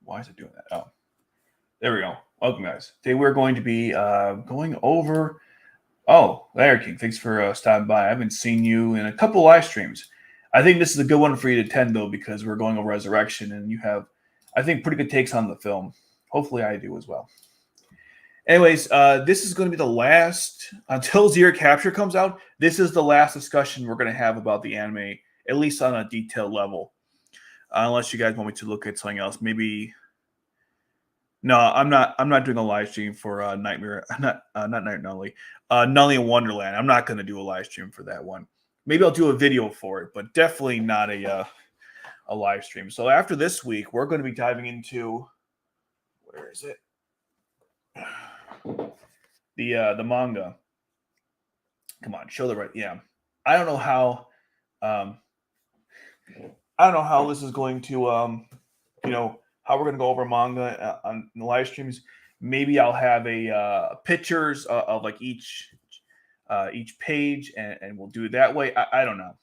Why is it doing that? Oh, there we go. Welcome, guys. Today we're going to be going over. Oh, Larry King, thanks for stopping by. I haven't seen you in a couple live streams. I think this is a good one for you to attend, though, because we're going over Resurrection, and you have, I think, pretty good takes on the film. Hopefully I do as well. Anyways, this is going to be the last, until Zero Capture comes out, this is the last discussion we're going to have about the anime, at least on a detailed level. Unless you guys want me to look at something else. Maybe, no, I'm not doing a live stream for Nightmare, not Night Nully, Nully in Wonderland. I'm not going to do a live stream for that one. Maybe I'll do a video for it, but definitely not a live stream. So after this week, we're going to be diving into, where is it? The manga. Come on, show the right. Yeah, I don't know how. I don't know how this is going to. How we're going to go over manga on the live streams. Maybe I'll have a pictures of like each page, and we'll do it that way. I don't know.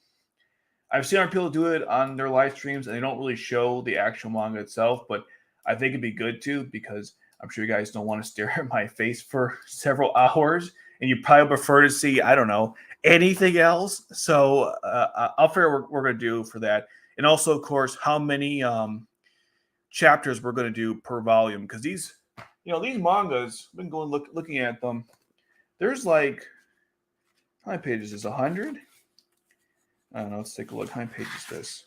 I've seen our people do it on their live streams, and they don't really show the actual manga itself. But I think it'd be good to, because I'm sure you guys don't want to stare at my face for several hours, and you probably prefer to see, I don't know, anything else. So I'll figure what we're going to do for that. And also, of course, how many chapters we're going to do per volume. Because these mangas, I've been looking at them. There's like, how many pages is 100? I don't know. Let's take a look. How many pages is this?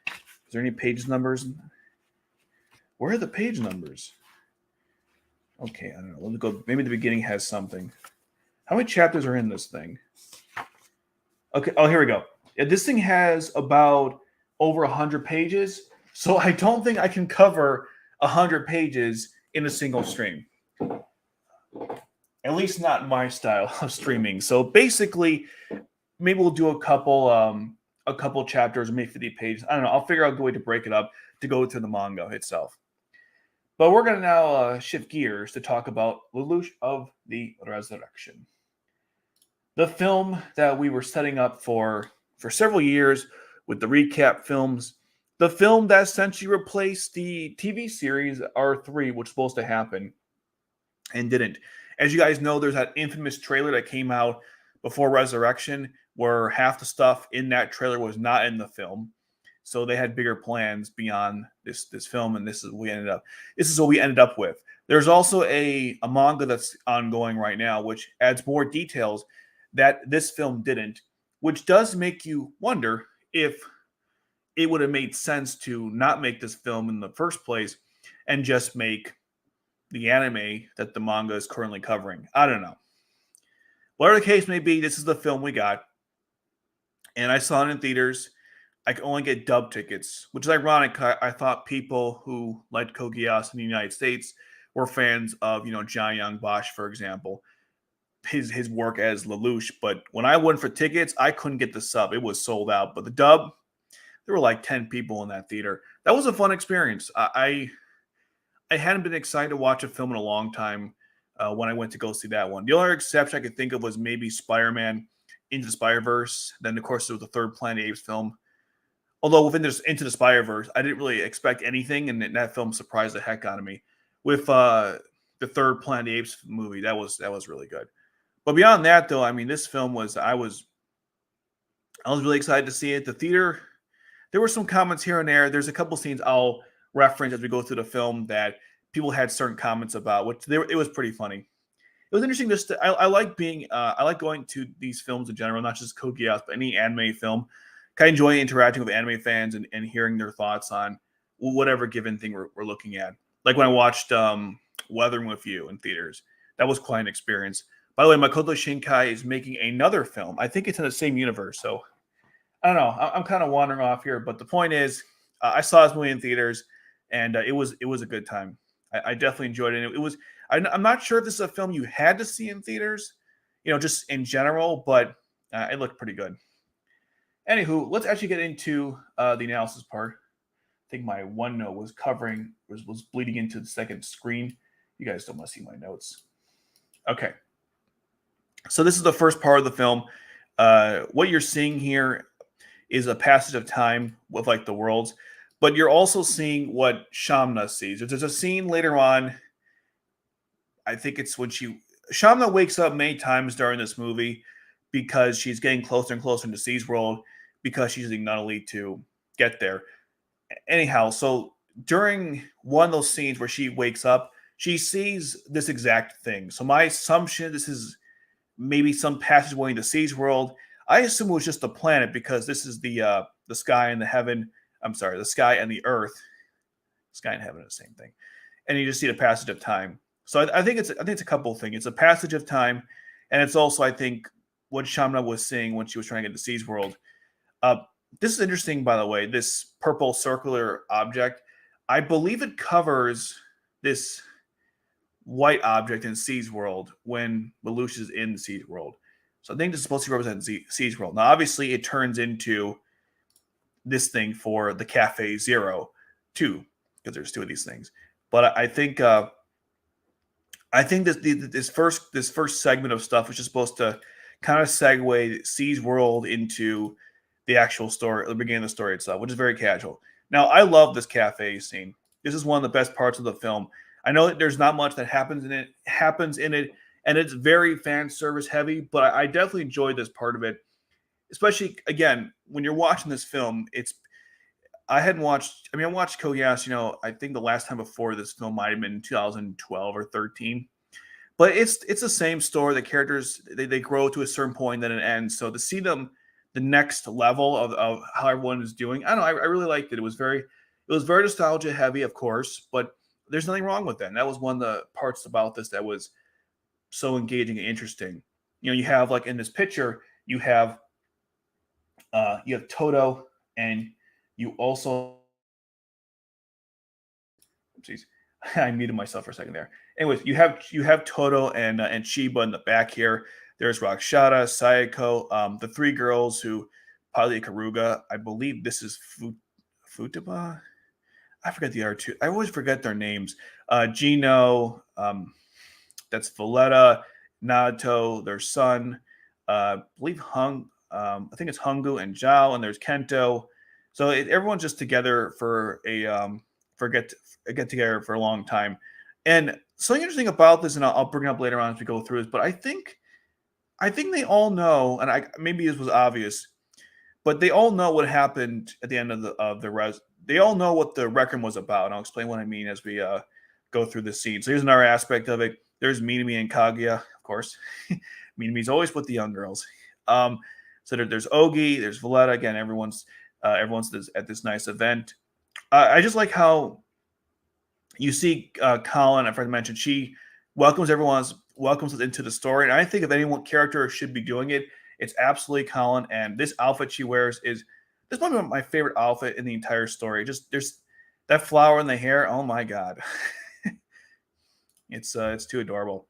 Is there any page numbers? Where are the page numbers? Okay, I don't know. Let me go. Maybe the beginning has something. How many chapters are in this thing? Okay. Oh, here we go. Yeah, this thing has about over 100 pages. So I don't think I can cover 100 pages in a single stream. At least not my style of streaming. So basically, maybe we'll do a couple chapters, maybe 50 pages. I don't know. I'll figure out a good way to break it up to go to the manga itself. But we're going to now shift gears to talk about Lelouch of the Resurrection. The film that we were setting up for several years with the recap films. The film that essentially replaced the TV series R3, which was supposed to happen and didn't. As you guys know, there's that infamous trailer that came out before Resurrection where half the stuff in that trailer was not in the film. So they had bigger plans beyond this film, and this is what we ended up with. There's also a manga that's ongoing right now, which adds more details that this film didn't, which does make you wonder if it would have made sense to not make this film in the first place and just make the anime that the manga is currently covering. I don't know. Whatever the case may be, this is the film we got. And I saw it in theaters. I could only get dub tickets, which is ironic. I thought people who liked Code Geass in the United States were fans of, John Young Bosch, for example, his work as Lelouch. But when I went for tickets, I couldn't get the sub. It was sold out. But the dub, there were like 10 people in that theater. That was a fun experience. I hadn't been excited to watch a film in a long time when I went to go see that one. The only exception I could think of was maybe Spider-Man Into the Spider-Verse. Then, of course, there was the third Planet of the Apes film. Although within this Into the Spider-Verse, I didn't really expect anything, and that film surprised the heck out of me. With the third Planet of the Apes movie, that was really good. But beyond that, though, I mean, this film was I was really excited to see it. The theater, there were some comments here and there. There's a couple scenes I'll reference as we go through the film that people had certain comments about, which it was pretty funny. It was interesting. I like going to these films in general, not just Code Geass, but any anime film. I enjoy interacting with anime fans and hearing their thoughts on whatever given thing we're looking at. Like when I watched Weathering with You in theaters. That was quite an experience. By the way, Makoto Shinkai is making another film. I think it's in the same universe. So I don't know. I'm kind of wandering off here. But the point is, I saw this movie in theaters, and it was a good time. I definitely enjoyed it. I'm not sure if this is a film you had to see in theaters, just in general, but it looked pretty good. Anywho, let's actually get into the analysis part. I think my OneNote was bleeding into the second screen. You guys don't want to see my notes. Okay. So this is the first part of the film. What you're seeing here is a passage of time with like the worlds. but you're also seeing what Shamna sees. There's a scene later on. I think it's when Shamna wakes up many times during this movie because she's getting closer and closer into C's world because she's using Nunnally to get there. Anyhow, so during one of those scenes where she wakes up, she sees this exact thing. So my assumption, this is maybe some passageway into C's world. I assume it was just a planet because this is the sky and the heaven. I'm sorry, the sky and the earth. Sky and heaven are the same thing. And you just see the passage of time. So I think it's a couple of things. It's a passage of time, and it's also, I think, what Shamna was seeing when she was trying to get to C's world. Uh, this is interesting, by the way. This purple circular object, I believe it covers this white object in C's world when Lelouch is in C's world. So I think this is supposed to represent C's world. Now, obviously, it turns into this thing for the Cafe Zero, too, because there's two of these things. But I think this first segment of stuff is just supposed to kind of segue C's world into the actual story, the beginning of the story itself, which is very casual. Now, I love this cafe scene. This is one of the best parts of the film. I know that there's not much that happens in it, and it's very fan service heavy, but I definitely enjoyed this part of it. Especially again, when you're watching this film, I watched Code Geass, I think the last time before this film might have been 2012 or 13. But it's the same story. The characters they grow to a certain point, then it ends. So to see them the next level of how everyone is doing, I don't know. I really liked it. It was very nostalgia heavy, of course, but there's nothing wrong with that. And that was one of the parts about this that was so engaging and interesting. You have like in this picture, you have Toto, and you also, oopsies, I muted myself for a second there. Anyways, you have Toto and Chiba in the back here. There's Rakshata, Sayako, the three girls who probably Karuga. I believe this is Futaba. I forget the other two. I always forget their names. Gino, that's Valletta, Nato, their son. I believe I think it's Hungu and Zhao, and there's Kento. So everyone's just together for a get together for a long time. And something interesting about this, and I'll bring it up later on as we go through this, but I think they all know, and maybe this was obvious, but they all know what happened at the end of the res. They all know what the record was about, and I'll explain what I mean as we go through this scene. So here's another aspect of it. There's Minami and Kaguya, of course. Minami's always with the young girls. So there's Ogi, there's Valletta. Again, everyone's at this nice event. I just like how you see Colin. I forgot to mention she welcomes us into the story. And I think if anyone character should be doing it, it's absolutely Colin. And this outfit she wears is this might be my favorite outfit in the entire story. Just there's that flower in the hair. Oh my god, it's too adorable.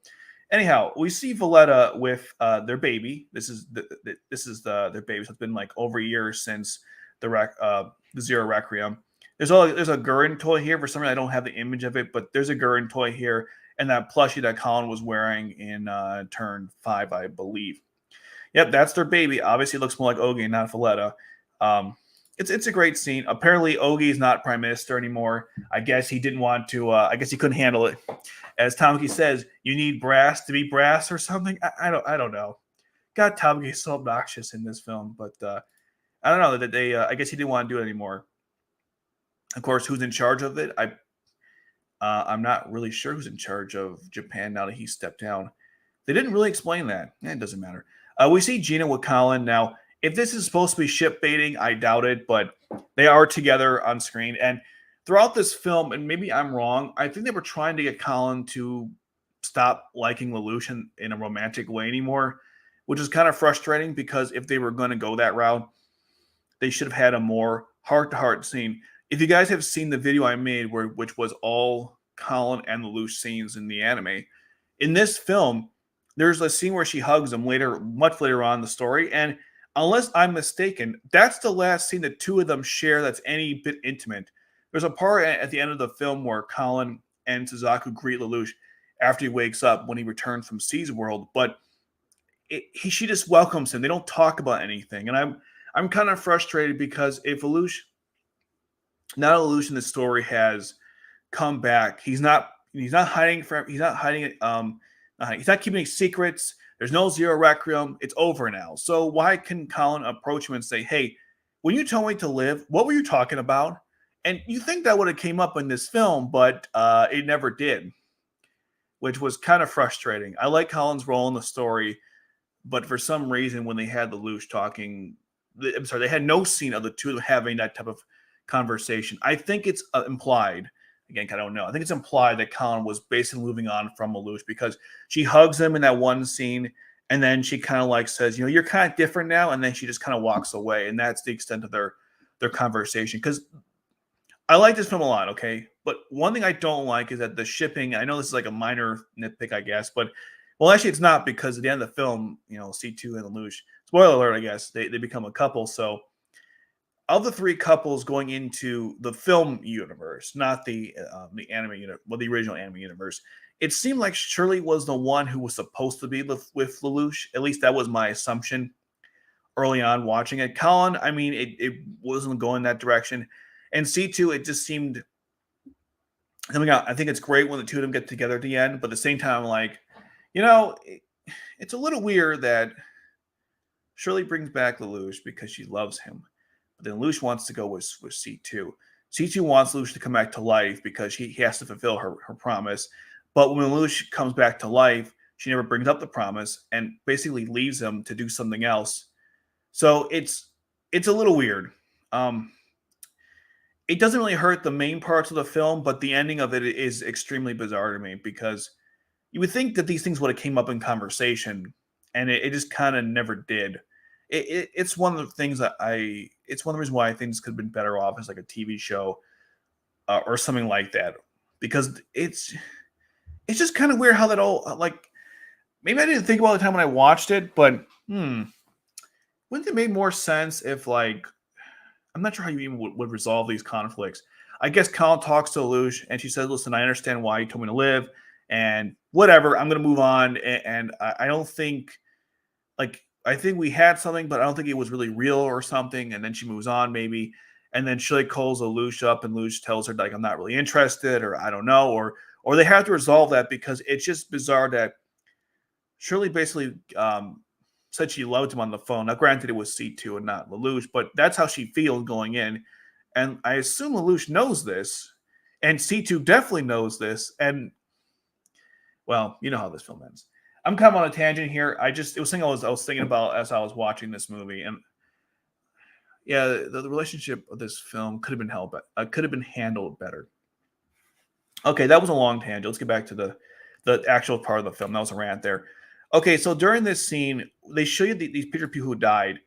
Anyhow, we see Valletta with their baby. This is their baby. So it's been like over a year since the Zero Requiem. There's a Gurren toy here. For some reason, I don't have the image of it, but there's a Gurren toy here, and that plushie that Colin was wearing in turn 5, I believe. Yep, that's their baby. Obviously, it looks more like Ogi, not Valletta. It's a great scene. Apparently, Ogi is not prime minister anymore. I guess he didn't want to. I guess he couldn't handle it. As Tamaki says, you need brass to be brass or something. I don't know. God, Tamaki is so obnoxious in this film, but I don't know that they. I guess he didn't want to do it anymore. Of course, who's in charge of it? I'm not really sure who's in charge of Japan now that he stepped down. They didn't really explain that. It doesn't matter. We see Gina with Colin now. If this is supposed to be ship baiting, I doubt it, but they are together on screen. And throughout this film, and maybe I'm wrong, I think they were trying to get Colin to stop liking Lelouch in a romantic way anymore, which is kind of frustrating because if they were going to go that route, they should have had a more heart-to-heart scene. If you guys have seen the video I made, which was all Colin and Lelouch scenes in the anime, in this film, there's a scene where she hugs him much later on in the story, and unless I'm mistaken, that's the last scene the two of them share that's any bit intimate. There's a part at the end of the film where Colin and Suzaku greet Lelouch after he wakes up when he returns from C's world, but she just welcomes him. They don't talk about anything, and I'm kind of frustrated because if Lelouch Now Lelouch in the story has come back. He's not hiding from he's not hiding it. He's not keeping any secrets. There's no Zero Requiem. It's over now. So why can Colin approach him and say, "Hey, when you told me to live, what were you talking about?" And you think that would have came up in this film, but it never did, which was kind of frustrating. I like Colin's role in the story, but for some reason, when they had Lelouch talking, I'm sorry, they had no scene of the two of them having that type of conversation. I think it's implied. Again, I don't know. I think it's implied that Colin was basically moving on from Lelouch because she hugs him in that one scene, and then she kind of like says, "You know, you're kind of different now," and then she just kind of walks away, and that's the extent of their conversation. Because I like this film a lot, okay? But one thing I don't like is that the shipping, I know this is like a minor nitpick, I guess, but well, actually it's not because at the end of the film, you know, C2 and Lelouch, spoiler alert, I guess, they become a couple. So of the three couples going into the film universe, not the anime universe, well, the original anime universe, it seemed like Shirley was the one who was supposed to be with Lelouch. At least that was my assumption early on watching it. Colin, I mean, it wasn't going that direction. And C2, it just seemed coming out. I think it's great when the two of them get together at the end, but at the same time, like, you know, it's a little weird that Shirley brings back Lelouch because she loves him, but then Lelouch wants to go with C2. C2 wants Lelouch to come back to life because he has to fulfill her promise. But when Lelouch comes back to life, she never brings up the promise and basically leaves him to do something else. So it's a little weird. Um, it doesn't really hurt the main parts of the film, but the ending of it is extremely bizarre to me because you would think that these things would have came up in conversation, and it just kind of never did. It's one of the things that it's one of the reasons why I think this could have been better off as like a TV show or something like that, because it's just kind of weird how that all like maybe I didn't think about it the time when I watched it, but wouldn't it make more sense if like I'm not sure how you even would resolve these conflicts. I guess Colin talks to Lelouch and she says, "Listen, I understand why you told me to live, and whatever. I'm going to move on." And I don't think, like, I think we had something, but I don't think it was really real or something. And then she moves on, maybe. And then she like calls Lelouch up, and Lelouch tells her like, "I'm not really interested," or I don't know, or they have to resolve that because it's just bizarre that Shirley basically said she loved him on the phone. Now, granted, it was C2 and not Lelouch, but that's how she feels going in. And I assume Lelouch knows this, and C2 definitely knows this. And, well, you know how this film ends. I'm kind of on a tangent here. It was something I was thinking about as I was watching this movie. And yeah, the relationship of this film could have been could have been handled better. Okay, that was a long tangent. Let's get back to the actual part of the film. That was a rant there. Okay, so during this scene, they show you these picture of people who died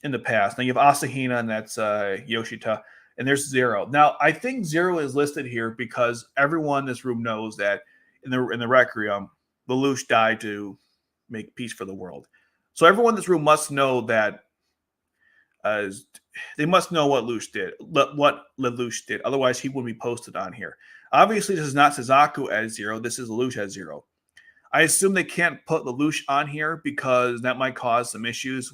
in the past. Now you have Asahina, and that's Yoshita, and there's Zero. Now I think Zero is listed here because everyone in this room knows that in the Requiem, Lelouch died to make peace for the world. So everyone in this room must know that uh, they must know what Lelouch did. Otherwise, he wouldn't be posted on here. Obviously, this is not Suzaku as Zero. This is Lelouch as Zero. I assume they can't put Lelouch on here because that might cause some issues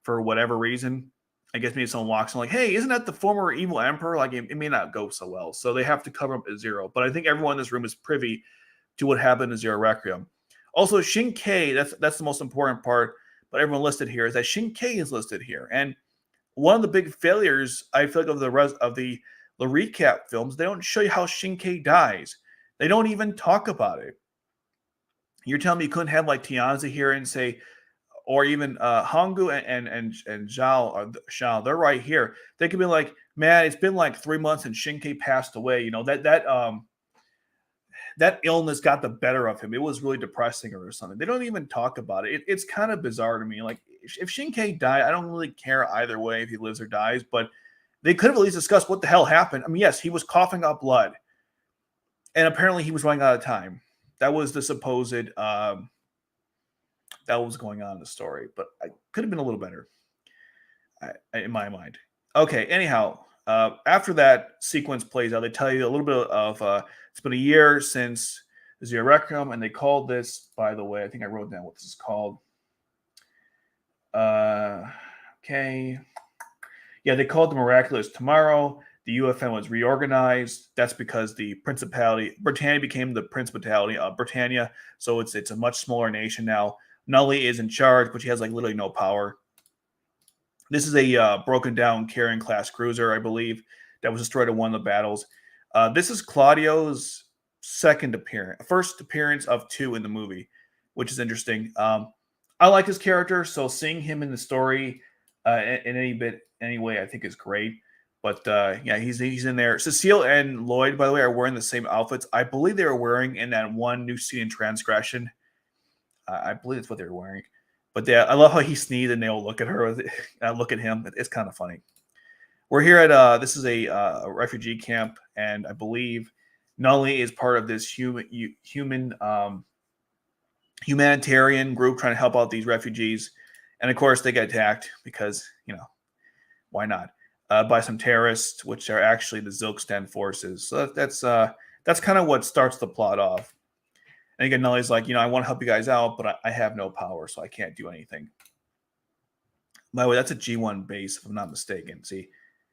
for whatever reason. I guess maybe someone walks in like, "Hey, isn't that the former evil emperor?" Like it may not go so well, so they have to cover up as Zero. But I think everyone in this room is privy to what happened in Zero Requiem. Also, Shinkai, that's the most important part. But everyone listed here is that Shinkai is listed here, and one of the big failures I feel like of the rest of the recap films, they don't show you how Shinkai dies. They don't even talk about it. You're telling me you couldn't have like Tianzi here and say, or even Hangu and Zhao, Shao, they're right here. They could be like, "Man, it's been like 3 months and Shinkai passed away. You know that illness got the better of him. It was really depressing or something." They don't even talk about it. It's kind of bizarre to me. Like if Shinkai died, I don't really care either way if he lives or dies. But they could have at least discussed what the hell happened. I mean, yes, he was coughing up blood, and apparently he was running out of time. That was the supposed that was going on in the story, but I could have been a little better in my mind. Okay, anyhow, after that sequence plays out, they tell you a little bit of it's been a year since Zero Requiem, and they called this, by the way, I think I wrote down what this is called. Okay. Yeah, they called the Miraculous Tomorrow. The UFN was reorganized. That's because the Principality Britannia became the Principality of Britannia, so it's a much smaller nation now. Nully is in charge, but she has like literally no power. This is a broken down carrying class cruiser, I believe, that was destroyed in one of the battles. This is Claudio's first appearance of two in the movie, which is interesting. I like his character, so seeing him in the story in any way, I think is great. But yeah, he's in there. Cecile and Lloyd, by the way, are wearing the same outfits. I believe they were wearing in that one new scene in Transgression. I believe that's what they were wearing. But yeah, I love how he sneezed and they all look at her, look at him. It's kind of funny. We're here at this is a refugee camp, and I believe Nully is part of this humanitarian group trying to help out these refugees. And of course, they get attacked because why not? By some terrorists, which are actually the Zilkstan forces. So that's kind of what starts the plot off. And again, Nully's like, I want to help you guys out, but I have no power, so I can't do anything. By the way, that's a G1 base, if I'm not mistaken. See,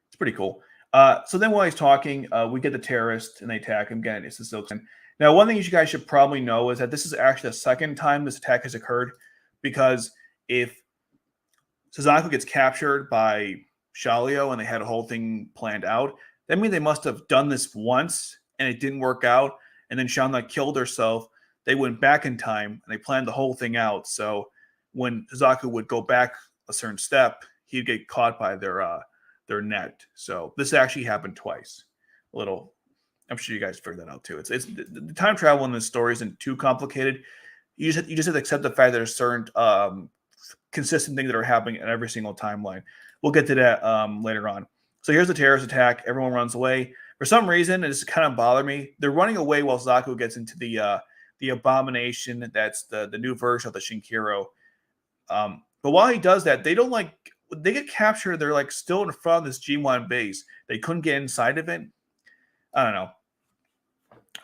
it's pretty cool. So then while he's talking, we get the terrorists and they attack him again. It's the Zilkstan. Now, one thing you guys should probably know is that this is actually the second time this attack has occurred, because if Suzaku gets captured by Shalio and they had a whole thing planned out, that means they must have done this once and it didn't work out, and then Shalna killed herself. They went back in time and they planned the whole thing out. So when Suzaku would go back a certain step, he'd get caught by their net. So this actually happened twice. I'm sure you guys figured that out too. It's the time travel in this story isn't too complicated. You just have to accept the fact that there's certain consistent things that are happening in every single timeline. We'll get to that later on. So here's the terrorist attack. Everyone runs away. For some reason, and this kind of bothered me, they're running away while Zaku gets into the abomination. That's the new version of the Shinkiro. But while he does that, they get captured. They're still in front of this G1 base. They couldn't get inside of it. I don't know.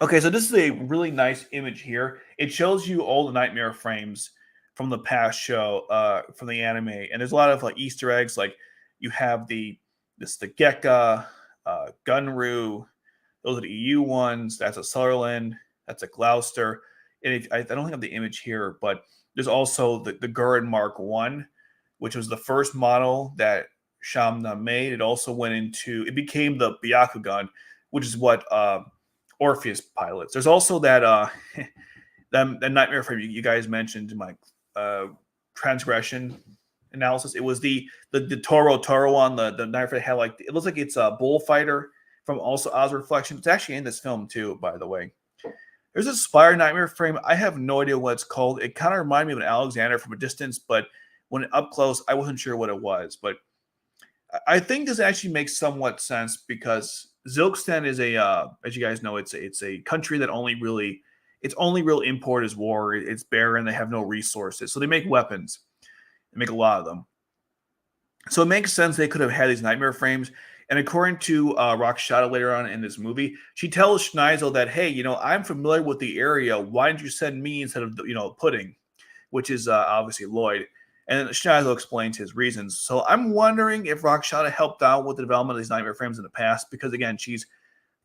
Okay, so this is a really nice image here. It shows you all the nightmare frames from the past show, from the anime, and there's a lot of Easter eggs. Like you have the Gekka, Gunru. Those are the EU ones. That's a Sutherland. That's a Gloucester. And I don't have the image here, but there's also the Gurren Mark 1, which was the first model that Shamna made. It became the Byakugan, which is what Orpheus pilots. There's also that that nightmare frame you guys mentioned in my transgression analysis. It was the Toro one, the nightmare frame had it looks like it's a bullfighter from also Oz Reflection. It's actually in this film too, by the way. There's a Spire nightmare frame. I have no idea what it's called. It kind of reminded me of an Alexander from a distance, but when up close, I wasn't sure what it was. But I think this actually makes somewhat sense because Zilkstan is as you guys know, it's a country that its only real import is war. It's barren. They have no resources, so they make weapons. They make a lot of them. So it makes sense they could have had these nightmare frames. And according to Rakshata later on in this movie, she tells Schneizel that, hey, I'm familiar with the area. Why didn't you send me instead of, Pudding, which is obviously Lloyd. And Schneizel explains his reasons. So I'm wondering if Rakshata helped out with the development of these nightmare frames in the past, because, again, she's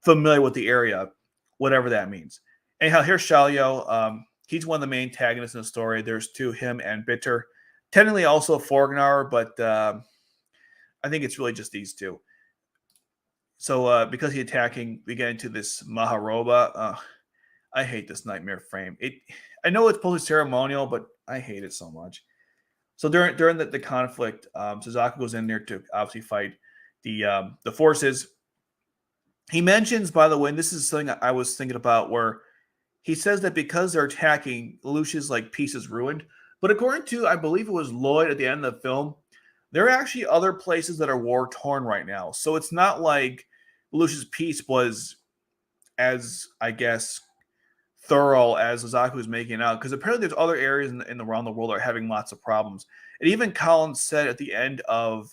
familiar with the area, whatever that means. Anyhow, here's Shalio. He's one of the main antagonists in the story. There's two, him and Bitter. Technically also Forgnar, but I think it's really just these two. So because he's attacking, we get into this Maharoba. I hate this nightmare frame. I know it's supposed to be ceremonial, but I hate it so much. So during the conflict, Suzaku goes in there to obviously fight the forces. He mentions, by the way, and this is something I was thinking about, where he says that because they're attacking, Lelouch's peace is ruined. But according to, I believe it was Lloyd at the end of the film, there are actually other places that are war-torn right now. So it's not like Lelouch's peace was as, I guess, thorough as Suzaku is making it out. Because apparently there's other areas around the world that are having lots of problems. And even Collins said at the end of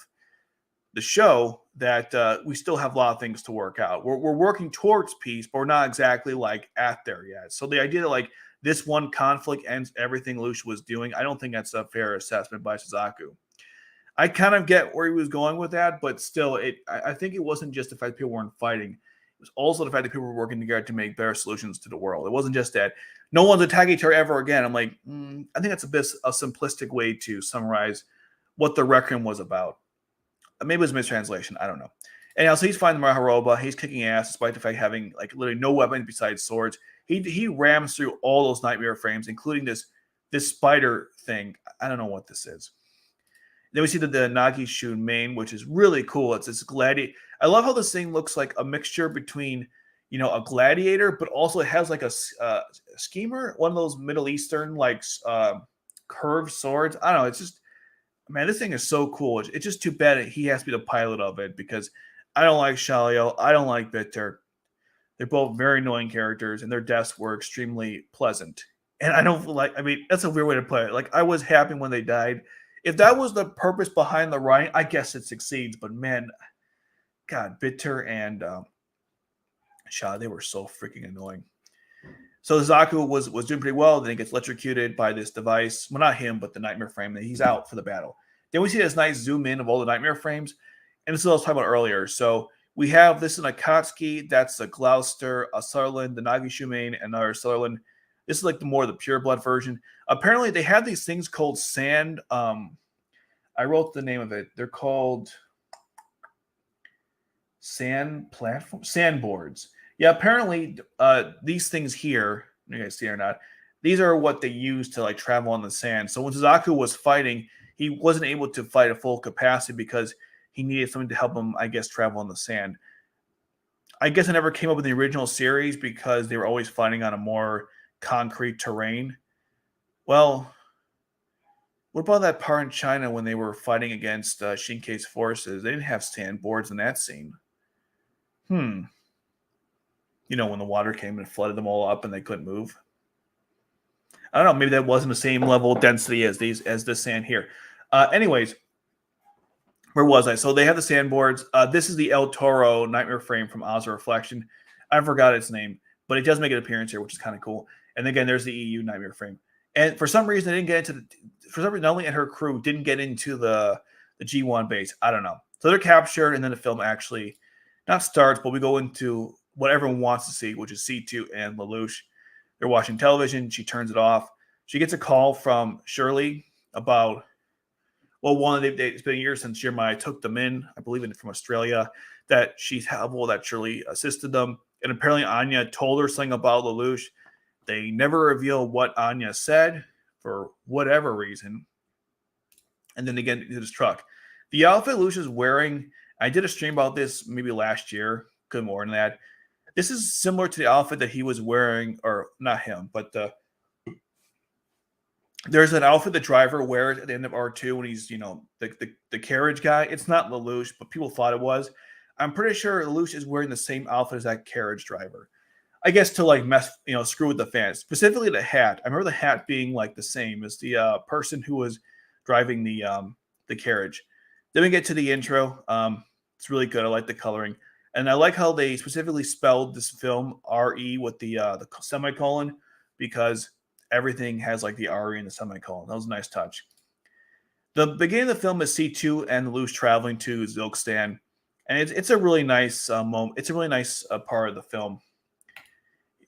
the show that we still have a lot of things to work out. We're working towards peace, but we're not exactly at there yet. So the idea that this one conflict ends everything Lelouch was doing, I don't think that's a fair assessment by Suzaku. I kind of get where he was going with that, but still, I think it wasn't just the fact that people weren't fighting. It was also the fact that people were working together to make better solutions to the world. It wasn't just that no one's attacking each other ever again. I'm like, I think that's a simplistic way to summarize what the Requiem was about. Maybe it was a mistranslation. I don't know. Anyhow, so he's fighting the Maharoba. He's kicking ass despite the fact having like literally no weapons besides swords. He rams through all those nightmare frames, including this spider thing. I don't know what this is. Then we see the Nagishun main, which is really cool. It's this gladiator. I love how this thing looks like a mixture between, a gladiator, but also it has like a schemer, one of those Middle Eastern like curved swords. I don't know. It's just, man, this thing is so cool. It's just too bad he has to be the pilot of it because I don't like Shalio. I don't like Bitter. They're both very annoying characters, and their deaths were extremely pleasant. And I don't like, I mean, that's a weird way to put it. Like, I was happy when they died. If that was the purpose behind the writing, I guess it succeeds. But man, God, Bitter and Shaw, they were so freaking annoying. So Zaku was doing pretty well. Then he gets electrocuted by this device. Well, not him, but the nightmare frame. He's out for the battle. Then we see this nice zoom in of all the nightmare frames. And this is what I was talking about earlier. So we have this in Akatsuki. That's a Gloucester, a Sutherland, the Nagishumane, and another Sutherland. This is like the pure blood version. Apparently, they have these things called sand. I wrote the name of it. They're called sandboards. Yeah, apparently these things here, you guys see or not, these are what they use to like travel on the sand. So when Suzaku was fighting, he wasn't able to fight at full capacity because he needed something to help him, I guess, travel on the sand. I guess I never came up with the original series because they were always fighting on a more concrete terrain. Well, what about that part in China when they were fighting against Shinkei's forces? They didn't have sandboards in that scene. When the water came and flooded them all up and they couldn't move. I don't know. Maybe that wasn't the same level of density as the sand here. Anyways, where was I? So they have the sandboards. This is the El Toro nightmare frame from Oz Reflection. I forgot its name, but it does make an appearance here, which is kind of cool. And again, there's the EU nightmare frame. And for some reason, they didn't get into Nelly and her crew didn't get into the G1 base. I don't know. So they're captured, and then the film actually not starts, but we go into what everyone wants to see, which is C2 and Lelouch. They're watching television. She turns it off. She gets a call from Shirley about, it's been a year since Jeremiah took them in, I believe from Australia, that she's helpful, that Shirley assisted them. And apparently Anya told her something about Lelouch. They never reveal what Anya said for whatever reason. And then they get into this truck. The outfit Lelouch is wearing, I did a stream about this maybe last year, good more than that. This is similar to the outfit that he was wearing, or not him, but there's an outfit the driver wears at the end of R2 when he's, the carriage guy. It's not Lelouch, but people thought it was. I'm pretty sure Lelouch is wearing the same outfit as that carriage driver. I guess to like screw with the fans. Specifically the hat. I remember the hat being like the same as the person who was driving the carriage. Then we get to the intro. It's really good. I like the coloring. And I like how they specifically spelled this film RE with the semicolon, because everything has like the RE and the semicolon. That was a nice touch. The beginning of the film is C2 and Lelouch traveling to Zilkstan. And it's a really nice moment. It's a really nice part of the film.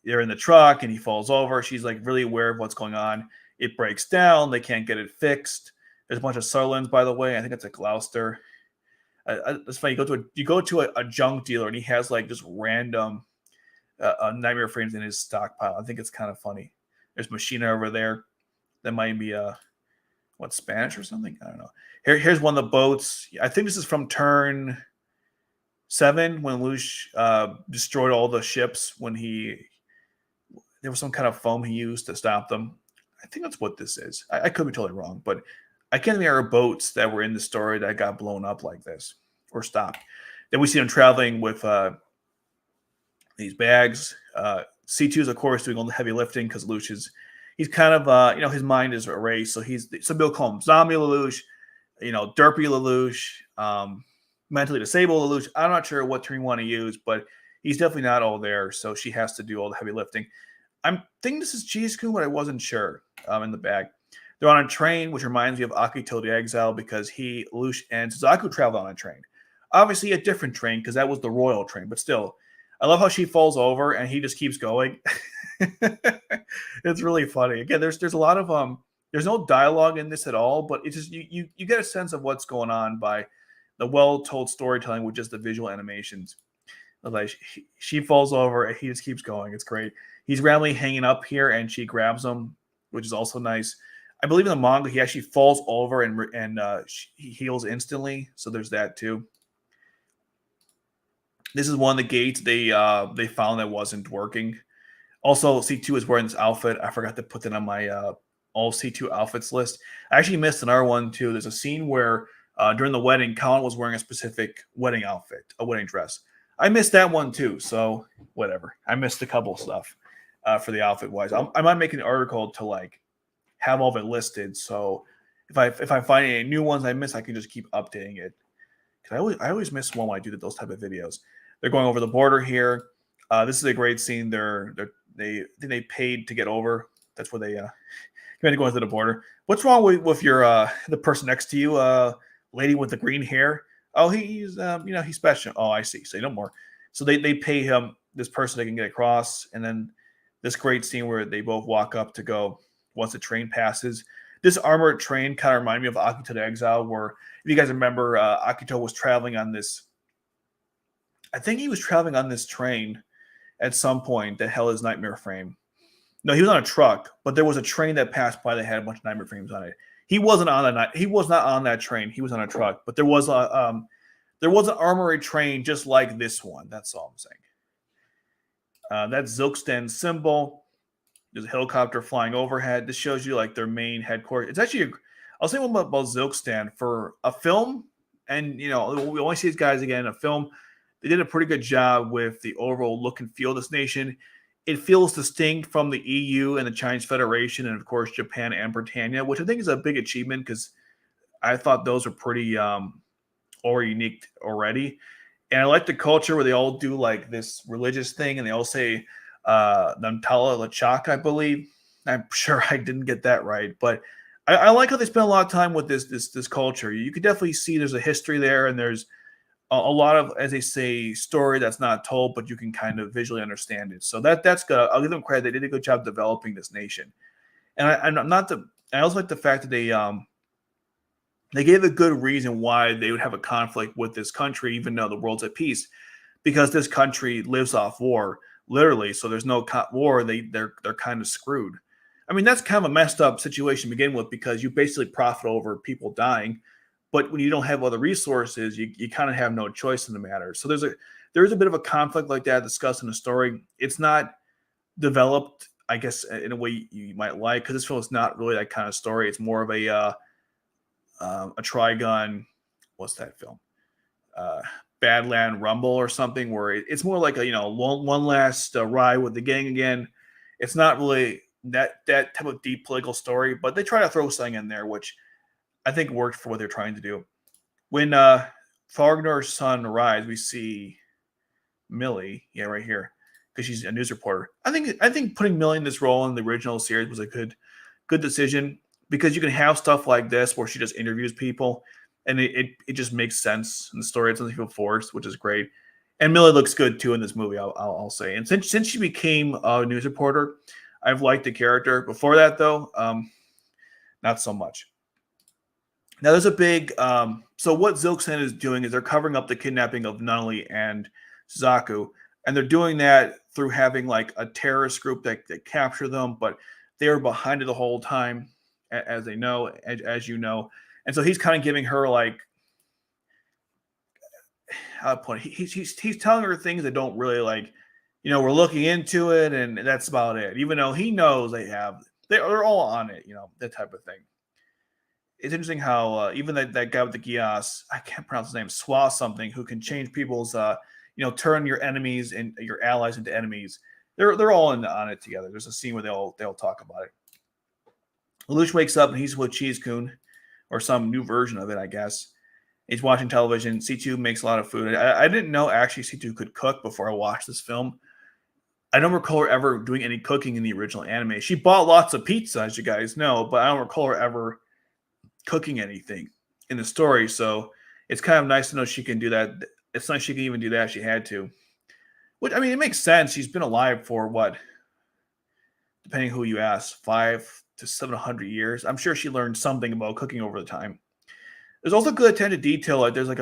They're in the truck and he falls over. She's like really aware of what's going on. It breaks down. They can't get it fixed. There's a bunch of Sutherlands, by the way. I think it's a Gloucester. It's funny. You go to a junk dealer and he has like just random nightmare frames in his stockpile. I think it's kind of funny. There's Machina over there. That might be Spanish or something. I don't know. Here's one of the boats. I think this is from turn 7 when Lelouch destroyed all the ships when there was some kind of foam he used to stop them. I think that's what this is. I could be totally wrong, but I can't think there are boats that were in the story that got blown up like this or stopped. Then we see them traveling with these bags. C2 is, of course, doing all the heavy lifting because Lelouch he's kind of, his mind is erased. So some people call him Zombie Lelouch, Derpy Lelouch, mentally disabled Lelouch. I'm not sure what term you want to use, but he's definitely not all there. So she has to do all the heavy lifting. I'm thinking this is Cheese Kun, but I wasn't sure in the bag. They're on a train, which reminds me of Akito the Exile because Lelouch, and Suzaku traveled on a train. Obviously, a different train because that was the royal train, but still, I love how she falls over and he just keeps going. It's really funny. Again, there's a lot of there's no dialogue in this at all, but it's just you get a sense of what's going on by the well told storytelling with just the visual animations. Like she falls over and he just keeps going. It's great. He's randomly hanging up here and she grabs him, which is also nice. I believe in the manga he actually falls over and he heals instantly. So there's that too. This is one of the gates they found that wasn't working. Also, C2 is wearing this outfit. I forgot to put that on my all C2 outfits list. I actually missed another one too. There's a scene where during the wedding, Colin was wearing a specific wedding outfit, a wedding dress. I missed that one too. So whatever. I missed a couple stuff for the outfit wise. I might make an article to like have all of it listed. So if I find any new ones I miss, I can just keep updating it. Because I always miss one when I do those type of videos. They're going over the border here. This is a great scene. They paid to get over. That's where they to go into the border. What's wrong with your the person next to you, lady with the green hair? Oh, he's he's special. Oh, I see. Say no more. So they pay him this person they can get across, and then this great scene where they both walk up to go once the train passes. This armored train kind of reminded me of Akito the Exile, where if you guys remember, Akito was traveling on this. I think he was traveling on this train at some point that held his nightmare frame. No, he was on a truck, but there was a train that passed by that had a bunch of nightmare frames on it. He wasn't on that. He was not on that train. He was on a truck, but there was an armory train just like this one. That's all I'm saying. That's Zilkstan's symbol. There's a helicopter flying overhead. This shows you like their main headquarters. It's actually, I'll say one about Zilkstan for a film, and we only see these guys again in a film. They did a pretty good job with the overall look and feel of this nation. It feels distinct from the EU and the Chinese Federation, and of course Japan and Britannia, which I think is a big achievement because I thought those were pretty or unique already. And I like the culture where they all do like this religious thing, and they all say Namtala Lachak, I believe. I'm sure I didn't get that right, but I like how they spend a lot of time with this culture. You could definitely see there's a history there, and there's a lot of, as they say, story that's not told, but you can kind of visually understand it. So that's good. I'll give them credit. They did a good job developing this nation. And I also like the fact that they gave a good reason why they would have a conflict with this country, even though the world's at peace, because this country lives off war, literally. So there's no war. They're kind of screwed. I mean, that's kind of a messed up situation to begin with because you basically profit over people dying. But when you don't have other resources, you kind of have no choice in the matter. So there is a bit of a conflict like that discussed in the story. It's not developed, I guess, in a way you might like, because this film is not really that kind of story. It's more of a Trigun. What's that film? Badland Rumble or something, where it's more like a one last ride with the gang again. It's not really that type of deep political story, but they try to throw something in there, which I think worked for what they're trying to do. When Fagnar's son arrives, we see Millie, right here, because she's a news reporter. I think putting Millie in this role in the original series was a good decision because you can have stuff like this where she just interviews people, and it just makes sense in the story. It doesn't feel forced, which is great. And Millie looks good too in this movie. I'll say. And since she became a news reporter, I've liked the character. Before that, though, not so much. Now, there's a big so what Zilkstan is doing is they're covering up the kidnapping of Nunnally and Suzaku, and they're doing that through having like a terrorist group that capture them, but they were behind it the whole time, as they know, as you know. And so he's kind of giving her like how to put it. He's telling her things that don't really like, we're looking into it, and that's about it. Even though he knows they're all on it, that type of thing. It's interesting how even that guy with the Geass, I can't pronounce his name, Swa something, who can change people's, turn your enemies and your allies into enemies. They're all on it together. There's a scene where they'll talk about it. Lelouch wakes up and he's with Cheese-kun, or some new version of it, I guess. He's watching television. C2 makes a lot of food. I didn't know actually C2 could cook before I watched this film. I don't recall her ever doing any cooking in the original anime. She bought lots of pizza, as you guys know, but I don't recall her ever cooking anything in the story. So it's kind of nice to know she can do that. It's nice she can even do that if she had to. Which, I mean, it makes sense. She's been alive for what, depending who you ask, 500 to 700 years. I'm sure she learned something about cooking over the time. There's also good attention to detail. Like there's like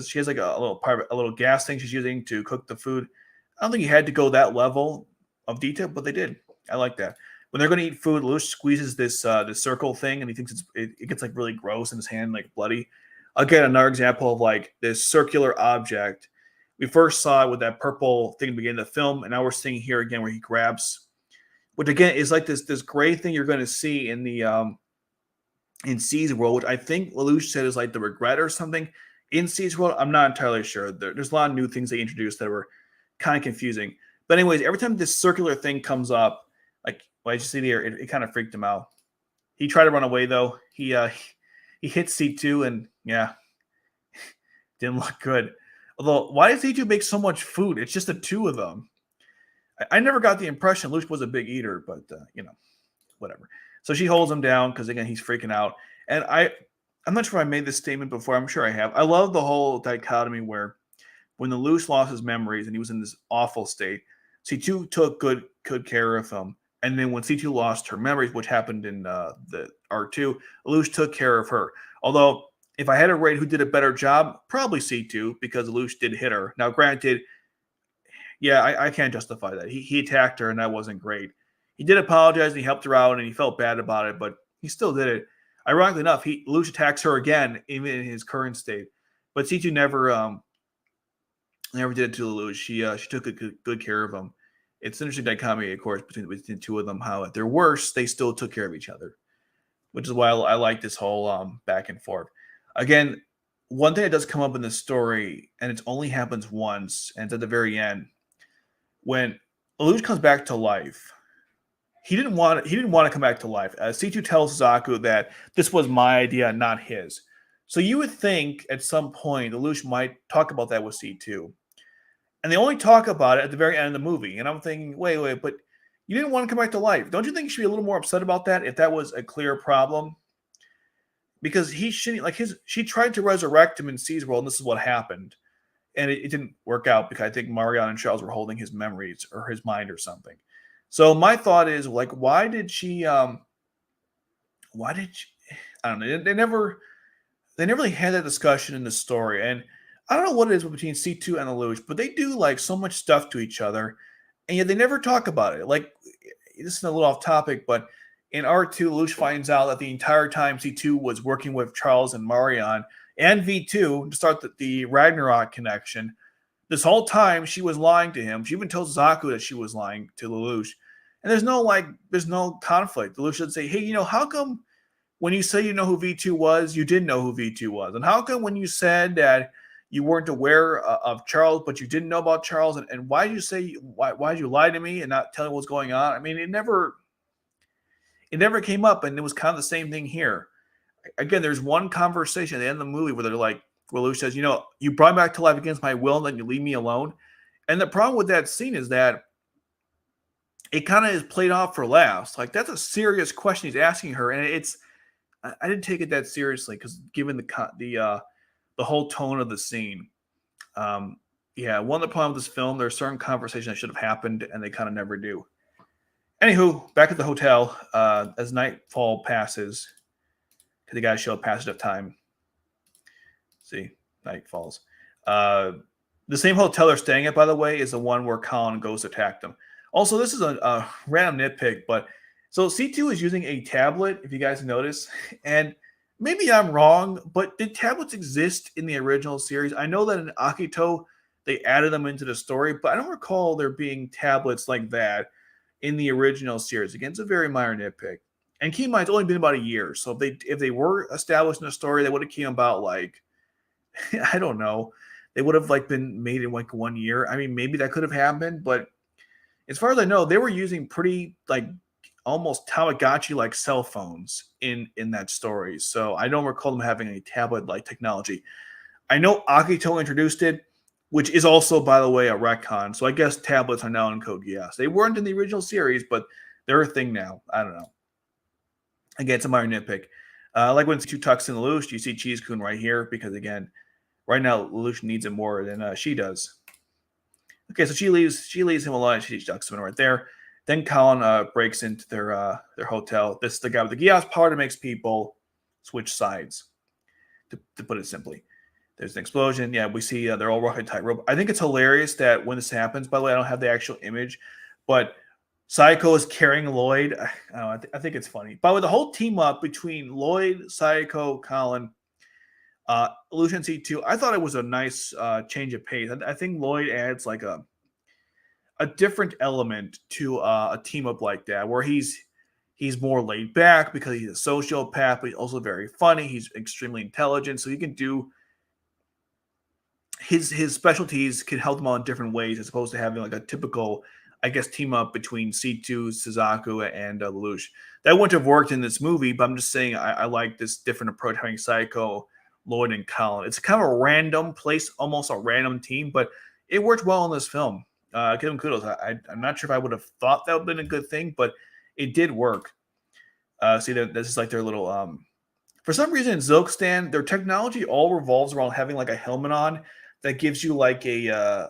she has like a little gas thing she's using to cook the food. I don't think you had to go that level of detail, but they did. I like that. When they're going to eat food, Lelouch squeezes this circle thing, and he thinks it gets like really gross in his hand, like bloody. Again, another example of like this circular object. We first saw it with that purple thing at the beginning of the film, and now we're seeing here again where he grabs, which again is like this gray thing you're going to see in the in C's World, which I think Lelouch said is like the regret or something. In C's World, I'm not entirely sure. There's a lot of new things they introduced that were kind of confusing. But anyways, every time this circular thing comes up, like what I just see there, it kind of freaked him out. He tried to run away though. He hit C2 and yeah, didn't look good. Although, why does C2 make so much food? It's just the two of them. I never got the impression Luke was a big eater, but whatever. So she holds him down because again he's freaking out. And I'm not sure if I made this statement before. I'm sure I have. I love the whole dichotomy where when the Lelouch lost his memories and he was in this awful state, C2 took good care of him. And then when C2 lost her memories, which happened in the R2, Lelouch took care of her. Although, if I had to rate who did a better job, probably C2 because Lelouch did hit her. Now, granted, yeah, I can't justify that. He attacked her and that wasn't great. He did apologize and he helped her out and he felt bad about it, but he still did it. Ironically enough, Lelouch attacks her again, even in his current state. But C2 never did it to Lelouch. She took good care of him. It's an interesting dichotomy, of course, between the two of them, how at their worst, they still took care of each other, which is why I like this whole back and forth. Again, one thing that does come up in the story, and it only happens once, and it's at the very end, when Lelouch comes back to life, he didn't want to come back to life. C2 tells Zaku that this was my idea, not his. So you would think at some point Lelouch might talk about that with C2. And they only talk about it at the very end of the movie. And I'm thinking, wait, but you didn't want to come back to life. Don't you think you should be a little more upset about that if that was a clear problem? Because she tried to resurrect him in C's World, and this is what happened. And it didn't work out because I think Marion and Charles were holding his memories or his mind or something. So my thought is, like, why did she I don't know. They never really had that discussion in the story. And I don't know what it is between C2 and Lelouch, but they do like so much stuff to each other, and yet they never talk about it. Like, this is a little off topic, but in R2, Lelouch finds out that the entire time C2 was working with Charles and Marion and V2 to start the Ragnarok connection. This whole time she was lying to him. She even tells Zaku that she was lying to Lelouch. And there's no conflict. Lelouch should say, hey, how come when you say you know who V2 was, you didn't know who V2 was? And how come when you said that you weren't aware of Charles, but you didn't know about Charles? And why did you say, why did you lie to me and not tell me what's going on? I mean, it never came up, and it was kind of the same thing here. Again, there's one conversation at the end of the movie where Lelouch says, you brought me back to life against my will, and then you leave me alone. And the problem with that scene is that it kind of is played off for laughs. Like, that's a serious question he's asking her, and I didn't take it that seriously because given the whole tone of the scene. One of the problems with this film, there are certain conversations that should have happened, and they kind of never do. Anywho, back at the hotel, as nightfall passes, because the guys show passage of time. See, night falls. The same hotel they're staying at, by the way, is the one where Colin goes to attack them. Also, this is a random nitpick, but so C2 is using a tablet, if you guys notice, and maybe I'm wrong, but did tablets exist in the original series? I know that in Akito, they added them into the story, but I don't recall there being tablets like that in the original series. Again, it's a very minor nitpick. And keep in mind, it's only been about a year. So if they were established in a story, they would have came about like, I don't know, they would have like been made in like 1 year. I mean, maybe that could have happened, but as far as I know, they were using pretty like almost Tamagotchi-like cell phones in that story. So I don't recall them having a tablet-like technology. I know Akito introduced it. which is also, by the way, a retcon. So I guess tablets are now in Code Geass. They weren't in the original series, but they're a thing now. I don't know. Again, it's a minor nitpick. Like when two tucks in Lelouch, you see Cheese Coon right here because, again, right now Lelouch needs it more than she does. Okay, so she leaves him alone. She tucks him in right there. Then Colin breaks into their hotel. This is the guy with the Geass power that makes people switch sides, to put it simply. There's an explosion. Yeah, we see they're all walking tightrope. I think it's hilarious that when this happens, by the way, I don't have the actual image, but Sayako is carrying Lloyd. I don't know, I think it's funny. By the way, the whole team up between Lloyd, Sayako, Colin, Illusion C2, I thought it was a nice change of pace. I think Lloyd adds like a different element to a team up like that, where he's more laid back because he's a sociopath, but he's also very funny. He's extremely intelligent, so he can do his specialties can help him out in different ways as opposed to having like a typical, I guess, team up between C2, Suzaku, and Lelouch. That wouldn't have worked in this movie, but I'm just saying I like this different approach having Psycho, Lloyd, and Colin. It's kind of a random place, almost a random team, but it worked well in this film. Give them kudos. I'm not sure if I would have thought that would have been a good thing, but it did work. See, this is like their little. For some reason, in Zilkstan, their technology all revolves around having like a helmet on that gives you like a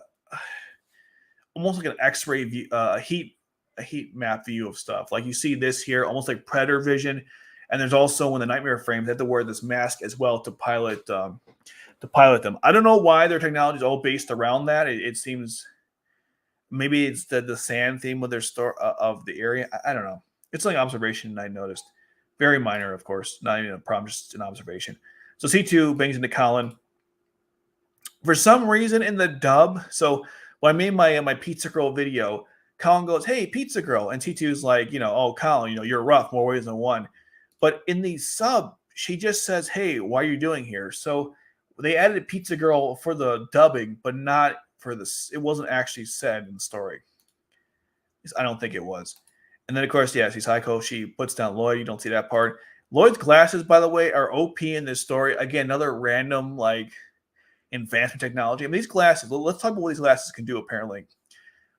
almost like an X-ray view, a heat map view of stuff. Like you see this here, almost like Predator vision. And there's also when the Nightmare frames, they have to wear this mask as well to pilot them. I don't know why their technology is all based around that. It seems maybe it's the sand theme of their store of the area. I don't know. It's like an observation I noticed. Very minor, of course, not even a problem, just an observation. So C2 bangs into Colin. For some reason in the dub, so when I made my Pizza Girl video, Colin goes, "Hey, Pizza Girl," and T2's like, "Oh, Colin, you're rough, more ways than one." But in the sub, she just says, "Hey, why are you doing here?" So they added Pizza Girl for the dubbing, but not for this. It wasn't actually said in the story. I don't think it was. And then, of course, yeah, she's Psycho. She puts down Lloyd. You don't see that part. Lloyd's glasses, by the way, are OP in this story. Again, another random, like, advancement technology. I mean, these glasses, let's talk about what these glasses can do, apparently.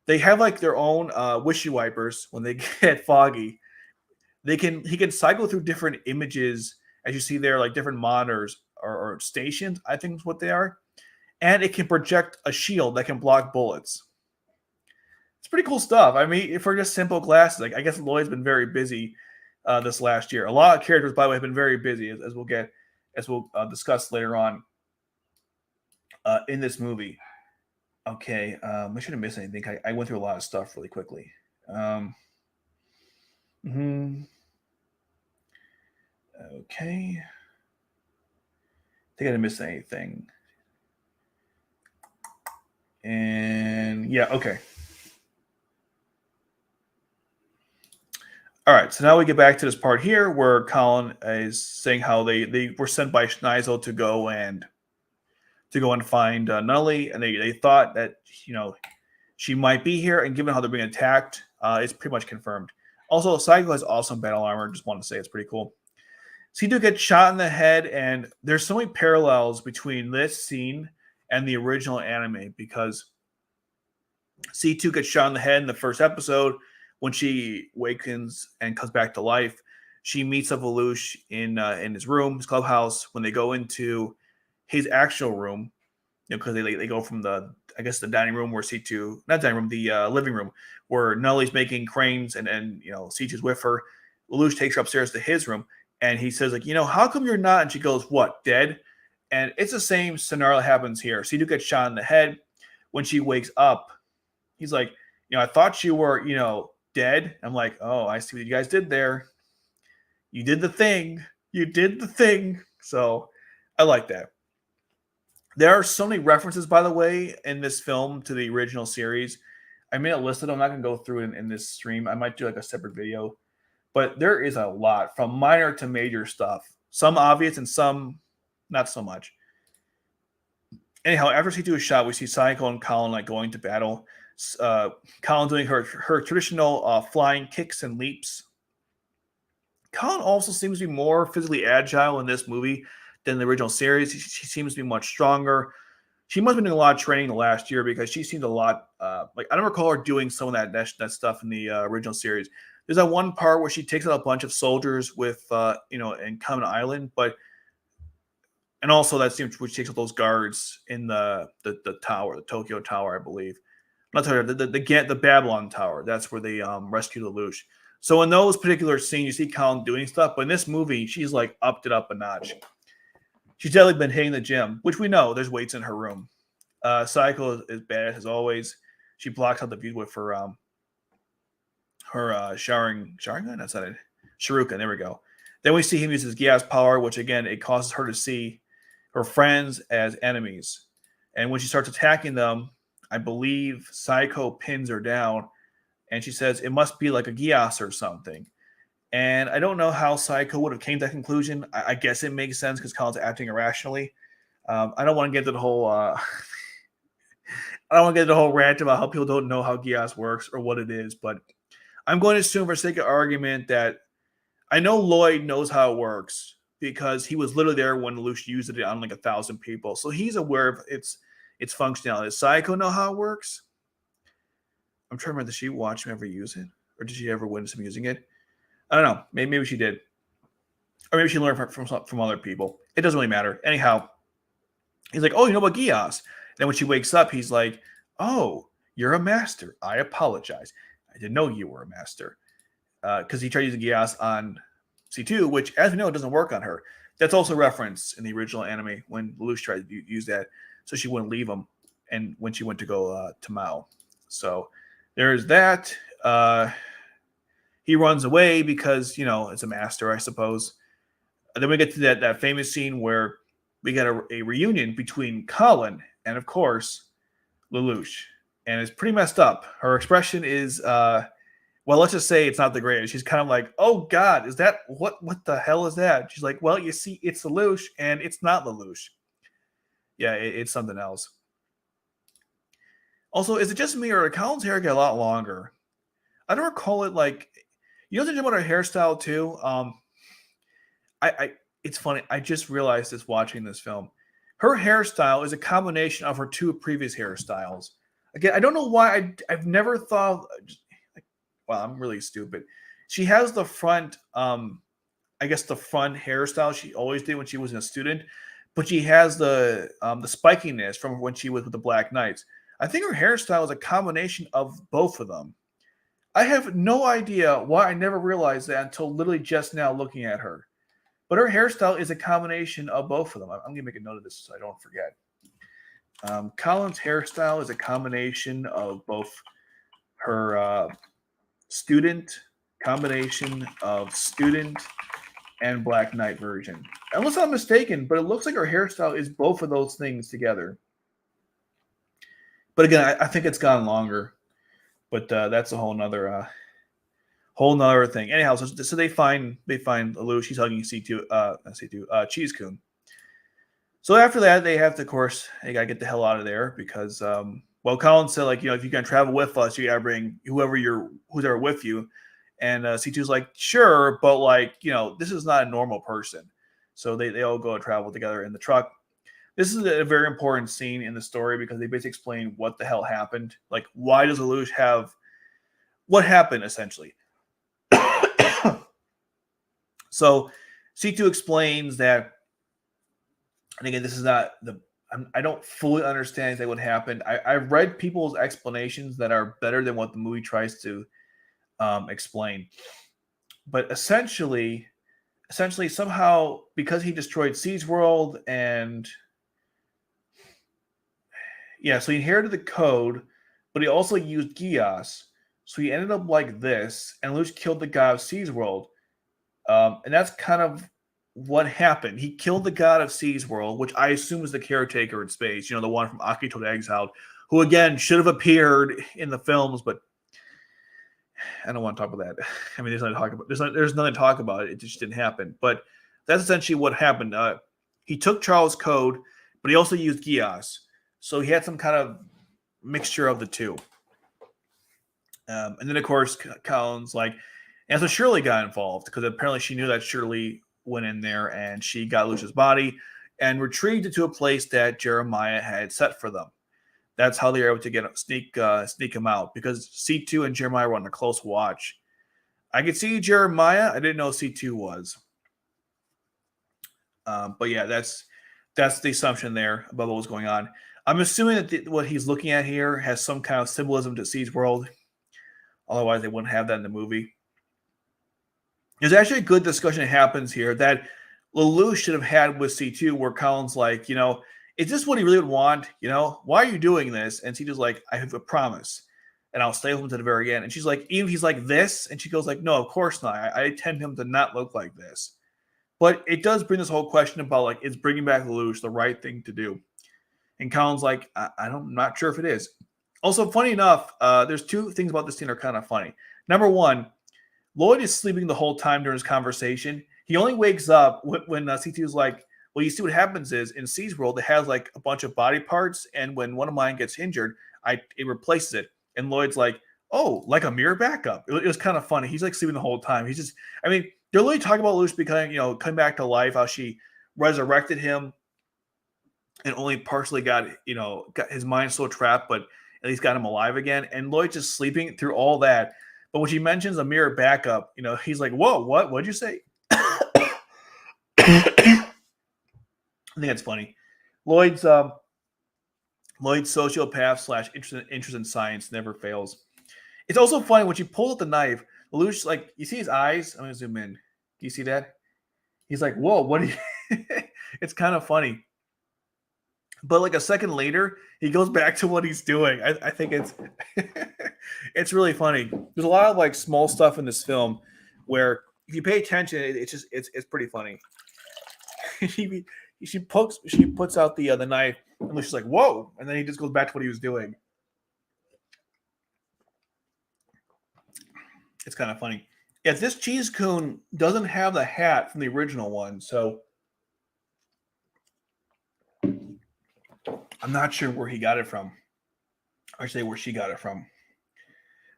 They have, like, their own wishy wipers when they get foggy. He can cycle through different images, as you see there, like different monitors or stations, I think is what they are. And it can project a shield that can block bullets. It's pretty cool stuff. I mean, for just simple glasses, like I guess Lloyd's been very busy this last year. A lot of characters, by the way, have been very busy, as we'll discuss later on in this movie. Okay, I shouldn't miss anything. I went through a lot of stuff really quickly. Okay, I think I didn't miss anything. And yeah, okay. All right, so now we get back to this part here where Colin is saying how they were sent by Schneisel to go and find Nully, and they thought that she might be here, and given how they're being attacked, it's pretty much confirmed. Also, Psycho has awesome battle armor. Just want to say it's pretty cool. C2 gets shot in the head, and there's so many parallels between this scene and the original anime because C2 gets shot in the head in the first episode. When she wakens and comes back to life, she meets up with Lelouch in his room, his clubhouse. When they go into his actual room, because they go from the dining room where C2, not dining room, the living room where Nully's making cranes and C2's with her. Lelouch takes her upstairs to his room and he says like, how come you're not? And she goes, "What, dead?" And it's the same scenario that happens here. C2 gets shot in the head. When she wakes up, he's like, I thought you were, dead. I'm like, oh, I see what you guys did there. You did the thing. So I like that. There are so many references, by the way, in this film to the original series. I made a list of them. I'm not going to go through it in this stream. I might do like a separate video. But there is a lot from minor to major stuff. Some obvious and some not so much. Anyhow, after C2 is shot, we see Psycho and Colin like going to battle. Colin doing her traditional flying kicks and leaps. Colin also seems to be more physically agile in this movie than the original series. She seems to be much stronger. she must have been doing a lot of training the last year because she seemed a lot like I don't recall her doing some of that stuff in the original series. There's that one part where she takes out a bunch of soldiers with in Common Island, and also that seems which takes out those guards in the tower, the Tokyo Tower, I believe. Not Tower, the Babylon Tower. That's where they rescue Lelouch. So in those particular scenes, you see Colin doing stuff, but in this movie, she's like upped it up a notch. She's definitely been hitting the gym, which we know there's weights in her room. Psycho is badass as always. She blocks out the view with her showering gun. That's not it. Shuriken. There we go. Then we see him use his gas power, which again it causes her to see her friends as enemies. And when she starts attacking them, I believe Psycho pins her down, and she says it must be like a Geass or something. And I don't know how Psycho would have came to that conclusion. I guess it makes sense because Colin's acting irrationally. I don't want to get to the whole. I don't want to get to the whole rant about how people don't know how Geass works or what it is, but I'm going to assume, for sake of argument, that I know Lloyd knows how it works because he was literally there when Lelouch used it on like 1,000 people, so he's aware of its functionality. Does Psycho know how it works? I'm trying to remember. Did she watch him ever use it, or did she ever witness him using it? I don't know. Maybe she did. Or maybe she learned from other people. It doesn't really matter. Anyhow, he's like, oh, you know about Geass? Then when she wakes up, he's like, oh, you're a master. I apologize. I didn't know you were a master. Because he tried using Geass on C2, which, as we know, doesn't work on her. That's also referenced in the original anime when Lelouch tried to use that so she wouldn't leave him and when she went to go to Mao. So there's that. He runs away because, it's a master, I suppose. And then we get to that famous scene where we get a reunion between Colin and, of course, Lelouch. And it's pretty messed up. Her expression is, well, let's just say it's not the greatest. She's kind of like, oh, God, is that, what the hell is that? She's like, well, you see, it's Lelouch, and it's not Lelouch. Yeah, it's something else. Also, is it just me, or Colin's hair get a lot longer? I don't recall it like... You know something about her hairstyle too? It's funny. I just realized this watching this film. Her hairstyle is a combination of her two previous hairstyles. Again, I don't know why I've never thought. Wow, I'm really stupid. She has the front, I guess the front hairstyle she always did when she was a student, but she has the spikiness from when she was with the Black Knights. I think her hairstyle is a combination of both of them. I have no idea why I never realized that until literally just now looking at her. But her hairstyle is a combination of both of them. I'm going to make a note of this so I don't forget. Colin's hairstyle is a combination of both her student and Black Knight version. Unless I'm mistaken, but it looks like her hairstyle is both of those things together. But again, I think it's gone longer. But that's a whole nother thing. Anyhow, so they find Lelouch. She's hugging Cheese-kun. So after that, they have to, of course, they gotta get the hell out of there because Colin said, like, if you can travel with us, you gotta bring who's ever with you. And C2's like, sure, but like, this is not a normal person. So they all go and travel together in the truck. This is a very important scene in the story because they basically explain what the hell happened. Like, why does Lelouch have... What happened, essentially? So, C2 explains that, and again, this is not the... I don't fully understand exactly what happened. I've read people's explanations that are better than what the movie tries to explain. But essentially, somehow, because he destroyed C's World and... Yeah, so he inherited the code, but he also used Geass. So he ended up like this, and Lelouch killed the god of C's World. And that's kind of what happened. He killed the god of C's World, which I assume is the caretaker in space, the one from Akito to Exiled, who, again, should have appeared in the films, but I don't want to talk about that. I mean, there's nothing to talk about. It just didn't happen. But that's essentially what happened. He took Charles' code, but he also used Geass. So he had some kind of mixture of the two. And then, of course, Colin's like, and so Shirley got involved because apparently she knew that Shirley went in there and she got Lucia's body. and retrieved to a place that Jeremiah had set for them. That's how they were able to sneak him out, because C2 and Jeremiah were on a close watch. I could see Jeremiah. I didn't know C2 was. But yeah, that's the assumption there about what was going on. I'm assuming that what he's looking at here has some kind of symbolism to C's world. Otherwise, they wouldn't have that in the movie. There's actually a good discussion that happens here that Lelouch should have had with C2, where Colin's like, is this what he really would want? Why are you doing this? And C2's like, I have a promise, and I'll stay with him to the very end. And she's like, even if he's like this? And she goes like, no, of course not. I intend him to not look like this. But it does bring this whole question about, like, is bringing back Lelouch the right thing to do? And Colin's like, I'm not sure if it is. Also, funny enough, there's two things about this scene that are kind of funny. Number one, Lloyd is sleeping the whole time during his conversation. He only wakes up when C2 is like, well, you see what happens is in C's world, it has like a bunch of body parts, and when one of mine gets injured, it replaces it. And Lloyd's like, oh, like a mirror backup. It was kind of funny. He's like sleeping the whole time. He's just, they're literally talking about Lelouch becoming, coming back to life, how she resurrected him and only partially got his mind so trapped, but at least got him alive again. And Lloyd's just sleeping through all that. But when she mentions a mirror backup, he's like, whoa, what? What'd you say? I think that's funny. Lloyd's sociopath / interest in science never fails. It's also funny when she pulls out the knife, Lelouch, like, you see his eyes? I'm going to zoom in. Do you see that? He's like, whoa, what are you? It's kind of funny. But like a second later, he goes back to what he's doing. I think it's it's really funny. There's a lot of like small stuff in this film where if you pay attention, it's pretty funny. she puts out the knife, and she's like, whoa, and then he just goes back to what he was doing. It's kind of funny. Yeah, this cheese coon doesn't have the hat from the original one, so I'm not sure where he got it from. I say where she got it from.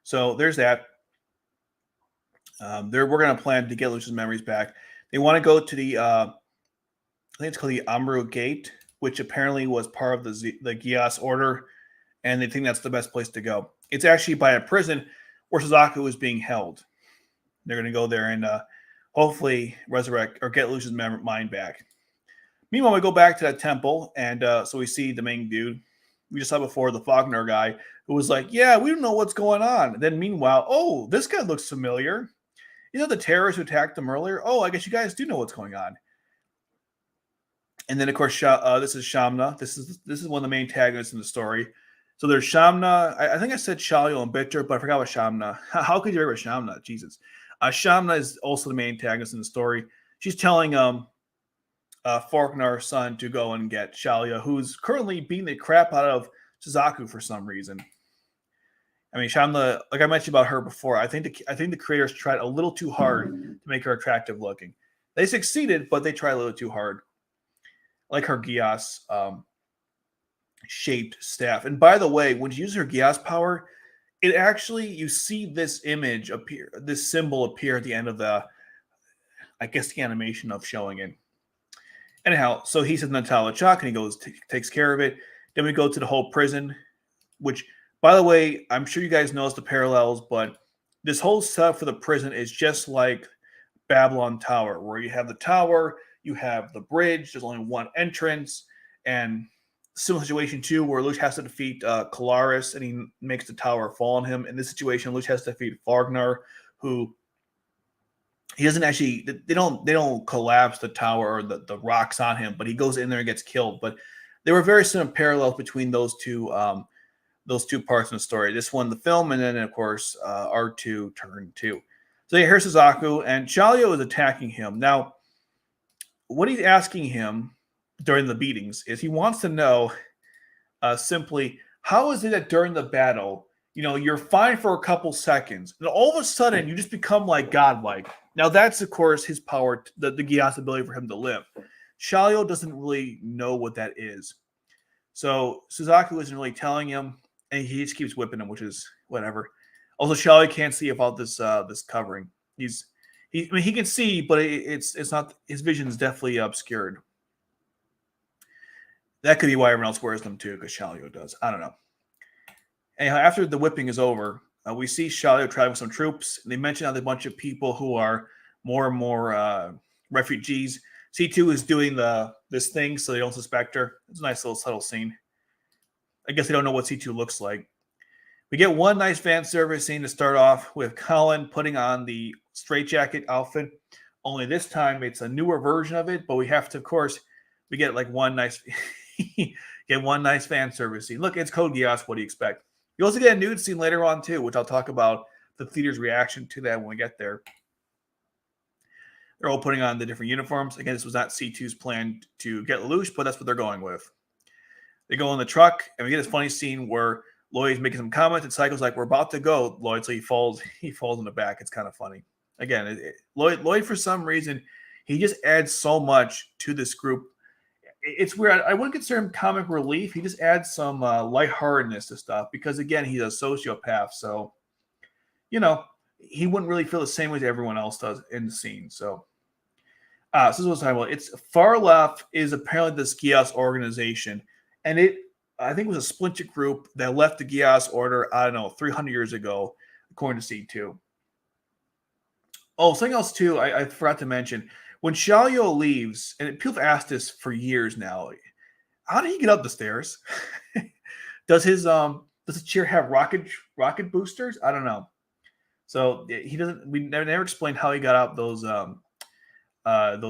So there's that. We're going to plan to get Lucia's memories back. They want to go to the, I think it's called the Amru Gate, which apparently was part of the Geass order, and they think that's the best place to go. It's actually by a prison where Suzaku is being held. They're going to go there and hopefully resurrect or get Lucia's mind back. Meanwhile, we go back to that temple, and so we see the main dude. We just saw before, the Faulkner guy, who was like, yeah, we don't know what's going on. And then meanwhile, oh, this guy looks familiar. The terrorists who attacked them earlier? Oh, I guess you guys do know what's going on. And then, of course, this is Shamna. This is one of the main antagonists in the story. So there's Shamna. I think I said Shalio and Bitter, but I forgot about Shamna. How could you remember Shamna? Jesus. Shamna is also the main antagonist in the story. She's telling Faulkner's son to go and get Shalia, who's currently beating the crap out of Suzaku for some reason. Shamla, like I mentioned about her before, I think the creators tried a little too hard to make her attractive looking. They succeeded, but they tried a little too hard. Like her Geass shaped staff. And by the way, when you use her Geass power, it actually, you see this image appear, this symbol appear at the end of the animation of showing it. Anyhow, so he says Natala Chuck, and he goes, takes care of it. Then we go to the whole prison, which, by the way, I'm sure you guys noticed the parallels, but this whole setup for the prison is just like Babylon Tower, where you have the tower, you have the bridge, there's only one entrance, and similar situation too, where Lelouch has to defeat Kalaris, and he makes the tower fall on him. In this situation, Lelouch has to defeat Faulkner, who he doesn't actually, they don't collapse the tower or the rocks on him, but he goes in there and gets killed. But there were very similar parallels between those two parts in the story. This one, the film, and then of course R2 turn 2. So yeah, here's Suzaku, and Shalio is attacking him. Now, what he's asking him during the beatings is he wants to know simply, how is it that during the battle, you're fine for a couple seconds, and all of a sudden you just become like godlike? Now that's, of course, his power, the Geass ability for him to live. Shalio doesn't really know what that is. So Suzaku isn't really telling him, and he just keeps whipping him, which is whatever. Also, Shalio can't see about this covering. He can see, but it's not, his vision is definitely obscured. That could be why everyone else wears them too, because Shalio does. I don't know. Anyhow, after the whipping is over, we see Shalio traveling with some troops. And they mention how there's a bunch of people who are more and more refugees. C2 is doing this thing so they don't suspect her. It's a nice little subtle scene. I guess they don't know what C2 looks like. We get one nice fan service scene to start off with Colin putting on the straitjacket outfit. Only this time it's a newer version of it, but we have to, of course, we get like one nice fan service scene. Look, it's Code Geass. What do you expect? You also get a nude scene later on too, which I'll talk about the theater's reaction to that when we get there. They're all putting on the different uniforms. Again, this was not C2's plan to get Lelouch, but that's what they're going with. They go in the truck, and we get this funny scene where Lloyd's making some comments, and Psycho's like, "We're about to go, Lloyd." So he falls in the back. It's kind of funny. Again, Lloyd for some reason, he just adds so much to this group. It's weird. I wouldn't consider him comic relief. He just adds some lightheartedness to stuff because, again, he's a sociopath. So, he wouldn't really feel the same way as everyone else does in the scene. So this is what I'm talking about. It's far left is apparently this Geass organization, and I think it was a splinter group that left the Geass order, 300 years ago, according to C2. Oh, something else too, I forgot to mention. When Shalio leaves, and people have asked this for years now, how did he get up the stairs? Does the chair have rocket boosters? I don't know. So he doesn't. We never explained how he got up those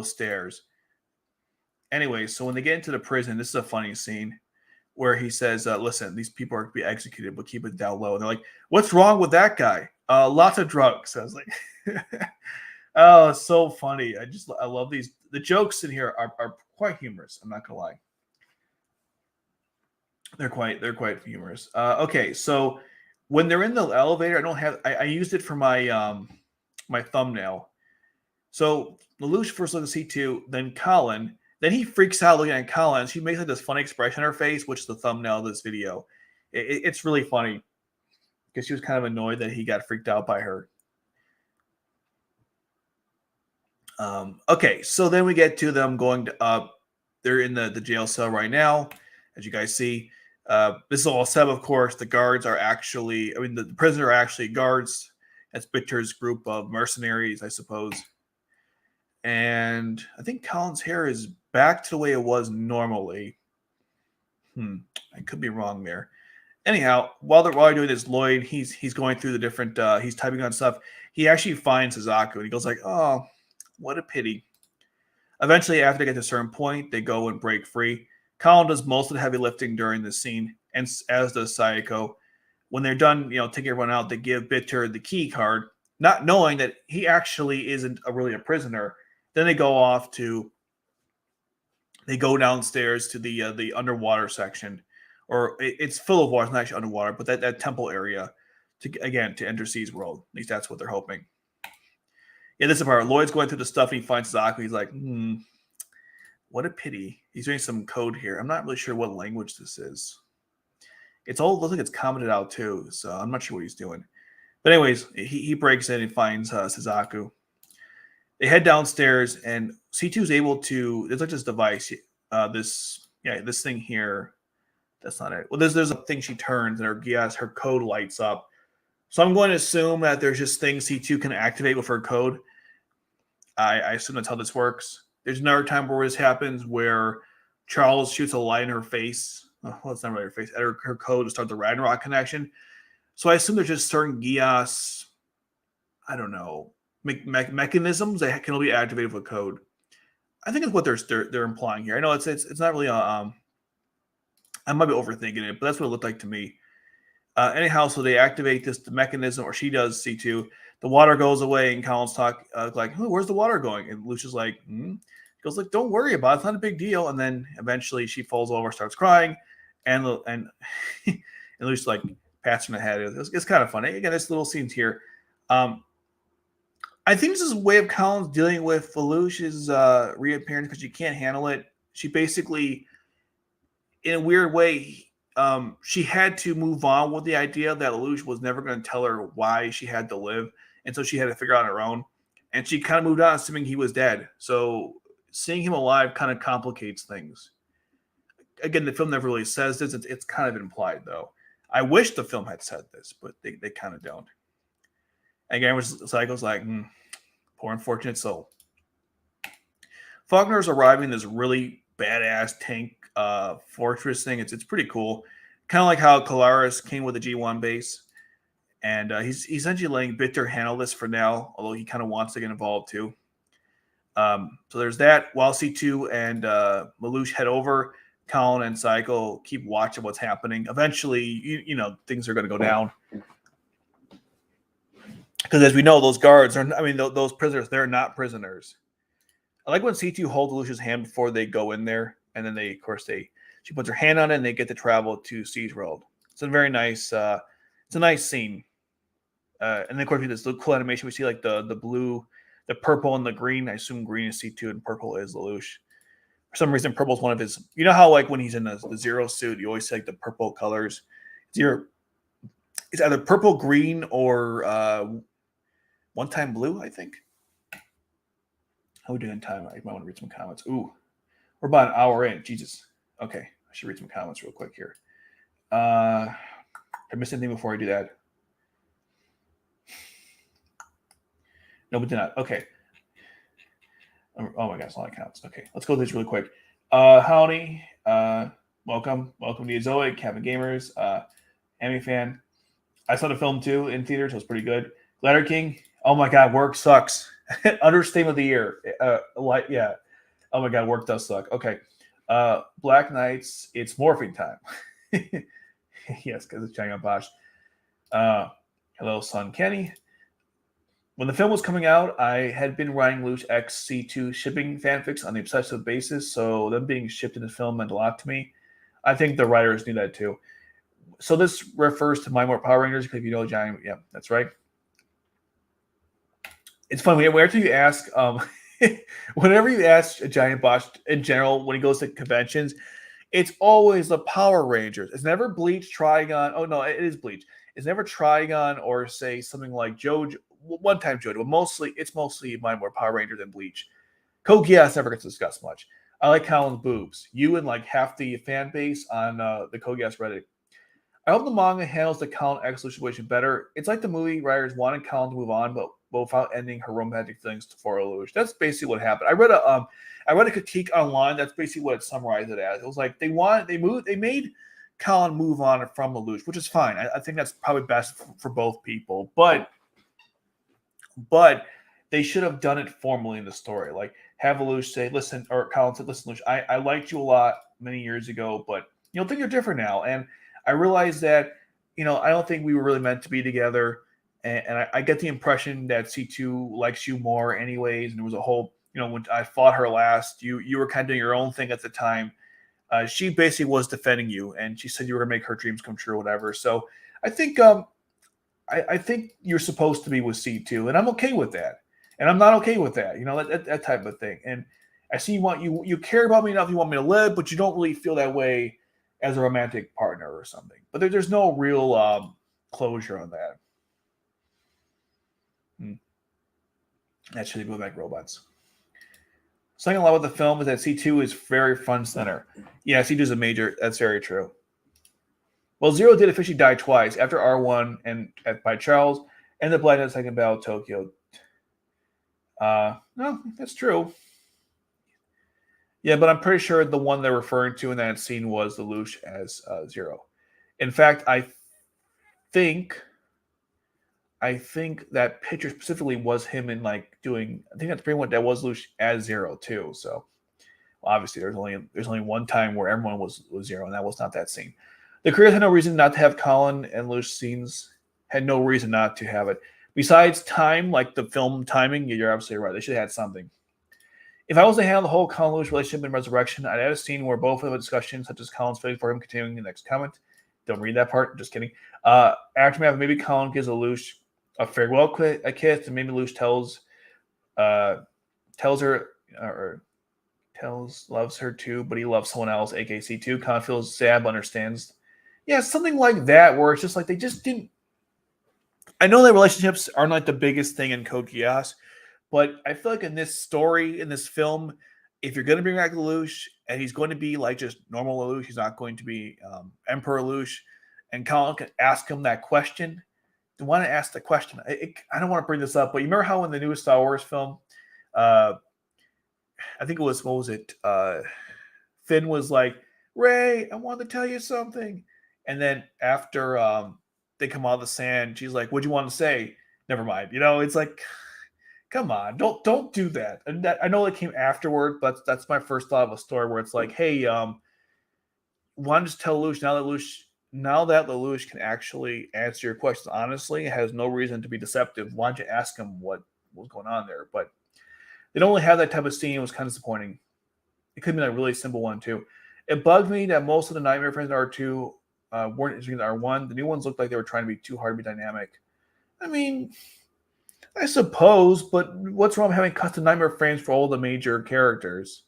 stairs. Anyway, so when they get into the prison, this is a funny scene where he says, "Listen, these people are to be executed, but keep it down low." And they're like, "What's wrong with that guy?" Lots of drugs. I was like, "Oh, it's so funny." I love these. The jokes in here are quite humorous. I'm not gonna lie. They're quite humorous. Okay, so when they're in the elevator, I used it for my my thumbnail. So Lelouch first looks at C2, then Colin. Then he freaks out looking at Colin. She makes like this funny expression on her face, which is the thumbnail of this video. It's really funny because she was kind of annoyed that he got freaked out by her. Okay, so then we get to them going to they're in the jail cell right now, as you guys see. This is all set, of course. The guards are actually, the prisoners are actually guards. That's Victor's group of mercenaries, I suppose. And I think Colin's hair is back to the way it was normally. I could be wrong there. Anyhow, while they're doing this, Lloyd, he's going through the different, he's typing on stuff. He actually finds Suzaku, and he goes like, "Oh, what a pity." Eventually, after they get to a certain point, they go and break free. Colin does most of the heavy lifting during this scene, and as does Sayako. When they're done, taking everyone out, they give Bitter the key card, not knowing that he actually isn't really a prisoner. Then they go downstairs to the underwater section, or it's full of water. It's not actually underwater, but that temple area to enter C's world. At least that's what they're hoping. Yeah, this is the part. Lloyd's going through the stuff and he finds Zaku. He's like, what a pity. He's doing some code here. I'm not really sure what language this is. It looks like it's commented out too, so I'm not sure what he's doing. But anyways, he breaks in and finds Suzaku. They head downstairs, and C2 is able to. There's like this device, this thing here. That's not it. Well, there's a thing she turns, and her code lights up. So I'm going to assume that there's just things C2 can activate with her code. I assume that's how this works. There's another time where this happens where Charles shoots a light in her face. Well, it's not really her face. At her code to start the Ragnarok connection. So I assume there's just certain Geass, I don't know, mechanisms that can only be activated with code. I think it's what they're implying here. I know it's not really I might be overthinking it, but that's what it looked like to me. Anyhow, so they activate the mechanism, or she does, C2. The water goes away, and Colin's like, where's the water going? And Lucia's like, He goes like, don't worry about it. It's not a big deal. And then eventually she falls over, starts crying, and Lucia's like, pats her in the head. It's kind of funny. Again, there's little scenes here. I think this is a way of Colin's dealing with Lelouch's reappearance because she can't handle it. She basically, in a weird way, she had to move on with the idea that Lelouch was never going to tell her why she had to live. And so she had to figure out on her own. And she kind of moved on, assuming he was dead. So seeing him alive kind of complicates things. again, the film never really says this. It's kind of implied, though. I wish the film had said this, but they kind of don't. Again, Psycho's like, poor unfortunate soul. Faulkner's arriving in this really badass tank fortress thing. It's pretty cool. Kind of like how Colaris came with a G1 base. And he's essentially letting Bitter handle this for now, although he kind of wants to get involved too. So there's that. While C2 and Lelouch head over, Colin and Psycho keep watching what's happening. Eventually, you know, things are going to go down. Because as we know, those guards are, I mean, those prisoners, they're not prisoners. I like when C2 holds Lelouch's hand before they go in there. And then they, of course, she puts her hand on it and they get to travel to Siege World. It's a very nice, it's a nice scene. And then, of course, we this cool animation. We see like the blue, the purple, and the green. I assume green is C2 and purple is Lelouch. For some reason, purple is one of his. You know how like when he's in the Zero suit, you always see like the purple colors. It's either purple, green, or one-time blue. I think. How are we doing in time? I might want to read some comments. Ooh, we're about an hour in. Jesus. Okay, I should read some comments real quick here. I missed anything before I do that? No, we did not. Okay. Oh my gosh, a lot of counts. Okay, let's go through this really quick. Howdy, welcome to Zoe, Kevin Gamers, Amy fan. I saw the film too in theaters, so it was pretty good. Ladder King, oh my god, work sucks. Understatement of the year. Yeah. Oh my god, work does suck. Okay. Black Knights, it's morphing time. Yes, because it's Giant Bosch. Hello, son Kenny. When the film was coming out, I had been writing Lelouch X C2 shipping fanfics on the obsessive basis, so them being shipped in the film meant a lot to me. I think the writers knew that too. So this refers to My More Power Rangers, because if you know Giant, yeah, that's right. It's funny, whenever you ask, whenever you ask a Giant Bosch in general, when he goes to conventions, it's always the Power Rangers. It's never Bleach, Trigon. Oh no, it is Bleach. It's never Trigon or say something like JoJo. One time JoJo, but it's mostly My More Power Ranger than Bleach. Code Geass never gets discussed much. I like Colin's boobs. You and like half the fan base on the Code Geass Reddit. I hope the manga handles the Colin X situation better. It's like the movie writers wanted Colin to move on, but without ending her romantic feelings for Lelouch. That's basically what happened. I read a critique online. That's basically what it summarized it as. It was like they made Colin move on from Lelouch, which is fine. I think that's probably best for both people, but they should have done it formally in the story. Like have Lelouch say, listen, or Colin said, listen, Lelouch, I liked you a lot many years ago, but you know, think you're different now. And I realized that, you know, I don't think we were really meant to be together. And I get the impression that C2 likes you more anyways. And there was a whole, you know, when I fought her last, you were kind of doing your own thing at the time. She basically was defending you, and she said you were going to make her dreams come true or whatever. So I think I think you're supposed to be with C2, and I'm okay with that. And I'm not okay with that, you know, that type of thing. And I see you care about me enough, you want me to live, but you don't really feel that way as a romantic partner or something. But there's no real closure on that. Actually, go back robots. Something I love with the film is that C2 is very front center. Yeah, C2 is a major. That's very true. Well, Zero did officially die twice after R1 and by Charles, and the Blind Second Battle of Tokyo. No, that's true. Yeah, but I'm pretty sure the one they're referring to in that scene was Lelouch as Zero. In fact, I think that picture specifically was him in like doing. I think that's pretty much that was Lelouch as Zero too. So well, obviously, there's only one time where everyone was Zero, and that was not that scene. The creators had no reason not to have Colin and Lelouch scenes. Had no reason not to have it. Besides time, like the film timing, you're absolutely right. They should have had something. If I was to handle the whole Colin Lelouch relationship in Resurrection, I'd add a scene where both have a discussion, such as Colin's feeling for him continuing the next comment. Don't read that part. Just kidding. Aftermath, maybe Colin gives Lelouch a farewell kiss, and maybe Lelouch loves her too, but he loves someone else, AKC too. Colin feels sad, but understands. Yeah, something like that, where it's just like they just didn't. I know that relationships aren't like the biggest thing in Code Geass, but I feel like in this story, in this film, if you're going to bring back Lelouch, and he's going to be like just normal Lelouch. He's not going to be Emperor Lelouch. And Colin can ask him that question. I want to ask the question. I don't want to bring this up, but you remember how in the newest Star Wars film, uh, I think it was, what was it? Finn was like, Ray, I want to tell you something. And then after they come out of the sand, she's like, what'd you want to say? Never mind. It's like, come on, don't do that. And that, I know it came afterward, but that's my first thought of a story where it's like, hey, why don't you just tell Lelouch now that Lelouch can actually answer your questions honestly, has no reason to be deceptive. Why don't you ask him what was going on there? But they don't really have that type of scene. It was kind of disappointing. It could have been a really simple one too. It bugged me that most of the Nightmare Friends in R2 weren't interesting in R1. The new ones looked like they were trying to be too hard to be dynamic. I mean, I suppose, but what's wrong with having custom Nightmare frames for all the major characters?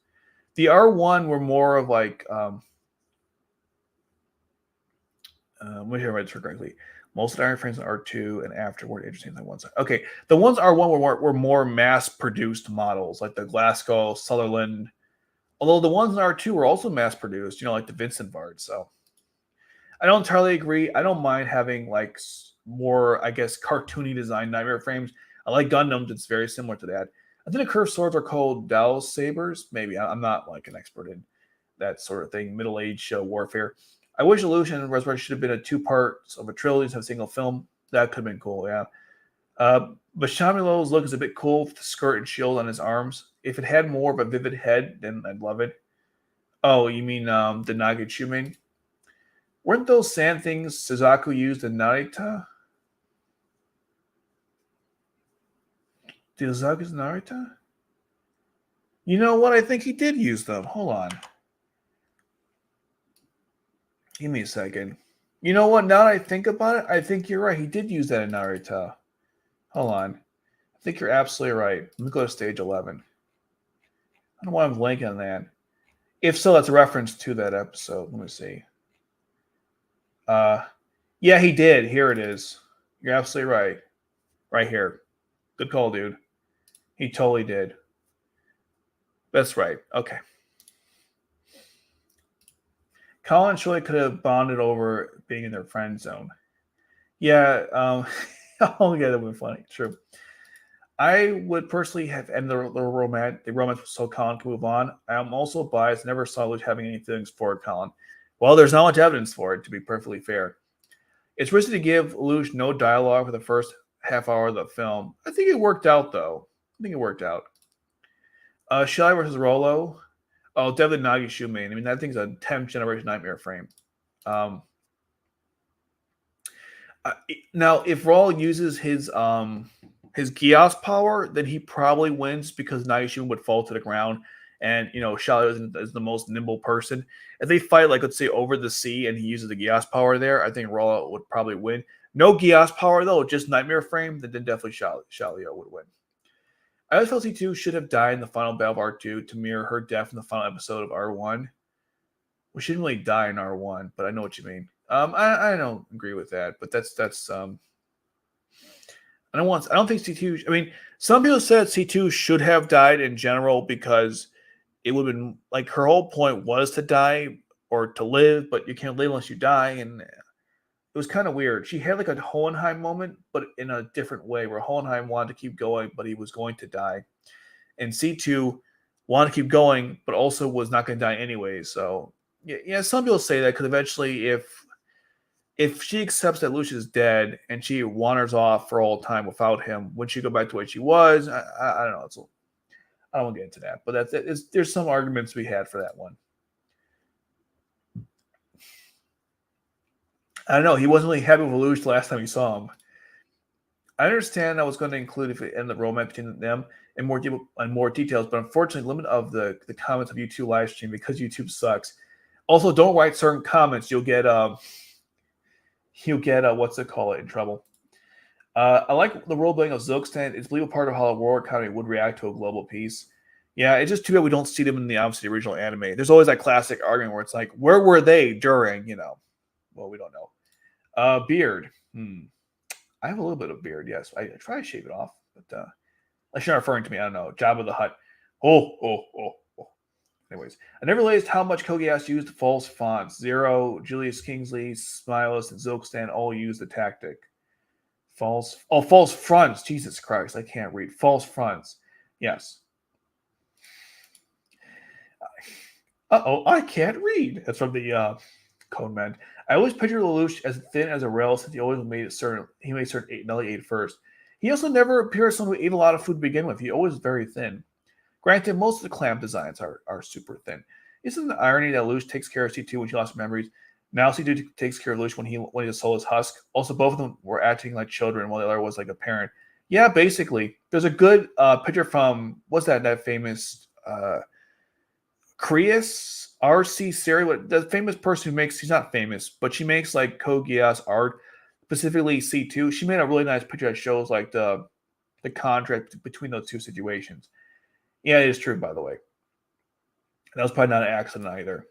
The R1 were more of like, let me hear my answer correctly. Most of the Nightmare frames in R2 and after were interesting than one side. Okay, the ones R1 were more mass-produced models, like the Glasgow, Sutherland. Although the ones in R2 were also mass-produced, like the Vincent Vard. So I don't entirely agree. I don't mind having like more, I guess, cartoony design Nightmare frames. I like Gundams. It's very similar to that. I think the curved swords are called Dao sabers. Maybe I'm not like an expert in that sort of thing. Middle age warfare. I wish Illusion and Resurrection should have been a 2 parts of a trilogy instead of a single film. That could have been cool. Yeah. Bashamilow's look is a bit cool with the skirt and shield on his arms. If it had more of a vivid head, then I'd love it. Oh, you mean the Nagichumen? Weren't those sand things Suzaku used in Narita? Did Suzaku use Narita? You know what? I think he did use them. Hold on. Give me a second. You know what? Now that I think about it, I think you're right. He did use that in Narita. Hold on. I think you're absolutely right. Let me go to stage 11. I don't know why I'm blanking on that. If so, that's a reference to that episode. Let me see. Yeah, he did. Here it is. You're absolutely right. Right here. Good call, dude. He totally did. That's right. Okay. Colin and Shirley could have bonded over being in their friend zone. Yeah, oh yeah, that would be funny. True. I would personally have ended the romance. The romance so Colin can move on. I'm also biased. Never saw Luke having any feelings for Colin. Well, there's not much evidence for it, to be perfectly fair. It's risky to give Lelouch no dialogue for the first half hour of the film. I think it worked out, though. I think it worked out. Shelly versus Rolo. Oh, definitely Nagi Shumain. I mean, that thing's a 10th generation Nightmare frame. Now, if Rolo uses his Geass power, then he probably wins because Nagashima would fall to the ground, and Shelly is the most nimble person. If they fight, like let's say over the sea, and he uses the Geass power there, I think Rolo would probably win. No Geass power though, just Nightmare frame. Then definitely Shalio would win. I always felt C2 should have died in the final battle of R2 to mirror her death in the final episode of R1. We shouldn't really die in R1, but I know what you mean. I don't agree with that, but that's I don't think C2. I mean, some people said C2 should have died in general because it would have been like her whole point was to die or to live, but you can't live unless you die, and it was kind of weird. She had like a Hohenheim moment, but in a different way, where Hohenheim wanted to keep going, but he was going to die, and C2 wanted to keep going, but also was not going to die anyway. So yeah, some people say that because eventually, if she accepts that Lucius is dead and she wanders off for all time without him, would she go back to what she was? I don't know. I don't want to get into that, but there's some arguments we had for that one. I don't know. He wasn't really happy with Lelouch the last time you saw him. I understand I was going to include if it ended the romance between them and more details, but unfortunately, limit of the comments of YouTube live stream because YouTube sucks. Also, don't write certain comments. You'll get what's it called in trouble. I like the role playing of Zilkstan. It's believable part of how the world economy would react to a global peace. Yeah, it's just too bad we don't see them in the obviously original anime. There's always that classic argument where it's like, where were they during, well, we don't know. Beard. I have a little bit of beard, yes. I try to shave it off, but unless you're not referring to me, I don't know. Jabba the Hutt. Oh. Anyways, I never realized how much Code Geass used false fonts. Zero, Julius Kingsley, Smilus, and Zilkstan all used the tactic. False fronts. Jesus Christ, I can't read. False fronts. Yes. I can't read. That's from the Code Man. I always picture Lelouch as thin as a rail since he always made certain Nelly ate first. He also never appeared as someone who ate a lot of food to begin with. He always very thin. Granted, most of the clamp designs are super thin. Isn't the irony that Lelouch takes care of C2 when she lost memories? Now C2 takes care of Lelouch when he sold his husk. Also, both of them were acting like children while the other was like a parent. Yeah, basically. There's a good picture from, what's that famous Creas RC series, the famous person who makes, she's not famous, but she makes like Code Geass art, specifically C2. She made a really nice picture that shows like the contrast between those two situations. Yeah, it is true, by the way. That was probably not an accident either.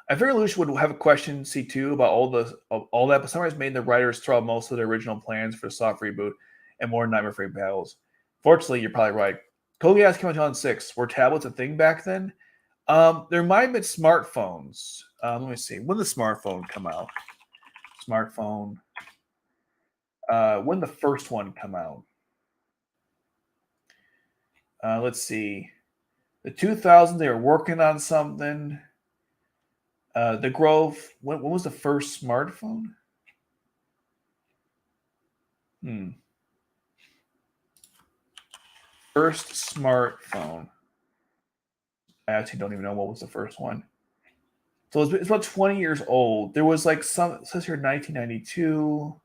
I figured Lelouch would have a question C2 about all that, but somebody's made the writers throw out most of the original plans for the soft reboot and more Nightmare Freight battles. Fortunately, you're probably right. Code Geass came out in 2006. Were tablets a thing back then? There might have been smartphones. Let me see. When did the smartphone come out? Smartphone. When did the first one come out? Let's see. The 2000s, they were working on something. The Grove. When was the first smartphone? First smartphone. I actually don't even know what was the first one. So it's about 20 years old. There was like some, it says here 1992.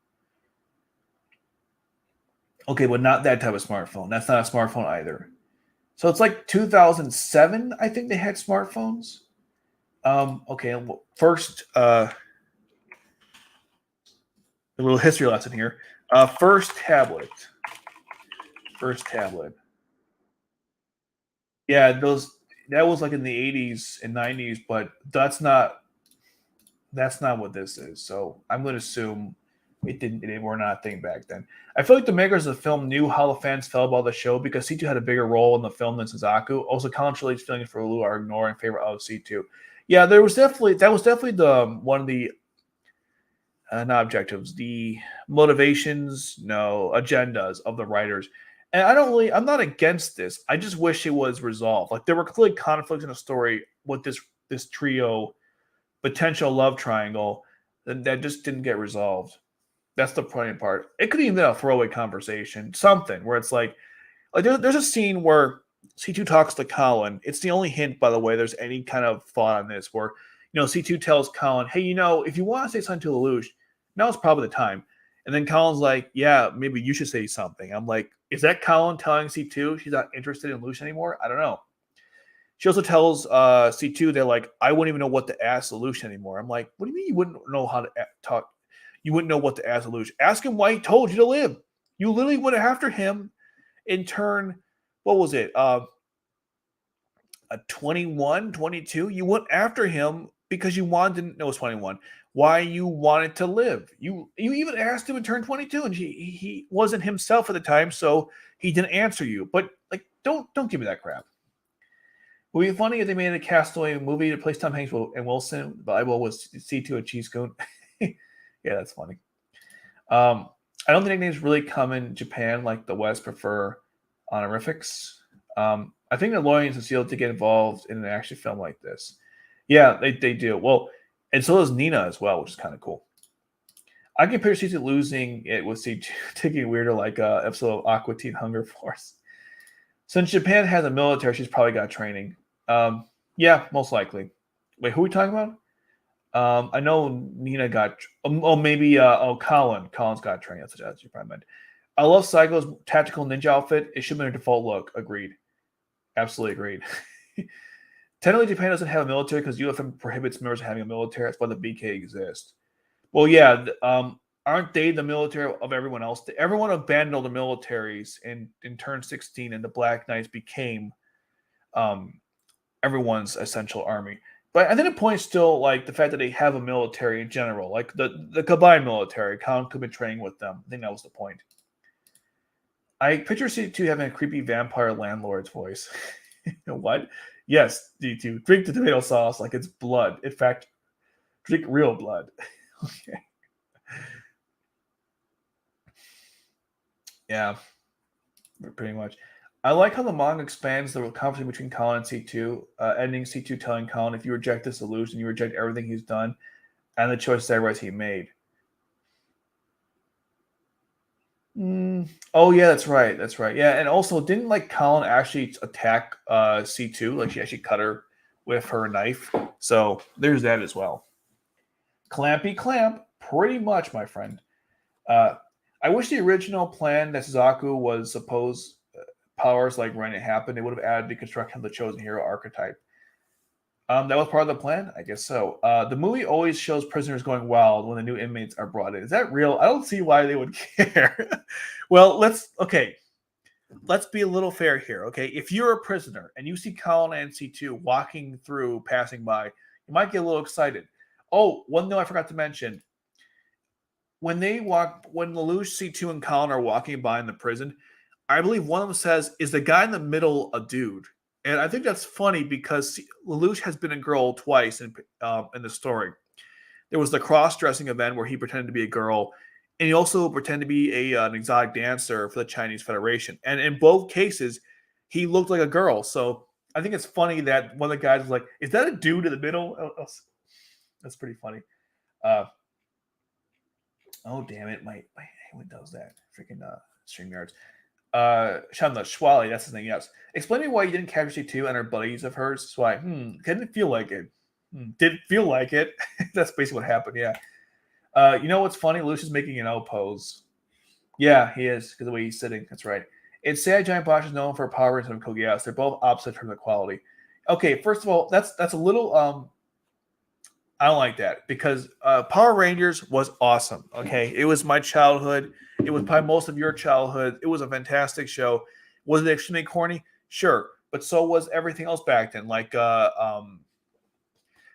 Okay, but not that type of smartphone. That's not a smartphone either. So it's like 2007, I think they had smartphones. Okay, first, a little history lesson here. First tablet. Yeah, that was like in the 80s and 90s, but that's not what this is. So I'm going to assume they were not a thing back then. I feel like the makers of the film knew how the fans felt about the show because C2 had a bigger role in the film than Suzaku. Also, Colin Shirley's feelings for Lulu are ignored in favor of C2. Yeah, that was definitely the one of the not objectives, the motivations, no agendas of the writers. And I'm not against this. I just wish it was resolved. Like there were clearly conflicts in the story with this trio potential love triangle that just didn't get resolved. That's the funny part. It could even be a throwaway conversation, something where it's like there's a scene where C2 talks to Colin. It's the only hint, by the way, there's any kind of thought on this where, C2 tells Colin, hey, if you want to say something to Lelouch, now's probably the time. And then Colin's like, yeah, maybe you should say something. I'm like, is that Colin telling C2 she's not interested in Lelouch anymore? I don't know. She also tells C2 that, like, I wouldn't even know what to ask Lelouch anymore. I'm like, what do you mean you wouldn't know how to talk? You wouldn't know what to ask Lelouch. Ask him why he told you to live. You literally went after him in turn, what was it? A 21, 22? You went after him because you wanted to, no, it was 21. Why you wanted to live. You even asked him in turn 22, and he wasn't himself at the time, so he didn't answer you. But, like, don't give me that crap. It would be funny if they made a Castaway movie to replace Tom Hanks and Wilson. The Bible was C2 a cheese goon. Yeah, that's funny. I don't think nicknames really come in Japan like the West prefer honorifics. I think the Loyans and Seal to get involved in an action film like this. Yeah, they do. Well, and so does Nina as well, which is kind of cool. I can picture C2 losing it with C2 taking weirder like episode of Aqua Teen Hunger Force. Since Japan has a military, she's probably got training. Yeah, most likely. Wait, who are we talking about? I know Nina got. Maybe. Colin. Colin's got training. That's what you probably meant. I love Psycho's tactical ninja outfit. It should be her default look. Agreed. Absolutely agreed. Technically, Japan doesn't have a military because UFM prohibits members from having a military. That's why the BK exists. Well, yeah. Aren't they the military of everyone else? Everyone abandoned all the militaries in turn 16, and the Black Knights became everyone's essential army. But I think the point is still like the fact that they have a military in general, like the combined military. Colin could be training with them. I think that was the point. I picture C2 having a creepy vampire landlord's voice. What? Yes, D2. Drink the tomato sauce like it's blood. In fact, drink real blood. Okay. Yeah, pretty much. I like how the manga expands the conversation between Colin and C2, ending C2 telling Colin, if you reject this illusion, you reject everything he's done and the choices that he made. Oh yeah, that's right. That's right. Yeah, and also didn't like Colin actually attack C2? Like she actually cut her with her knife. So there's that as well. Clampy clamp, pretty much, my friend. Uh, I wish the original plan that Suzaku was supposed powers like when it happened, it would have added the construction of the chosen hero archetype. That was part of the plan, I guess so. The movie always shows prisoners going wild when the new inmates are brought in. Is that real? I don't see why they would care. Well, let's be a little fair here, okay? If you're a prisoner and you see Colin and C2 walking through, passing by, you might get a little excited. Oh, one thing I forgot to mention: when Lelouch, C2, and Colin are walking by in the prison, I believe one of them says, "Is the guy in the middle a dude?" And I think that's funny because Lelouch has been a girl twice in the story. There was the cross-dressing event where he pretended to be a girl, and he also pretended to be an exotic dancer for the Chinese Federation. And in both cases, he looked like a girl. So I think it's funny that one of the guys was like, "Is that a dude in the middle?" That's pretty funny. Uh, oh damn it, my what does that? Freaking StreamYards. Shamla Schwally, that's his name. Yes. Explain me why you didn't capture C2 and her buddies of hers. So I didn't feel like it. Didn't feel like it. That's basically what happened. Yeah. You know what's funny? Lucius making an L pose. Yeah, he is because of the way he's sitting. That's right. It's sad Giant Bosch is known for power and Code Geass. They're both opposite in terms of quality. Okay, first of all, that's a little I don't like that because Power Rangers was awesome. Okay, it was my childhood. It was probably most of your childhood. It was a fantastic show. Was it extremely corny? Sure, but so was everything else back then, like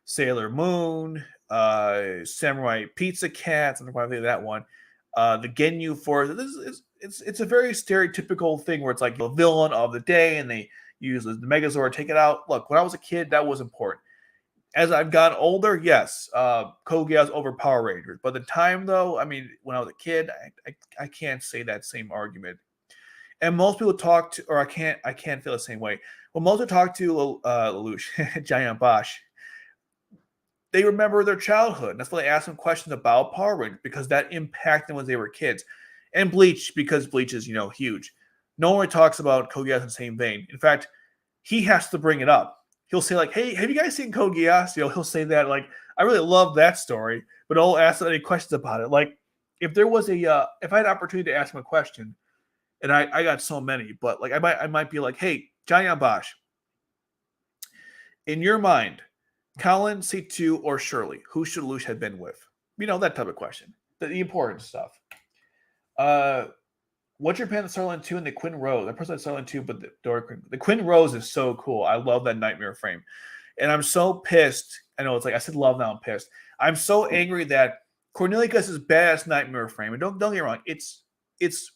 Sailor Moon, Samurai Pizza Cats. I'm probably that one. The Genyu Force. It's a very stereotypical thing where it's like the villain of the day, and they use the Megazord, take it out. Look, when I was a kid, that was important. As I've gotten older, yes, Code Geass over Power Rangers. But the time, though, I mean, when I was a kid, I can't say that same argument. And most people talk to, or I can't feel the same way. When most people talk to Lelouch, Giant Bosch, they remember their childhood. That's why they ask them questions about Power Rangers because that impacted them when they were kids. And Bleach, because Bleach is, huge. No one really talks about Code Geass in the same vein. In fact, he has to bring it up. He'll say, like, hey, have you guys seen Code Geass? He'll say that, like, I really love that story, but I'll ask any questions about it. Like, if there was if I had an opportunity to ask him a question, and I got so many, but like I might be like, hey, Giant Bosch, in your mind, Colin, C2, or Shirley, who should Luce have been with? That type of question. The important stuff. Uh, what's your opinion on Starland 2 and the Quinn Rose? I personally like Starland 2, but the Quinn Rose is so cool. I love that nightmare frame. And I'm so pissed. I know it's like I said love, now I'm pissed. I'm so angry that Cornelius' badass nightmare frame, and don't get me wrong, it's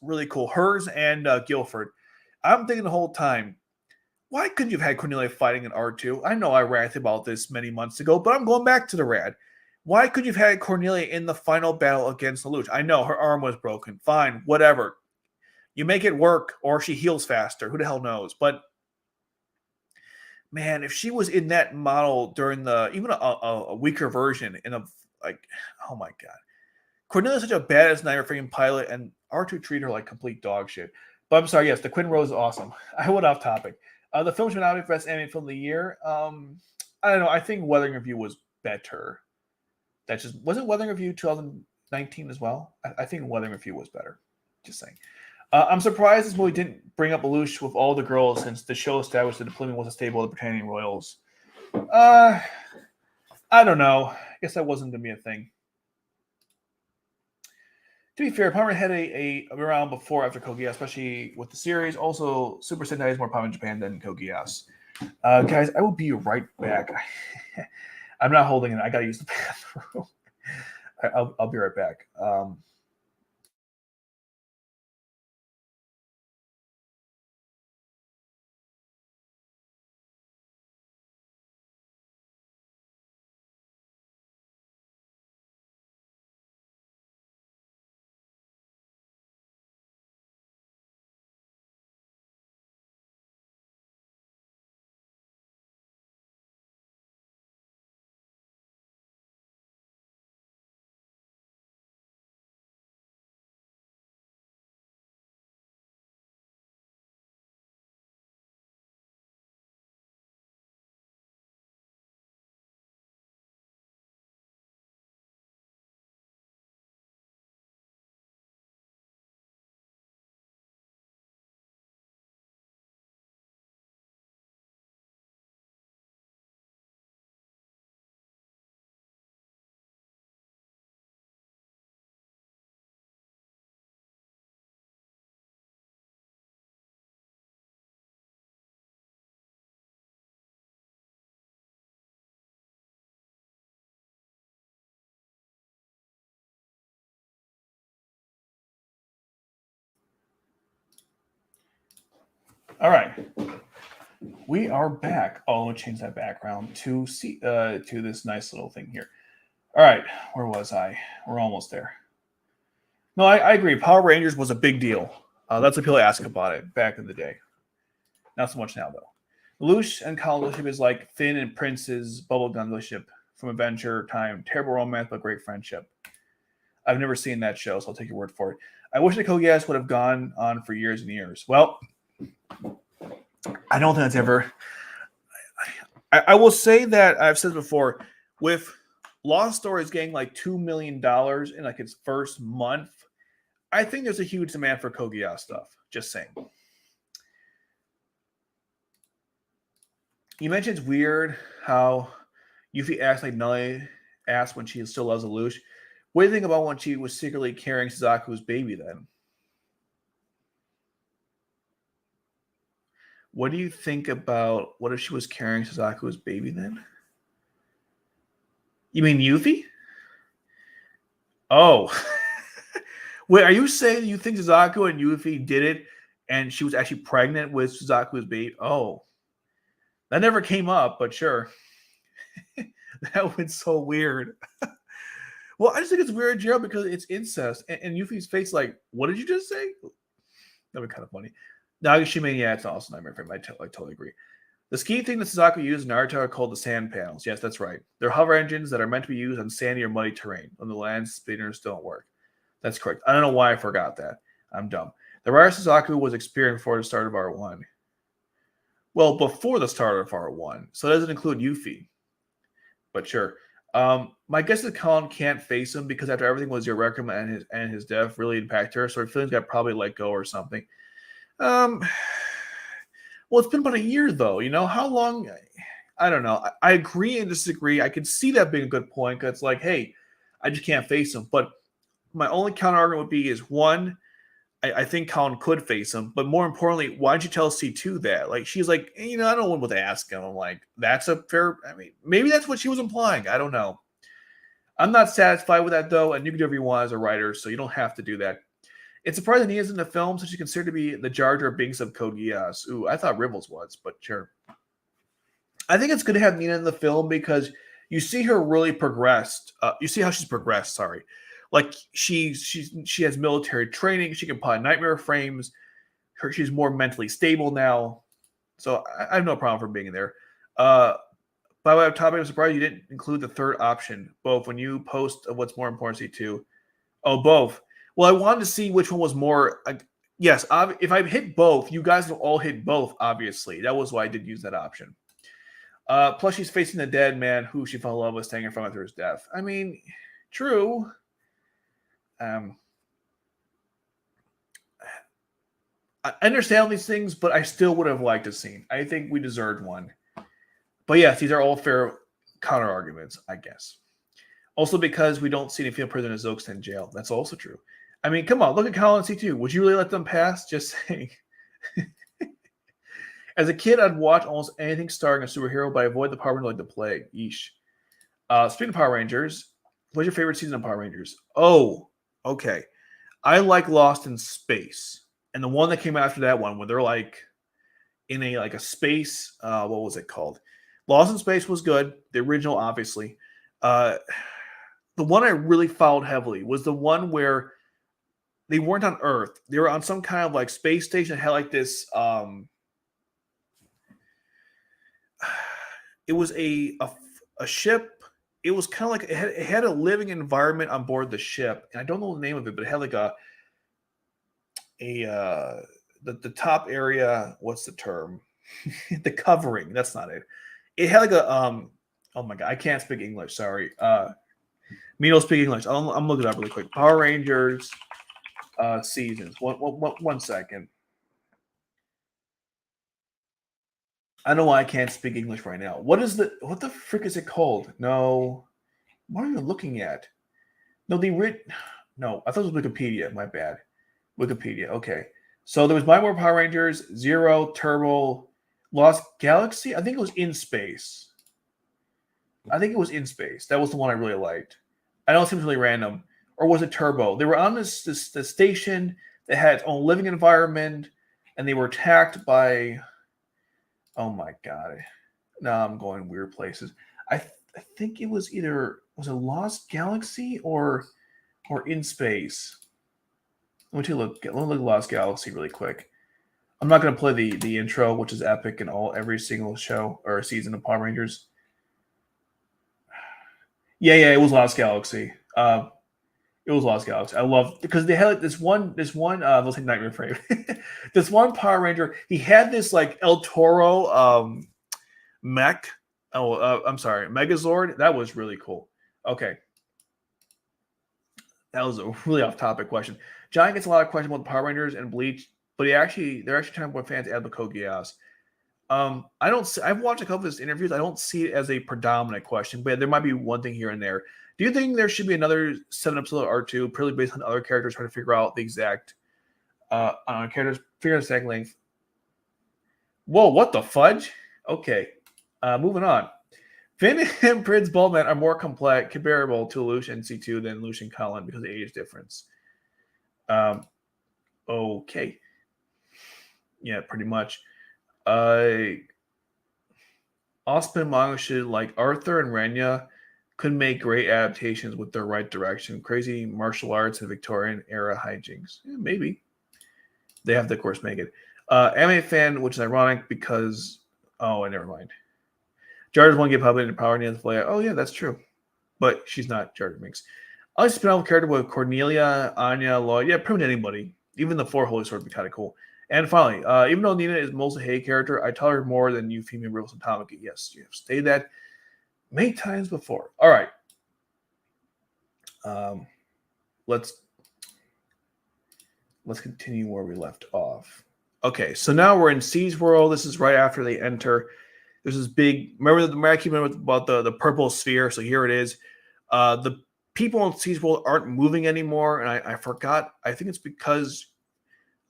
really cool. Hers and Guilford. I'm thinking the whole time, why couldn't you have had Cornelia fighting in R2? I know I ranted about this many months ago, but I'm going back to the rad. Why could you have had Cornelia in the final battle against Lelouch? I know her arm was broken. Fine, whatever. You make it work, or she heals faster. Who the hell knows? But man, if she was in that model during even a weaker version in a like, oh my god, Cornelia's such a badass Nightmare freaking pilot, and R2 treated her like complete dog shit. But I'm sorry, yes, the Quinn Rose is awesome. I went off topic. The film should not be best animated film of the year. I don't know. I think Weathering Review was better. That just wasn't Weathering Review 2019 as well. I think Weathering Review was better. Just saying. I'm surprised this movie didn't bring up Lelouch with all the girls since the show established that the deployment was a stable of the Britannian royals. I don't know. I guess that wasn't going to be a thing. To be fair, Power had a around before after Code Geass, especially with the series. Also, Super Sentai is more popular in Japan than Code Geass. Guys, I will be right back. I'm not holding it. I gotta use the bathroom. I'll be right back. All right. We are back. Oh, let me change that background to see to this nice little thing here. All right, where was I? We're almost there. No, I agree. Power Rangers was a big deal. That's what people ask about it back in the day. Not so much now, though. Lelouch and Colin relationship is like Finn and Prince's bubblegum relationship from Adventure Time. Terrible romance, but great friendship. I've never seen that show, so I'll take your word for it. I wish the Code Geass would have gone on for years and years. Well, I don't think that's ever. I will say that I've said before, with Lost Stories getting like $2 million in like its first month, I think there's a huge demand for Code Geass stuff. Just saying. You mentioned it's weird how Yuffie acts like Nelly asked when she still loves Lelouch. What do you think about when she was secretly carrying Suzaku's baby then? What do you think about what if she was carrying Suzaku's baby then? You mean Yuffie? Oh. Wait, are you saying you think Suzaku and Yuffie did it and she was actually pregnant with Suzaku's baby? Oh. That never came up, but sure. That was so weird. Well, I just think it's weird, Gerald, because it's incest. And Yuffie's face, like, what did you just say? That would be kind of funny. Nagashima, yeah, it's also Nightmare Frame. I totally agree. The ski thing that Suzaku used in Naruto are called the sand panels. Yes, that's right. They're hover engines that are meant to be used on sandy or muddy terrain when the land spinners don't work. That's correct. I don't know why I forgot that. I'm dumb. The Rara Suzaku was experienced before the start of R1. Well, before the start of R1. So it doesn't include Yuffie. But sure. My guess is Colin can't face him because after everything was Yorekum and his death really impacted her, so her feelings got probably let go or something. Well, it's been about a year though. You know how long? I don't know. I agree and disagree. I can see that being a good point because it's like, hey, I just can't face him. But my only counter argument would be is one, I think Colin could face him, but more importantly, why did you tell C2 that? Like, she's like, I don't know what to ask him. I'm like, that's a fair. I mean, maybe that's what she was implying. I don't know. I'm not satisfied with that though, and you can do whatever you want as a writer, so you don't have to do that. It's surprising he is in the film, since she's considered to be the Jar Jar Binks of Code Geass. Ooh, I thought Rivals was, but sure. I think it's good to have Nina in the film because you see her really progressed. You see how she's progressed. Sorry, like she has military training. She can apply nightmare frames. She's more mentally stable now, so I have no problem for being in there. By the way, topic, I'm surprised you didn't include the third option, both when you post of what's more important to C2. Oh, both. Well, I wanted to see which one was more. Yes, if I hit both, you guys will all hit both, obviously. That was why I did use that option. Plus, she's facing the dead man who she fell in love with staying in front after his death. I mean, true. I understand all these things, but I still would have liked a scene. I think we deserved one. But yes, these are all fair counter arguments, I guess. Also, because we don't see any female prisoners in Zoks in jail. That's also true. I mean, come on, look at Colin and C2. Would you really let them pass? Just saying. As a kid, I'd watch almost anything starring a superhero, but I avoid the Power Rangers like the plague. Yeesh. Speaking of Power Rangers, what's your favorite season of Power Rangers? Oh, okay. I like Lost in Space. And the one that came after that one, where they're like in a space, what was it called? Lost in Space was good. The original, obviously. The one I really followed heavily was the one where they weren't on Earth. They were on some kind of like space station that had like this. It was a ship. It was kind of like it had a living environment on board the ship, and I don't know the name of it, but it had like the top area. What's the term? The covering. That's not it. It had like a Oh my god, I can't speak English. Sorry. Me don't speak English. I'm looking it up really quick. Power Rangers seasons. One second. I know why I can't speak English right now. What the frick is it called? No. What are you looking at? No, no, I thought it was Wikipedia. My bad. Wikipedia. Okay. So there was Mighty Morphin Power Rangers, Zero, Turbo, Lost Galaxy. I think it was In Space. That was the one I really liked. I know it seems really random. Or was it Turbo? They were on this station that had its own living environment, and they were attacked by. Oh my god! Now I'm going weird places. I think it was a Lost Galaxy or In Space. Let me look. Let me look at Lost Galaxy really quick. I'm not going to play the intro, which is epic in every single show or season of Power Rangers. Yeah, it was Lost Galaxy. It was Lost Galaxy. I love because they had like this one let's say Nightmare Frame. This one Power Ranger, he had this like El Toro mech. Oh, I'm sorry, Megazord. That was really cool. Okay, that was a really off topic question. John gets a lot of questions about the Power Rangers and Bleach, but they're actually trying to put fans add the Code Geass. I don't. I've watched a couple of his interviews. I don't see it as a predominant question, but there might be one thing here and there. Do you think there should be another 7 episode R2, purely based on other characters trying to figure out the exact characters, figure out the exact length? Whoa, what the fudge? Okay, moving on. Finn and Prince Bulman are more complex, comparable to Lelouch and C2 than Lelouch and Colin because of the age difference. Okay. Yeah, pretty much. Ospen manga should, like Arthur and Renya, could make great adaptations with their right direction. Crazy martial arts and Victorian era hijinks. Yeah, maybe. They have to, of course, make it. Anime fan, which is ironic because. Oh, never mind. Jar's one get public in Power and the other play. Oh, yeah, that's true. But she's not Jar Minks. I like spin off character with Cornelia, Anya, Lloyd. Yeah, pretty much anybody. Even the Four Holy Sword would be kind of cool. And finally, even though Nina is mostly a Hey character, I tell her more than you female Rivals and Tamaki. Yes, you have stated that many times before. All right. Let's continue where we left off. Okay, so now we're in Siege World. This is right after they enter. There's this big. Remember I keep remembering about the purple sphere. So here it is. The people in Siege World aren't moving anymore, and I forgot. I think it's because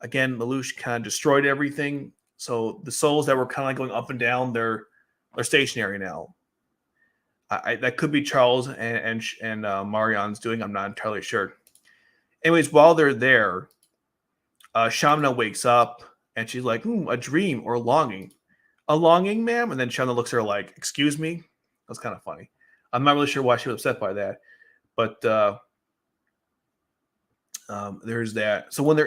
again Lelouch kind of destroyed everything. So the souls that were kind of like going up and down, they're stationary now. That could be Charles and Marion's doing. I'm not entirely sure. Anyways, while they're there, Shamna wakes up and she's like, a dream or longing. A longing, ma'am? And then Shamna looks at her like, excuse me? That's kind of funny. I'm not really sure why she was upset by that. But there's that. So when they're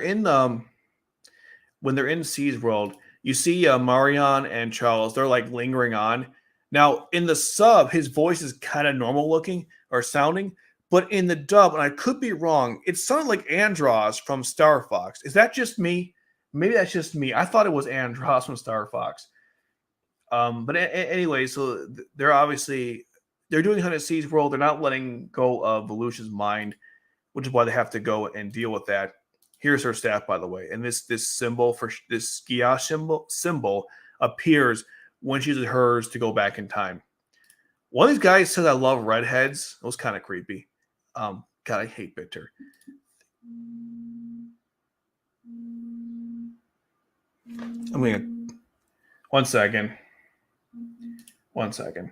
in C's world, you see Marion and Charles, they're like lingering on. Now, in the sub, his voice is kind of normal looking or sounding, but in the dub, and I could be wrong, it sounded like Andros from Star Fox. Is that just me? Maybe that's just me. I thought it was Andros from Star Fox. But anyway, so they're doing Hunt C's world. They're not letting go of Lelouch's mind, which is why they have to go and deal with that. Here's her staff, by the way, and this symbol for this Geass symbol appears when she uses hers to go back in time. One of these guys says, "I love redheads." It was kind of creepy. God, I hate Victor. I'm gonna 1 second. 1 second.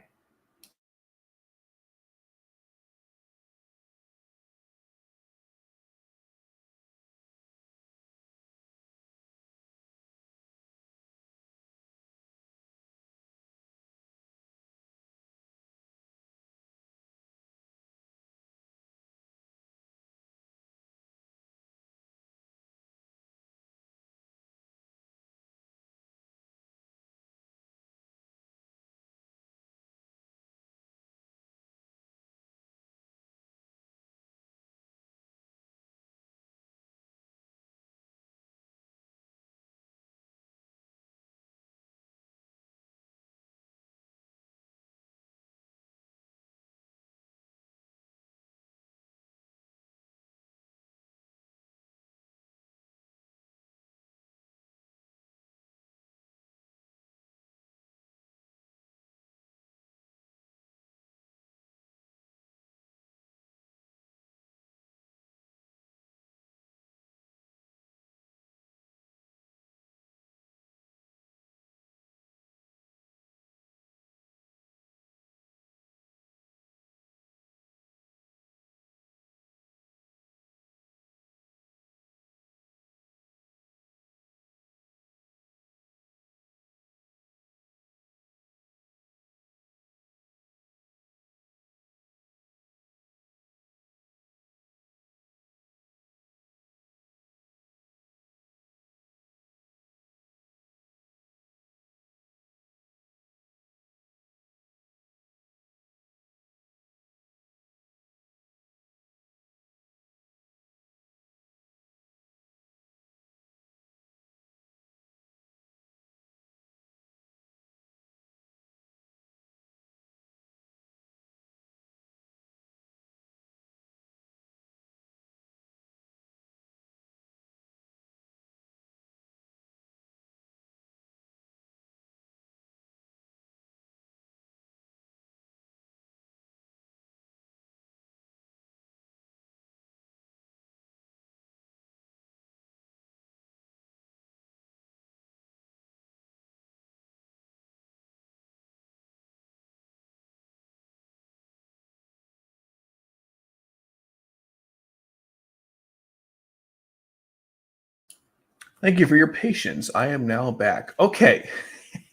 Thank you for your patience. I am now back. Okay.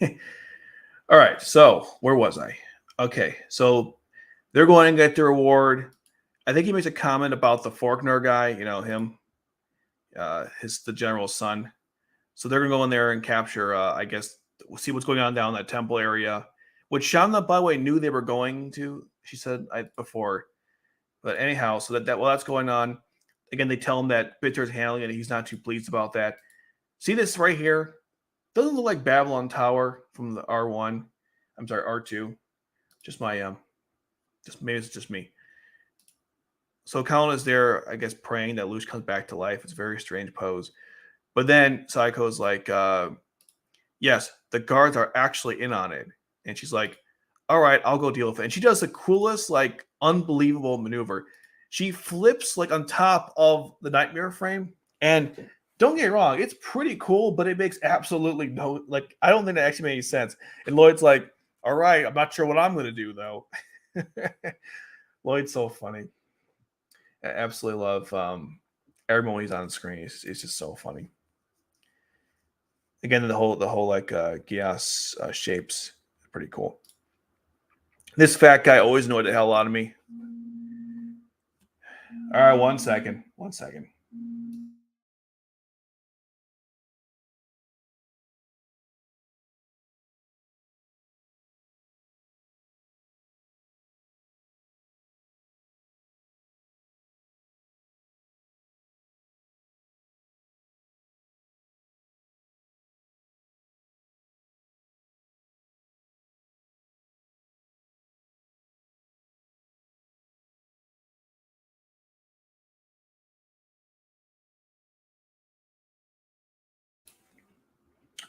All right. So where was I? Okay. So they're going to get the reward. I think he makes a comment about the Faulkner guy, him, the general's son. So they're gonna go in there and capture. I guess we'll see what's going on down that temple area, which Shamna, by the way, knew they were going to. She said before, but anyhow, so that while that's going on, again they tell him that Bitter's handling it. He's not too pleased about that. See this right here? Doesn't look like Babylon Tower from the R1. I'm sorry, R2. Just my just maybe it's just me. So Colin is there, I guess, praying that Luce comes back to life. It's a very strange pose. But then Psycho's like, yes, the guards are actually in on it. And she's like, all right, I'll go deal with it. And she does the coolest, like, unbelievable maneuver. She flips, like, on top of the nightmare frame. And don't get me wrong, it's pretty cool, but it makes absolutely no, like, I don't think that actually made any sense. And Lloyd's like, all right, I'm not sure what I'm going to do, though. Lloyd's so funny. I absolutely love everyone when he's on screen. It's just so funny. Again, the whole like Geass shapes pretty cool. This fat guy always annoyed the hell out of me. All right, 1 second. 1 second.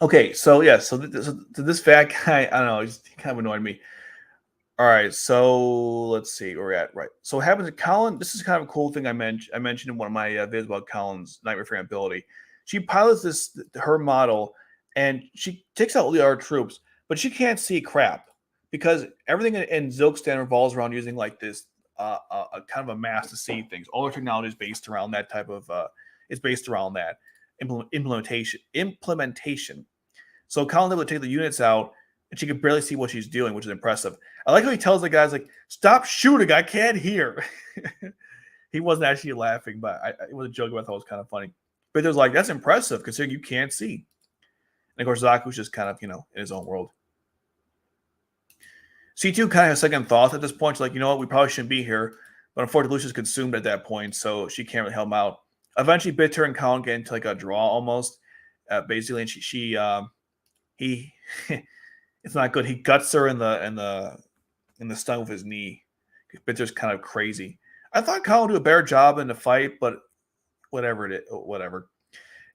Okay, so yeah, so this fat guy, I don't know, he kind of annoyed me. All right, so let's see where we're at. Right, so what happens to Colin? This is kind of a cool thing I mentioned in one of my videos about Colin's nightmare frame ability. She pilots her model, and she takes out all the other troops, but she can't see crap because everything in Zilkstan revolves around using like this a kind of a mask to see things. All the technology is based around that type of is based around that implementation. So Colin's able to take the units out, and she can barely see what she's doing, which is impressive. I like how he tells the guys, like, stop shooting, I can't hear. He wasn't actually laughing, but it was a joke I thought was kind of funny. But there's like, that's impressive considering you can't see. And of course, Zaku's just kind of, in his own world. C2 kind of has second thoughts at this point. She's like, you know what, we probably shouldn't be here. But unfortunately, Lucia's consumed at that point, so she can't really help him out. Eventually, Bitter and Colin get into like a draw almost, basically, and he it's not good. He guts her in the stomach with his knee. Bitter's kind of crazy. I thought Colin would do a better job in the fight, but whatever it is, whatever.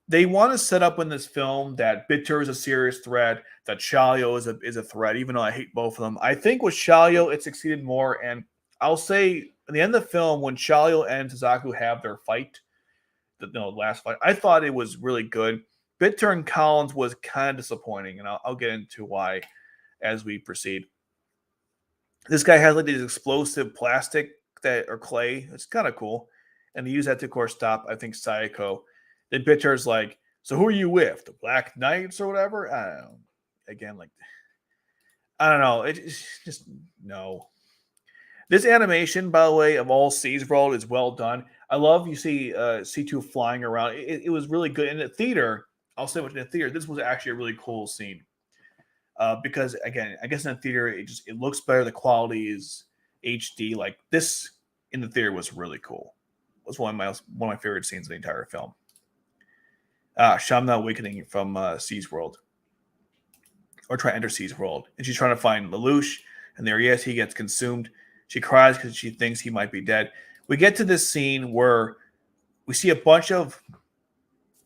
They want to set up in this film that Bitter is a serious threat, that Shalyo is a threat, even though I hate both of them. I think with Shalyo, it succeeded more, and I'll say at the end of the film, when Shalyo and Tazaku have their fight, the last fight, I thought it was really good. Bitter and Collins was kind of disappointing, and I'll get into why as we proceed. This guy has like these explosive plastic or clay. It's kind of cool. And they use that to, of course, stop, I think, Sayako. Then Bitter's like, so who are you with? The Black Knights or whatever? I don't know. Again, like, I don't know. It's just, no. This animation, by the way, of all Seas World is well done. I love you see C2 flying around. It was really good. In the theater, I'll say what in the theater, this was actually a really cool scene. Because again, I guess in the theater it looks better. The quality is HD. Like this in the theater was really cool. It was one of my favorite scenes in the entire film. Shamna awakening from Sea's world, or trying to enter Sea's world, and she's trying to find Lelouch. And there he is. He gets consumed. She cries because she thinks he might be dead. We get to this scene where we see a bunch of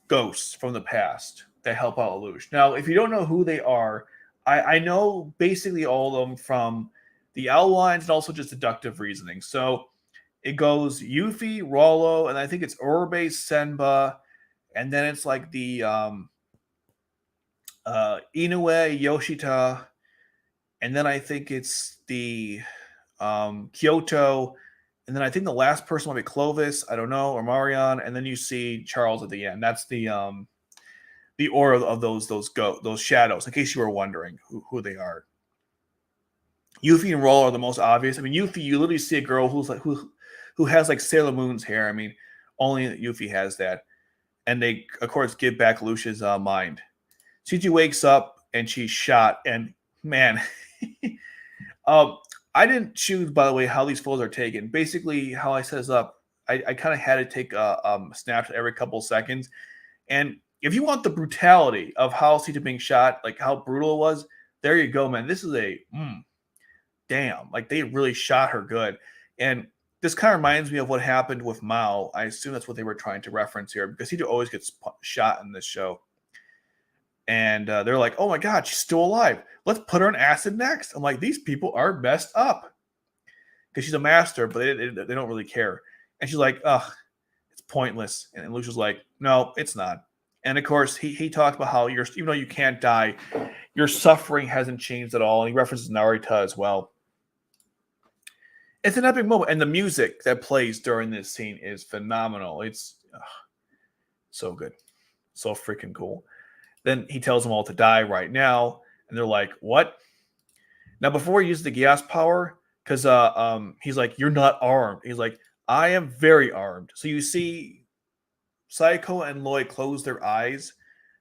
ghosts from the past that help out Lelouch. Now, if you don't know who they are, I know basically all of them from the outlines and also just deductive reasoning. So it goes Yuffie, Rollo, and I think it's Orbe, Senba, and then it's like the Inoue, Yoshita, and then I think it's the Kyoto, and then I think the last person might be Clovis, I don't know, or Marion, and then you see Charles at the end. That's the the aura of those shadows. In case you were wondering who they are, Yuffie and Roll are the most obvious. I mean, Yuffie, you literally see a girl who has like Sailor Moon's hair. I mean, only Yuffie has that, and they of course give back Lucia's mind. CG wakes up and she's shot, and man, um, I didn't choose, by the way, how these photos are taken. Basically, how I set this up, I kind of had to take snaps every couple seconds. And if you want the brutality of how CG being shot, like how brutal it was, there you go, man. This is a damn, like they really shot her good. And this kind of reminds me of what happened with Mao. I assume that's what they were trying to reference here, because he always gets shot in this show. And they're like, oh my God, she's still alive. Let's put her on acid next. I'm like, these people are messed up. Because she's a master, but they don't really care. And she's like, ugh, it's pointless. And Lucia's like, no, it's not. And of course, he talked about how even though you can't die, your suffering hasn't changed at all. And he references Narita as well. It's an epic moment. And the music that plays during this scene is phenomenal. It's so good. So freaking cool. Then he tells them all to die right now. And they're like, what? Now, before he uses the Geass power, because he's like, you're not armed. He's like, I am very armed. So you see Saeko and Lloyd close their eyes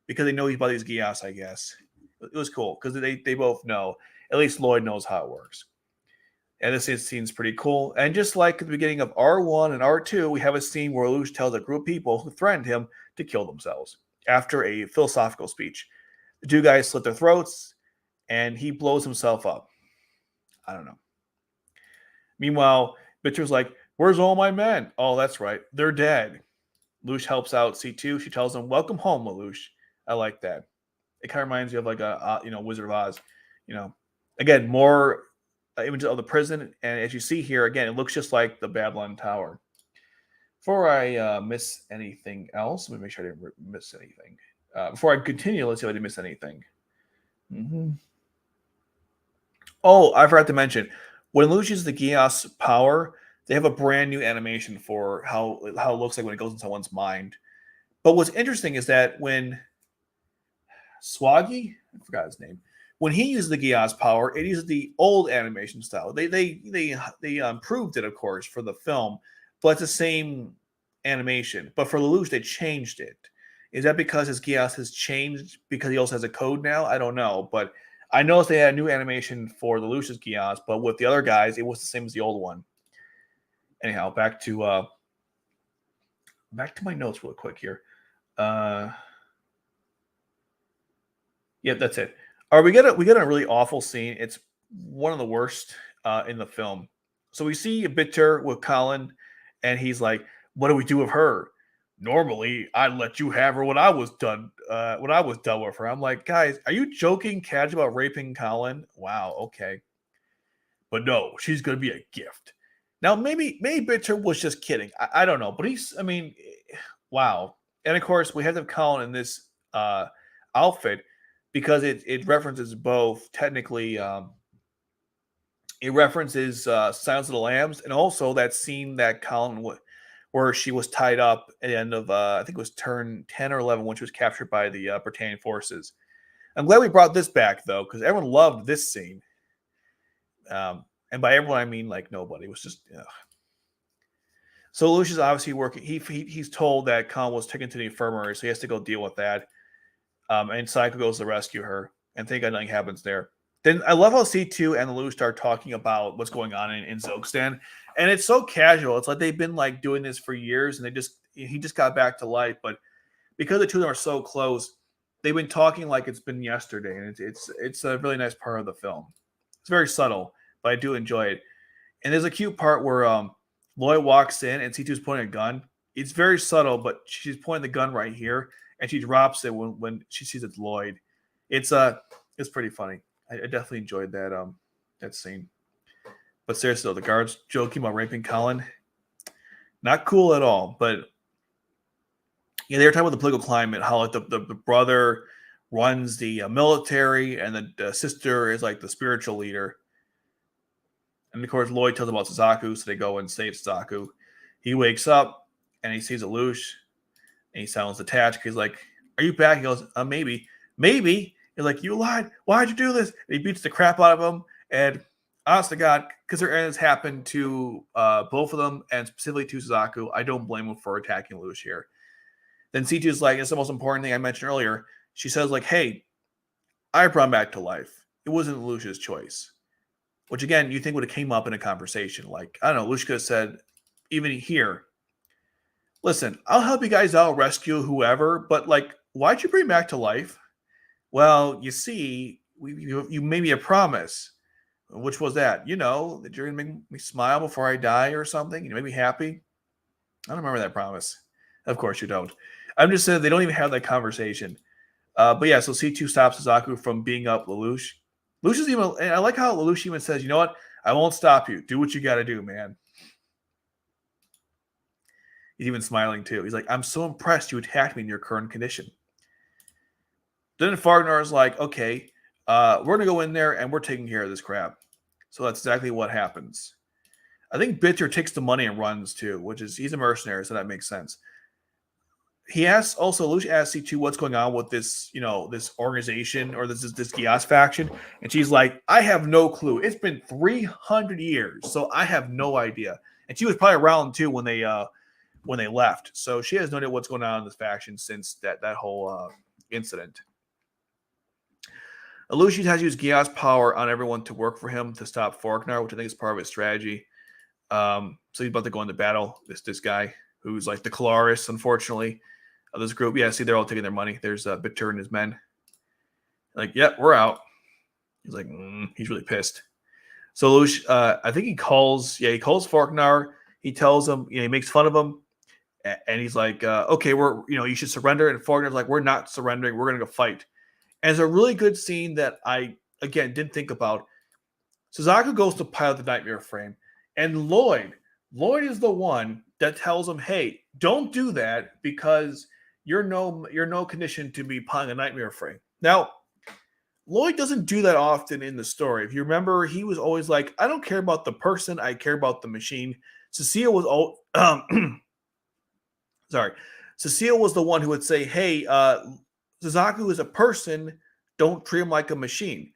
because they know he's by these Geass, I guess. It was cool because they both know. At least Lloyd knows how it works. And this scene's pretty cool. And just like at the beginning of R1 and R2, we have a scene where Lelouch tells a group of people who threatened him to kill themselves after a philosophical speech. The two guys slit their throats, and he blows himself up. I don't know. Meanwhile, Bitcher's like, where's all my men? Oh, that's right. They're dead. Lelouch helps out C2. She tells him, welcome home, Lelouch. I like that. It kind of reminds me of like a Wizard of Oz. Again, more images of the prison. And as you see here, again, it looks just like the Babylon Tower. Before I miss anything else, let me make sure I didn't miss anything. Before I continue, let's see if I didn't miss anything. Oh, I forgot to mention, when Lelouch uses the Geass power, they have a brand new animation for how it looks like when it goes in someone's mind. But what's interesting is that when Swaggy, I forgot his name, when he uses the Geass power, it uses the old animation style. They improved it, of course, for the film, but it's the same animation. But for Lelouch, they changed it. Is that because his Geass has changed because he also has a code now? I don't know, but I noticed they had a new animation for Lelouch's Geass, but with the other guys, it was the same as the old one. Anyhow, back to my notes real quick here. Yeah, that's it. All right, we get a really awful scene. It's one of the worst in the film. So we see a Bitter with Colin, and he's like, "What do we do with her? Normally, I'd let you have her when I was done. When I was done with her." I'm like, guys, are you joking, casual about raping Colin? Wow, okay, but no, she's gonna be a gift. Now, maybe Bitter was just kidding. I don't know, but wow. And of course, we have to have Colin in this outfit because it references both technically. It references Silence of the Lambs and also that scene that Colin where she was tied up at the end of I think it was turn 10 or 11 when she was captured by the Britannian forces. I'm glad we brought this back though because everyone loved this scene. And by everyone I mean like nobody. It was just. So Lucius obviously working. He's told that Colin was taken to the infirmary, so he has to go deal with that. And Psycho goes to rescue her, and thank God nothing happens there. Then I love how C2 and Lelouch start talking about what's going on in Zogstan, and it's so casual. It's like they've been like doing this for years, and he just got back to life. But because the two of them are so close, they've been talking like it's been yesterday, and it's a really nice part of the film. It's very subtle, but I do enjoy it. And there's a cute part where Lloyd walks in and C2's pointing a gun. It's very subtle, but she's pointing the gun right here, and she drops it when she sees it's Lloyd. It's pretty funny. I definitely enjoyed that scene. But seriously, though, the guards joking about raping Colin, not cool at all. But yeah, they were talking about the political climate, how like the brother runs the military, and the sister is like the spiritual leader. And of course, Lloyd tells them about Suzaku, so they go and save Suzaku. He wakes up and he sees Lelouch, and he sounds detached. He's like, Are you back? He goes, maybe. Maybe. You're like, you lied. Why'd you do this? And he beats the crap out of him. And honest to God, because their ends happened to both of them, and specifically to Suzaku, I don't blame him for attacking Lelouch here. Then C2 is like, it's the most important thing I mentioned earlier. She says, like, hey, I brought him back to life. It wasn't Lelouch's choice. Which, again, you think would have came up in a conversation. Like, I don't know, Lelouch could have said, even here, listen, I'll help you guys out, rescue whoever, but, like, why'd you bring him back to life? Well, you see, you made me a promise. Which was that? You know, that you're going to make me smile before I die or something? You made me happy? I don't remember that promise. Of course you don't. I'm just saying they don't even have that conversation. But yeah, so C2 stops Suzaku from beating up Lelouch. Lelouch is even, and I like how Lelouch even says, you know what? I won't stop you. Do what you got to do, man. He's even smiling too. He's like, I'm so impressed you attacked me in your current condition. Then Fargnar is like, okay, we're going to go in there and we're taking care of this crap. So that's exactly what happens. I think Bitter takes the money and runs too, which is, he's a mercenary, so that makes sense. He asks, also, Lelouch asks C2 what's going on with this, you know, this organization or this Geass faction. And she's like, I have no clue. It's been 300 years, so I have no idea. And she was probably around too when they left. So she has no idea what's going on in this faction since that whole incident. Lelouch has used Geass power on everyone to work for him to stop Fargnar, which I think is part of his strategy. So he's about to go into battle. This guy who's like the Kalaris, unfortunately, of this group. Yeah, see, they're all taking their money. There's Bitter and his men. Like, yep, we're out. He's like, he's really pissed. So Lelouch, I think he calls Fargnar. He tells him, he makes fun of him, and he's like, okay, you should surrender. And Fargnar's like, we're not surrendering. We're gonna go fight. And it's a really good scene that I, again, didn't think about. Suzaku goes to pilot the Nightmare frame, and Lloyd is the one that tells him, hey, don't do that because you're no condition to be piloting a Nightmare frame. Now, Lloyd doesn't do that often in the story. If you remember, he was always like, I don't care about the person, I care about the machine. Cecile was Cecile was the one who would say, hey, Suzaku is a person, don't treat him like a machine.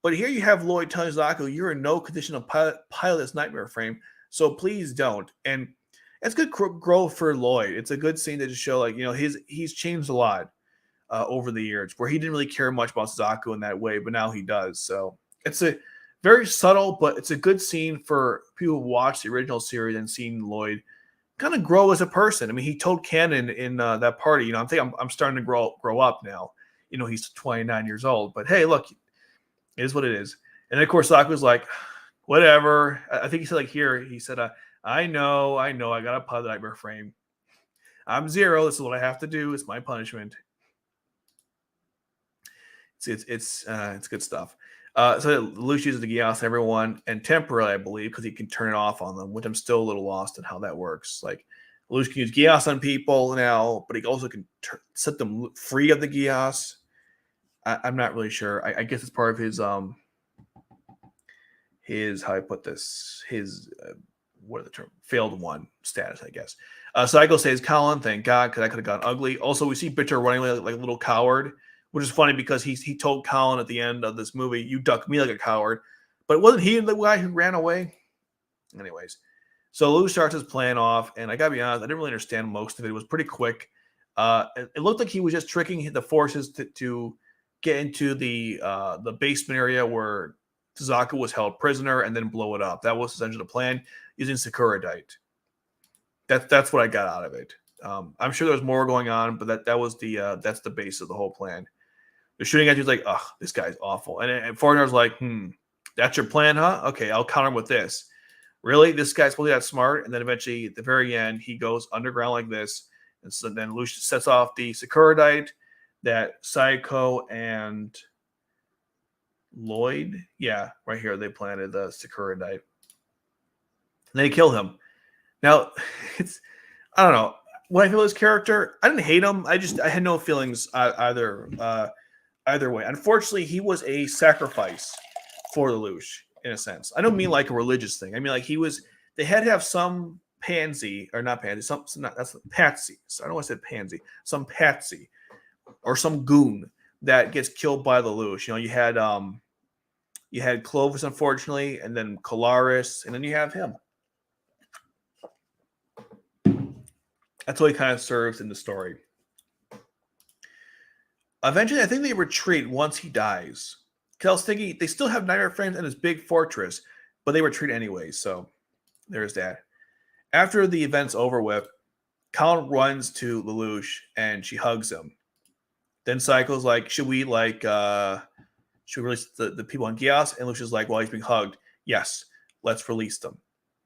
But here you have Lloyd telling Suzaku, you're in no condition to pilot this Nightmare frame, so please don't. And it's good growth for Lloyd. It's a good scene to just show, like, he's changed a lot over the years, where he didn't really care much about Suzaku in that way, but now he does. So it's a very subtle, but it's a good scene for people who watch the original series and seeing Lloyd kind of grow as a person. I mean, he told Cannon in that party, I'm starting to grow up now. He's 29 years old, but hey, look, it is what it is. And then, of course, Saku's like, whatever. I think he said, like, here, he said, I know, I got to pilot the Nightmare frame. I'm Zero. This is what I have to do. It's my punishment. It's good stuff. So Lelouch uses the Geass everyone, and temporarily, I believe, because he can turn it off on them, which I'm still a little lost in how that works. Like, Lelouch can use Geass on people now, but he also can set them free of the Geass. I'm not really sure. I guess it's part of his how I put this, his what are the term, failed one status, I guess. Psycho says, Colin, thank God, because I could have gone ugly. Also, we see Bitter running away like a little coward, which is funny because he told Colin at the end of this movie, you ducked me like a coward. But wasn't he the guy who ran away? Anyways, so Lelouch starts his plan off, and I gotta be honest, I didn't really understand most of it. It was pretty quick. It looked like he was just tricking the forces to get into the basement area where Suzaku was held prisoner and then blow it up. That was essentially the plan, using Sakuradite. That's what I got out of it. I'm sure there's more going on, but that's the base of the whole plan. They're shooting at you, like, oh, this guy's awful. And Fargnar's like, that's your plan, huh? Okay, I'll counter him with this. Really? This guy's supposed to be that smart? And then eventually, at the very end, he goes underground like this. And so then Lelouch sets off the Sakuradite that Psycho and Lloyd, yeah, right here, they planted the Sakuradite. And they kill him. Now, I don't know. When I feel his character, I didn't hate him. I had no feelings either way. Unfortunately, he was a sacrifice for Lelouch, in a sense. I don't mean like a religious thing. I mean, like, they had to have some patsy. So I don't want to say pansy. Some patsy or some goon that gets killed by Lelouch. You had Clovis, unfortunately, and then Colaris, and then you have him. That's what he kind of serves in the story. Eventually, I think they retreat once he dies. Because I was thinking they still have Nightmare Frames and his big fortress, but they retreat anyway. So there's that. After the event's over with, Colin runs to Lelouch and she hugs him. Then Cycle's like, should we release the people on Geass? And Lelouch is like, well, he's being hugged. Yes, let's release them.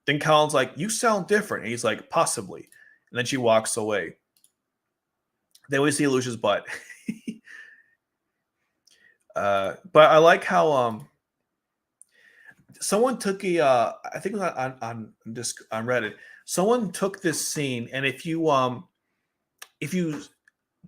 Then Colin's like, you sound different. And he's like, possibly. And then she walks away. Then we see Lelouch's butt. But I like how someone took I think it was on Reddit. Someone took this scene, and if you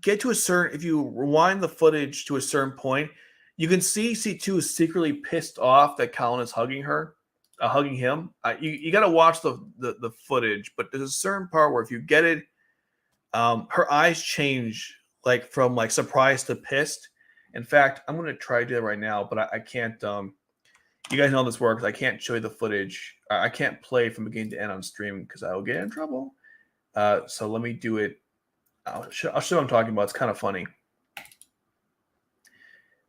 get to if you rewind the footage to a certain point, you can see C2 is secretly pissed off that Colin is hugging him. You got to watch the footage, but there's a certain part where if you get it, her eyes change like from like surprised to pissed. In fact, I'm going to try to do that right now, but I can't. You guys know how this works. I can't show you the footage. I can't play from beginning to end on stream because I will get in trouble. So let me do it. I'll show what I'm talking about. It's kind of funny.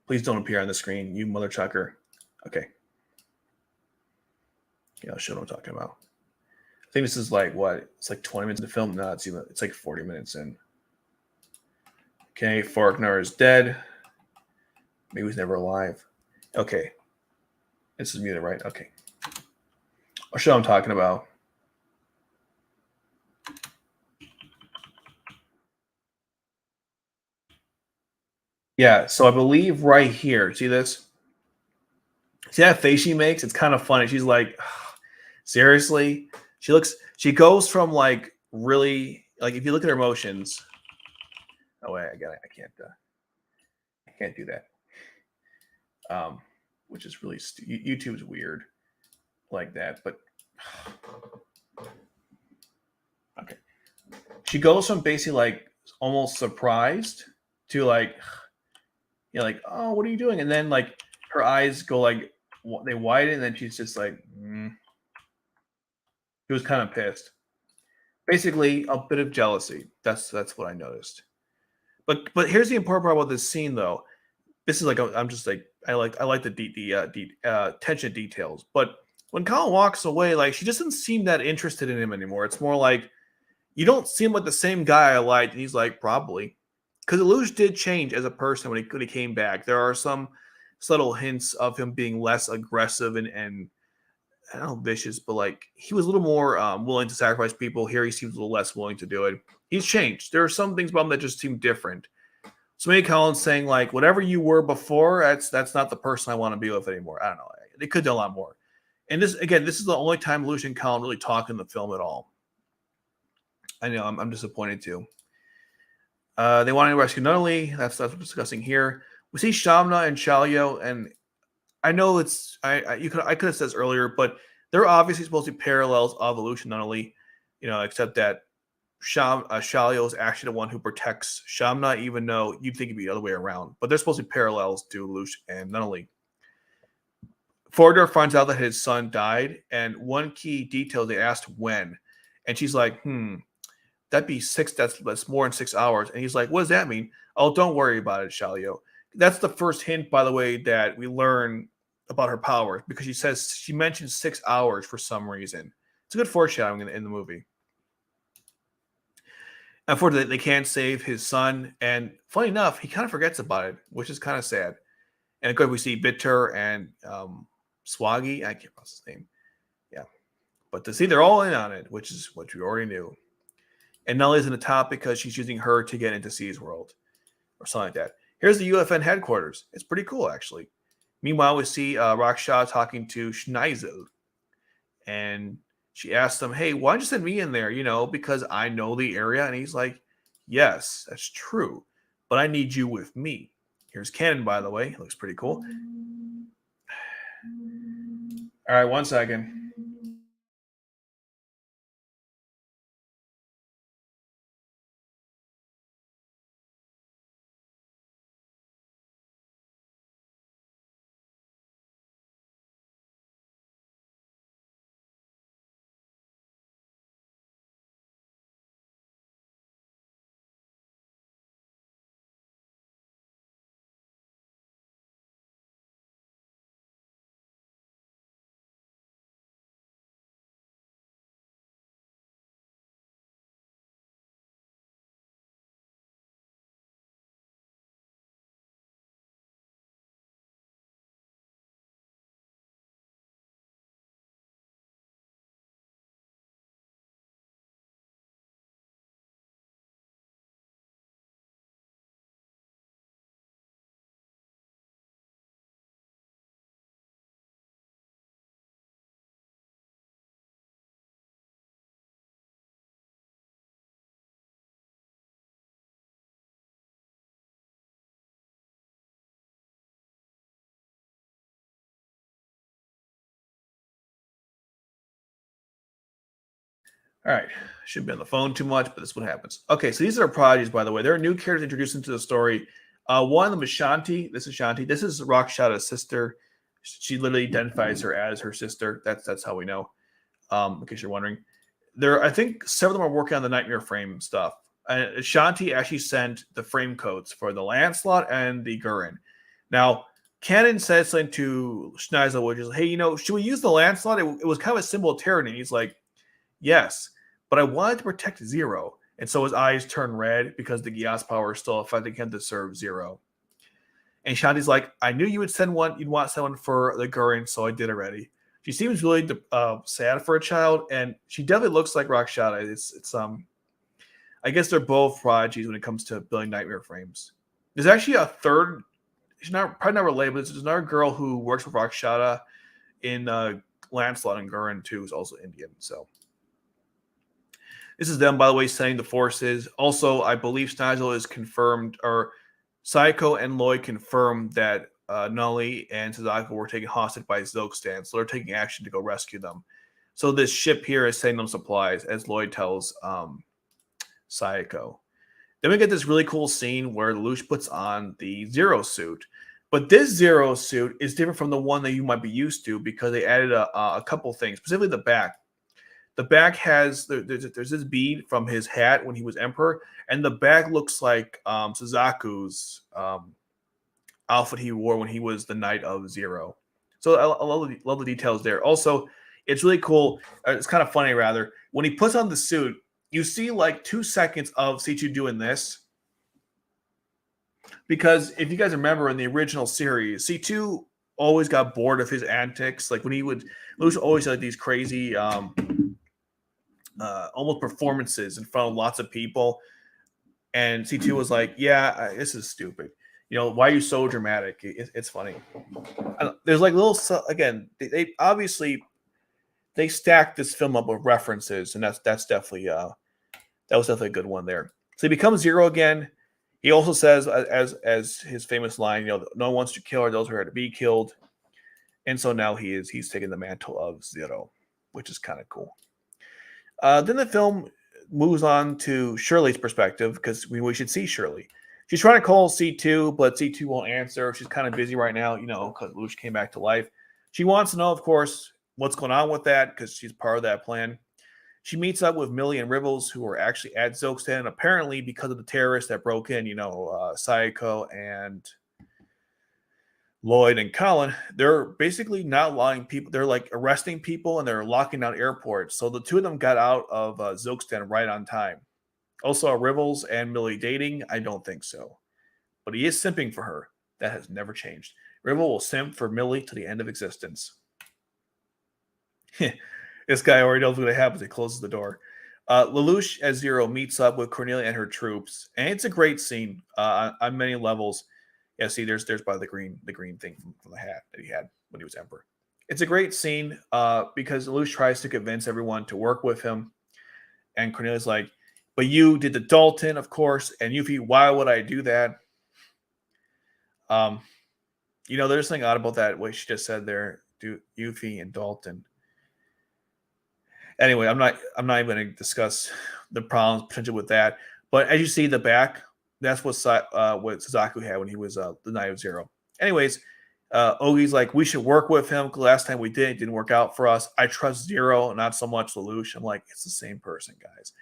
Please don't appear on the screen, you mother chucker. Okay. Yeah, I'll show what I'm talking about. I think this is like what? It's like 20 minutes to film. No, it's like 40 minutes in. Okay, Faulkner is dead. Maybe he was never alive. Okay. This is muted, right? Okay. I'll show what I'm talking about. Yeah, so I believe right here. See this? See that face she makes? It's kind of funny. She's like, seriously? She goes from like really, like if you look at her emotions. Oh wait, I can't do that. Which is really YouTube's weird like that, but okay. She goes from basically like almost surprised to like, like, oh, what are you doing? And then like her eyes go like they widen, and then she's just like, She was kind of pissed. Basically, a bit of jealousy. That's what I noticed. But here's the important part about this scene, though. This is like I'm just like I like the attention details. But when Colin walks away, like she doesn't seem that interested in him anymore. It's more like you don't seem like the same guy I liked. And he's like, probably. Because Lelouch did change as a person when he came back. There are some subtle hints of him being less aggressive and I don't know, vicious, but like he was a little more willing to sacrifice people. Here he seems a little less willing to do it. He's changed. There are some things about him that just seem different. So maybe Colin's saying like, whatever you were before, that's not the person I want to be with anymore. I don't know. They could do a lot more. And this is the only time Lelouch and Colin really talk in the film at all. I know I'm disappointed too. They want to rescue Nunnally. That's what we're discussing here. We see Shamna and Shalio, and I know it's I could have said this earlier, but they're obviously supposed to be parallels of Lelouch and Nunnally, except that Shalio is actually the one who protects Shamna, even though you'd think it'd be the other way around. But they're supposed to be parallels to Lelouch and Nunnally. Fordor finds out that his son died, and one key detail they asked when, and she's like, that'd be 6. That's more than 6 hours. And he's like, what does that mean? Oh, don't worry about it, Shalio. That's the first hint, by the way, that we learn about her powers, because she mentions 6 hours for some reason. It's a good foreshadowing in the movie. Unfortunately, they can't save his son, and funny enough, he kind of forgets about it, which is kind of sad. And of course, we see Bitter and Swaggy. I can't pronounce his name. Yeah, but to see they're all in on it, which is what we already knew. And Nellie's in the top because she's using her to get into C's world, or something like that. Here's the UFN headquarters. It's pretty cool, actually. Meanwhile, we see Raksha talking to Schneisel, and she asks him, hey, why don't you send me in there? Because I know the area. And he's like, yes, that's true, but I need you with me. Here's Cannon, by the way. It looks pretty cool. All right, 1 second. All right. Shouldn't be on the phone too much, but this is what happens. Okay, so these are prodigies, by the way. There are new characters introduced into the story. One of them is Shanti. This is Shanti. This is Rakshata's sister. She literally identifies her as her sister. That's how we know. In case you're wondering. I think several of them are working on the Nightmare Frame stuff. Shanti actually sent the frame codes for the Lancelot and the Gurren. Now, Canon said something to Schneizel, which is, hey, should we use the Lancelot? It was kind of a symbol of tyranny. He's like, yes, but I wanted to protect Zero. And so his eyes turn red because the Geass power is still affecting him to serve Zero. And Shanti's like, I knew you would send one. You'd want someone for the Gurren, so I did already. She seems really sad for a child, and she definitely looks like Rakshata. It's I guess they're both prodigies when it comes to building nightmare frames. There's actually a third. She's probably not related, but there's another girl who works with Rakshata in Lancelot and Gurren too, who's also Indian. So this is them, by the way, setting the forces. Also, I believe Snagel is confirmed, or Saiko and Lloyd confirmed that Nully and Suzaku were taken hostage by Zilkstan, so they're taking action to go rescue them. So this ship here is sending them supplies, as Lloyd tells Saiko. Then we get this really cool scene where Lelouch puts on the Zero suit. But this Zero suit is different from the one that you might be used to because they added a couple things, specifically the back. The back has, there's this bead from his hat when he was Emperor, and the back looks like Suzaku's outfit he wore when he was the Knight of Zero. So I love the details there. Also, it's really cool. It's kind of funny, rather. When he puts on the suit, you see like 2 seconds of C2 doing this. Because if you guys remember in the original series, C2 always got bored of his antics. Like when he would, Lelouch always had like these crazy almost performances in front of lots of people. And C2 was like, yeah, this is stupid. Why are you so dramatic? It's funny. There's like little, again, they obviously, they stacked this film up with references, and that's definitely, that was definitely a good one there. So he becomes Zero again. He also says, as his famous line, no one wants to kill or those who are to be killed. And so now he's taking the mantle of Zero, which is kind of cool. Then the film moves on to Shirley's perspective, because we should see Shirley. She's trying to call C2, but C2 won't answer. She's kind of busy right now, because Lelouch came back to life. She wants to know, of course, what's going on with that, because she's part of that plan. She meets up with Millie and Ribbles, who are actually at Zilkstan. Apparently, because of the terrorists that broke in, Saiko and Lloyd and Colin, they're basically not allowing people. They're like arresting people and they're locking down airports. So the two of them got out of Zilkstan right on time. Also, are Ribbles and Millie dating? I don't think so. But he is simping for her. That has never changed. Ribble will simp for Millie to the end of existence. This guy already knows what's going to happen. He closes the door. Lelouch as Zero meets up with Cornelia and her troops, and it's a great scene on many levels. Yeah, see, there's by the green thing from the hat that he had when he was Emperor. It's a great scene because Lelouch tries to convince everyone to work with him, and Cornelia's like, "But you did the Dalton, of course, and Yuffie, why would I do that?" There's something odd about that what she just said there. Do Yuffie and Dalton. Anyway, I'm not even going to discuss the problems potential with that. But as you see the back, that's what Suzaku had when he was the Knight of Zero. Anyways, Ogi's like, we should work with him because last time we did, it didn't work out for us. I trust Zero, not so much Lelouch. I'm like, it's the same person, guys.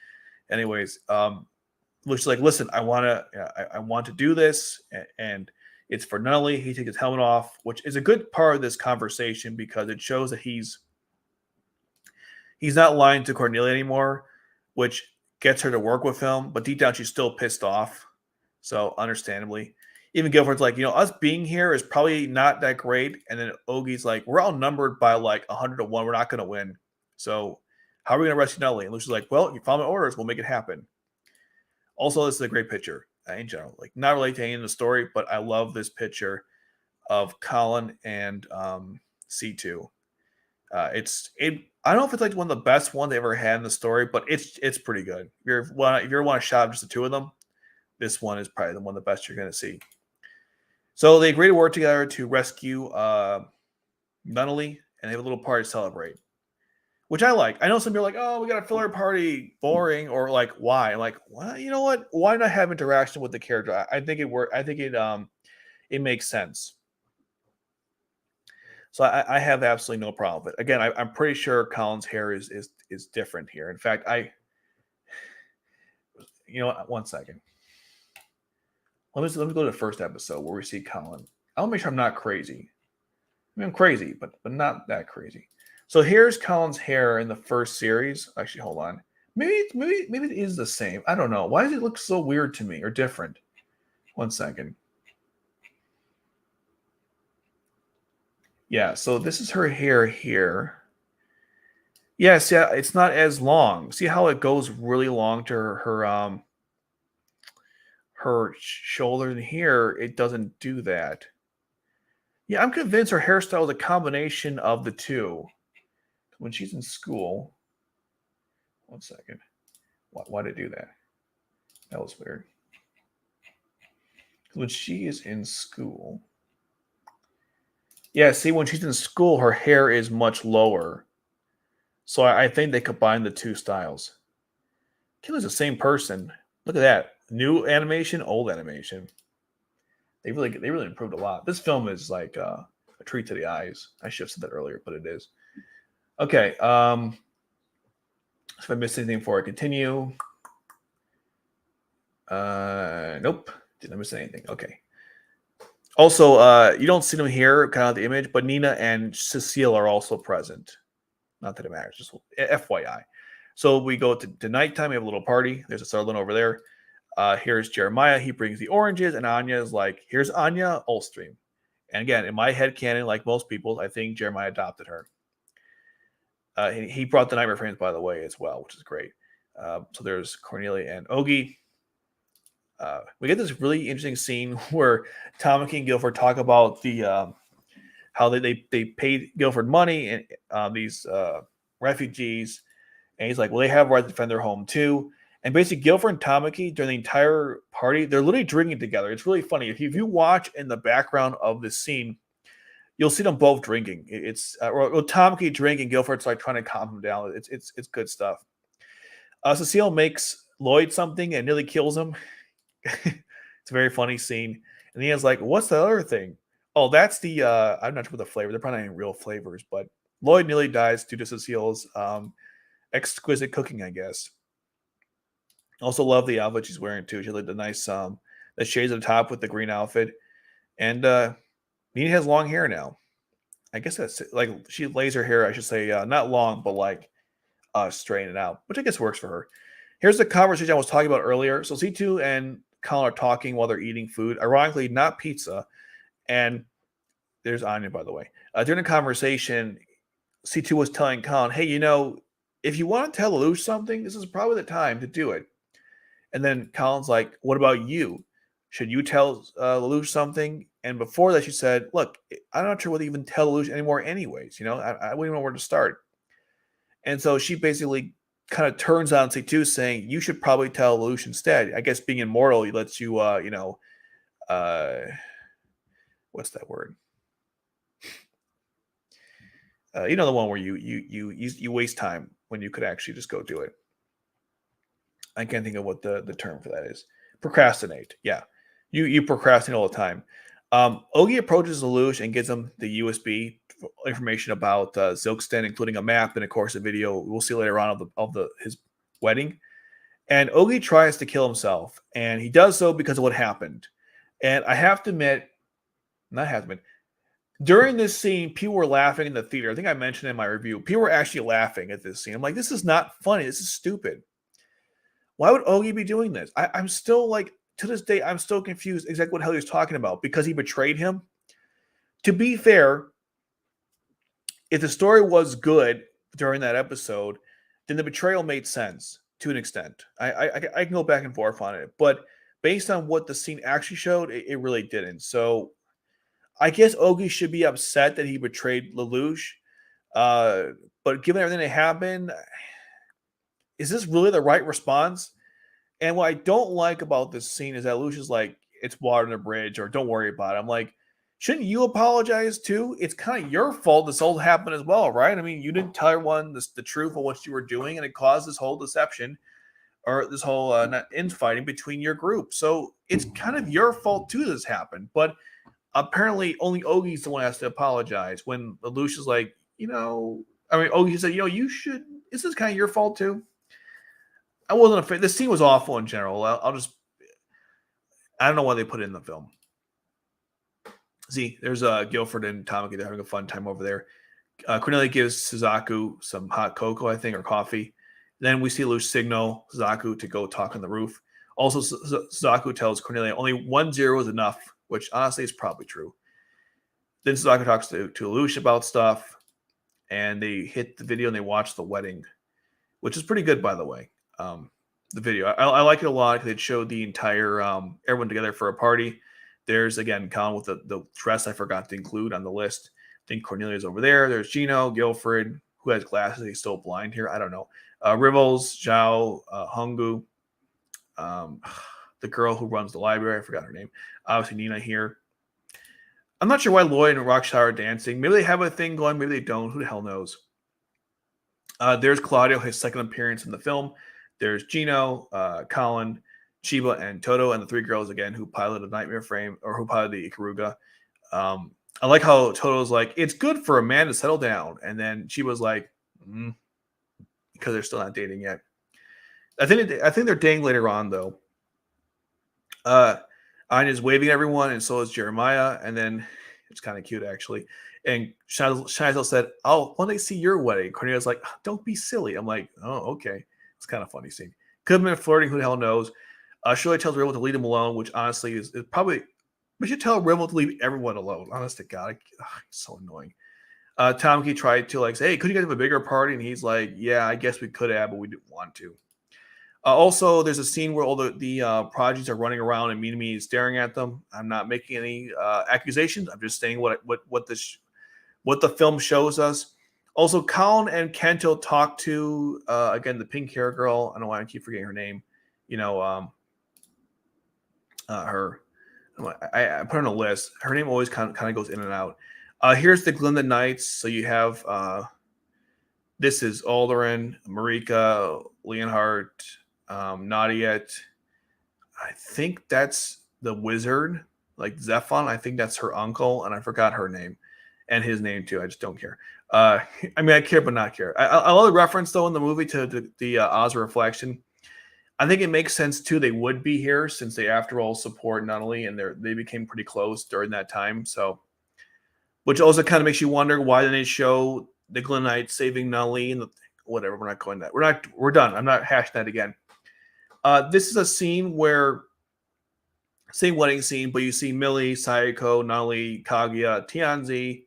Anyways, Lelouch's like, listen, I want to do this, and it's for Nully. He takes his helmet off, which is a good part of this conversation because it shows that he's not lying to Cornelia anymore, which gets her to work with him. But deep down, she's still pissed off. So understandably, even Guilford's like, us being here is probably not that great. And then Ogi's like, we're outnumbered by like 100 to 1. We're not going to win. So how are we going to rescue Nully? And Lucy's like, well, you follow my orders. We'll make it happen. Also, this is a great picture in general. Like, not related to any of the story, but I love this picture of Colin and C2. I don't know if it's like one of the best ones they ever had in the story, but it's pretty good. If you ever want a shot of just the two of them, this one is probably the one of the best you're going to see. So they agree to work together to rescue Nunnally, and they have a little party to celebrate. which I like. I know some people are like, oh, we got a filler party, boring, or like, why? I'm like, well, you know what? Why not have interaction with the character? I think it work. I think it makes sense. So I have absolutely no problem with it. Again, I'm pretty sure Colin's hair is different here. In fact, you know what? One second. Let me go to the first episode where we see Colin. I'll make sure I'm not crazy. I mean, I'm crazy, but not that crazy. So here's Colin's hair in the first series. Actually, hold on. Maybe it is the same. I don't know. Why does it look so weird to me or different? One second. Yeah, so this is her hair here. Yes, yeah, it's not as long. See how it goes really long to her shoulder, and here it doesn't do that. Yeah, I'm convinced her hairstyle is a combination of the two. When she's in school, one second. Why did it do that? That was weird. When she is in school, yeah, see, when she's in school, her hair is much lower. So I think they combined the two styles. Killer's the same person. Look at that. New animation, old animation. They really improved a lot. This film is like a treat to the eyes. I should have said that earlier, but it is. Okay. If I missed anything before I continue. Nope. Didn't miss anything. Okay. Also, you don't see them here, kind of the image, but Nina and Cecile are also present. Not that it matters, just FYI. So we go to nighttime. We have a little party. There's a Sutherland over there. Here's Jeremiah. He brings the oranges, and Anya is like, here's Anya Ulstream. And again, in my head canon, like most people, I think Jeremiah adopted her. He brought the Nightmare Frames, by the way, as well, which is great. So there's Cornelia and Ogie. We get this really interesting scene where Tamaki and Guilford talk about the how they paid Guilford money and these refugees, and he's like, well, they have a right to defend their home too. And basically, Guilford and Tamaki during the entire party, they're literally drinking together. It's really funny. If you watch in the background of this scene, you'll see them both drinking. It's Tamaki drinking, Guilford's like trying to calm him down. It's good stuff. Cecile makes Lloyd something and nearly kills him. It's a very funny scene. And he is like, what's the other thing? Oh, that's the I'm not sure what the flavor. They're probably not even real flavors, but Lloyd nearly dies due to Cecile's exquisite cooking, I guess. Also love the outfit she's wearing too. She had like the nice the shades at the top with the green outfit. And Nina has long hair now. I guess that's like she lays her hair, I should say, not long, but like straighten it out, which I guess works for her. Here's the conversation I was talking about earlier. So C2 and Colin are talking while they're eating food. Ironically, not pizza. And there's Anya, by the way. During the conversation, C2 was telling Colin, hey, you know, if you want to tell Lelouch something, this is probably the time to do it. And then Colin's like, what about you? Should you tell Lelouch something? And before that, she said, look, I'm not sure whether to even tell Lelouch anymore anyways. You know, I wouldn't even know where to start. And so she basically kind of turns on C2 saying, you should probably tell Lelouch instead. I guess being immortal lets you, what's that word? You know, the one where you waste time when you could actually just go do it. I can't think of what the term for that is. Procrastinate. Yeah. You procrastinate all the time. Ogie approaches Lelouch and gives him the USB information about Zilkston, including a map and, of course, a video we'll see later on of his wedding. And Ogie tries to kill himself, and he does so because of what happened. And I have to admit, during this scene, people were laughing in the theater. I think I mentioned in my review, people were actually laughing at this scene. I'm like, this is not funny. This is stupid. Why would Ogie be doing this? I'm still like, to this day, I'm still confused exactly what the hell he was talking about because he betrayed him. To be fair, if the story was good during that episode, then the betrayal made sense to an extent. I can go back and forth on it, but based on what the scene actually showed, it really didn't. So I guess Ogie should be upset that he betrayed Lelouch. But given everything that happened, is this really the right response? And what I don't like about this scene is that Lelouch is like, it's water in the bridge, or don't worry about it. I'm like, shouldn't you apologize too? It's kind of your fault this all happened as well, right? I mean, you didn't tell everyone the truth of what you were doing, and it caused this whole deception or this whole not infighting between your group. So it's kind of your fault too this happened. But apparently, only Ogie's the one who has to apologize. When Lelouch is like, Ogie said, you should. This is kind of your fault too. I wasn't a fan. This scene was awful in general. I don't know why they put it in the film. See, there's Guilford and Tamaki. They're having a fun time over there. Cornelia gives Suzaku some hot cocoa, I think, or coffee. Then we see Lelouch signal Suzaku to go talk on the roof. Also, Suzaku tells Cornelia only 1 0 is enough, which honestly is probably true. Then Suzaku talks to Lelouch about stuff, and they hit the video and they watch the wedding, which is pretty good, by the way. The video. I like it a lot because it showed the entire everyone together for a party. There's, again, Colin with the dress I forgot to include on the list. I think Cornelia's over there. There's Gino, Guilford, who has glasses. He's still blind here. I don't know. Rivals, Zhao, Hongu, the girl who runs the library. I forgot her name. Obviously, Nina here. I'm not sure why Lloyd and Rockstar are dancing. Maybe they have a thing going. Maybe they don't. Who the hell knows? There's Claudio, his second appearance in the film. There's Gino, Colin, Chiba, and Toto, and the 3 girls, again, who piloted Nightmare Frame, or who piloted the Ikaruga. I like how Toto's like, it's good for a man to settle down. And then Chiba's like, because they're still not dating yet. I think they're dating later on, though. Anya's waving at everyone, and so is Jeremiah. And then it's kind of cute, actually. And Shizel said, "Oh, when they see your wedding," Cornelia's like, "Don't be silly." I'm like, "Oh, okay." It's kind of funny scene. Could have been flirting. Who the hell knows? Shirley tells Rimmel to leave him alone, which honestly is probably. We should tell Rimmel to leave everyone alone. Honest to God, it's so annoying. Tamaki tried to say, "Hey, could you guys have a bigger party?" And he's like, "Yeah, I guess we could have, but we didn't want to." Also, there's a scene where all the prodigies are running around and Minami is staring at them. I'm not making any accusations. I'm just saying what the film shows us. Also, Colin and Kento talk to again the pink hair girl. I don't know why I keep forgetting her name. Her. I put her on a list. Her name always kind of goes in and out. Here's the Glinda Knights. So you have this is Alderin, Marika, Leonhardt, Nadiet. I think that's the wizard, like Zephon. I think that's her uncle, and I forgot her name and his name too. I just don't care. I mean, I care but not care. I love the reference though in the movie to the Oz reflection. I think it makes sense too. They would be here since they, after all, support Nunnally, and they became pretty close during that time. So, which also kind of makes you wonder why didn't they show the Glennites saving Nunnally and whatever. We're not going that. We're done. I'm not hashing that again. This is a scene where same wedding scene, but you see Millie, Sayako, Nunnally, Kaguya, Tianzi.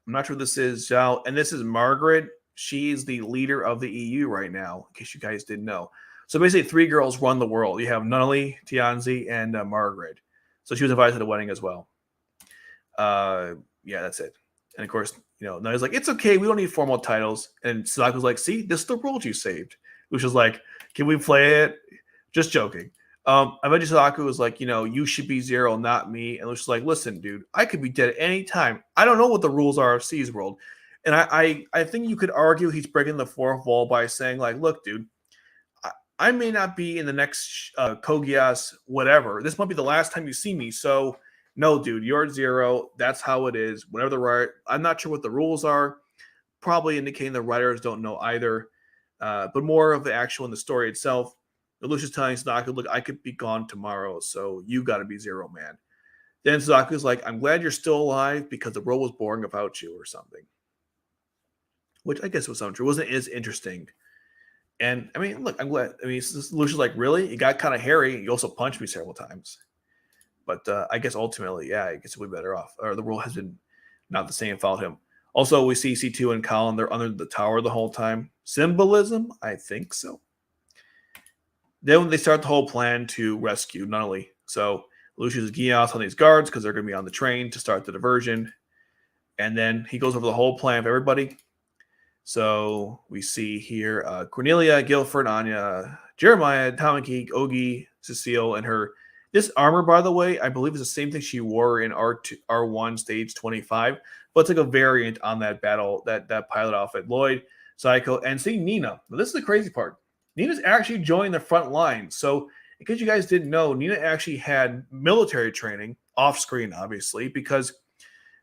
I'm not sure this is Zhao, and this is Margaret. She's the leader of the EU right now, in case you guys didn't know. So basically, 3 girls run the world. You have Nunnally, Tianzi, and Margaret. So she was invited to the wedding as well. Yeah, that's it. And of course, Nunnaly's like, it's okay. We don't need formal titles. And Sadako's like, see, this is the world you saved. Which was like, can we play it? Just joking. Eventually Sadako was like, you should be Zero, not me. And Lucia's like, listen, dude, I could be dead at any time. I don't know what the rules are of C's World. And I think you could argue he's breaking the 4th wall by saying, like, look, dude, I may not be in the next Code Geass, whatever. This might be the last time you see me. So, no, dude, you're Zero. That's how it is. Whenever the writer, I'm not sure what the rules are. Probably indicating the writers don't know either. But more of the actual in the story itself. Lelouch is telling Sadako, look, I could be gone tomorrow, so you got to be Zero, man. Then Sadako's like, I'm glad you're still alive because the world was boring without you or something. Which I guess was something true. It wasn't as interesting. And, I mean, look, I'm glad. I mean, Lelouch is like, really? It got kind of hairy. You also punched me several times. But I guess ultimately, yeah, I guess we'll be better off. Or the world has been not the same without him. Also, we see C2 and Colin. They're under the tower the whole time. Symbolism? I think so. Then they start the whole plan to rescue Nunnally. So Lelouch uses Geass on these guards because they're going to be on the train to start the diversion. And then he goes over the whole plan of everybody. So we see here Cornelia, Guilford, Anya, Jeremiah, Tamaki, Ogie, Cecile, and her This armor, by the way, I believe is the same thing she wore in R1 stage 25, but it's like a variant on that that pilot outfit. Lloyd, Psycho, and see Nina. Now, this is the crazy part. Nina's actually joined the front line. So, in case you guys didn't know, Nina actually had military training off screen, obviously, because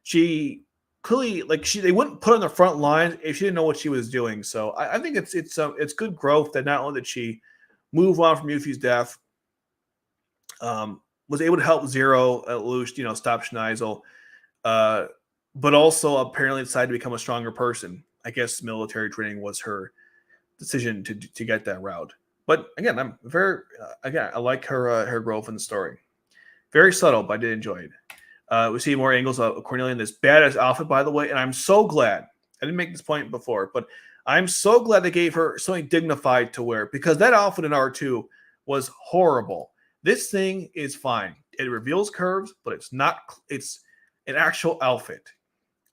she clearly they wouldn't put her on the front line if she didn't know what she was doing. So I think it's good growth that not only did she move on from Yuffie's death, was able to help Zero Lelouch, stop Schneisel, but also apparently decided to become a stronger person. I guess military training was her decision to get that route. But again, I like her growth in the story. Very subtle, but I did enjoy it. We see more angles of Cornelia in this badass outfit, by the way, and I'm so glad. I didn't make this point before, but I'm so glad they gave her something dignified to wear, because that outfit in R2 was horrible. This thing is fine. It reveals curves, but it's an actual outfit.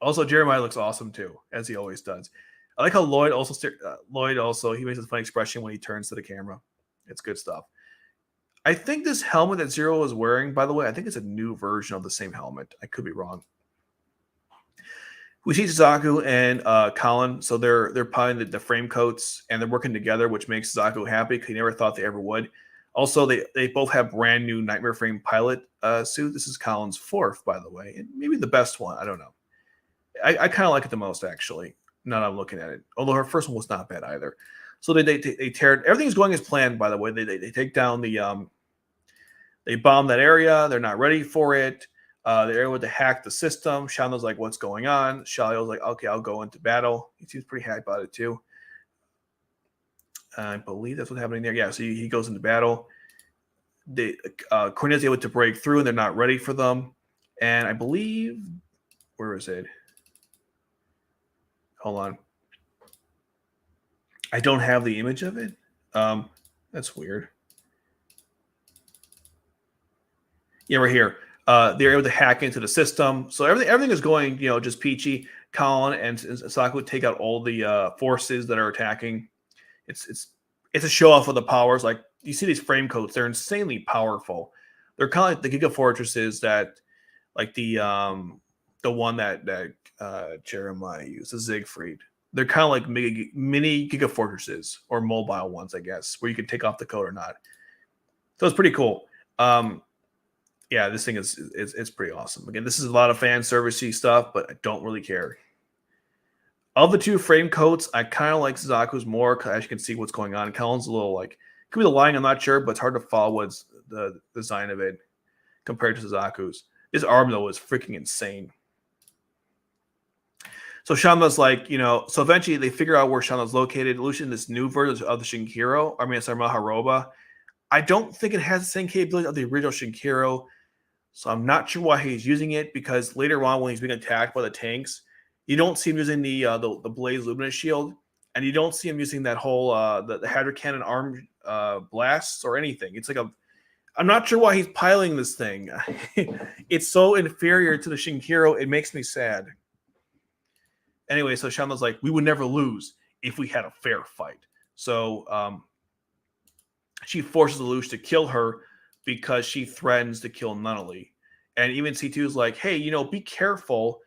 Also, Jeremiah looks awesome too, as he always does. I like how Lloyd also he makes a funny expression when he turns to the camera. It's good stuff. I think this helmet that Zero is wearing, by the way, I think it's a new version of the same helmet. I could be wrong. We see Suzaku and Colin, so they're piling the frame coats, and they're working together, which makes Suzaku happy because he never thought they ever would. Also, they both have brand new Nightmare Frame pilot suit. This is Colin's fourth, by the way, and maybe the best one. I don't know. I kind of like it the most, actually. Now that I'm looking at it, although her first one was not bad either. So they tear everything's going as planned. By the way, they take down they bomb that area. They're not ready for it. They're able to hack the system. Shando's like, "What's going on?" Shalio's like, "Okay, I'll go into battle." He seems pretty happy about it too. I believe that's what's happening there. Yeah, so he goes into battle. Cornelia's able to break through, and they're not ready for them. And I believe, where is it? Hold on. I don't have the image of it. That's weird. Yeah, right here. They're able to hack into the system, so everything is going, just peachy. Colin and Saku take out all the forces that are attacking. It's a show off of the powers. Like, you see these frame coats, they're insanely powerful. They're kind of like the Giga Fortresses that, like the one that Jeremiah used, the Siegfried. They're kind of like mini Giga Fortresses, or mobile ones, I guess, where you can take off the coat or not. So it's pretty cool. Yeah, this thing is pretty awesome. Again, this is a lot of fan servicey stuff, but I don't really care. Of the two frame coats, I kind of like Suzaku's more, because as you can see what's going on. Colin's a little could be the lighting, I'm not sure, but it's hard to follow what's the design of it compared to Suzaku's. This arm, though, is freaking insane. So Shanda's so eventually they figure out where Shanda's located. Lucian, this new version of the Shinkiro, Maharoba. I don't think it has the same capability of the original Shinkiro, so I'm not sure why he's using it, because later on when he's being attacked by the tanks, you don't see him using the Blaze Luminous Shield, and you don't see him using that whole the Hadra Cannon arm blasts or anything. It's I'm not sure why he's piloting this thing. It's so inferior to the Shinkiro, it makes me sad. Anyway, so Shanda's like, we would never lose if we had a fair fight. So she forces Lelouch to kill her because she threatens to kill Nunnally. And even C2 is like, hey, be careful.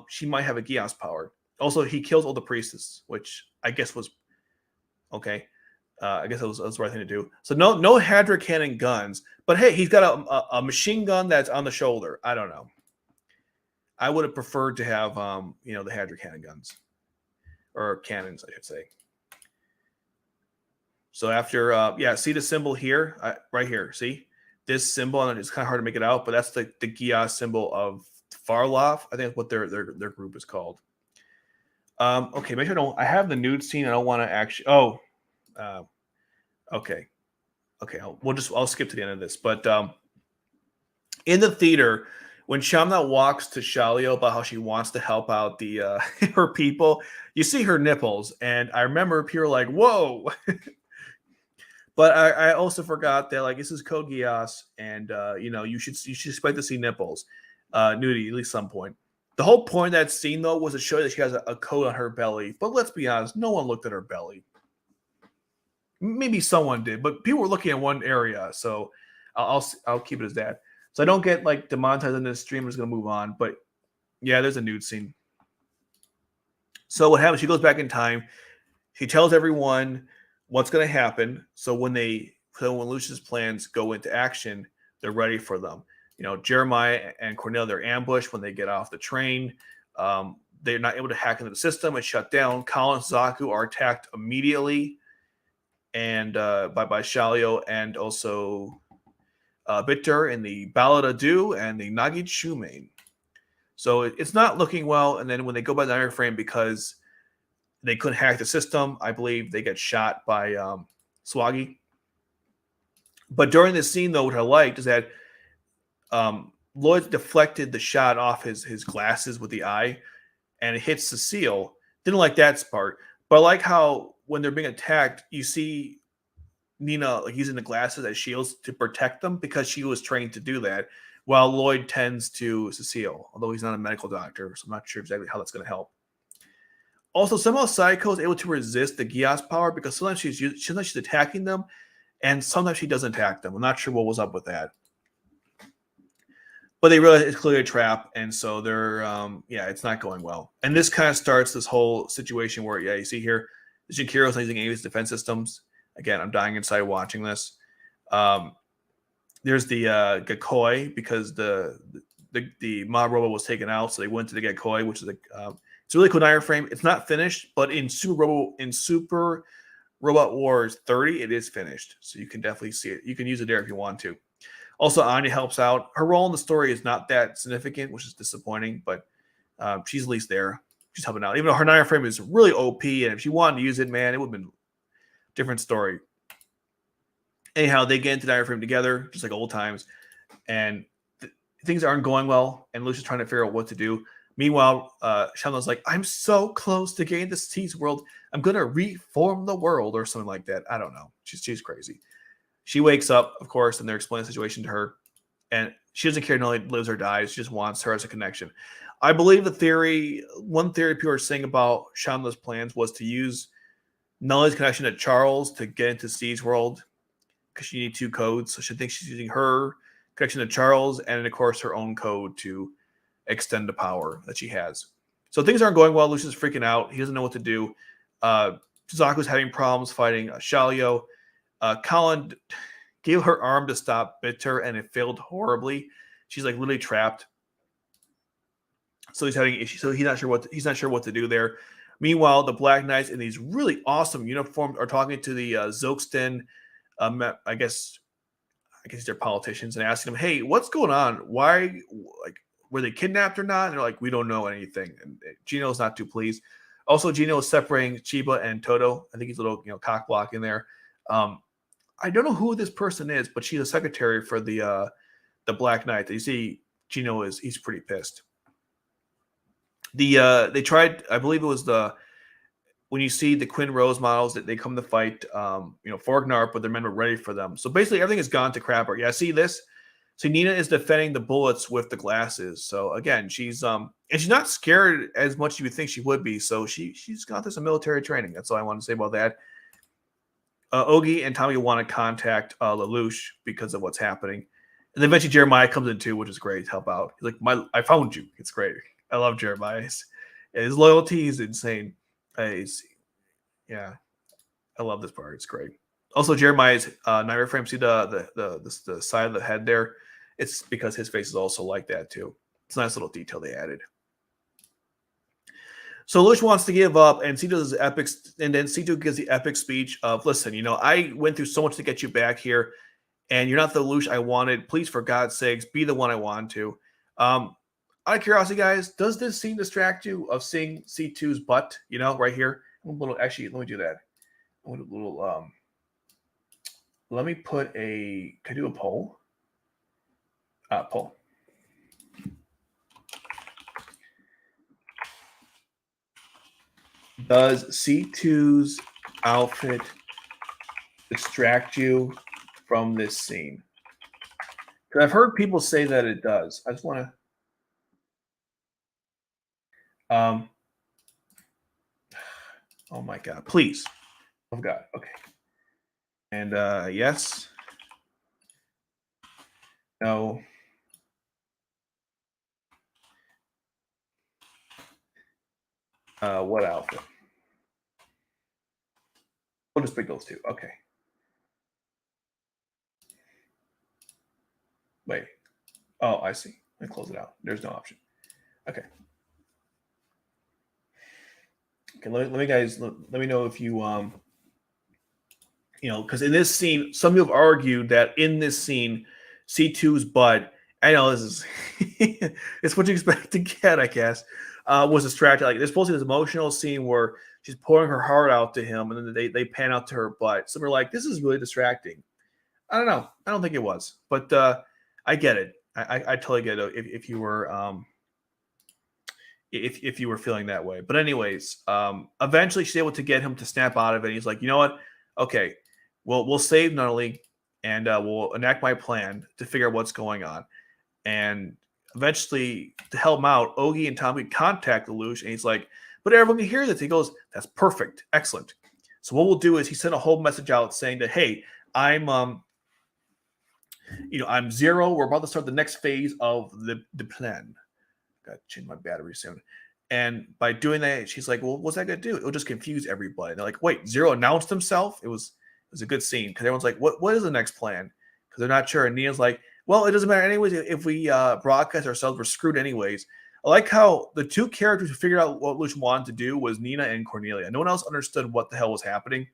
She might have a Geass power. Also, he kills all the priestess, which I guess was okay. I guess that was the right thing to do. So no Hadra Cannon guns, but hey, he's got a machine gun that's on the shoulder. I don't know. I would have preferred to have the Hadra Cannon guns, or cannons, I should say. So after see the symbol here, right here. See this symbol, and it's kind of hard to make it out, but that's the Geass symbol of Farloff. I think that's what their group is called. Okay, make sure I have the nude scene. I don't want to actually. Okay. I'll skip to the end of this. But in the theater, when Shamna walks to Shalio about how she wants to help out the her people, you see her nipples, and I remember people like, "Whoa." But I also forgot that this is Code Geass, and you should expect to see nipples, nudity at least some point. The whole point of that scene though was to show that she has a coat on her belly. But let's be honest, no one looked at her belly. Maybe someone did, but people were looking at one area. So I'll keep it as that. So I don't get like demonetized in this stream. I'm just gonna move on. But yeah, there's a nude scene. So what happens? She goes back in time. She tells everyone what's going to happen. So when Lucius' plans go into action, they're ready for them. You know, Jeremiah and Cornelia, they're ambushed when they get off the train. They're not able to hack into the system and shut down. Colin and Zaku are attacked immediately, and by Shalio and also Bitter in the Ballad Adu and the Nagi Shumain. So it's not looking well. And then when they go by the Iron Frame, because they couldn't hack the system, I believe they get shot by Swaggy. But during this scene, though, what I liked is that Lloyd deflected the shot off his glasses with the eye, and it hits Cecile. Didn't like that part, but I like how when they're being attacked, you see Nina like using the glasses as shields to protect them because she was trained to do that, while Lloyd tends to Cecile, although he's not a medical doctor, so I'm not sure exactly how that's going to help. Also, somehow Psycho is able to resist the Geass power because sometimes she's attacking them, and sometimes she doesn't attack them. I'm not sure what was up with that. But they realize it's clearly a trap, and so they're, it's not going well. And this kind of starts this whole situation where, you see here, Shinkiro's using Avis defense systems. Again, I'm dying inside watching this. There's the Gakoi, because the mob robot was taken out, so they went to the Gakoi, which is it's a really cool Iron Frame. It's not finished, but in Super Robot Wars 30, it is finished, so you can definitely see it. You can use it there if you want to. Also, Anya helps out. Her role in the story is not that significant, which is disappointing, but she's at least there. She's helping out. Even though her Iron Frame is really OP, and if she wanted to use it, man, it would have been a different story. Anyhow, they get into the Iron Frame together, just like old times, and things aren't going well, and Lucia's trying to figure out what to do. Meanwhile, Shanla's like, I'm so close to getting this T's world. I'm going to reform the world or something like that. I don't know. She's crazy. She wakes up, of course, and they're explaining the situation to her. And she doesn't care if Nelly lives or dies. She just wants her as a connection. I believe one theory people are saying about Shanla's plans was to use Nelly's connection to Charles to get into Steve's world, because she needs 2 codes. So she thinks she's using her connection to Charles and, of course, her own code to extend the power that she has. So things aren't going well. Lucius is freaking out. He doesn't know what to do. Zaku's having problems fighting Shalio. Colin gave her arm to stop Bitter, and it failed horribly. She's like literally trapped. So he's having issues. So he's not sure what to do there. Meanwhile, the Black Knights in these really awesome uniforms are talking to the Zoksten. I guess they're politicians, and asking them, "Hey, what's going on? Why, were they kidnapped or not?" And they're like, "We don't know anything." And Gino's not too pleased. Also, Gino is separating Chiba and Toto. I think he's a little, cock block in there. I don't know who this person is, but she's a secretary for the Black Knight. You see, Gino he's pretty pissed. They tried, I believe it was when you see the Quinn Rose models that they come to fight, for Gnarp, but their men were ready for them. So basically, everything has gone to crap. Yeah, see this. So Nina is defending the bullets with the glasses. So again, she's and she's not scared as much as you would think she would be. So she's got this military training. That's all I want to say about that. Ogi and Tommy want to contact Lelouch because of what's happening. And then eventually Jeremiah comes in too, which is great to help out. He's like, I found you. It's great. I love Jeremiah. His loyalty is insane. I love this part. It's great. Also, Jeremiah's Nightmare Frame, see the side of the head there? It's because his face is also like that too. It's a nice little detail they added. So Lelouch wants to give up, and Cito does epic, and then Cito gives the epic speech of, listen, I went through so much to get you back here, and you're not the Lelouch I wanted. Please, for God's sakes, be the one I want to. Out of curiosity, guys, does this scene distract you of seeing C2's butt, right here? Actually, let me do that. Let me put can I do a poll? Poll. Does C2's outfit distract you from this scene? Because I've heard people say that it does. I just want to. Oh my God! Please. Oh God. Okay. And yes. No. What alpha? We'll just pick those two. Okay. Wait. Oh, I see. Let me close it out. There's no option. Okay. Okay. Let me guys let me know if you because in this scene, some people have argued that in this scene, C2's butt. I know this is it's what you expect to get, I guess. Was distracted. Like there's supposed to be this emotional scene where she's pouring her heart out to him, and then they pan out to her butt. So we're like, this is really distracting. I don't know. I don't think it was, but I get it. I totally get it if you were if you were feeling that way. But anyways, eventually she's able to get him to snap out of it. He's like, you know what? Okay, we'll save Nunnally, and we'll enact my plan to figure out what's going on. And eventually, to help him out, Ogie and Tommy contact Lelouch, and he's like, but everyone can hear this. He goes, that's perfect, excellent. So what we'll do is he sent a whole message out saying that, hey, I'm I'm Zero. We're about to start the next phase of the plan. Got to change my battery soon. And by doing that, she's like, well, what's that going to do? It'll just confuse everybody. They're like, wait, Zero announced himself? It was a good scene because everyone's like, what is the next plan? Because they're not sure. And Nina's like, well, it doesn't matter anyways. If we broadcast ourselves, we're screwed anyways. I like how the two characters who figured out what Luch wanted to do was Nina and Cornelia. No one else understood what the hell was happening.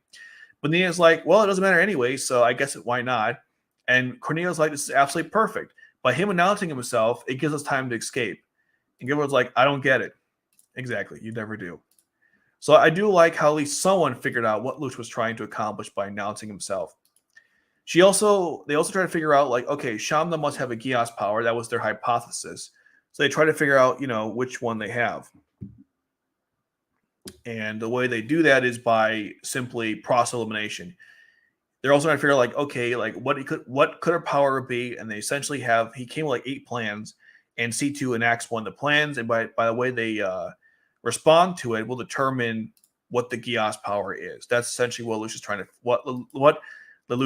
But Nina's like, well, it doesn't matter anyway, so I guess why not? And Cornelia's like, this is absolutely perfect. By him announcing himself, it gives us time to escape. And Gilbert's like, I don't get it. Exactly. You never do. So I do like how at least someone figured out what Luch was trying to accomplish by announcing himself. They also try to figure out, like, okay, Shamna must have a Geass power. That was their hypothesis. So they try to figure out, which one they have. And the way they do that is by simply process elimination. They're also trying to figure out, like, okay, like what could her power be? And they essentially he came with like 8 plans, and C2 enacts one of the plans, and by the way they respond to it will determine what the Geass power is. That's essentially what Lelouch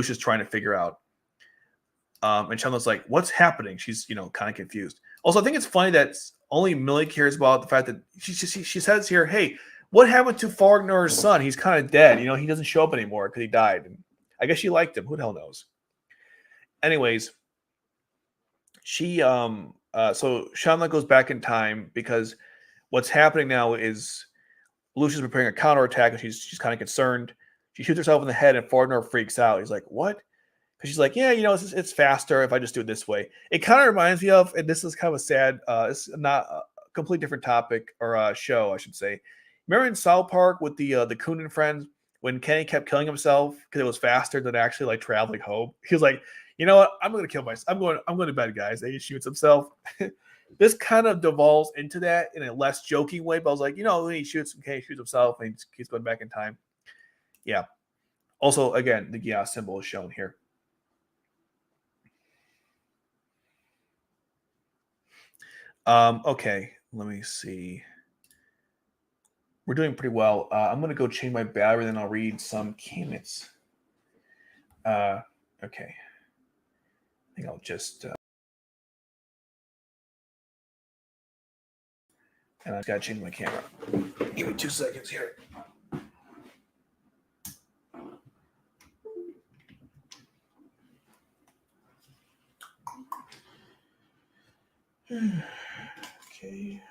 is trying to figure out. And Chandler's like, what's happening? She's kind of confused. Also, I think it's funny that only Millie cares about the fact that she says here, hey, what happened to Fargner's son? He's kind of dead. He doesn't show up anymore because he died. And I guess she liked him. Who the hell knows? Anyways, she so Shamla goes back in time because what's happening now is Lucia's preparing a counterattack, and she's kind of concerned. She shoots herself in the head, and Fargner freaks out. He's like, what? Because she's like, yeah, it's faster if I just do it this way. It kind of reminds me of, and this is kind of a sad, it's not a completely different topic or show, I should say. Remember in South Park with the Coon and Friends when Kenny kept killing himself because it was faster than actually like traveling home? He was like, you know what? I'm going to kill myself. I'm going to bed, guys. And he shoots himself. This kind of devolves into that in a less joking way. But I was like, when he shoots himself and he keeps going back in time. Yeah. Also, again, the Geass symbol is shown here. Okay, let me see. We're doing pretty well. I'm going to go change my battery, then I'll read some candidates. Okay. I think I'll just... and I've got to change my camera. Give me 2 seconds here. Okay.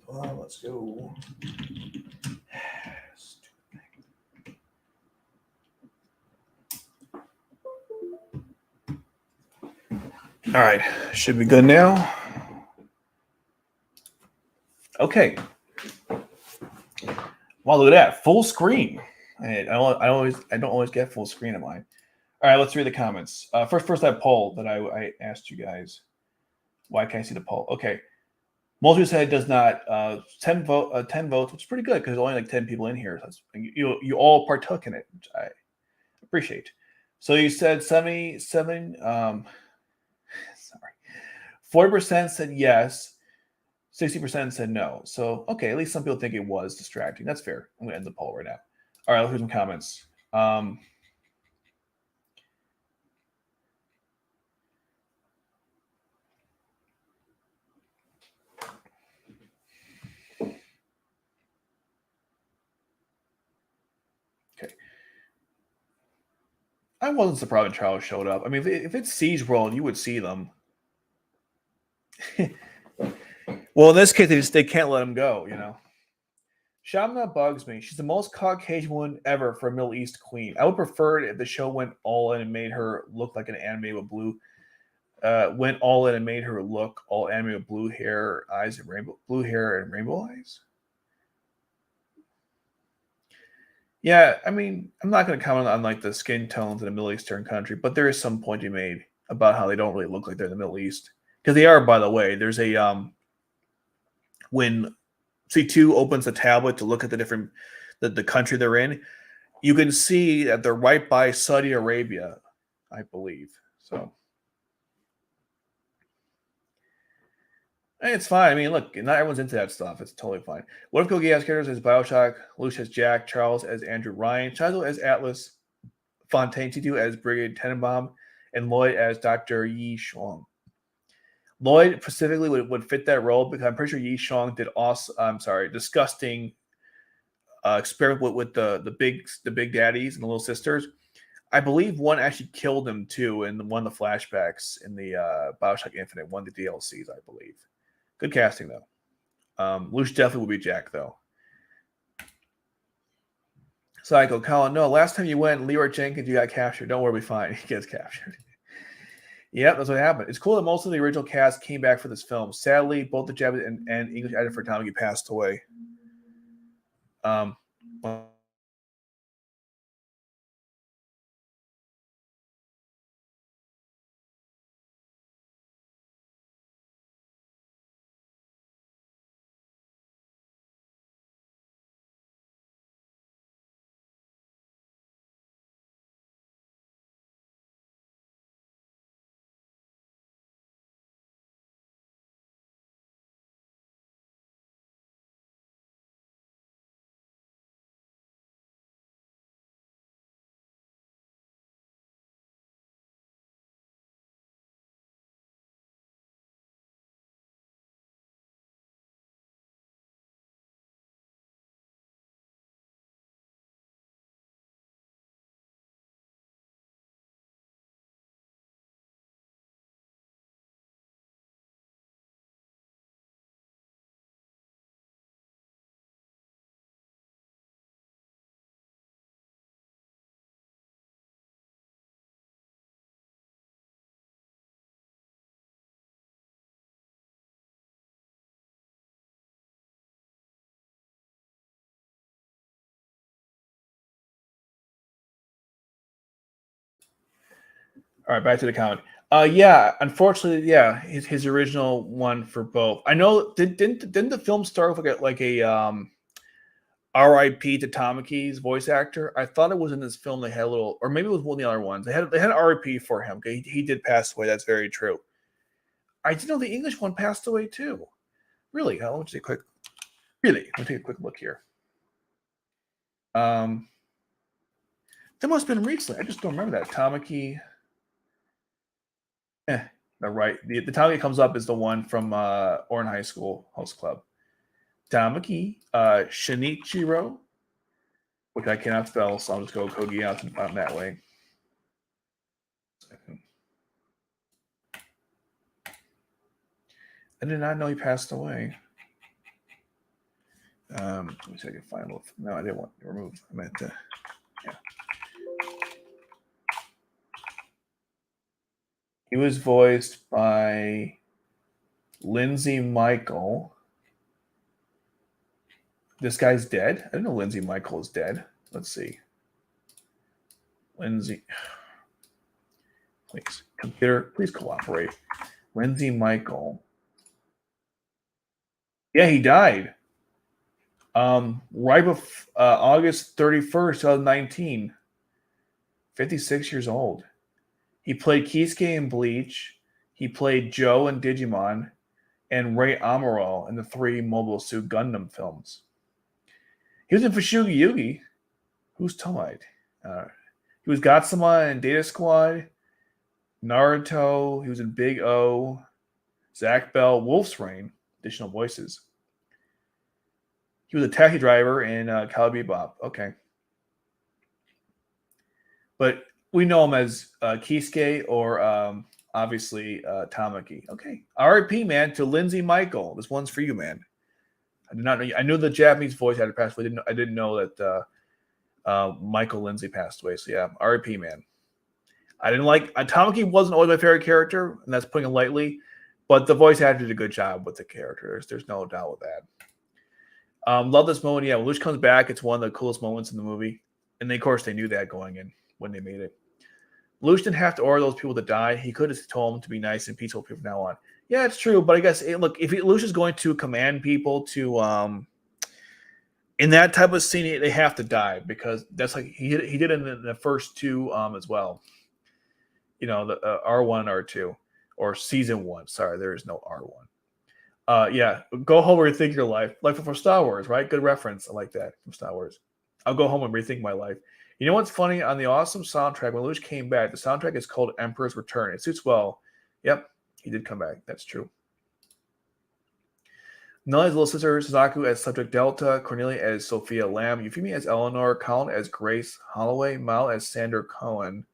Let's go. All right, should be good now. Okay. Wow, look at that, full screen. I don't always get full screen of mine. All right, let's read the comments. First that poll that I asked you guys. Why can't I see the poll? Okay. Most people said it does not. 10 votes, which is pretty good because there's only like 10 people in here. So you all partook in it, which I appreciate. So you said 77. Sorry, 40% said yes. 60% said no. So okay, at least some people think it was distracting. That's fair. I'm gonna end the poll right now. All right, let's read some comments. Okay. I wasn't surprised when Charles showed up. I mean, if it's Siege World, you would see them. Well, in this case, they can't let him go, you know. Shamna bugs me. She's the most Caucasian woman ever for a Middle East queen. I would prefer it if the show went all in and made her look like an anime with blue. Went all in and made her look all anime with blue hair, eyes, and blue hair and rainbow eyes. Yeah, I mean, I'm not going to comment on like the skin tones in a Middle Eastern country, but there is some point you made about how they don't really look like they're in the Middle East because they are. By the way, there's a when C2 opens the tablet to look at the different the country they're in, you can see that they're right by Saudi Arabia, I believe. So it's fine. I mean, look, not everyone's into that stuff. It's totally fine. What if Code Geass characters as Bioshock, Lelouch as Jack, Charles as Andrew Ryan, Chazo as Atlas, Fontaine T2 as Brigadier Tenenbaum, and Lloyd as Dr. Yi Shuang? Lloyd specifically would fit that role because I'm pretty sure Yi Shuang did awesome. I'm sorry, disgusting experiment with the big daddies and the little sisters. I believe one actually killed him too in one of the flashbacks in the Bioshock Infinite, one of the DLCs, I believe. Good casting though. Luce definitely will be Jack though. Psycho Colin, no, last time you went, Leroy Jenkins, you got captured. Don't worry, we'll be fine. He gets captured. Yep, that's what happened. It's cool that most of the original cast came back for this film. Sadly, both the Japanese and English editor for Tamaki passed away. Well, all right, back to the comment. Yeah, unfortunately, yeah, his original one for both. I know didn't the film start with like a R.I.P. to Tamaki's voice actor? I thought it was in this film. They had a little, or maybe it was one of the other ones. They had R.I.P. for him. Okay, he did pass away. That's very true. I did know the English one passed away too. Really? Let me take a quick. Really? Let me take a quick look here. That must have been recently. I just don't remember that Tamaki. Right. The time it comes up is the one from Orin High School Host Club. Tamaki Shinichiro, which I cannot spell, so I'll just go Code Geass and find that way. I did not know he passed away. Let me see if I can find him. No, I didn't want to remove. I meant to. Yeah. He was voiced by Lindsay Michael. This guy's dead? I didn't know Lindsay Michael is dead. Let's see. Lindsay. Please, computer, please cooperate. Lindsay Michael. Yeah, he died. Right before August 31st, 2019. 56 years old. He played Kisuke in Bleach. He played Joe in Digimon and Ray Amuro in the 3 Mobile Suit Gundam films. He was in Fushigi Yugi. Who's Tomite? He was Gatsuma in Data Squad, Naruto. He was in Big O, Zach Bell, Wolf's Rain, additional voices. He was a taxi driver in Cowboy Bebop. Okay. But we know him as Kisuke or obviously Tamaki. Okay. RIP, man, to Lindsay Michael. This one's for you, man. I did not know. I knew the Japanese voice had passed away. I didn't know that Michael Lindsay passed away. So yeah, RIP, man. I didn't like Tamaki wasn't always my favorite character, and that's putting it lightly. But the voice actor did a good job with the character. There's no doubt with that. Love this moment. Yeah, when Lelouch comes back, it's one of the coolest moments in the movie. And of course, they knew that going in when they made it. Lelouch didn't have to order those people to die. He could have told them to be nice and peaceful from now on. Yeah, it's true. But I guess, look, if Lelouch is going to command people to, in that type of scene, they have to die because that's like he did in the first 2 as well. You know, the R1 and R2 or season 1. Sorry, there is no R1. Yeah, go home and rethink your life. Like from Star Wars, right? Good reference. I like that from Star Wars. I'll go home and rethink my life. You know what's funny? On the awesome soundtrack, when Lelouch came back, the soundtrack is called Emperor's Return. It suits well. Yep, he did come back. That's true. Nelly's little sister, Suzaku as Subject Delta, Cornelia as Sophia Lamb, Euphemia as Eleanor, Colin as Grace Holloway, Mal as Sandra Cohen.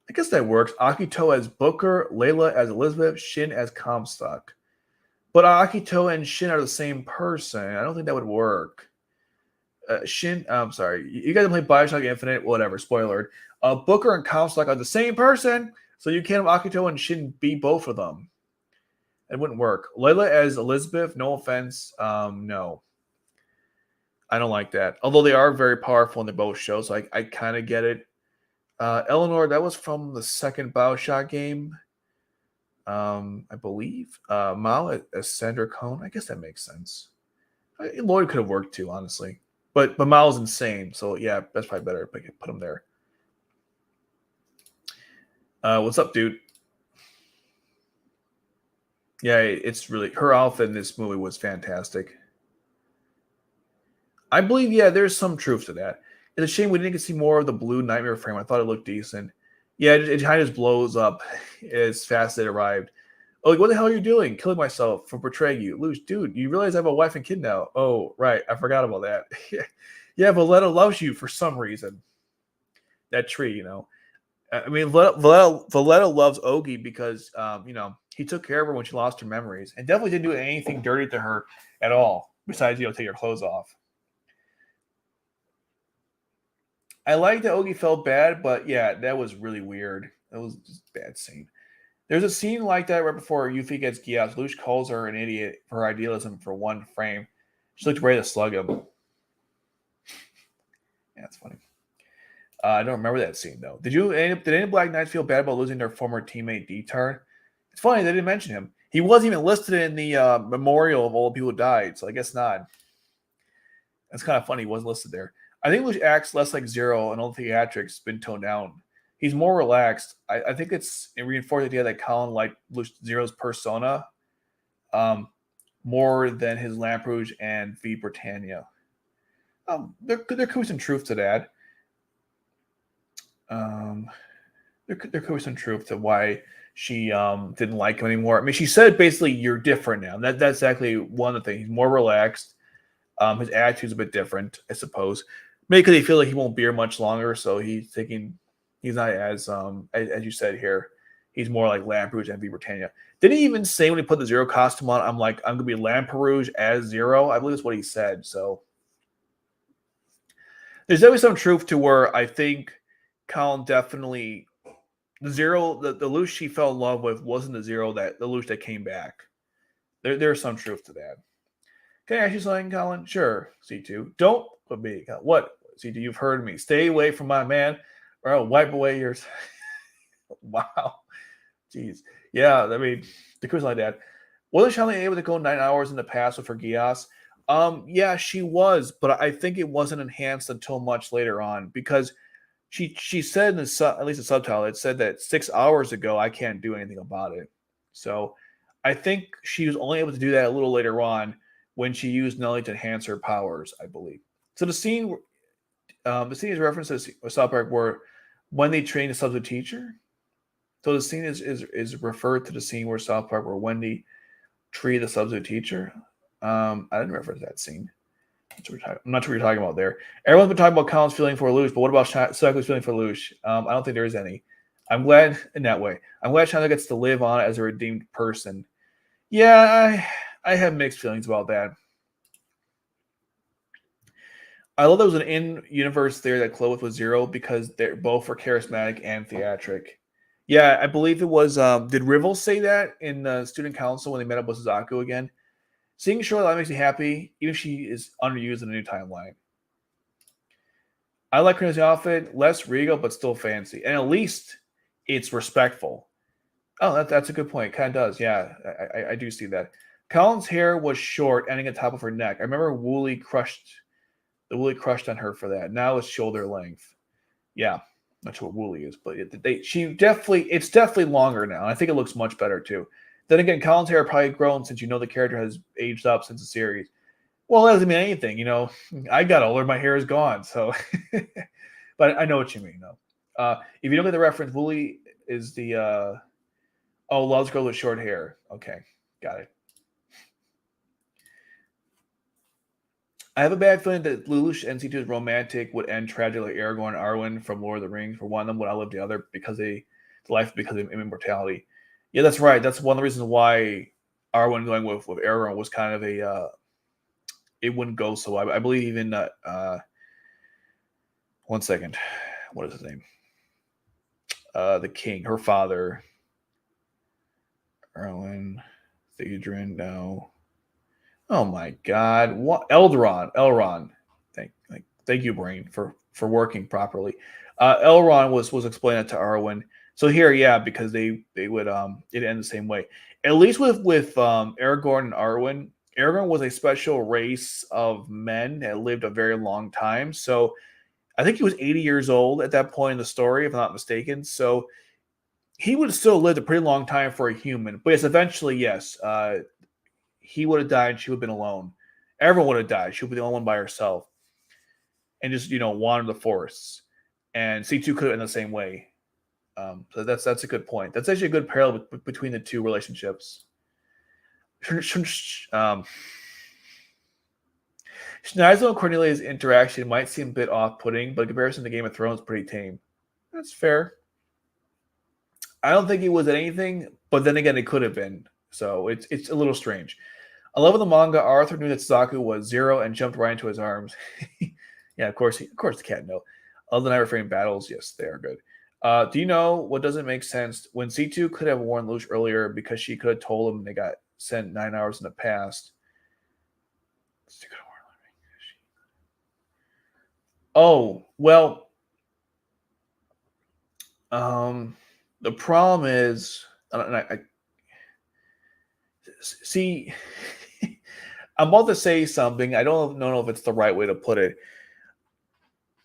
I guess that works. Akito as Booker, Layla as Elizabeth, Shin as Comstock. But Akito and Shin are the same person. I don't think that would work. Shin, I'm sorry. You guys play Bioshock Infinite, whatever, spoiler. Booker and Comstock are the same person, so you can't have Akito and Shin be both of them. It wouldn't work. Layla as Elizabeth, no offense, no. I don't like that. Although they are very powerful in the both shows, so I kind of get it. Eleanor, that was from the second Bioshock game, I believe. Mal as Sandra Cohn, I guess that makes sense. Lloyd could have worked too, honestly. But Mal's insane, so yeah, that's probably better if I could put him there. What's up, dude? Yeah, it's really her outfit in this movie was fantastic. I believe, yeah, there's some truth to that. It's a shame we didn't get to see more of the blue nightmare frame. I thought it looked decent. Yeah, it kind of just blows up as fast as it arrived. Oh, like, what the hell are you doing? Killing myself for betraying you. Lelouch, dude, you realize I have a wife and kid now. Oh, right. I forgot about that. Yeah, Valletta loves you for some reason. That tree, you know. I mean, Valletta loves Ogie because, you know, he took care of her when she lost her memories and definitely didn't do anything dirty to her at all, besides, you know, take her clothes off. I like that Ogie felt bad, but yeah, that was really weird. That was just a bad scene. There's a scene like that right before Yuffie gets Geass. Lelouch calls her an idiot for her idealism for one frame. She looked ready to slug him. Yeah, that's funny. I don't remember that scene though. Did any Black Knights feel bad about losing their former teammate D-Tar? It's funny they didn't mention him. He wasn't even listed in the memorial of all the people who died, so I guess not. That's kind of funny. He wasn't listed there. I think Lelouch acts less like Zero, and all the theatrics been toned down. He's more relaxed. I think it reinforced the idea that Colin liked Zero's persona more than his Lamp Rouge and V Britannia. There could be some truth to that. There could be some truth to why she didn't like him anymore. I mean, she said basically, "You're different now." That's exactly one of the things. He's more relaxed. His attitude's a bit different, I suppose. Maybe because he feels like he won't be here much longer, so he's thinking he's not as you said here. He's more like Lamp Rouge and V Britannia. Did he even say when he put the Zero costume on, I'm going to be Lamp Rouge as Zero? I believe that's what he said. So there's definitely some truth to where I think Colin definitely the Lelouch she fell in love with wasn't the Lelouch that came back. There's some truth to that. Can I ask you something, Colin? Sure, C2. Don't put me. What? C2, you've heard me. Stay away from my man, or I'll wipe away yours. Wow. Jeez. Yeah, I mean, the cruise like that. Was Shelly able to go 9 hours in the past with her Geass? Yeah, she was, but I think it wasn't enhanced until much later on because she said in at least the subtitle, it said that 6 hours ago I can't do anything about it. So I think she was only able to do that a little later on when she used Nelly to enhance her powers, I believe. So the scene is references South Park where when they train the substitute teacher. So the scene is referred to the scene where South Park where Wendy treated the substitute teacher. I didn't reference that scene. I'm not sure what you're talking about there. Everyone's been talking about Colin's feeling for Lelouch, but what about Cyclo's feeling for Lelouch? I don't think there is any. I'm glad in that way. I'm glad Chandler gets to live on as a redeemed person. Yeah, I have mixed feelings about that. I love there was an in-universe there that Clovis was Zero because they're both are charismatic and theatric. Yeah, I believe it was. Did Rivel say that in the student council when they met up with Suzaku again? Seeing Charlotte makes me happy, even if she is underused in a new timeline. I like her outfit, less regal but still fancy, and at least it's respectful. Oh, that's a good point. Kind of does, yeah. I do see that. Colin's hair was short, ending at the top of her neck. I remember Wooly crushed on her for that. Now it's shoulder length. Yeah, not sure what Wooly is, but it's definitely longer now. I think it looks much better too. Then again, Colin's hair probably grown since the character has aged up since the series. Well, that doesn't mean anything, I got older, my hair is gone, so. But I know what you mean, though. If you don't get the reference, Wooly is the loves girl with short hair. Okay, got it. I have a bad feeling that Lelouch and C2's romantic would end tragically like Aragorn and Arwen from Lord of the Rings. For one of them would outlive the other because of immortality. Yeah, that's right. That's one of the reasons why Arwen going with Aragorn was kind of a it wouldn't go so well. I believe even 1 second. What is his name? The king, her father. Erwin, Theodrin, no. Oh my God! What Elrond. Thank you, brain, for working properly. Elrond was explaining it to Arwen. So here, yeah, because they would it end the same way. At least with Aragorn and Arwen, Aragorn was a special race of men that lived a very long time. So I think he was 80 years old at that point in the story, if I'm not mistaken. So he would have still lived a pretty long time for a human. But yes, eventually, yes, he would have died. She would have been alone. Everyone would have died. She would be the only one by herself, and just wander the forests. And C2 could have in the same way. So that's a good point. That's actually a good parallel between the two relationships. Schneider and Cornelia's interaction might seem a bit off-putting, but in comparison to Game of Thrones, pretty tame. That's fair. I don't think it was anything, but then again, it could have been. So it's a little strange. I love in the manga, Arthur knew that Saku was Zero and jumped right into his arms. Yeah, of course the cat know. Other than Never Frame battles, yes, they are good. Do you know what doesn't make sense? When C2 could have warned Lelouch earlier because she could have told him they got sent 9 hours in the past. Oh, well, the problem is, I see, I'm about to say something. I don't know if it's the right way to put it.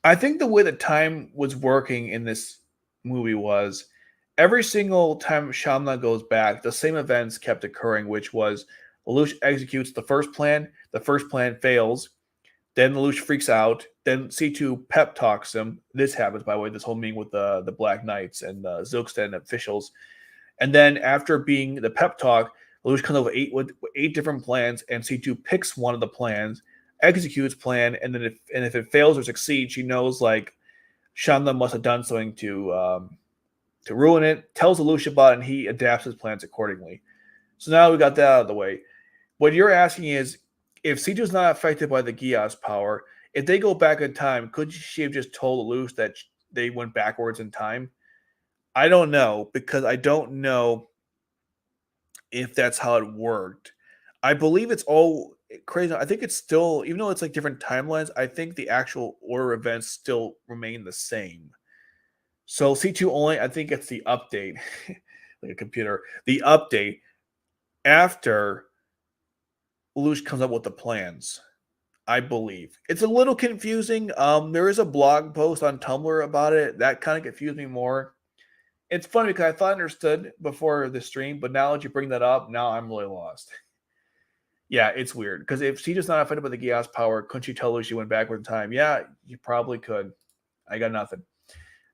I think the way that time was working in this movie was every single time Shamla goes back, the same events kept occurring, which was Lelouch executes the first plan fails, then Lelouch freaks out, then C2 pep talks him. This happens, by the way, this whole meeting with the Black Knights and the Zilkstead officials. And then after being the pep talk, Lelouch comes up with eight different plans, and C2 picks one of the plans, executes plan, and then if it fails or succeeds, she knows like Shamla must have done something to ruin it, tells Lelouch about it, and he adapts his plans accordingly. So now we got that out of the way. What you're asking is, if C2 is not affected by the Geass power, if they go back in time, could she have just told Lelouch that they went backwards in time? I don't know, because I don't know if that's how it worked. I believe it's all crazy. I think it's still, even though it's like different timelines, I think the actual order of events still remain the same. So C2 only, I think it's the update, like a computer, the update after Lelouch comes up with the plans, I believe. It's a little confusing. There is a blog post on Tumblr about it. That kind of confused me more. It's funny because I thought I understood before the stream, but now that you bring that up, now I'm really lost. Yeah, it's weird. Because if she's just not affected by the Geass power, couldn't she tell her she went backward in time? Yeah, you probably could. I got nothing.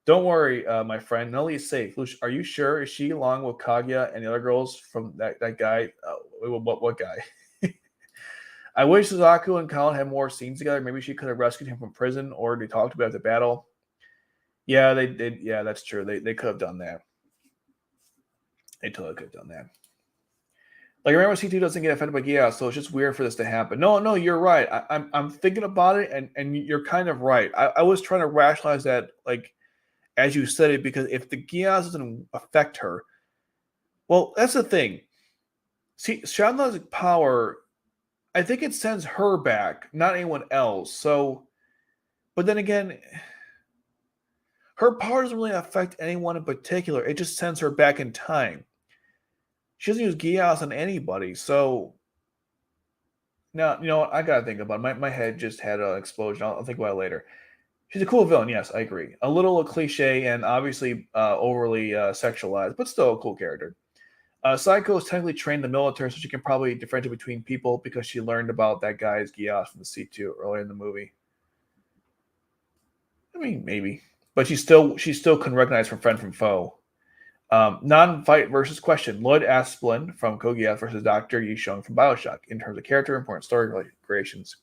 Don't worry, my friend. Nelly is safe. Lush, are you sure? Is she along with Kaguya and the other girls from that guy? What guy? I wish Suzaku and Colin had more scenes together. Maybe she could have rescued him from prison, or they talked about the battle. Yeah, they did. Yeah, that's true. They could have done that. They totally could have done that. Like, remember, C2 doesn't get offended by Geass, so it's just weird for this to happen. No, you're right. I'm thinking about it, and you're kind of right. I was trying to rationalize that, like, as you said it, because if the Geass doesn't affect her, well, that's the thing. See, Shanla's power, I think it sends her back, not anyone else. So, but then again, her power doesn't really affect anyone in particular. It just sends her back in time. She doesn't use Geass on anybody. So, now, you know what? I got to think about it. My head just had an explosion. I'll think about it later. She's a cool villain. Yes, I agree. A little cliche and obviously overly sexualized, but still a cool character. Psycho is technically trained in the military, so she can probably differentiate between people because she learned about that guy's Geass from the C2 earlier in the movie. I mean, maybe, but she still can recognize from friend from foe. Non-fight versus question. Lloyd Asplin from Code Geass versus Dr. Yisheng from Bioshock in terms of character, important story creations.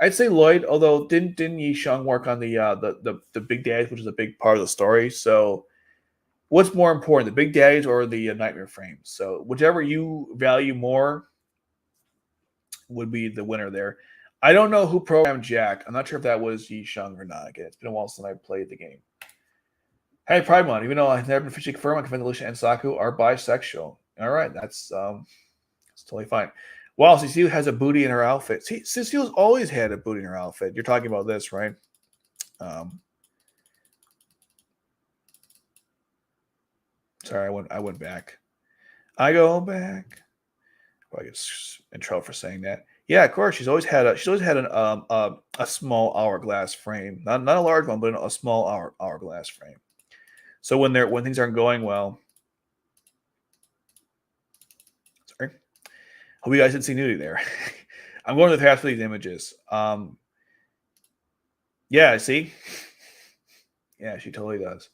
I'd say Lloyd, although didn't Yisheng work on the Big Daddies, which is a big part of the story. So, what's more important, the Big Daddies or the Nightmare Frames? So, whichever you value more would be the winner there. I don't know who programmed Jack. I'm not sure if that was Yisheng or not. Again, it's been a while since I played the game. Hey, Pride Month. Even though I've never been officially confirmed, I confirm Alicia and Saku are bisexual. All right, that's totally fine. Wow, Cecile has a booty in her outfit. See, Cecile's always had a booty in her outfit. You're talking about this, right? Sorry, I went back. I go back. Well, I get in trouble for saying that. Yeah, of course. She's always had a small hourglass frame, not a large one, but a small hourglass frame. So when things aren't going well, sorry. Hope you guys didn't see nudity there. I'm going to the past for these images. Yeah, see? Yeah, she totally does.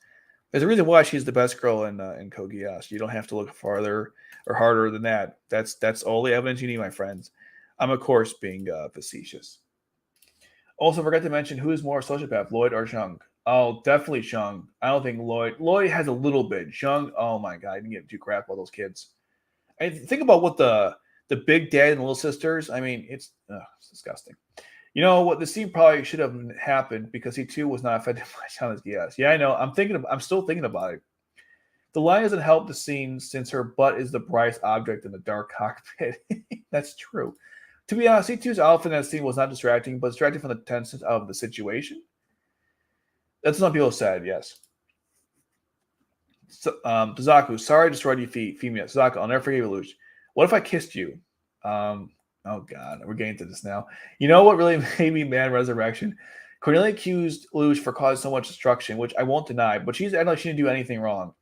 There's a reason why she's the best girl in Code Geass. You don't have to look farther or harder than that. That's all the evidence you need, my friends. I'm, of course, being facetious. Also, forgot to mention who is more sociopath, Lloyd or Shung? Oh, definitely Shung. I don't think Lloyd. Lloyd has a little bit. Shung, oh my god, I didn't give two crap about those kids. I think about what the big dad and the little sisters. I mean, it's disgusting. You know what? The scene probably should have happened because he too was not affected by Shana's Geass. Yeah, I know. I'm still thinking about it. The line doesn't help the scene since her butt is the brightest object in the dark cockpit. That's true. To be honest, C2's outfit in that scene was not distracting, but distracting from the tension of the situation. That's what some people said, yes. So, Tazaku, sorry I destroyed you, female. Tazaku, I'll never forgive you, Lelouch. What if I kissed you? Oh god, we're getting to this now. You know what really made me mad? Resurrection. Cornelia accused Lelouch for causing so much destruction, which I won't deny, but she's acting like she didn't do anything wrong.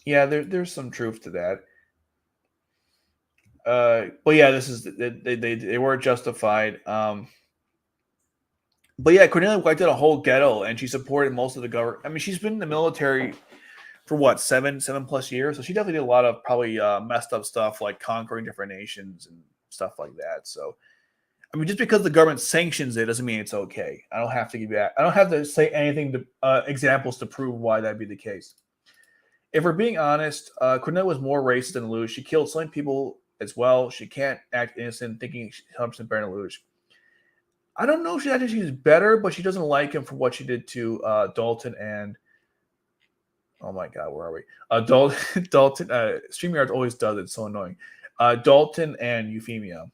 Yeah, there's some truth to that. But yeah, this is they were justified. But yeah, Cornelia wiped out a whole ghetto, and she supported most of the government. I mean, she's been in the military for what, seven plus years, so she definitely did a lot of probably messed up stuff like conquering different nations and stuff like that. So, I mean, just because the government sanctions it doesn't mean it's okay. I don't have to give you that. I don't have to say anything to examples to prove why that'd be the case. If we're being honest, Cornelia was more racist than Lelouch. She killed so many people as well. She can't act innocent, thinking she's 100% better than Lelouch. I don't know if she's better, but she doesn't like him for what she did to Dalton and. Oh my God, where are we? Dalton. StreamYard always does it. It's so annoying. Dalton and Euphemia.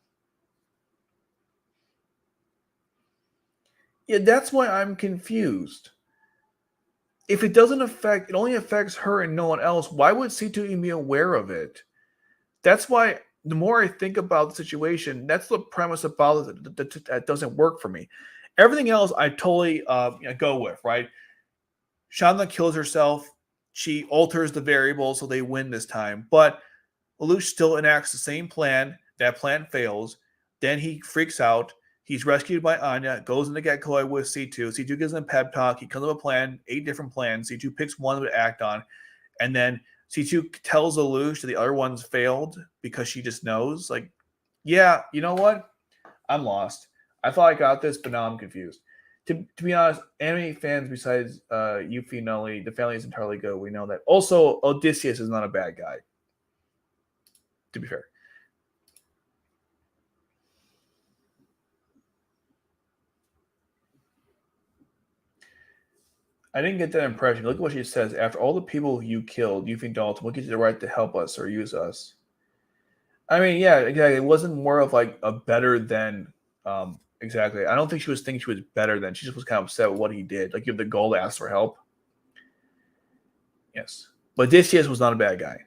Yeah, that's why I'm confused. if it doesn't affect, it only affects her and no one else. Why would C2 even be aware of it? That's why the more I think about the situation, that's the premise about it that doesn't work for me. Everything else I totally go with, right? Shonda kills herself. She alters the variable so they win this time. But Lelouch still enacts the same plan. That plan fails. Then he freaks out. He's rescued by Anya, goes in to get Chloe with C2. C2 gives him a pep talk. He comes up with a plan, 8 different plans. C2 picks one to act on. And then C2 tells Lelouch that the other ones failed because she just knows. Like, yeah, you know what? I'm lost. I thought I got this, but now I'm confused. To be honest, anime fans besides Yuffie and Nully, the family is entirely good. We know that. Also, Odysseus is not a bad guy, to be fair. I didn't get that impression. Look at what she says. After all the people you killed, Yuffie and Dalton, what gives you the right to help us or use us? I mean, yeah, exactly. It wasn't more of like a better than exactly. I don't think she was thinking she was better than. She just was kind of upset with what he did. Like you have the goal to ask for help. Yes. But Odysseus was not a bad guy.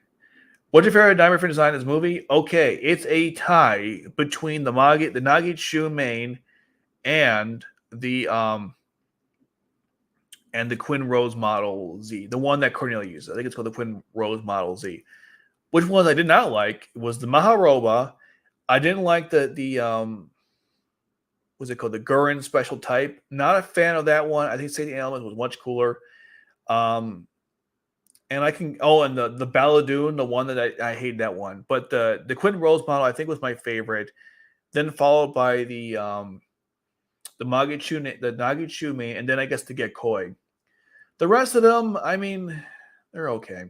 What's your favorite Diamond Friend design in this movie? Okay, it's a tie between the Nagitsu main and the Quinn Rose Model Z, the one that Cornelia uses. I think it's called the Quinn Rose Model Z. Which ones I did not like was the Maharoba. I didn't like the what's it called? The Gurren special type. Not a fan of that one. I think Safety Element was much cooler. Um, and I can and the Balladoon, the one that I hate that one. But the Quinn Rose model I think was my favorite. Then followed by the Nagitsu main, and then I guess to get Koi. The rest of them, I mean, they're okay.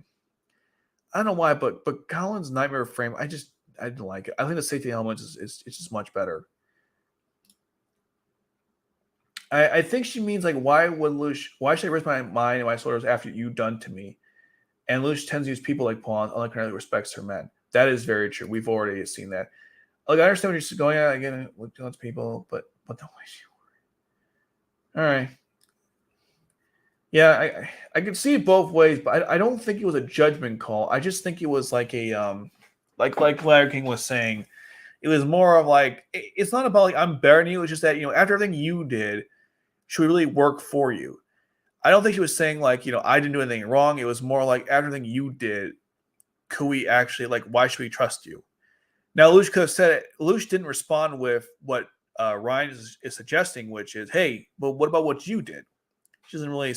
I don't know why, but Colin's Nightmare Frame, I didn't like it. I think the Safety Element is just much better. I think she means like why should I risk my mind and my soldiers after you done to me? And Lelouch tends to use people like pawns, unlike currently respects her men. That is very true. We've already seen that. Like I understand what you're going at again with lots of people, but the way she All right. Yeah, I can see it both ways, but I don't think it was a judgment call. I just think it was like a like Larry King was saying, it was more of like it's not about like I'm better than you. It's just that after everything you did, should we really work for you? I don't think she was saying like I didn't do anything wrong. It was more like after everything you did, could we actually like why should we trust you? Now Lelouch could have said it. Lelouch didn't respond with what Ryan is suggesting, which is, hey, but what about what you did? He doesn't really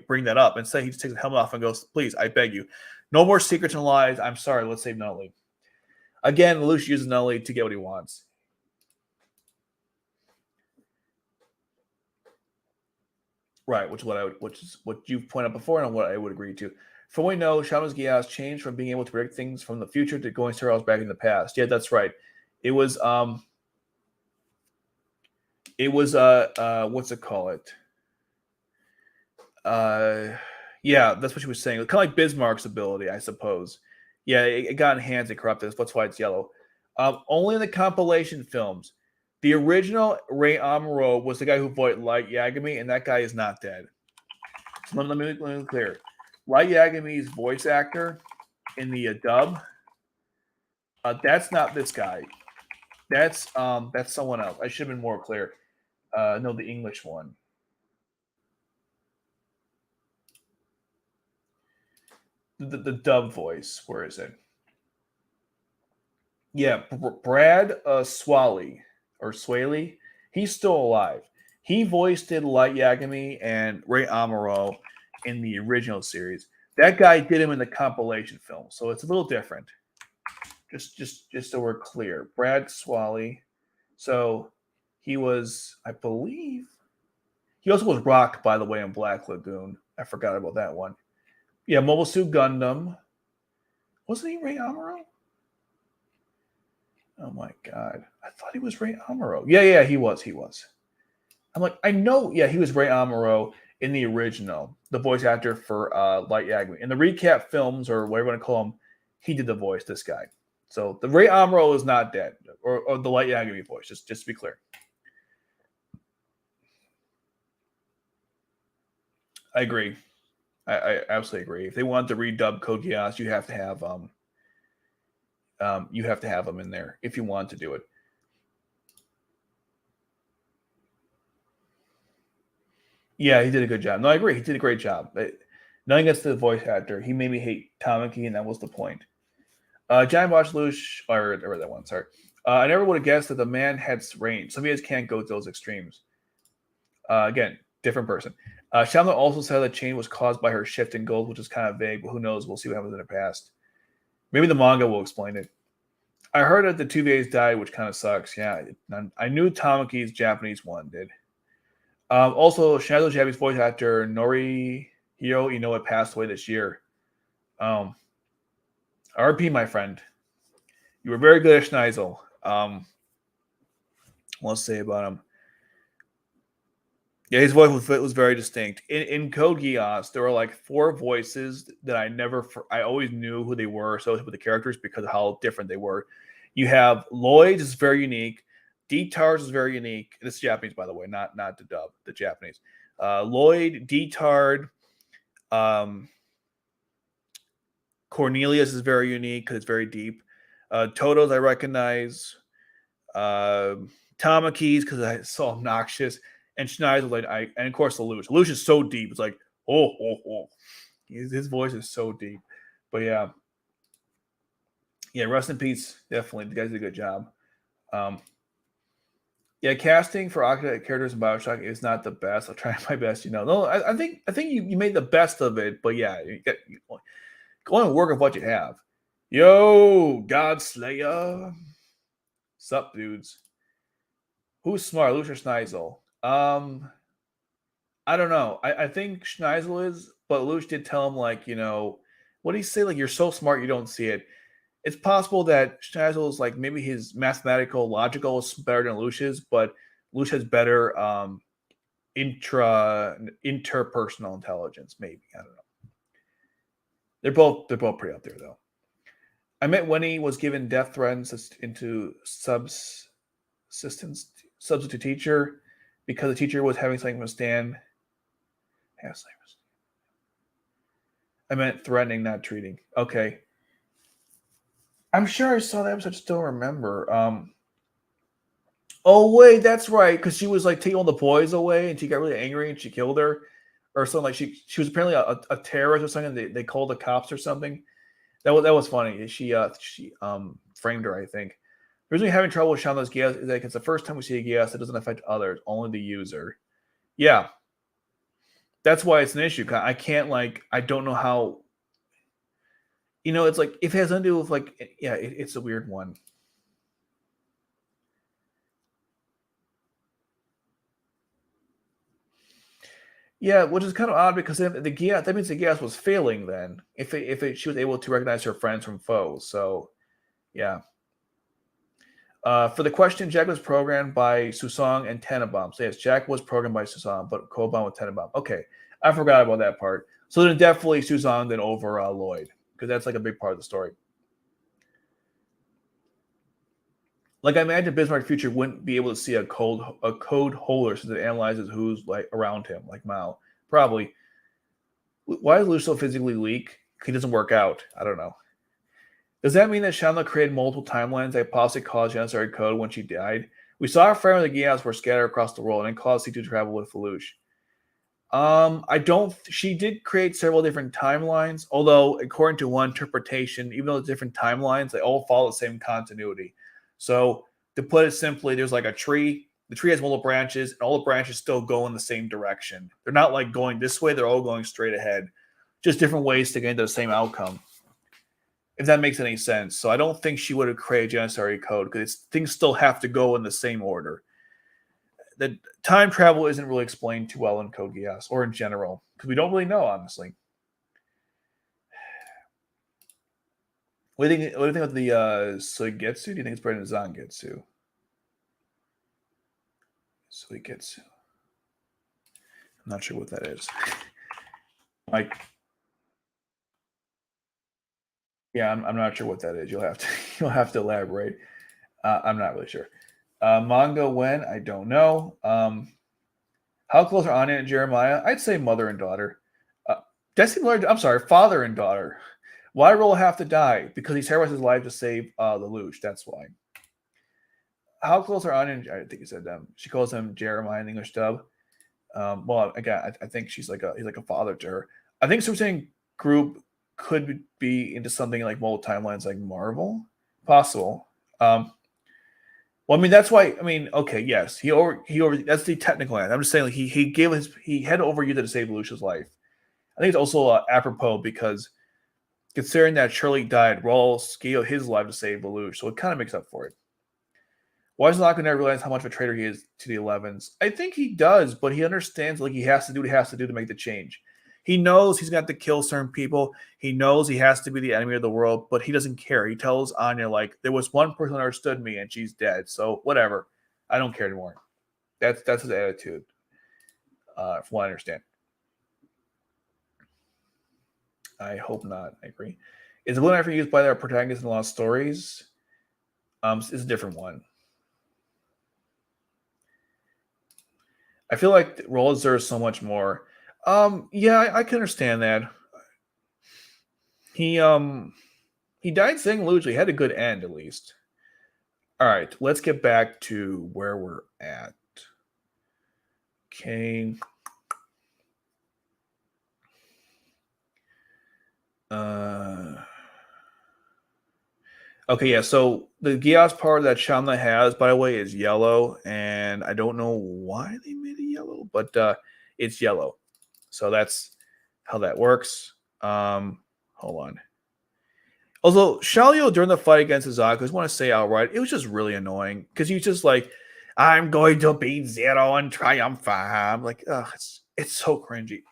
bring that up. Instead, he just takes the helmet off and goes, please, I beg you. No more secrets and lies. I'm sorry. Let's save Nutley. Again, Lelouch uses Nutley to get what he wants. Right, which is what you've pointed out before and what I would agree to. From what we know, Code Geass changed from being able to predict things from the future to going somewhere else back in the past. Yeah, that's right. It was what's it call it? Yeah, that's what she was saying. Kind of like Bismarck's ability, I suppose. Yeah, it got enhanced and corrupted. That's why it's yellow. Only in the compilation films. The original Ray Amuro was the guy who voiced Light Yagami, and that guy is not dead. So let me be clear. Light Yagami's voice actor in the dub, that's not this guy. That's someone else. I should have been more clear. No, the English one. The dub voice. Where is it? Yeah, Brad Swally or Swaley. He's still alive. He voiced Light Yagami and Ray Amuro in the original series. That guy did him in the compilation film, so it's a little different. Just so we're clear, Brad Swally. So he was, I believe, he also was Rock, by the way, in Black Lagoon. I forgot about that one. Yeah, Mobile Suit Gundam. Wasn't he Ray Amuro? Oh my god. I thought he was Ray Amuro. Yeah, he was. I'm like, I know, yeah, he was Ray Amuro in the original, the voice actor for Light Yagami. In the recap films, or whatever you want to call him, he did the voice, this guy. So the Ray Amuro is not dead, or the Light Yagami voice, just to be clear. I agree. I absolutely agree. If they want to redub Code Geass, you have to have him in there if you want to do it. Yeah, he did a good job. No, I agree. He did a great job. Nothing against the voice actor. He made me hate Tamaki, and that was the point. Giant Watch Lelouch, or I read that one, sorry. I never would have guessed that the man had range. Some of you guys can't go to those extremes. Again, different person. Shyamalan also said that change was caused by her shift in goals, which is kind of vague, but who knows? We'll see what happens in the past. Maybe the manga will explain it. I heard that the two VAs died, which kind of sucks. Yeah, I knew Tamaki's Japanese one did. Also, Schneider's Japanese voice actor Norihiro Inoue passed away this year. RP, my friend. You were very good at Schneisel. Let's say about him. Yeah, his voice was very distinct. In Code Geass, there were like 4 voices that I always knew who they were, so with the characters because of how different they were. You have Lloyd is very unique. D-Tars is very unique. This is Japanese, by the way, not the dub, the Japanese. Lloyd, D-Tard, Cornelius is very unique because it's very deep. Toto's I recognize. Tamaki's because it's so obnoxious. And Schneider, and of course Lelouch. Lelouch is so deep. It's like, oh. His voice is so deep. But yeah. Yeah, rest in peace. Definitely. The guys did a good job. Yeah, casting for Akira characters in Bioshock is not the best. I'll try my best, No, I think you made the best of it, but yeah, you go on and work with what you have. Yo, God Slayer. Sup, dudes? Who's smart, Lelouch or Schneisel? I don't know. I think Schneisel is, but Lelouch did tell him, like, what did he say? Like, you're so smart, you don't see it. It's possible that Schneisel is like maybe his mathematical, logical is better than Lelouch's, but Lelouch has better interpersonal intelligence. Maybe, I don't know. They're both pretty up there though. I met when he was given death threats into substitute teacher because the teacher was having something to stand. I meant threatening, not treating. Okay. I'm sure I saw that episode, I just don't remember. Oh wait, that's right, because she was like taking all the boys away, and she got really angry, and she killed her, or something. Like she was apparently a terrorist or something. They called the cops or something. That was funny. She framed her, I think. The reason we're having trouble with Shanla's Geass is that it's the first time we see a Geass that doesn't affect others, only the user. Yeah, that's why it's an issue. I can't I don't know how. It's like if it has nothing to do with it's a weird one. Yeah, which is kind of odd because then the Geass, that means the Geass was failing then. If she was able to recognize her friends from foes, so yeah. For the question, Jack was programmed by Susong and Tenenbaum. So yes, Jack was programmed by Susong, but Koban with Tenenbaum. Okay, I forgot about that part. So then definitely Susong then over Lloyd because that's like a big part of the story. Like I imagine Bismarck Future wouldn't be able to see a code holder since it analyzes who's like around him, like Mao. Probably. Why is Lucio physically weak? He doesn't work out. I don't know. Does that mean that Shanla created multiple timelines that possibly caused Janissary Code when she died? We saw her friend with the Geass were scattered across the world and caused C to travel with Lelouch. I don't. She did create several different timelines, although according to one interpretation, even though it's different timelines, they all follow the same continuity. So to put it simply, there's like a tree. The tree has multiple branches, and all the branches still go in the same direction. They're not like going this way; they're all going straight ahead. Just different ways to get into the same outcome. If that makes any sense. So I don't think she would have created Janissary Code because things still have to go in the same order. The time travel isn't really explained too well in Code Geass or in general because we don't really know, honestly. What do you think of the Suigetsu? Do you think it's better than Zangetsu? Suigetsu. I'm not sure what that is. Like, yeah, I'm not sure what that is. You'll have to elaborate. I'm not really sure. Manga when? I don't know. How close are Anya and Jeremiah? I'd say mother and daughter. Destiny Lord, I'm sorry, father and daughter. Why Roll have to die? Because he sacrificed his life to save Lelouch. That's why. How close are Anya? I think he said them. She calls him Jeremiah in the English dub. Well, again, I think he's like a father to her. I think Super Saiyan group could be into something like multiple timelines, like Marvel, possible. Well, I mean that's why. I mean, okay, yes, he over. That's the technical end. I'm just saying, like he had over you to save Lucia's life. I think it's also apropos because considering that Shirley died, Rawls gave his life to save Lelouch, so it kind of makes up for it. Why does Locke never realize how much of a traitor he is to the 11s? I think he does, but he understands like he has to do what he has to do to make the change. He knows he's got to kill certain people. He knows he has to be the enemy of the world, but he doesn't care. He tells Anya, like, there was one person who understood me and she's dead. So whatever. I don't care anymore. That's his attitude, from what I understand. I hope not. I agree. Is the blue knife used by their protagonists in a lot of stories? It's a different one. I feel like Roll deserves so much more. Yeah, I can understand that. He died saying Luigi. He had a good end at least. All right, let's get back to where we're at. Okay. Okay, yeah. So the Geass power that Shamla has, by the way, is yellow, and I don't know why they made it yellow, but it's yellow. So that's how that works. Hold on. Although Shalio during the fight against Izaku, I just want to say outright, it was just really annoying because he's just like, "I'm going to beat Zero and triumph." I'm like, ugh, it's so cringy.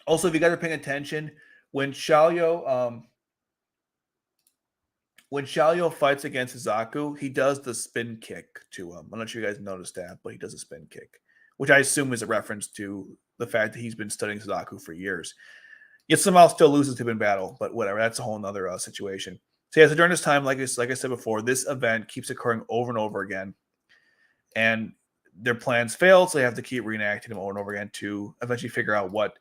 Also, if you guys are paying attention, when Shalio fights against Izaku, he does the spin kick to him. I'm not sure you guys noticed that, but he does a spin kick, which I assume is a reference to the fact that he's been studying Suzaku for years. Yet somehow still loses to him in battle, but whatever. That's a whole other situation. So yeah, so during this time, like I said before, this event keeps occurring over and over again, and their plans fail, so they have to keep reenacting them over and over again to eventually figure out what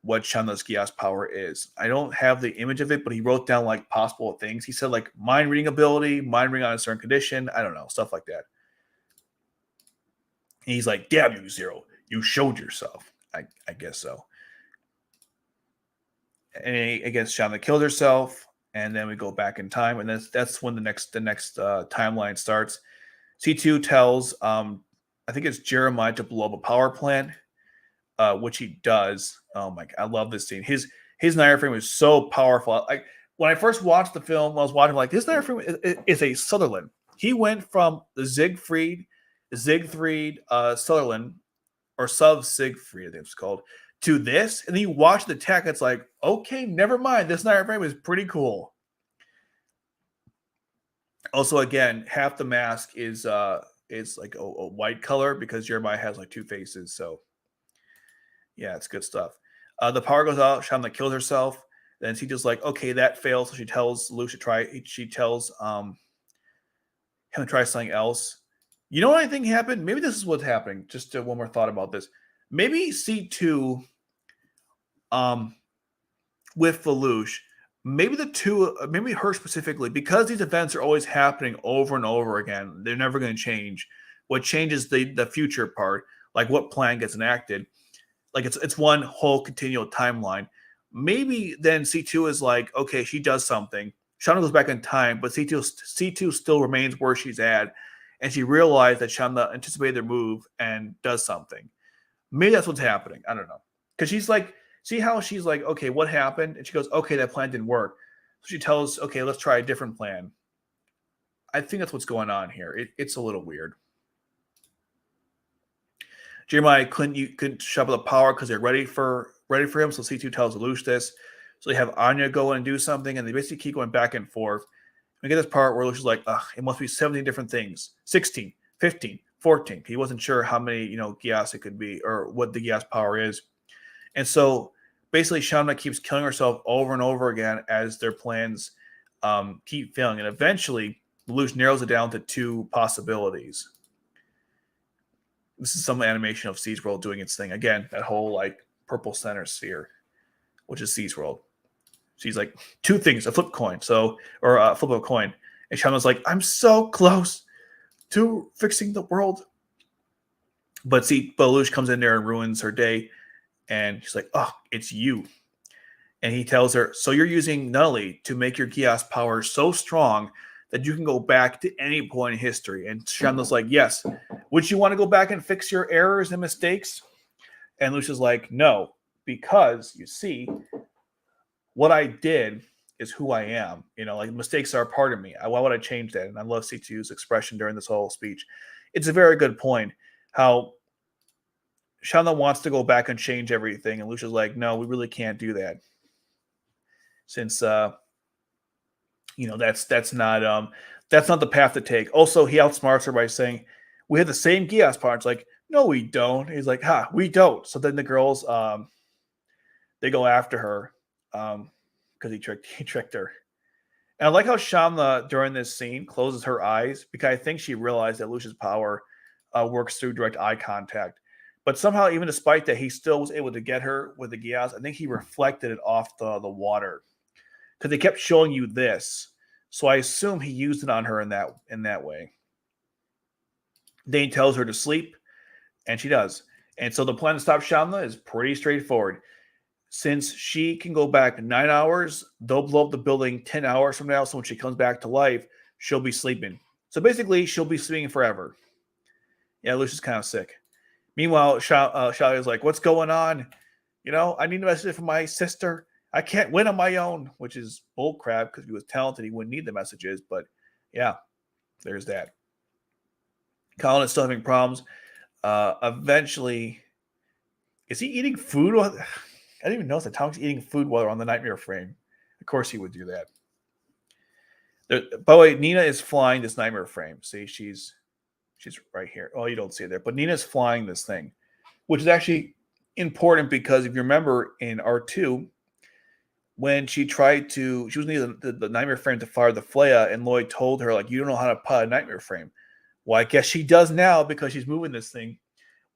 Chanda's Geass power is. I don't have the image of it, but he wrote down like possible things. He said like mind reading ability, mind reading on a certain condition. I don't know, stuff like that. And he's like, "Damn you, Zero! You showed yourself." I guess so. And I guess Shanda killed herself, and then we go back in time, and that's when the next timeline starts. C2 tells I think it's Jeremiah to blow up a power plant, which he does. Oh my god, I love this scene. His Naira frame is so powerful. Like when I first watched the film, I was watching like this Naira frame is a Sutherland. He went from the Siegfried Sutherland or Sub Siegfried, I think it's called, to this, and then you watch the tech. It's like, okay, never mind. This Naira frame is pretty cool. Also, again, half the mask is like a white color because Jeremiah has like two faces. So yeah, it's good stuff. The power goes out. Shamla kills herself. Then she just like, okay, that fails. So she tells Lucia try. She tells him to try something else. You know what I think happened? Maybe this is what's happening. Just one more thought about this. Maybe C2 with Lelouch, maybe the two, maybe her specifically, because these events are always happening over and over again. They're never going to change. What changes the future part, like what plan gets enacted, like it's one whole continual timeline. Maybe then C2 is like, okay, she does something. Shana goes back in time, but C2 still remains where she's at, and she realized that Shana anticipated their move and does something. Maybe that's what's happening. I don't know. Because she's like, see how she's like, okay, what happened? And she goes, okay, that plan didn't work. So she tells, okay, let's try a different plan. I think that's what's going on here. It's a little weird. Jeremiah couldn't shove the power because they're ready for him. So C2 tells Lelouch this. So they have Anya go in and do something, and they basically keep going back and forth. We get this part where Lelouch is like, ugh, it must be 17 different things. 16, 15, 14. He wasn't sure how many, Geass it could be or what the Geass power is. And so basically Shamna keeps killing herself over and over again as their plans keep failing. And eventually Lelouch narrows it down to two possibilities. This is some animation of Siege World doing its thing. Again, that whole like purple center sphere, which is Siege World. She's like, two things, a flip coin. So, or a flip of a coin. And Shauna's like, I'm so close to fixing the world. But Lelouch comes in there and ruins her day. And she's like, oh, it's you. And he tells her, so you're using Nully to make your Geass power so strong that you can go back to any point in history. And Shauna's like, yes. Would you want to go back and fix your errors and mistakes? And Lucia's like, no, because you see, what I did is who I am. You know, like mistakes are a part of me. Why would I change that? And I love C2's expression during this whole speech. It's a very good point how Shauna wants to go back and change everything. And Lucia's like, no, we really can't do that. Since, you know, that's not the path to take. Also, he outsmarts her by saying, we have the same Geass parts. Like, no, we don't. He's like, we don't. So then the girls, they go after her because he tricked her. And I like how Shamla during this scene closes her eyes because I think she realized that Lucia's power works through direct eye contact. But somehow, even despite that, he still was able to get her with the Geass. I think he reflected it off the water because they kept showing you this. So I assume he used it on her in that way. Dane tells her to sleep, and she does. And so the plan to stop Shamla is pretty straightforward. Since she can go back 9 hours, they'll blow up the building 10 hours from now. So when she comes back to life, she'll be sleeping. So basically, she'll be sleeping forever. Yeah, Lucia's kind of sick. Meanwhile, Shao is like, what's going on? You know, I need a message from my sister. I can't win on my own, which is bullcrap because if he was talented, he wouldn't need the messages. But yeah, there's that. Colin is still having problems. Eventually, is he eating food? I didn't even notice that Tom's eating food while they're on the nightmare frame. Of course he would do that. By the way, Nina is flying this nightmare frame. See, she's right here. Oh, you don't see it there. But Nina's flying this thing, which is actually important because if you remember in R2, when she was using the nightmare frame to fire the flare, and Lloyd told her, like, you don't know how to pilot a nightmare frame. Well, I guess she does now because she's moving this thing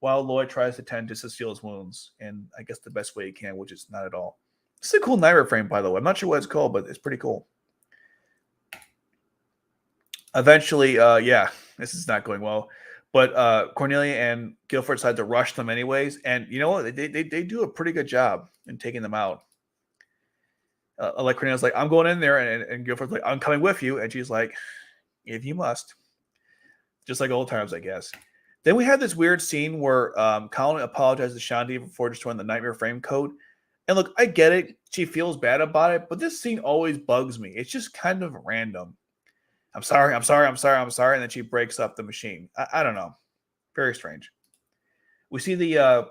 while Lloyd tries to tend to Cecile's wounds. And I guess the best way he can, which is not at all. It's a cool nightmare frame, by the way. I'm not sure what it's called, but it's pretty cool. Eventually, this is not going well. But Cornelia and Guilford decide to rush them anyways. And you know what? They do a pretty good job in taking them out. Like Cornelia's like, I'm going in there. And Guilford's like, I'm coming with you. And she's like, if you must. Just like old times, I guess. Then we had this weird scene where Colin apologizes to Shandi before destroying the nightmare frame code. And look, I get it. She feels bad about it. But this scene always bugs me. It's just kind of random. I'm sorry. And then she breaks up the machine. I don't know. Very strange. We see the, I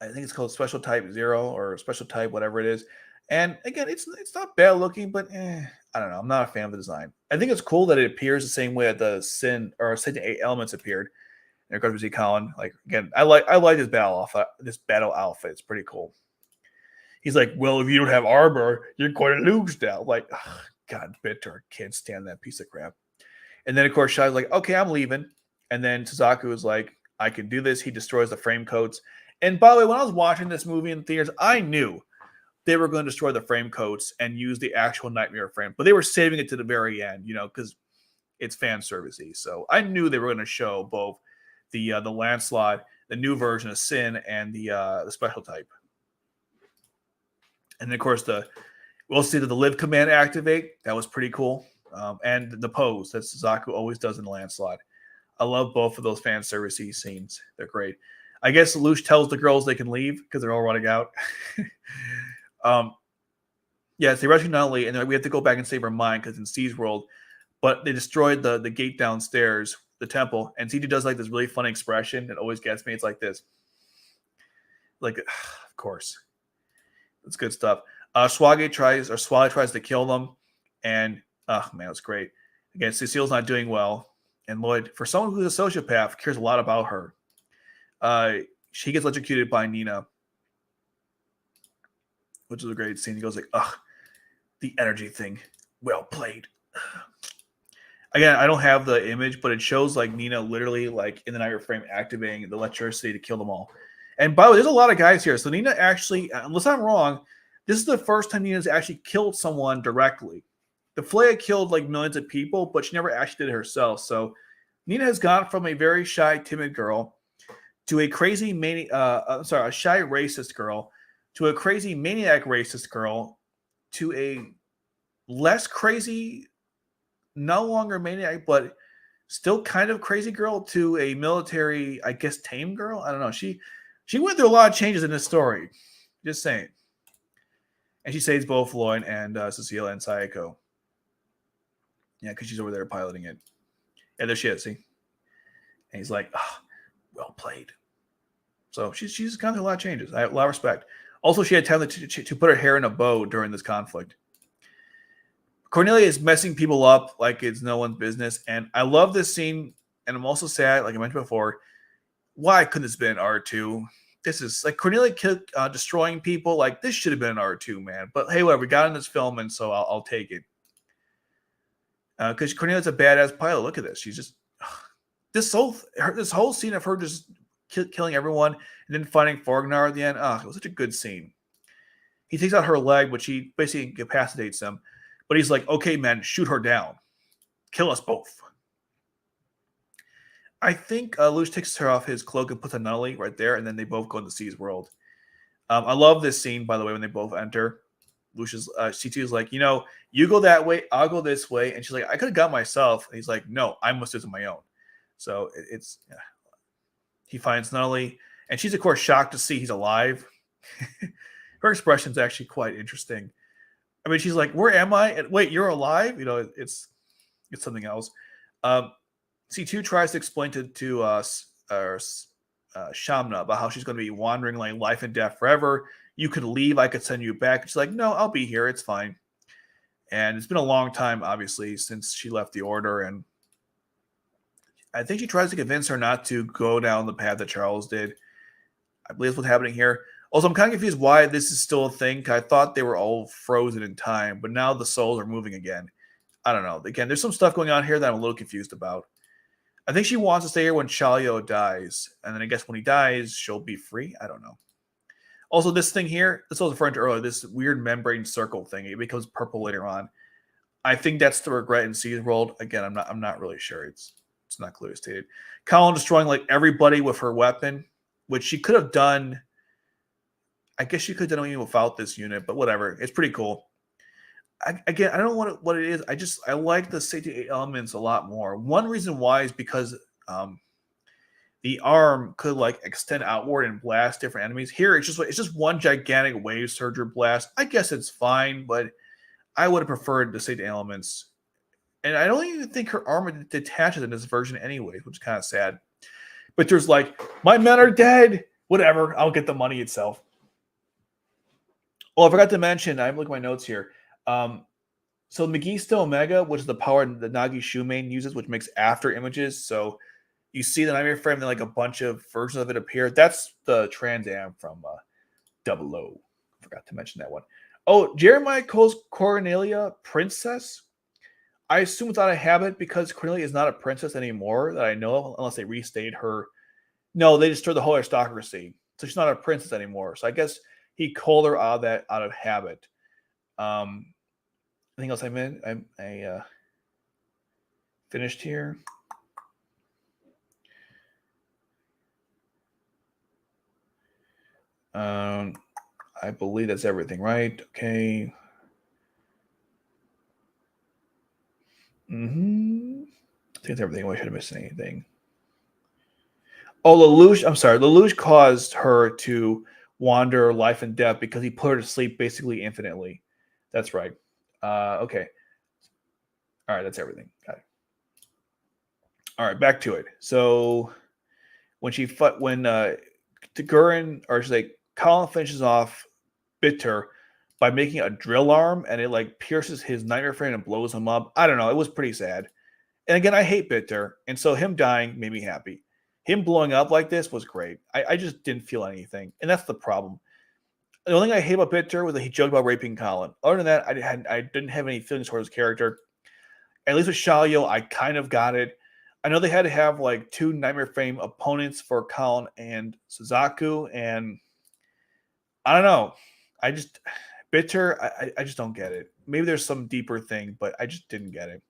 think it's called Special Type 0 or Special Type, whatever it is. And again, it's not bad looking, but I don't know. I'm not a fan of the design. I think it's cool that it appears the same way that the Sin 8 elements appeared. And of course, we see Colin. Like, again, I like this battle outfit. It's pretty cool. He's like, well, if you don't have armor, you're going to lose now. Like, ugh, God, bitter. Can't stand that piece of crap. And then, of course, Shai's like, okay, I'm leaving. And then Suzaku is like, I can do this. He destroys the frame coats. And by the way, when I was watching this movie in theaters, I knew they were going to destroy the frame coats and use the actual nightmare frame. But they were saving it to the very end, you know, because it's fan servicey. So I knew they were going to show both the Lancelot, the new version of Sin, and the special type. And then, of course, we'll see that the live command activate. That was pretty cool. And the pose that Suzaku always does in the Lancelot. I love both of those fan servicey scenes. They're great. I guess Lelouch tells the girls they can leave because they're all running out. Yes, they rescue Natalie, and we have to go back and save her mind because in Steve's world, but they destroyed the gate downstairs, the temple, and CG does like this really funny expression that always gets me. It's like this. Like, of course. That's good stuff. Swale tries to kill them, and oh man, it's great. Again, Cecile's not doing well, and Lloyd, for someone who's a sociopath, cares a lot about her. She gets electrocuted by Nina, which is a great scene. He goes like, ugh, the energy thing. Well played. Again, I don't have the image, but it shows like Nina literally like in the nightmare frame activating the electricity to kill them all. And by the way, there's a lot of guys here. So Nina actually, unless I'm wrong, this is the first time Nina's actually killed someone directly. The Flea killed like millions of people, but she never actually did it herself. So Nina has gone from a very shy, timid girl to a crazy a shy racist girl to a crazy maniac racist girl to a less crazy, no longer maniac, but still kind of crazy girl to a military, I guess, tame girl. I don't know. She went through a lot of changes in this story. Just saying. And she saves both Lloyd and Cecile and Sayako. Yeah, because she's over there piloting it. Yeah, there she is. See, and he's like, oh, well played. So she's gone through a lot of changes. I have a lot of respect. Also, she had time to put her hair in a bow during this conflict. Cornelia is messing people up like it's no one's business. And I love this scene. And I'm also sad, like I mentioned before, why couldn't this have been R2? This is like Cornelia destroying people. Like this should have been an R2, man. But hey, whatever. We got in this film, and so I'll take it. Because Cornelia's a badass pilot. Look at this. She's just this whole scene of her just killing everyone and then finding Forgnar at the end. It was such a good scene. He takes out her leg, which he basically incapacitates them. But he's like, okay, man, shoot her down. Kill us both. I think Lelouch takes her off his cloak and puts a nully right there, and then they both go into C's world. I love this scene, by the way, when they both enter. Lucia's C2 is like, you go that way, I'll go this way. And she's like, I could have got myself. And he's like, no, I must do it on my own. So he finds Nully, and she's, of course, shocked to see he's alive. Her expression is actually quite interesting. I mean, she's like, where am I? And wait, you're alive? It's something else. C2 tries to explain to Shamna about how she's going to be wandering like life and death forever. You could leave. I could send you back. She's like, no, I'll be here. It's fine. And it's been a long time, obviously, since she left the Order. And I think she tries to convince her not to go down the path that Charles did. I believe that's what's happening here. Also, I'm kind of confused why this is still a thing. I thought they were all frozen in time, but now the souls are moving again. I don't know. Again, there's some stuff going on here that I'm a little confused about. I think she wants to stay here when Chalio dies. And then I guess when he dies, she'll be free. I don't know. Also, this thing here, this was referring to earlier, this weird membrane circle thing. It becomes purple later on. I think that's the regret in C's world. Again, I'm not really sure. It's not clearly stated. Colin destroying like everybody with her weapon, which she could have done. I guess she could have done it without this unit, but whatever. It's pretty cool. Again, I don't know what it is. I like the safety elements a lot more. One reason why is because the arm could like extend outward and blast different enemies. Here, it's just one gigantic wave surger blast. I guess it's fine, but I would have preferred the safety elements. And I don't even think her armor detaches in this version anyways, which is kind of sad. But there's like, my men are dead. Whatever, I'll get the money itself. Oh, I forgot to mention, I'm looking at my notes here. So Magisto Omega, which is the power that Nagi Shumane uses, which makes after images. So you see the Nightmare Frame, then like a bunch of versions of it appear. That's the Trans Am from Double O. Forgot to mention that one. Oh, Jeremiah calls Cornelia Princess. I assume without a habit because Cornelia is not a princess anymore that I know of, unless they restate her. No, they destroyed the whole aristocracy. So she's not a princess anymore. So I guess he called her out of habit. Anything else I meant? I finished here. I believe that's everything, right? Okay. I think it's everything. I should have missed anything. Oh, Lelouch. I'm sorry. Lelouch caused her to wander life and death because he put her to sleep basically infinitely. That's right. Okay. All right. That's everything. Got it. All right. Back to it. So when Gurren, or should I say, Colin finishes off Bitter by making a drill arm, and it like pierces his nightmare frame and blows him up. I don't know. It was pretty sad. And again, I hate Bitter, and so him dying made me happy. Him blowing up like this was great. I just didn't feel anything, and that's the problem. The only thing I hate about Bitter was that he joked about raping Colin. Other than that, I didn't have any feelings towards his character. At least with Xiaoyu, I kind of got it. I know they had to have like two Nightmare Frame opponents for Colin and Suzaku, and I don't know. I just Bitter. I just don't get it. Maybe there's some deeper thing, but I just didn't get it.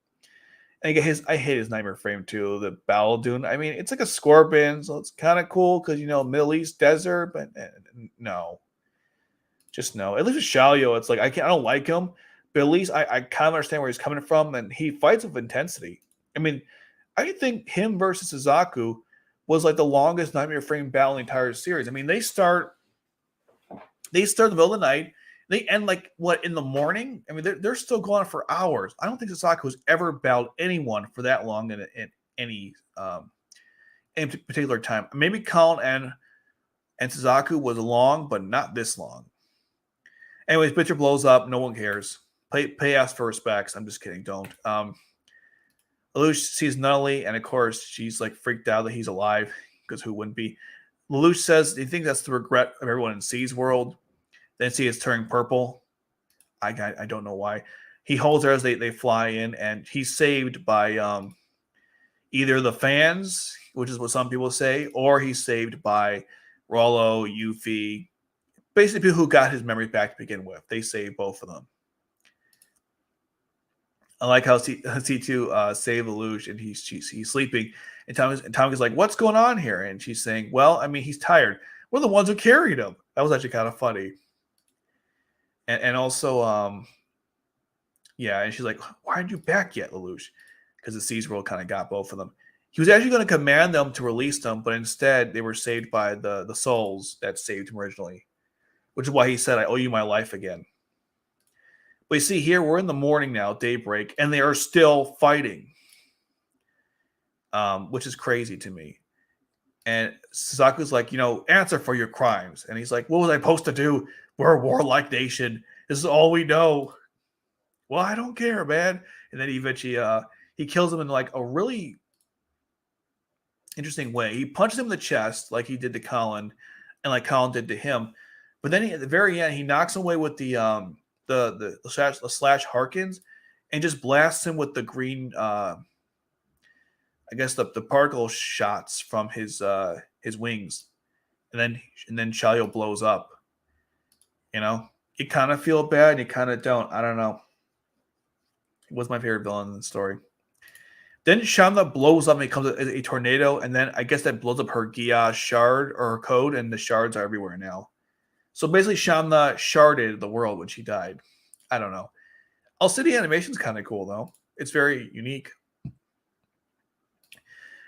And again, I hate his Nightmare Frame too. The Baladun. I mean, it's like a scorpion, so it's kind of cool because Middle East desert, but no, just no. At least with Xiaoyu, it's like I don't like him, but at least I kind of understand where he's coming from, and he fights with intensity. I mean, I think him versus Suzaku was like the longest Nightmare Frame battle in the entire series. I mean, they start in the middle of the night. They end like what in the morning? I mean, they're still going for hours. I don't think Suzaku has ever battled anyone for that long in any particular time. Maybe Colin and Suzaku was long, but not this long. Anyways, Bitter blows up. No one cares. Pay us for respects. I'm just kidding. Don't. Lelouch sees Nunnally, and of course, she's like freaked out that he's alive because who wouldn't be? Lelouch says he thinks that's the regret of everyone in C's world. Then C is turning purple. I don't know why. He holds her as they fly in, and he's saved by either the fans, which is what some people say, or he's saved by Rollo, Yuffie, basically people who got his memories back to begin with. They saved both of them. I like how C2 saved Lelouch, and he's sleeping. And Tommy's like, "What's going on here?" And she's saying, "Well, I mean, he's tired. We're the ones who carried him." That was actually kind of funny. And also, yeah, and she's like, "Why aren't you back yet, Lelouch?" Because the C's world kind of got both of them. He was actually going to command them to release them, but instead they were saved by the souls that saved him originally, which is why he said, "I owe you my life again." But you see here, we're in the morning now, daybreak, and they are still fighting, which is crazy to me. And Suzaku's like, answer for your crimes. And he's like, what was I supposed to do? We're a warlike nation. This is all we know. Well, I don't care, man. And then eventually he kills him in like a really interesting way. He punches him in the chest like he did to Colin and like Colin did to him. But then at the very end, he knocks him away with the slash Harkins and just blasts him with the green I guess the particle shots from his wings. And then Xiaoyu blows up. You kind of feel bad and you kind of don't. I don't know. He was my favorite villain in the story. Then Shamna blows up and it becomes a tornado, and then I guess that blows up her Geass shard or her code, and the shards are everywhere now. So basically, Shamna sharded the world when she died. I don't know. All City animation's kind of cool, though. It's very unique.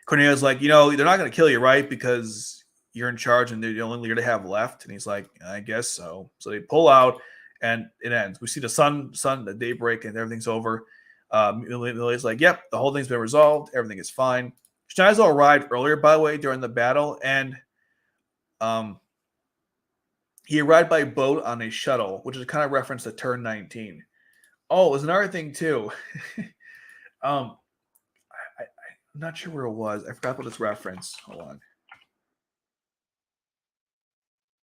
Cornelia's like, they're not going to kill you, right? Because you're in charge and they're the only leader they have left. And he's like, I guess so. So they pull out and it ends. We see the sun, the daybreak, and everything's over. Millie's like, yep, the whole thing's been resolved. Everything is fine. Schneizel arrived earlier, by the way, during the battle, and he arrived by boat on a shuttle, which is kind of reference to Turn 19. Oh, there's another thing, too. I'm not sure where it was. I forgot what its reference. Hold on.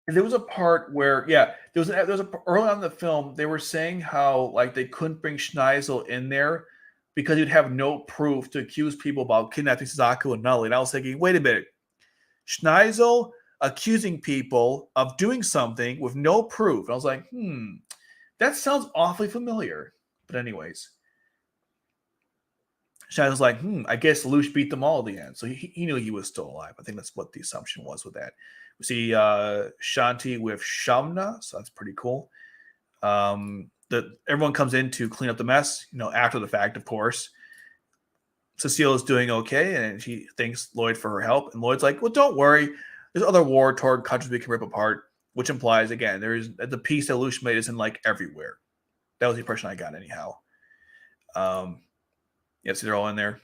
There was a part where, there was a early on in the film, they were saying how like they couldn't bring Schneizel in there because you'd have no proof to accuse people about kidnapping Suzaku and Nunnally. And I was thinking, wait a minute, Schneizel accusing people of doing something with no proof. And I was like, that sounds awfully familiar. But anyways, Schneizel's like, I guess Lelouch beat them all at the end. So he knew he was still alive. I think that's what the assumption was with that. We see Shanti with Shamna, so that's pretty cool. Everyone comes in to clean up the mess, after the fact, of course. Cecile is doing okay, and she thanks Lloyd for her help. And Lloyd's like, well, don't worry. There's other war-torn countries we can rip apart, which implies, again, the peace that Lelouch made isn't like everywhere. That was the impression I got, anyhow. See, they're all in there.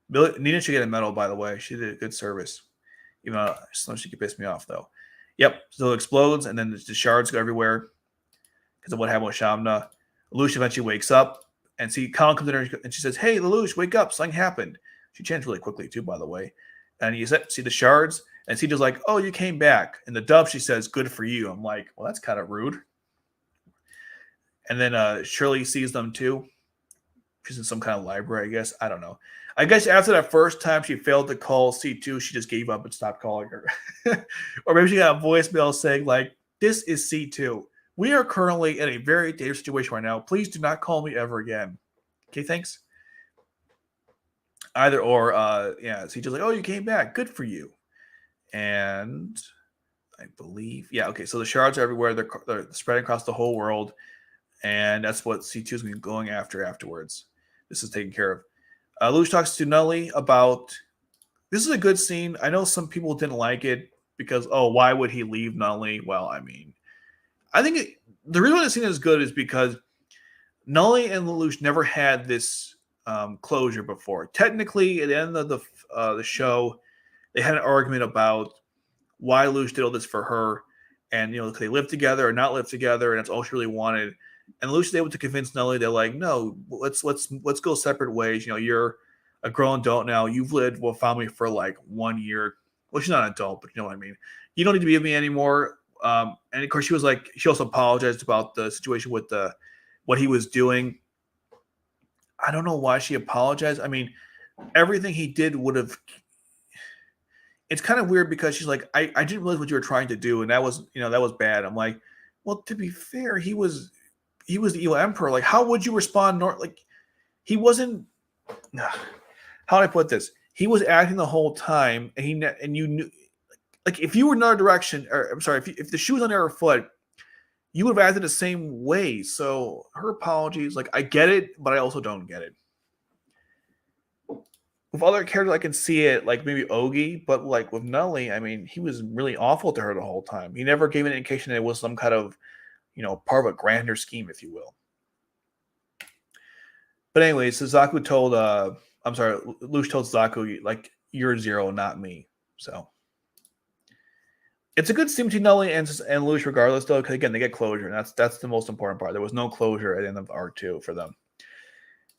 Nina should get a medal, by the way. She did a good service. Even though sometimes she could piss me off, though. Yep, so it explodes, and then the shards go everywhere because of what happened with Shamna. Lelouch eventually wakes up, and Colin comes in and she says, hey, Lelouch, wake up. Something happened. She changed really quickly, too, by the way. And you see the shards, and CJ's like, oh, you came back. In the dub, she says, good for you. I'm like, well, that's kind of rude. And then Shirley sees them, too. She's in some kind of library, I guess. I don't know. I guess after that first time she failed to call C2, she just gave up and stopped calling her. Or maybe she got a voicemail saying, like, this is C2. We are currently in a very dangerous situation right now. Please do not call me ever again. Okay, thanks. Either or, yeah, C2's like, oh, you came back. Good for you. And I believe, yeah, okay, so the shards are everywhere. They're spreading across the whole world. And that's what C2 is going after afterwards. This is taken care of. Lelouch talks to Nully about. This is a good scene. I know some people didn't like it because, oh, why would he leave Nully? Well, I mean, I think the reason why the scene is good is because Nully and Lelouch never had this closure before. Technically, at the end of the show, they had an argument about why Lelouch did all this for her, and could they live together or not live together, and that's all she really wanted. And Lelouch was able to convince Nelly. They're like, no, let's go separate ways. You're a grown adult now. You've lived with family for like 1 year. Well, she's not an adult, but you know what I mean. You don't need to be with me anymore. And of course, she was like, she also apologized about the situation with what he was doing. I don't know why she apologized. I mean, everything he did would have. It's kind of weird because she's like, I didn't realize what you were trying to do, and that was that was bad. I'm like, well, to be fair, he was the evil emperor. Like, how would you respond? Like, he wasn't. How do I put this? He was acting the whole time, and you knew, like, if you were in another direction, or I'm sorry, if the shoe was on the other foot, you would have acted the same way. So her apologies, like, I get it, but I also don't get it. With other characters, I can see it, like maybe Ogie, but like with Nully, I mean, he was really awful to her the whole time. He never gave an indication that it was some kind of, part of a grander scheme, if you will. But anyway, so Zaku told, Lelouch told Zaku, like, you're Zero, not me. So it's a good scene between Nully and Lelouch, regardless, though, because again, they get closure, and that's the most important part. There was no closure at the end of Arc 2 for them.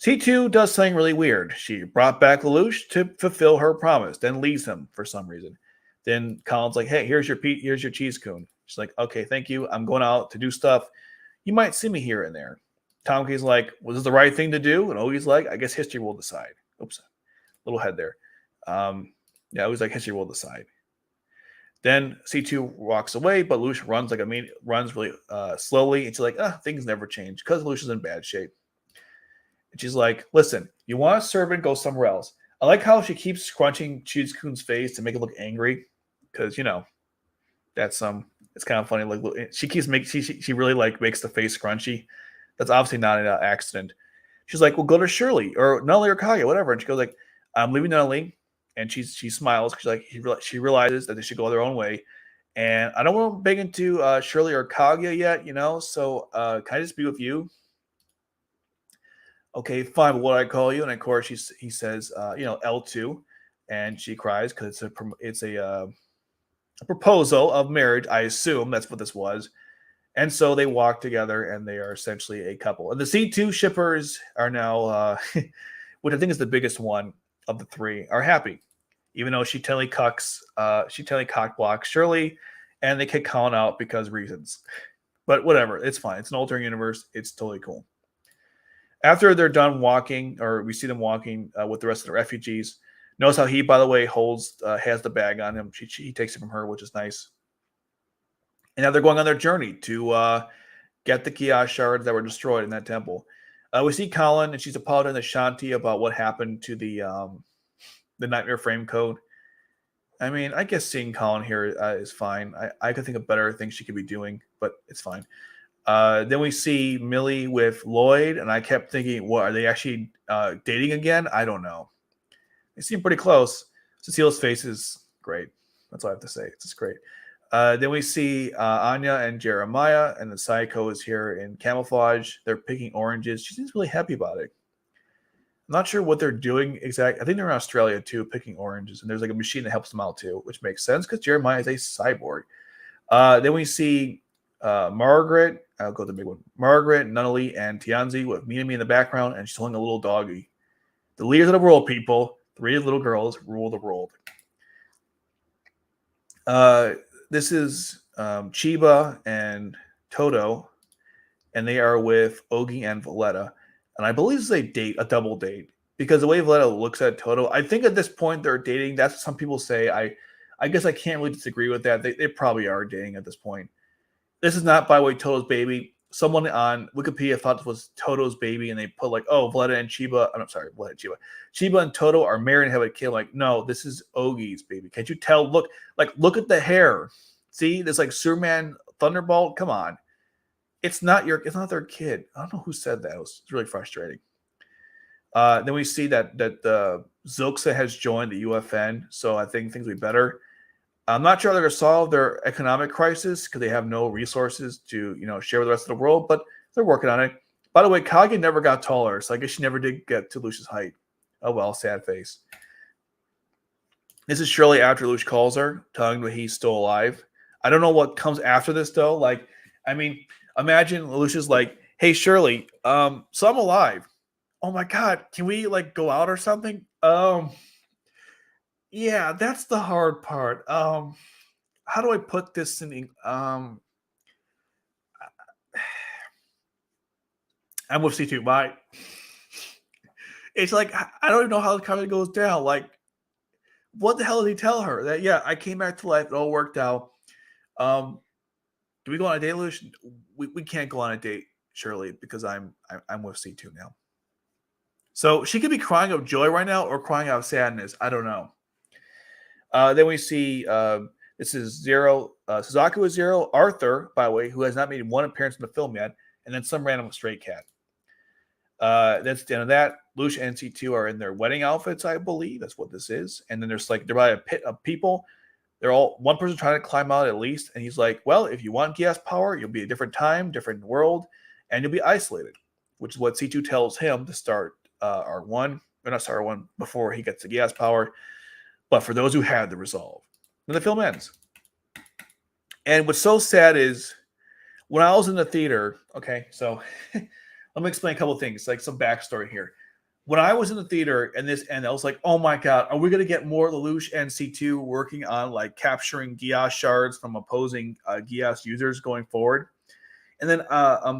C2 does something really weird. She brought back Lelouch to fulfill her promise, then leaves him for some reason. Then Colin's like, hey, here's your cheese coon. She's like, okay, thank you. I'm going out to do stuff. You might see me here and there. Tomke's like, was this the right thing to do? And Ogie's like, I guess history will decide. Oops, little head there. Yeah, it was like history will decide. Then C2 walks away, but Lelouch runs really slowly. And she's like, things never change because Lelouch is in bad shape. And she's like, listen, you want a servant, go somewhere else. I like how she keeps scrunching Cheese Coon's face to make it look angry. Because, that's it's kind of funny. Like, she keeps she really like makes the face scrunchy. That's obviously not an accident. She's like, well, go to Shirley or Nully or Kaya, whatever. And she goes like, I'm leaving Nully. And she smiles because like she realizes that they should go their own way. And I don't want to beg into Shirley or Kaguya yet, so can I just be with you? Okay, fine, but what do I call you? And of course, he says, L2, and she cries because it's a proposal of marriage. I assume that's what this was, and so they walk together, and they are essentially a couple. And the C2 shippers are now, which I think is the biggest one of the three, are happy, even though she totally cock blocks Shirley, and they kick Colin out because reasons. But whatever, it's fine. It's an alternate universe. It's totally cool. After they're done walking, or we see them walking with the rest of the refugees, notice how he, by the way, has the bag on him. He takes it from her, which is nice. And now they're going on their journey to get the Geass shards that were destroyed in that temple. We see Colin, and she's apologizing to Shanti about what happened to the Nightmare Frame Code. I mean, I guess seeing Colin here is fine. I could think of better things she could be doing, but it's fine. Then we see Millie with Lloyd, and I kept thinking, what, are they actually dating again? I don't know. They seem pretty close. Cecile's face is great. That's all I have to say. It's just great. Then we see Anya and Jeremiah, and the Psycho is here in camouflage. They're picking oranges. She seems really happy about it. I'm not sure what they're doing exactly. I think they're in Australia too, picking oranges, and there's like a machine that helps them out too, which makes sense because Jeremiah is a cyborg. Then we see Margaret. I'll go to the big one. Margaret, Nunnally, and Tianzi with Minami in the background, and she's holding a little doggy. The leaders of the world, people. 3 little girls rule the world. This is Chiba and Toto, and they are with Ogi and Valletta. and I believe it's a double date, because the way Valletta looks at Toto, I think at this point they're dating. That's what some people say. I guess I can't really disagree with that. They probably are dating at this point. This is not, by the way, Toto's baby. Someone on Wikipedia thought this was Toto's baby, and they put like, oh, Valletta and Chiba. I'm sorry, Valletta and Chiba. Chiba and Toto are married and have a kid. Like, no, this is Ogi's baby. Can't you tell? Look at the hair. See, this like Superman Thunderbolt. Come on, it's not their kid. I don't know who said that. It's really frustrating. Then we see that Zilxa has joined the UFN, so I think things will be better. I'm not sure they're going to solve their economic crisis because they have no resources to share with the rest of the world, but they're working on it. By the way, Kage never got taller, so I guess she never did get to Lelouch's height. Oh well, sad face. This is Shirley after Lelouch calls her, telling her he's still alive. I don't know what comes after this though. Like, I mean, imagine Lelouch is like, "Hey Shirley, so I'm alive. Oh my God, can we like go out or something?" Yeah, that's the hard part. How do I put this in? I'm with C2. Bye. It's like I don't even know how the comment goes down. Like, what the hell did he tell her? That yeah, I came back to life. It all worked out. Do we go on a date, Lush? We can't go on a date, Shirley, because I'm with C2 now. So she could be crying of joy right now or crying out of sadness. I don't know. Then we see this is Zero. Suzaku is Zero. Arthur, by the way, who has not made one appearance in the film yet, and then some random stray cat. That's the end of that. Lush and C2 are in their wedding outfits, I believe. That's what this is. And then there's like they're by a pit of people. They're all one person trying to climb out at least, and he's like, "Well, if you want Geass power, you'll be a different time, different world, and you'll be isolated," which is what C2 tells him to start R1, or not start R1 before he gets the Geass power. But for those who had the resolve, then the film ends. And what's so sad is when I was in the theater. Okay, so let me explain a couple of things, like some backstory here. When I was in the theater and this end, I was like, oh my God, are we going to get more Lelouch and C2 working on like capturing Geass shards from opposing Geass users going forward? And then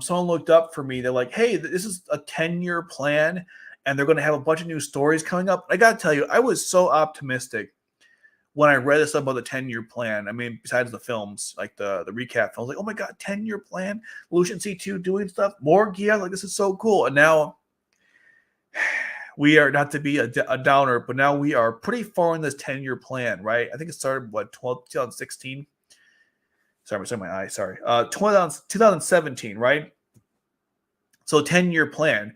someone looked up for me. They're like, hey, this is a 10-year plan and they're going to have a bunch of new stories coming up. I got to tell you, I was so optimistic when I read this about the 10-year plan. I mean, besides the films, like the recap films, like, oh my God, 10-year plan, Lelouch and C2 doing stuff, more Geass, like this is so cool. And now we are, not to be a downer, but now we are pretty far in this 10-year plan, right? I think it started, 2016? Sorry, my eye, sorry. 2017, right? So 10-year plan.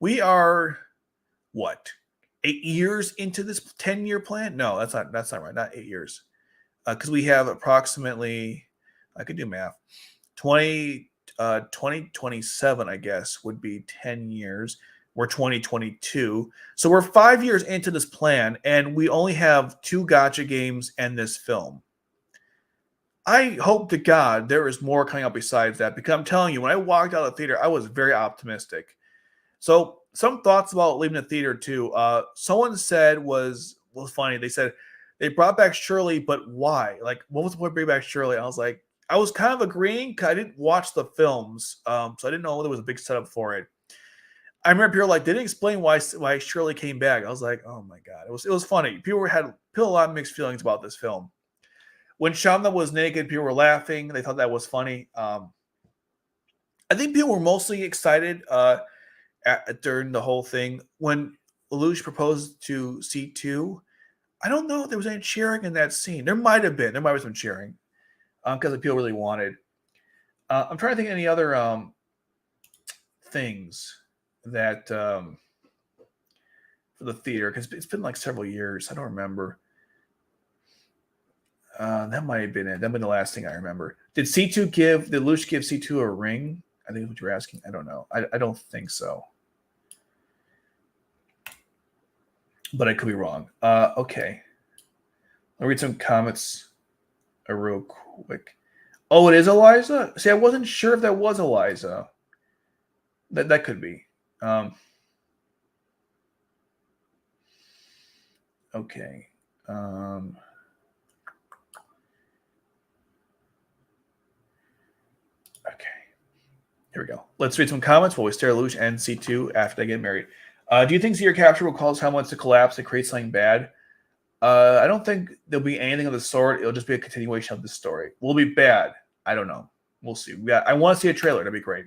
We are, what, 8 years into this 10-year plan? No, that's not right. Not 8 years. Because we have approximately, I could do math, 2027, I guess, would be 10 years. We're 2022. So we're 5 years into this plan, and we only have 2 gacha games and this film. I hope to God there is more coming out besides that, because I'm telling you, when I walked out of the theater, I was very optimistic. So some thoughts about leaving the theater too. Someone said was funny. They said they brought back Shirley, but why? Like, what was the point of bringing back Shirley? I was like, I was kind of agreeing because I didn't watch the films, so I didn't know there was a big setup for it. I remember people like they didn't explain why Shirley came back. I was like, oh my God, it was funny. People had a lot of mixed feelings about this film. When Shamna was naked, people were laughing. They thought that was funny. I think people were mostly excited during the whole thing. When Lelouch proposed to C2, I don't know if there was any cheering in that scene. There might have been. There might have been cheering because the people really wanted. I'm trying to think of any other things that for the theater, because it's been like several years. I don't remember. That might have been it. That might have been the last thing I remember. Did Lelouch give C2 a ring? I think that's what you're asking. I don't know. I don't think so. But I could be wrong. Okay. I'll read some comments real quick. Oh, it is Eliza? See, I wasn't sure if that was Eliza. That could be. Okay. Okay. Here we go. Let's read some comments while we stare at Lelouch and C2 after they get married. Do you think Zero Capture will cause Helmets to collapse and create something bad? I don't think there'll be anything of the sort. It'll just be a continuation of the story. Will it be bad? I don't know. We'll see. I want to see a trailer. That'd be great.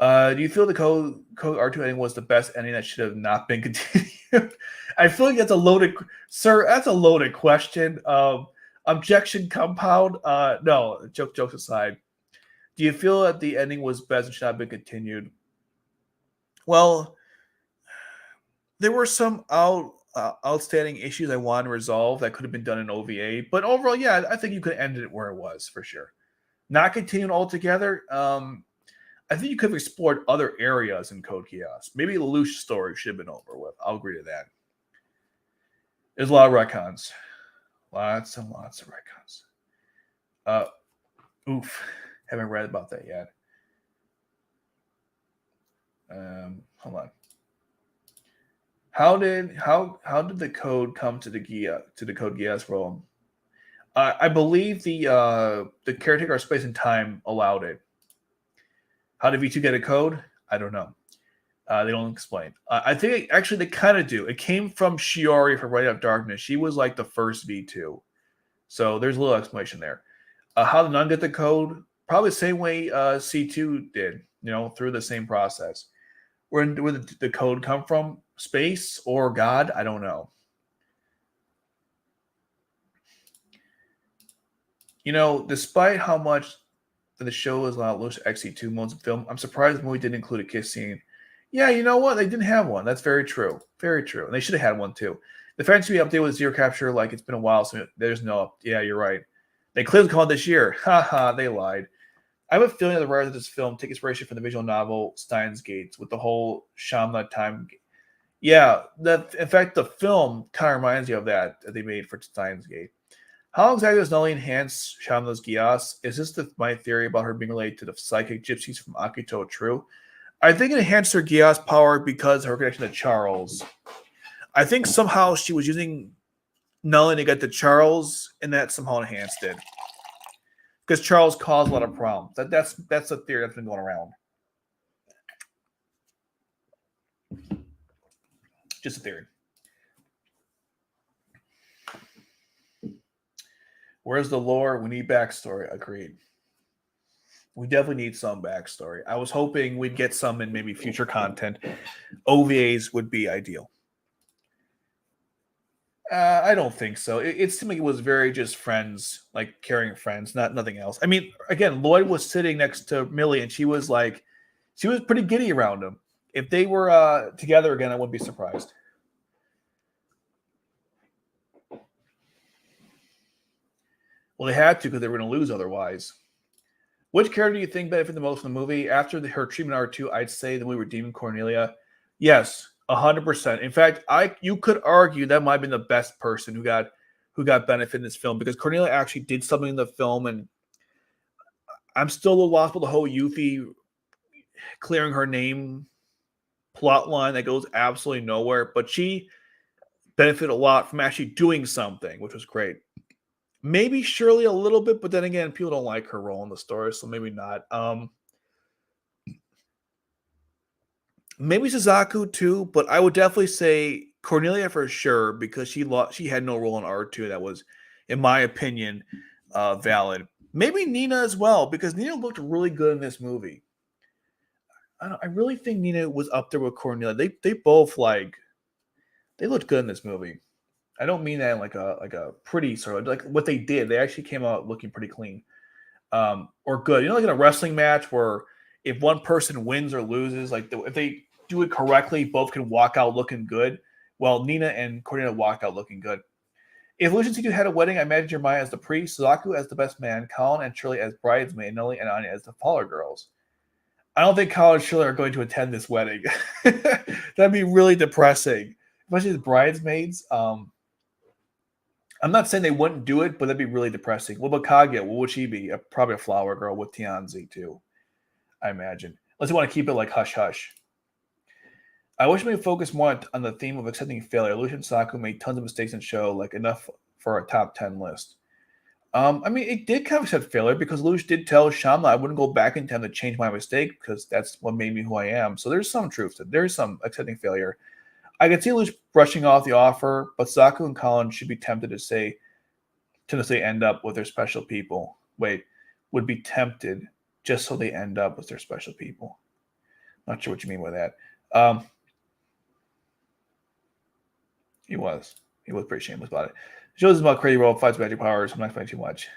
Do you feel the Code R2 ending was the best ending that should have not been continued? I feel like that's a loaded, sir. That's a loaded question. Objection compound. No, jokes aside. Do you feel that the ending was best and should not have been continued? Well, there were some outstanding issues I wanted to resolve that could have been done in OVA, but overall, yeah, I think you could end it where it was for sure. Not continuing altogether. I think you could have explored other areas in Code Geass. Maybe Lelouch's story should have been over with. I'll agree to that. There's a lot of retcons. Lots and lots of retcons. Oof. Haven't read about that yet. Hold on. How did the code come to the Code Geass realm? I believe the caretaker of space and time allowed it. How did V2 get a code? I don't know. They don't explain. I think actually they kind of do. It came from Shiori from Right Out of Darkness. She was like the first V2. So there's a little explanation there. How did none get the code? Probably the same way C2 did, through the same process. Where did the code come from? Space or God? I don't know. Despite how much the show is allowed Lelouch XC2 modes of film, I'm surprised the movie didn't include a kiss scene. Yeah, you know what? They didn't have one. That's very true. Very true. And they should have had one too. The fact to be updated with Zero Capture, like it's been a while, so there's no. Yeah, you're right. They clearly called this year. Haha, they lied. I have a feeling that the writers of this film take inspiration from the visual novel Steins Gate with the whole Shamla time. Yeah, in fact, the film kind of reminds you of that they made for Steins Gate. How exactly does Nelly enhance Shamla's Geass? Is this my theory about her being related to the psychic gypsies from Akito true? I think it enhanced her Geass power because of her connection to Charles. I think somehow she was using Nelly to get to Charles, and that somehow enhanced it. Because Charles caused a lot of problems. That's a theory that's been going around. Just a theory. Where's the lore? We need backstory. Agreed. We definitely need some backstory. I was hoping we'd get some in maybe future content. OVAs would be ideal. I don't think so. It seemed like it was very just friends, like caring friends, nothing else. I mean, again, Lloyd was sitting next to Millie, and she was pretty giddy around him. If they were together again, I wouldn't be surprised. Well, they had to because they were going to lose otherwise. Which character do you think benefited the most from the movie? After her treatment R2, I'd say the movie redeemed Cornelia. Yes, 100%. In fact, you could argue that might have been the best person who got benefit in this film because Cornelia actually did something in the film, and I'm still a little lost with the whole Yuffie clearing her name plot line that goes absolutely nowhere, but she benefited a lot from actually doing something, which was great. Maybe Shirley a little bit, but then again, people don't like her role in the story, so maybe not. Maybe Suzaku too, but I would definitely say Cornelia for sure because she had no role in R2 that was, in my opinion, valid. Maybe Nina as well because Nina looked really good in this movie. I really think Nina was up there with Cornelia. They both they looked good in this movie. I don't mean that in like a pretty sort of like what they did. They actually came out looking pretty clean, or good. Like in a wrestling match where if one person wins or loses, if they do it correctly, both can walk out looking good. Well, Nina and Cornelia walked out looking good. If Lucian C2 had a wedding, I imagine Jeremiah as the priest, Suzaku as the best man, Colin and Shirley as bridesmaid, and Nelly and Anya as the follower girls. I don't think Colin and Shirley are going to attend this wedding. That'd be really depressing, especially as bridesmaids. I'm not saying they wouldn't do it, but that'd be really depressing. What about Kaguya? What would she be? Probably a flower girl with Tianzi too, I imagine. Unless you want to keep it like hush-hush. I wish we would focus more on the theme of accepting failure. Lucian Saku made tons of mistakes in the show, like enough for a top 10 list. I mean, it did kind of set failure because Lelouch did tell Shyamalan I wouldn't go back in time to change my mistake because that's what made me who I am. So there's some truth to it. There's some accepting failure. I could see Lelouch brushing off the offer, but Saku and Colin should be tempted to say end up with their special people. Wait, would be tempted just so they end up with their special people. Not sure what you mean by that. He was pretty shameless about it. Shows about crazy world fights magic powers. I'm not explaining too much.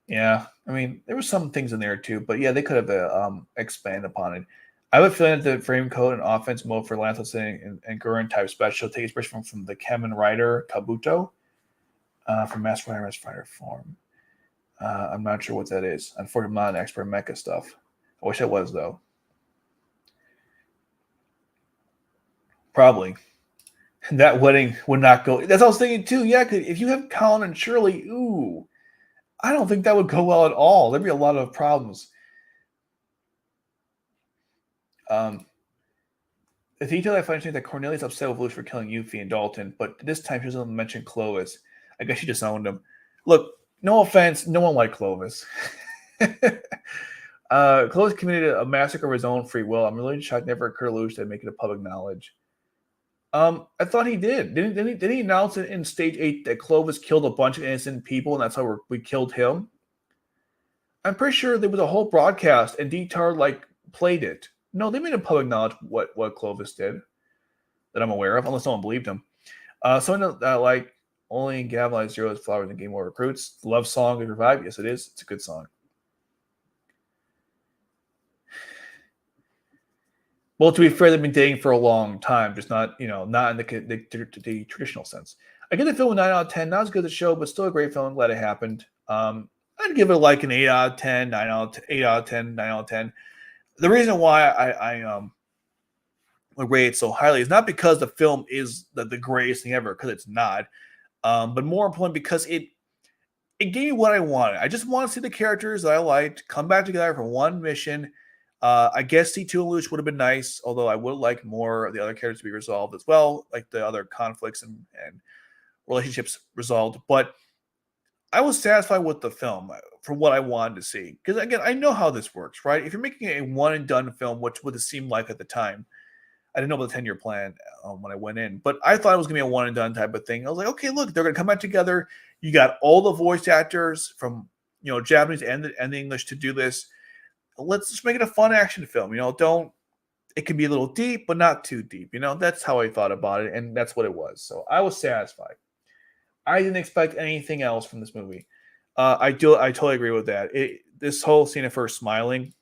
Yeah, I mean, there were some things in there too, but yeah, they could have expanded upon it. I have a feeling that the frame code and offense mode for Lancelot and Gurren type special take inspiration from the Kamen Rider Kabuto from Master Fighter form. I'm not sure what that is. Unfortunately, I'm not an expert in mecha stuff. I wish I was, though. Probably. That wedding would not go. That's what I was thinking, too. Yeah, if you have Colin and Shirley, ooh, I don't think that would go well at all. There'd be a lot of problems. The detail I find interesting that Cornelia's upset with Lelouch for killing Yuffie and Dalton, but this time she doesn't mention Clovis. I guess she just owned him. Look, no offense, no one liked Clovis. Clovis committed a massacre of his own free will. I'm really shocked it never occurred to Lelouch to make it a public knowledge. I thought he did. Didn't he announce it in Stage 8 that Clovis killed a bunch of innocent people and that's how we killed him? I'm pretty sure there was a whole broadcast and Dietar played it. No, they made a public knowledge what Clovis did that I'm aware of, unless no one believed him. Someone like only in Gavin Zero's Flowers and Game War Recruits. Love song is revived. Yes, it is. It's a good song. Well, to be fair, they've been dating for a long time, just not not in the traditional sense. I give the film a 9 out of 10. Not as good as the show, but still a great film. I'm glad it happened. I'd give it like an 8 out of 10, 9 out of 8 out of 10, 9 out of 10. The reason why I rate it so highly is not because the film is the greatest thing ever, because it's not, but more important because it gave me what I wanted. I just want to see the characters that I liked come back together for one mission. I guess C2 and Lelouch would have been nice, although I would like more of the other characters to be resolved as well, like the other conflicts and relationships resolved. But I was satisfied with the film for what I wanted to see. Because again, I know how this works, right? If you're making a one and done film, which would it seem like at the time, I didn't know about the 10-year plan when I went in, but I thought it was going to be a one and done type of thing. I was like, okay, look, they're going to come back together. You got all the voice actors from Japanese and the English to do this. Let's just make it a fun action film. It can be a little deep, but not too deep. That's how I thought about it, and that's what it was. So I was satisfied. I didn't expect anything else from this movie. I totally agree with that. This whole scene of her smiling,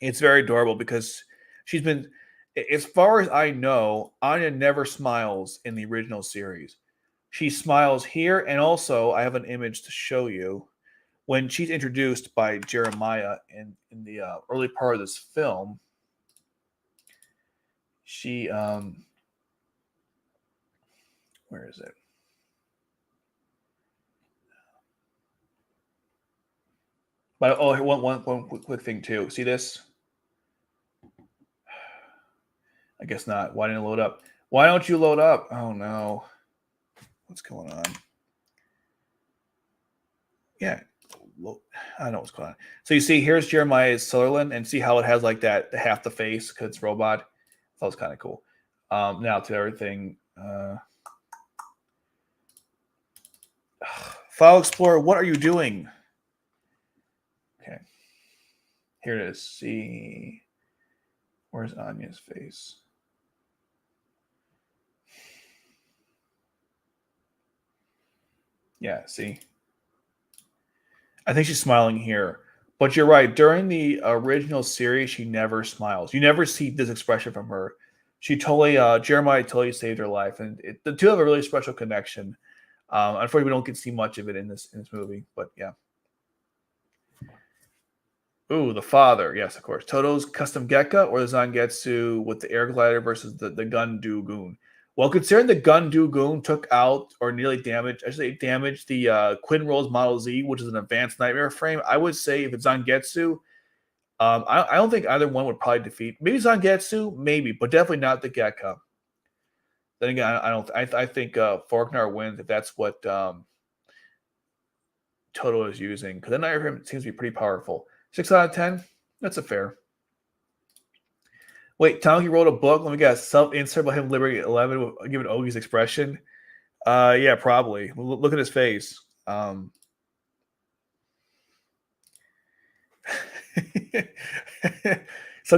it's very adorable because she's been, as far as I know, Anya never smiles in the original series. She smiles here, and also I have an image to show you when she's introduced by Jeremiah in the early part of this film. She where is it? But one quick thing too. See this? I guess not. Why didn't it load up? Why don't you load up? Oh no. What's going on? Yeah. I don't know what's going on. So you see, here's Jeremiah Sutherland, and see how it has like that half the face because it's robot. I thought it was kind of cool. Now to everything. File Explorer, what are you doing? Okay. Here it is. See. Where's Anya's face? Yeah, see? I think she's smiling here. But you're right. During the original series, she never smiles. You never see this expression from her. She totally, Jeremiah totally saved her life. And the two have a really special connection. Unfortunately, we don't get to see much of it in this movie. But yeah. Ooh, the father. Yes, of course. Toto's custom Gekka or the Zangetsu with the air glider versus the Gundu Goon. Well, considering the Gundu Goon took out or nearly damaged, damaged the Quinn Rose Model Z, which is an advanced nightmare frame, I would say if it's Zangetsu, I don't think either one would probably defeat. Maybe Zangetsu, maybe, but definitely not the Gekka. Then again, I think Faulkner wins if that's what Toto is using, because that Night of him seems to be pretty powerful. 6 out of 10. That's a fair. Wait, Tanaki wrote a book. Let me guess. Self-insert by him liberating 11, given Ogi's expression. Yeah, probably. Look at his face. Some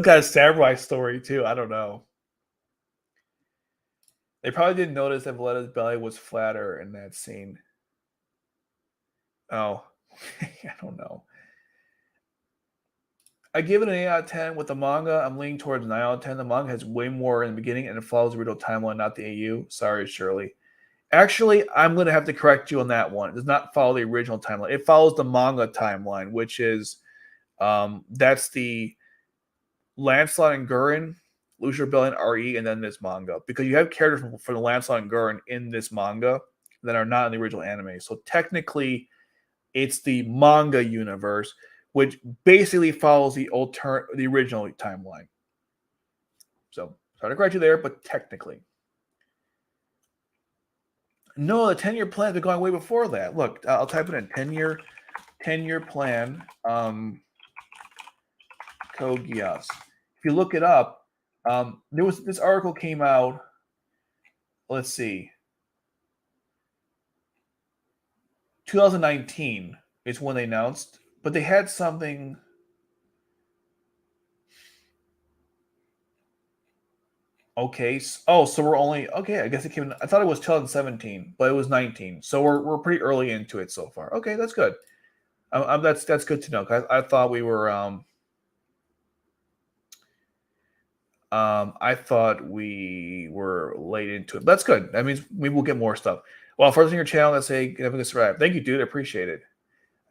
kind of samurai story too. I don't know. They probably didn't notice that Valletta's belly was flatter in that scene. Oh, I don't know. I give it an 8 out of 10. With the manga, I'm leaning towards 9 out of 10. The manga has way more in the beginning, and it follows the original timeline, not the AU. Sorry, Shirley. Actually, I'm going to have to correct you on that one. It does not follow the original timeline. It follows the manga timeline, which is that's the Lancelot and Gurren, Lelouch Rebellion, RE, and then this manga. Because you have characters from the Lancelot and Gurren in this manga that are not in the original anime. So technically, it's the manga universe, which basically follows the original timeline. So sorry to correct you there, but technically. No, the 10-year plan has been going way before that. Look, I'll type it in. 10-year plan. Code Geass. If you look it up, this article came out. Let's see. 2019 is when they announced, but they had something. Okay. So we're only okay. I guess it came. I thought it was 2017, but it was 19. So we're pretty early into it so far. Okay, that's good. That's good to know. I thought we were. I thought we were late into it. That's good. That means we will get more stuff. Well, first on your channel, let's say having a subscribe. Thank you, dude. I appreciate it.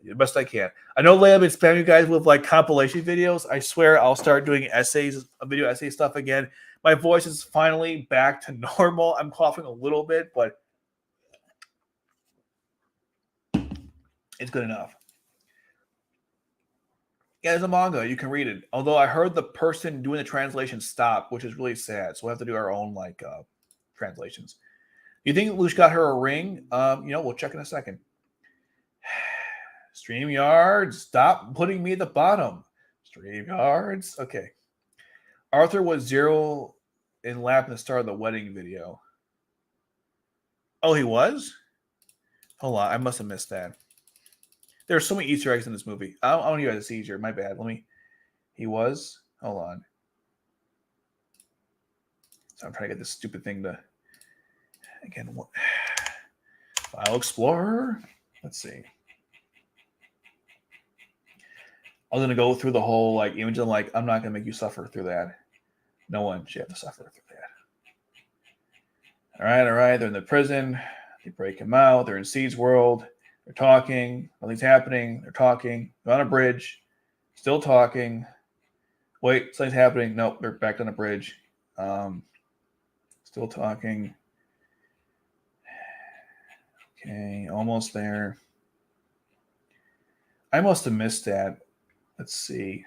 The best I can. I know lately I've been spamming you guys with like compilation videos. I swear I'll start doing video essay stuff again. My voice is finally back to normal. I'm coughing a little bit, but it's good enough. Yeah, there's a manga. You can read it. Although I heard the person doing the translation stop, which is really sad. So we'll have to do our own translations. You think Lelouch got her a ring? We'll check in a second. StreamYard, stop putting me at the bottom. StreamYards. Okay. Arthur was 0 in lap in the start of the wedding video. Oh, he was? Hold on. I must have missed that. There are so many Easter eggs in this movie. I don't want you guys to see Easter. My bad. He was? Hold on. So I'm trying to get this stupid thing to. Again, what? File Explorer. Let's see. I was going to go through the whole image and I'm not going to make you suffer through that. No one should have to suffer through that. All right. They're in the prison. They break him out. They're in Seed's world. They're talking. Nothing's happening. They're talking. They're on a bridge. Still talking. Wait, something's happening. Nope, they're back on the bridge. Still talking. Okay, almost there. I must have missed that. Let's see.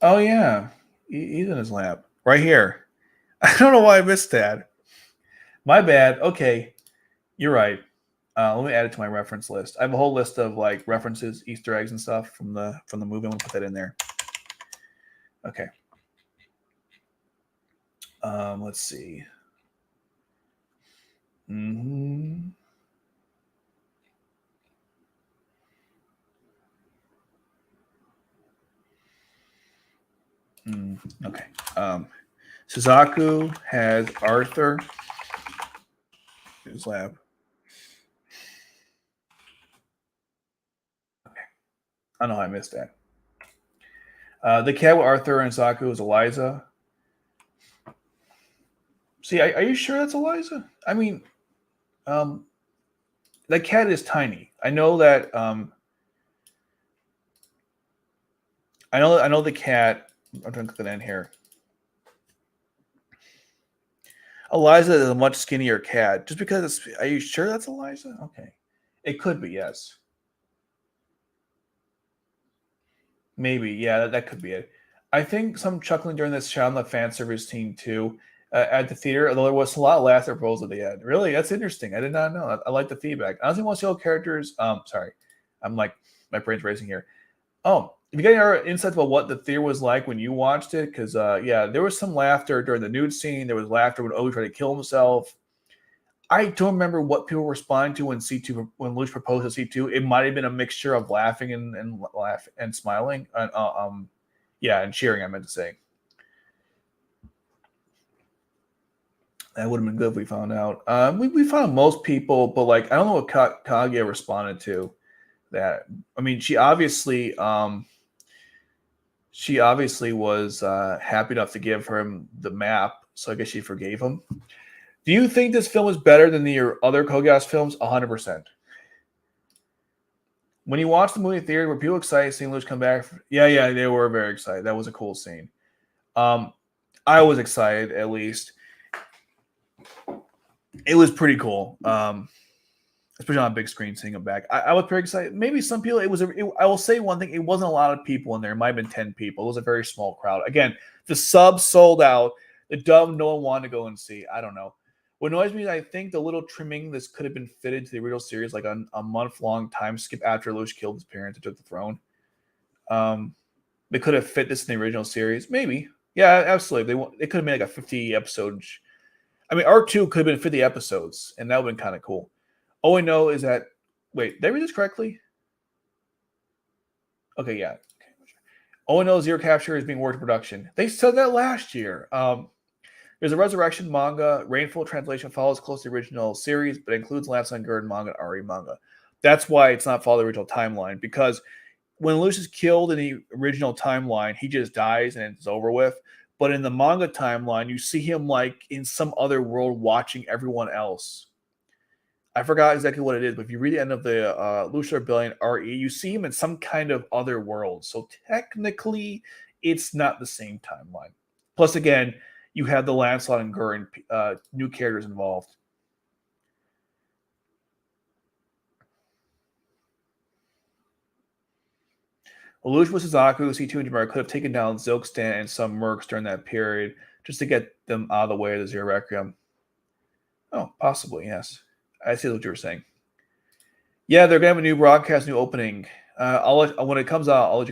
Oh, yeah. He's in his lap. Right here. I don't know why I missed that. My bad. Okay. You're right. Let me add it to my reference list. I have a whole list of references, Easter eggs, and stuff from the movie. I'm gonna put that in there. Okay. Let's see. Okay. Suzaku has Arthur in his lab. Okay. I know I missed that. The cat with Arthur and Suzaku is Eliza. See, are you sure that's Eliza? I mean, that cat is tiny. I know that. I know the cat. I'm trying to click that in here. Eliza is a much skinnier cat. Just because it's. Are you sure that's Eliza? Okay, it could be. Yes. Maybe. Yeah, that could be it. I think some chuckling during this Shaun the fan service scene too. at the theater, although there was a lot of laughter pearls at the end. Really, that's interesting. I did not know. I like the feedback. I honestly want to see all characters. Sorry, I'm like my brain's racing here. Oh, if you got any insights about what the theater was like when you watched it, because yeah, there was some laughter during the nude scene. There was laughter when Obi tried to kill himself. I don't remember what people responded to when Lelouch proposed to C2. It might have been a mixture of laughing and laugh and smiling. Yeah, and cheering. I meant to say. That would have been good if we found out. We found most people, but like I don't know what Kaguya responded to. That I mean, she obviously was happy enough to give him the map, so I guess she forgave him. Do you think this film is better than the other Code Geass films? 100%. When you watch the movie theater, were people excited seeing Lelouch come back? Yeah, they were very excited. That was a cool scene. I was excited, at least. It was pretty cool, especially on a big screen seeing him back. I was pretty excited. Maybe some people, I will say one thing, it wasn't a lot of people in there. It might have been 10 people. It was a very small crowd. Again, the subs sold out. The dub, no one wanted to go and see. I don't know. What annoys me is I think the little trimming this could have been fitted to the original series, like a month-long time skip after Lelouch killed his parents and took the throne. They could have fit this in the original series. Maybe. Yeah, absolutely. They could have made like a 50 episode. I mean, R2 could have been 50 episodes, and that would have been kind of cool. All I know is that, wait, did I read this correctly? Okay, yeah. All I know is Zero Capture is being worked in production. They said that last year. There's a Resurrection manga. Rainfall translation follows close to the original series, but includes Lance on Gurren manga and RE manga. That's why it's not following the original timeline, because when Lelouch is killed in the original timeline, he just dies and it's over with. But in the manga timeline, you see him like in some other world watching everyone else. I forgot exactly what it is, but if you read the end of the Lelouch Rebellion RE, you see him in some kind of other world. So technically, it's not the same timeline. Plus, again, you have the Lancelot and Gurren new characters involved. Lelouch with Suzaku, C2 and Jamara could have taken down Zilkstan and some mercs during that period just to get them out of the way of the Zero Requiem. Oh, possibly, yes. I see what you were saying. Yeah, they're gonna have a new broadcast, new opening. When it comes out, I'll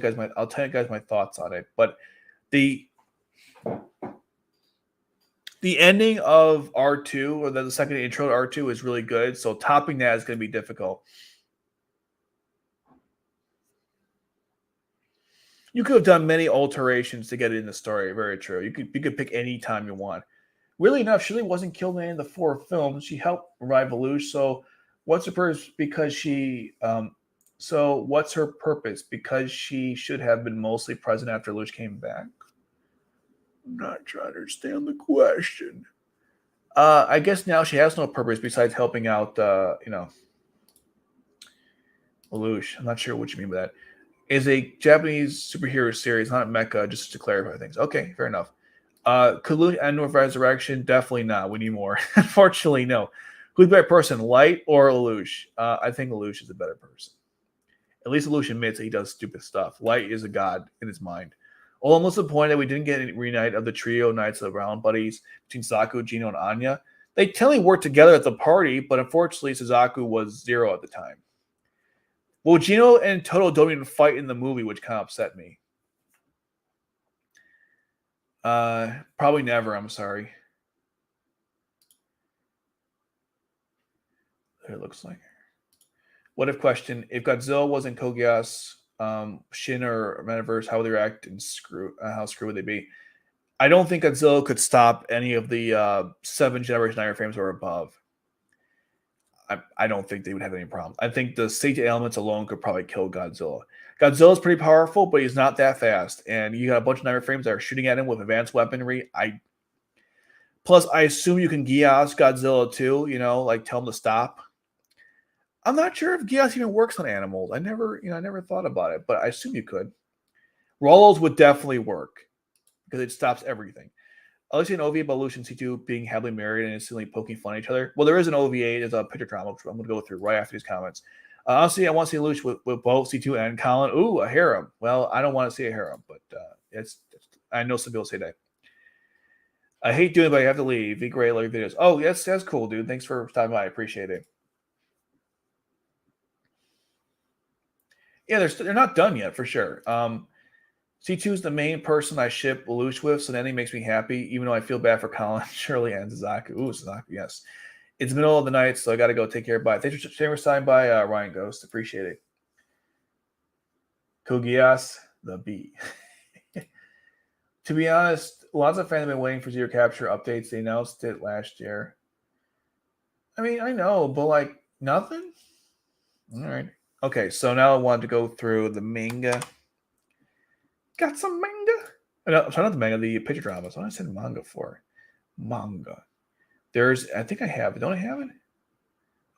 tell you guys my thoughts on it. But the ending of R2, or the second intro to R2, is really good. So topping that is going to be difficult. You could have done many alterations to get it in the story. Very true. You could pick any time you want. Really enough, Shirley wasn't killed in any of the 4 films. She helped revive Lelouch. So what's her purpose? Because she. So what's her purpose? Because she should have been mostly present after Lelouch came back. I'm not trying to understand the question. I guess now she has no purpose besides helping out, Lelouch. I'm not sure what you mean by that. Is a Japanese superhero series, not mecha, just to clarify things. Okay, fair enough. Could Lelouch end with Resurrection? Definitely not. We need more. Unfortunately, no. Who's the better person, Light or Lelouch? I think Lelouch is a better person. At least Lelouch admits that he does stupid stuff. Light is a god in his mind. Almost to the point that we didn't get any reunite of the trio Knights of the Round Buddies between Saku, Gino, and Anya. They technically worked together at the party, but unfortunately, Suzaku was 0 at the time. Well, Gino and Toto don't even fight in the movie, which kind of upset me. Probably never, I'm sorry. It looks like. What if question, if Godzilla wasn't Code Geass, Shin or Metaverse, how would they react and how screwed would they be? I don't think Godzilla could stop any of the 7 Generation 9 frames or above. I don't think they would have any problem. I think the safety elements alone could probably kill Godzilla. Godzilla's pretty powerful, but he's not that fast. And you got a bunch of 9 frames that are shooting at him with advanced weaponry. Plus, I assume you can Geass Godzilla too, like tell him to stop. I'm not sure if Geass even works on animals. I never thought about it, but I assume you could. Rollos would definitely work because it stops everything. Alexia and OVA about Lelouch and C2 being happily married and instantly poking fun at each other. Well, there is an OVA. There's a picture drama, which I'm going to go through right after these comments. Honestly, I want to see Lelouch with both C2 and Colin. Ooh, a harem. Well, I don't want to see a harem, but I know some people say that. I hate doing it, but I have to leave. Be great, love your videos. Oh, yes, that's cool, dude. Thanks for stopping by. I appreciate it. Yeah, they're not done yet for sure. C2 is the main person I ship Lelouch with, so then he makes me happy, even though I feel bad for Colin, Shirley, and Zazaku. Ooh, Zazaku, yes. It's the middle of the night, so I got to go take care of it. Thanks for sharing signed by Ryan Ghost. Appreciate it. Code Geass, the B. To be honest, lots of fans have been waiting for Zero Capture updates. They announced it last year. I mean, I know, but like nothing? All right. Okay, so now I want to go through the manga. Got some manga? No, sorry, not the manga, the picture dramas. What did I said manga for? Manga. I think I have it. Don't I have it?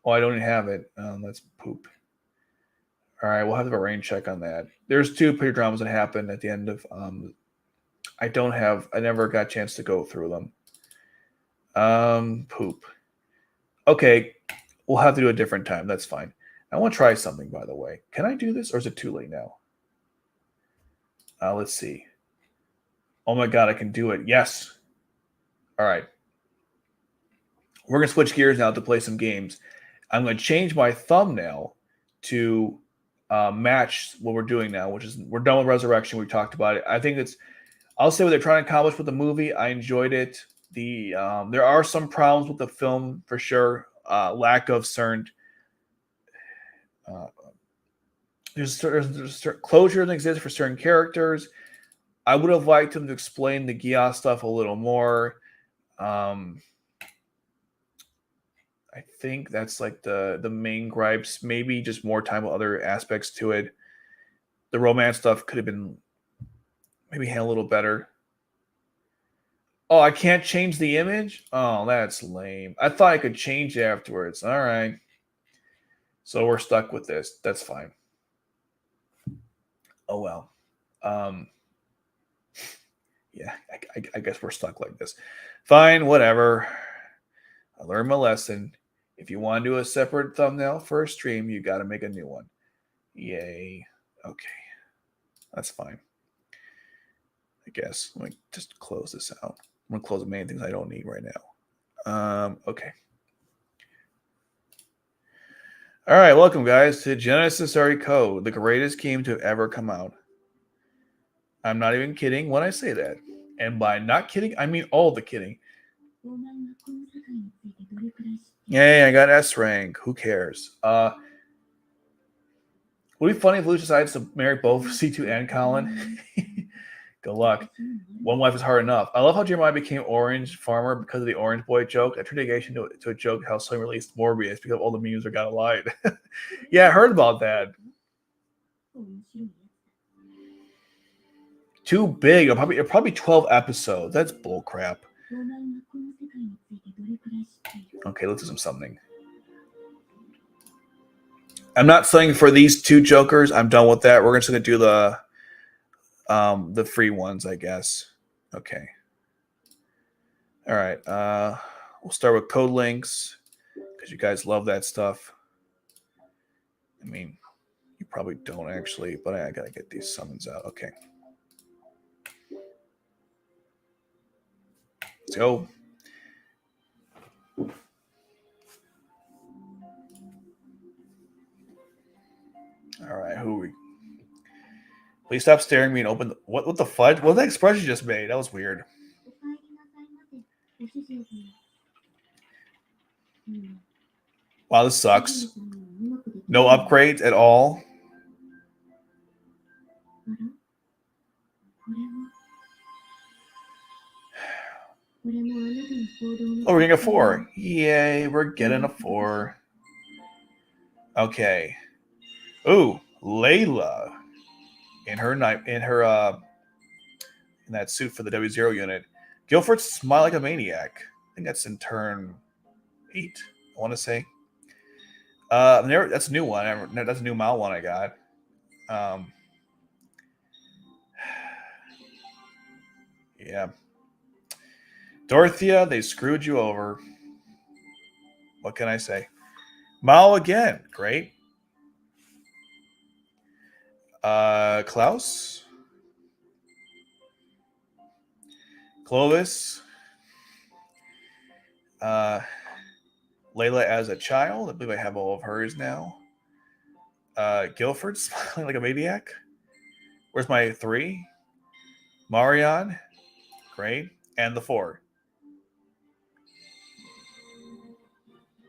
Oh, I don't even have it. That's poop. All right, we'll have to have a rain check on that. There's two picture dramas that happened at the end of. I never got a chance to go through them. Poop. Okay, we'll have to do a different time. That's fine. I want to try something, by the way. Can I do this, or is it too late now? Let's see. Oh my god, I can do it. Yes. All right. We're going to switch gears now to play some games. I'm going to change my thumbnail to match what we're doing now, which is we're done with Resurrection. We talked about it. I think I'll say what they're trying to accomplish with the movie. I enjoyed it. There are some problems with the film for sure. Lack of certain there's closure that exists for certain characters. I would have liked them to explain the Geass stuff a little more. I think that's like the main gripes. Maybe just more time with other aspects to it. The romance stuff could have been maybe handled a little better. Oh, I can't change the image? Oh, that's lame. I thought I could change it afterwards. All right. So we're stuck with this. That's fine. Oh, well. Yeah, I guess we're stuck like this. Fine, whatever. I learned my lesson. If you want to do a separate thumbnail for a stream, you got to make a new one. Yay. Okay. That's fine. I guess. Let me just close this out. I'm going to close the main things I don't need right now. Okay. All right, welcome, guys, to Genesis RE Code, the greatest game to ever come out. I'm not even kidding when I say that. And by not kidding, I mean all the kidding. Yay, I got S rank. Who cares? Would it be funny if Luke decides to marry both C2 and Colin? Good luck. One wife is hard enough. I love how Jeremiah became Orange Farmer because of the Orange Boy joke. A true negation to a joke how Sony released Morbius because all the memes are got lied. Yeah, I heard about that. Too big. Probably 12 episodes. That's bullcrap. Okay, let's do something. I'm not saying for these two Jokers. I'm done with that. We're just gonna do the free ones, I guess. Okay. All right. We'll start with Code Links because you guys love that stuff. I mean, you probably don't actually, but I gotta get these summons out. Okay. Let's go. All right, who are we? Please stop staring at me and open. What the fudge? What that expression you just made? That was weird. Wow, this sucks. No upgrades at all. Oh, we're getting a 4. Yay, we're getting a 4. Okay. Ooh, Layla in that suit for the W0 unit. Guilford smile like a maniac. I think that's in turn 8. I want to say. That's a new one. That's a new Mal one I got. Yeah. Dorothea, they screwed you over. What can I say? Mao again. Great. Klaus. Clovis. Layla as a child. I believe I have all of hers now. Guilford smiling like a maniac. Where's my 3? Marion. Great. And the 4.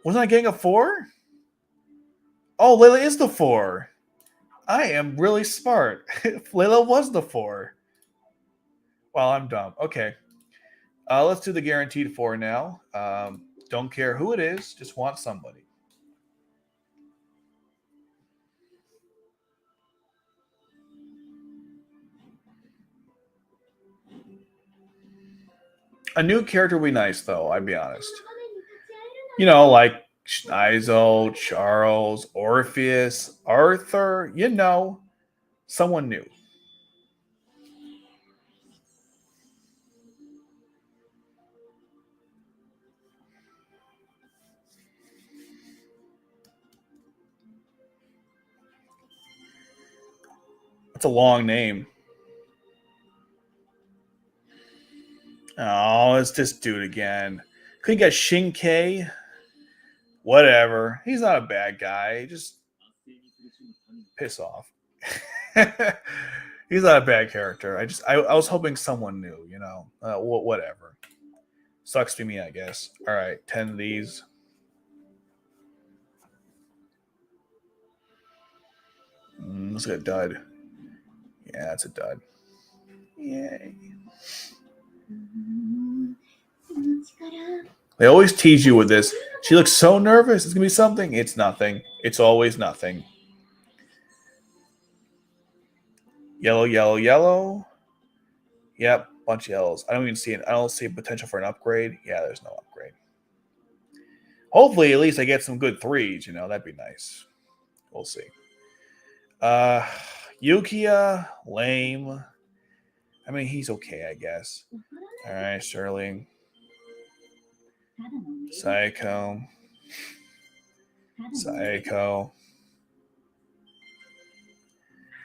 Wasn't I getting a 4? Oh, Layla is the 4. I am really smart. Layla was the 4. Well, I'm dumb. Okay. Let's do the guaranteed 4 now. Don't care who it is. Just want somebody. A new character would be nice, though. I'd be honest. You know, like Schneizel, Charles, Orpheus, Arthur. You know, someone new. That's a long name. Oh, it's this dude again. Couldn't get Shinkai. Whatever. He's not a bad guy. Just piss off. He's not a bad character. I was hoping someone new, you know. Whatever. Sucks to me, I guess. All right, 10 of these. Let's get a dud. Yeah, that's a dud. Yay. They always tease you with this. She looks so nervous. It's going to be something. It's nothing. It's always nothing. Yellow, yellow, yellow. Yep, bunch of yellows. I don't even see it. I don't see potential for an upgrade. Yeah, there's no upgrade. Hopefully, at least I get some good 3s. You know, that'd be nice. We'll see. Yukia, lame. I mean, he's okay, I guess. All right, Sterling. Psycho. Psycho.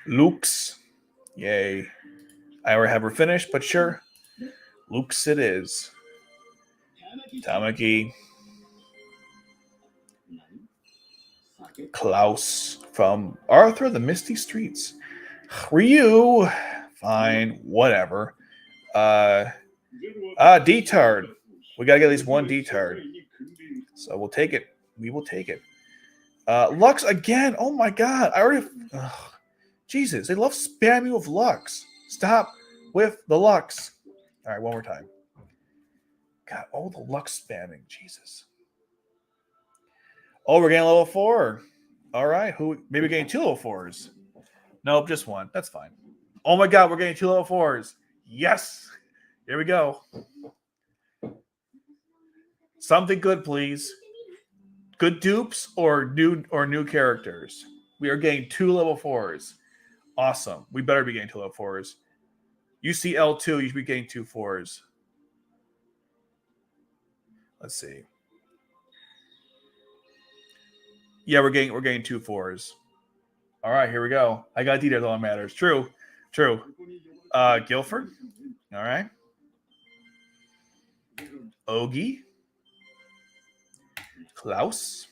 Lux. Yay. I already have her finished, but sure. Lux it is. Tamaki. Klaus from Arthur the Misty Streets. Ryu. Fine. Whatever. D-Tard. We gotta get at least one D-Tard. So we'll take it. We will take it. Lux again. Oh my god. I already. Ugh. Jesus, they love spamming with Lux. Stop with the Lux. All right, one more time. God, all the Lux spamming. Jesus. Oh, we're getting level 4. All right. Who? Maybe getting 2 level 4s. Nope, just 1. That's fine. Oh my god, we're getting 2 level 4s. Yes. Here we go. Something good, please. Good dupes or new characters. We are getting 2 level 4s. Awesome. We better be getting 2 level 4s. You see L2, you should be getting 2 4s. Let's see. Yeah, we're getting 2 4s. All right, here we go. I got details all that matters. True. Guilford. All right. Ogie. Klaus.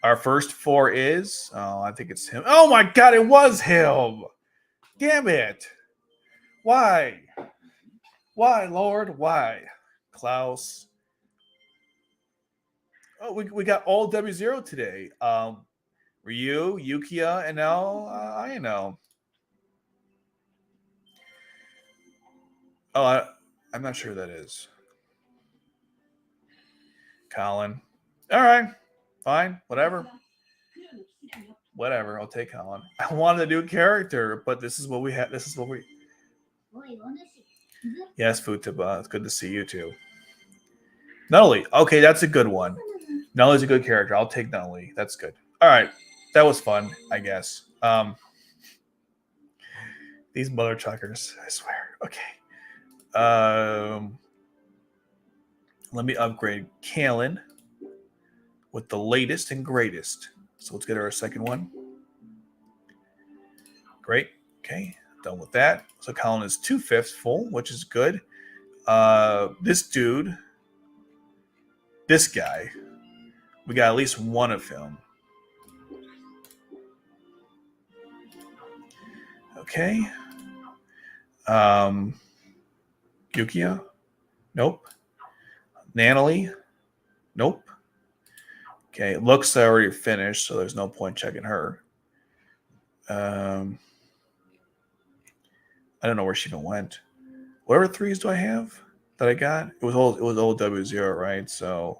Our first 4 is. Oh, I think it's him. Oh my god, it was him. Damn it. Why? Why, Lord? Why? Klaus. Oh, we got all W0 today. Ryu, Yukia, and now I know. Oh, I'm not sure who that is. Colin. All right. Fine. Whatever. I'll take Colin. I wanted a new character, but this is what we had. This is what we. Yes, Futaba. It's good to see you too. Nunnally. Okay, that's a good one. Nunley's a good character. I'll take Nunnally. That's good. All right. That was fun, I guess. These mother chuckers, I swear. Okay. Let me upgrade Kalen with the latest and greatest. So let's get our second one. Great. Okay. Done with that. So Colin is 2/5 full, which is good. This dude This guy. We got at least one of him. Okay. Yukia? Nope. Nanalie? Nope. Okay, looks already finished, so there's no point checking her. I don't know where she even went. What other threes do I have that I got? It was old W0, right? So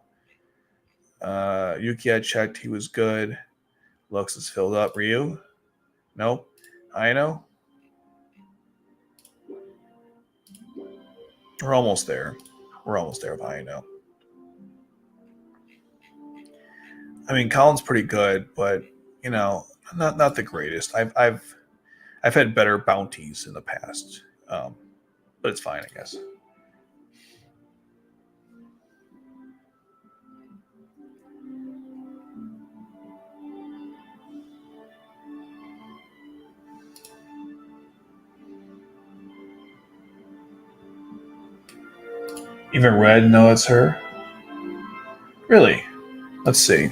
Yuki I checked, he was good. Looks is filled up. Ryu? Nope. I know. We're almost there. We're almost there with Haino. I mean, Colin's pretty good, but you know, not the greatest. I've had better bounties in the past, but it's fine, I guess. Even Red know it's her. Really? Let's see.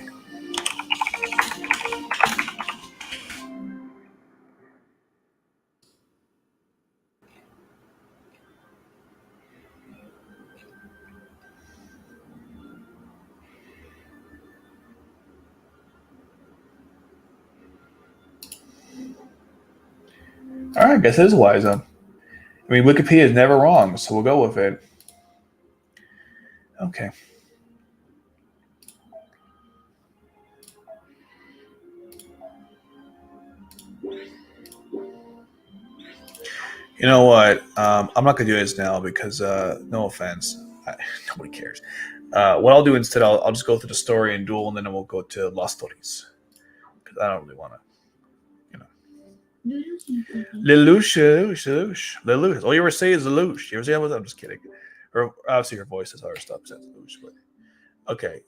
All right, I guess it is Liza. I mean, Wikipedia is never wrong, so we'll go with it. Okay. You know what? I'm not going to do this now because, no offense, nobody cares. What I'll do instead, I'll just go through the story and duel, and then we'll go to Lost Stories because I don't really want to, you know. Lelouch. All you ever say is Lelouch. You ever say that? I'm just kidding. Or obviously her voice is how her stuff says Lelouch. But okay.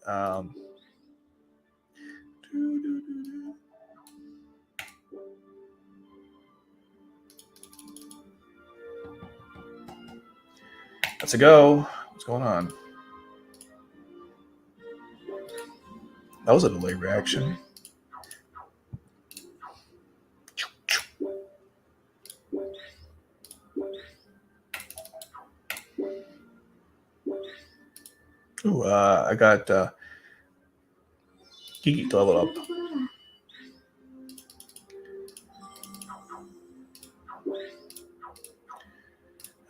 Let's go. What's going on? That was a delayed reaction. Ooh, I got Kiki to level up.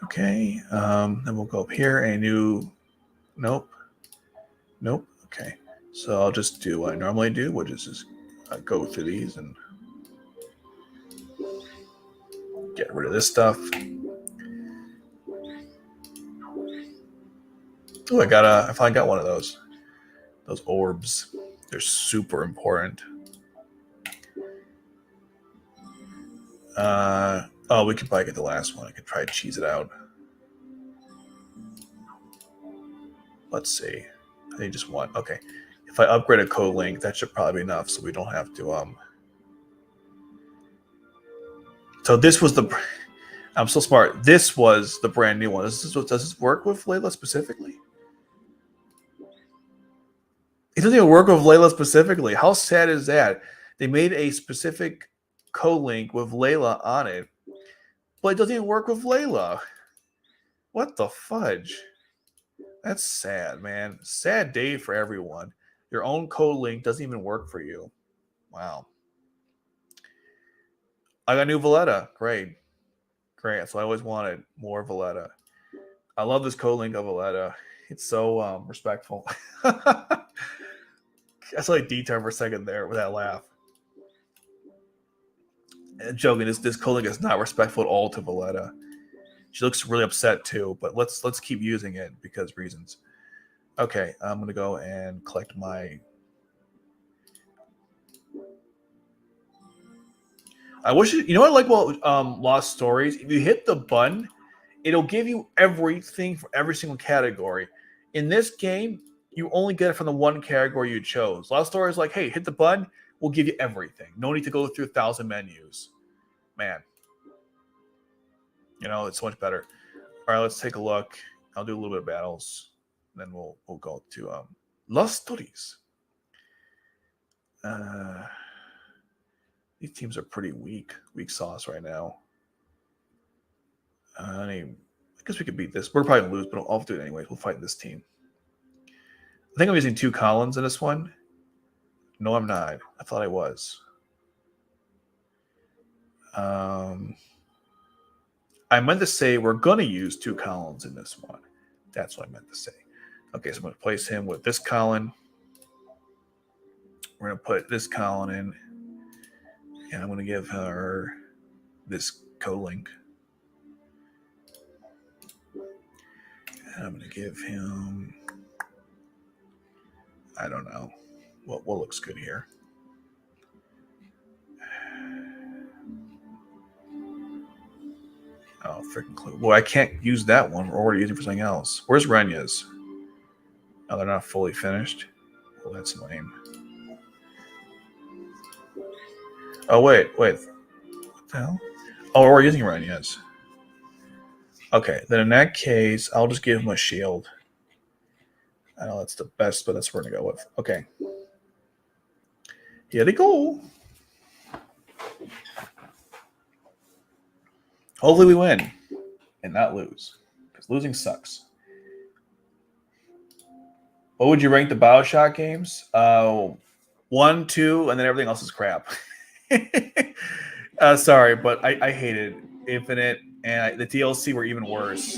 Okay, then we'll go up here. A new, nope. Okay, so I'll just do what I normally do, which is just go through these and get rid of this stuff. Oh, I finally got one of those. Those orbs, they're super important. We could probably get the last one. I could try to cheese it out. Let's see. I think just one. Okay. If I upgrade a code link, that should probably be enough, so we don't have to. So this was the. I'm so smart. This was the brand new one. Does this work with Layla specifically? It doesn't even work with Layla specifically. How sad is that? They made a specific code link with Layla on it, but it doesn't even work with Layla. What the fudge? That's sad, man. Sad day for everyone. Your own code link doesn't even work for you. Wow. I got new Valletta. Great. So I always wanted more Valletta. I love this code link of Valletta. It's so respectful. I saw like D-term for a second there with that laugh. And joking, this code link is not respectful at all to Valletta. She looks really upset too, but let's keep using it because reasons. Okay, I'm gonna go and collect my. I wish you know what I like about Lost Stories. If you hit the button, it'll give you everything for every single category. In this game, you only get it from the one category you chose. Lost Stories is like, hey, hit the button, we'll give you everything. No need to go through 1,000 menus. Man, you know it's so much better. All right, let's take a look. I'll do a little bit of battles, then we'll go to Los Stories. These teams are pretty weak sauce right now. I guess we could beat this. We're probably gonna lose, but I'll do it anyways. We'll fight this team. I think I'm using 2 Collins in this one. No, I'm not. I thought I was. I meant to say we're gonna use 2 Collins in this one. That's what I meant to say. Okay, so I'm gonna place him with this Colin. We're gonna put this Colin in, and I'm gonna give her this co-link. And I'm gonna give him, I don't know, what looks good here. Oh, freaking clue. Well, I can't use that one. We're already using it for something else. Where's Renya's? Oh, they're not fully finished. Well, that's lame. Oh, wait. What the hell? Oh, we're using Renya's. Okay, then in that case, I'll just give him a shield. I know that's the best, but that's what we're going to go with. Okay. Here they go. Hopefully we win and not lose, because losing sucks. What would you rank the BioShock games? 1, 2, and then everything else is crap. Sorry, but I hated Infinite, and the DLC were even worse.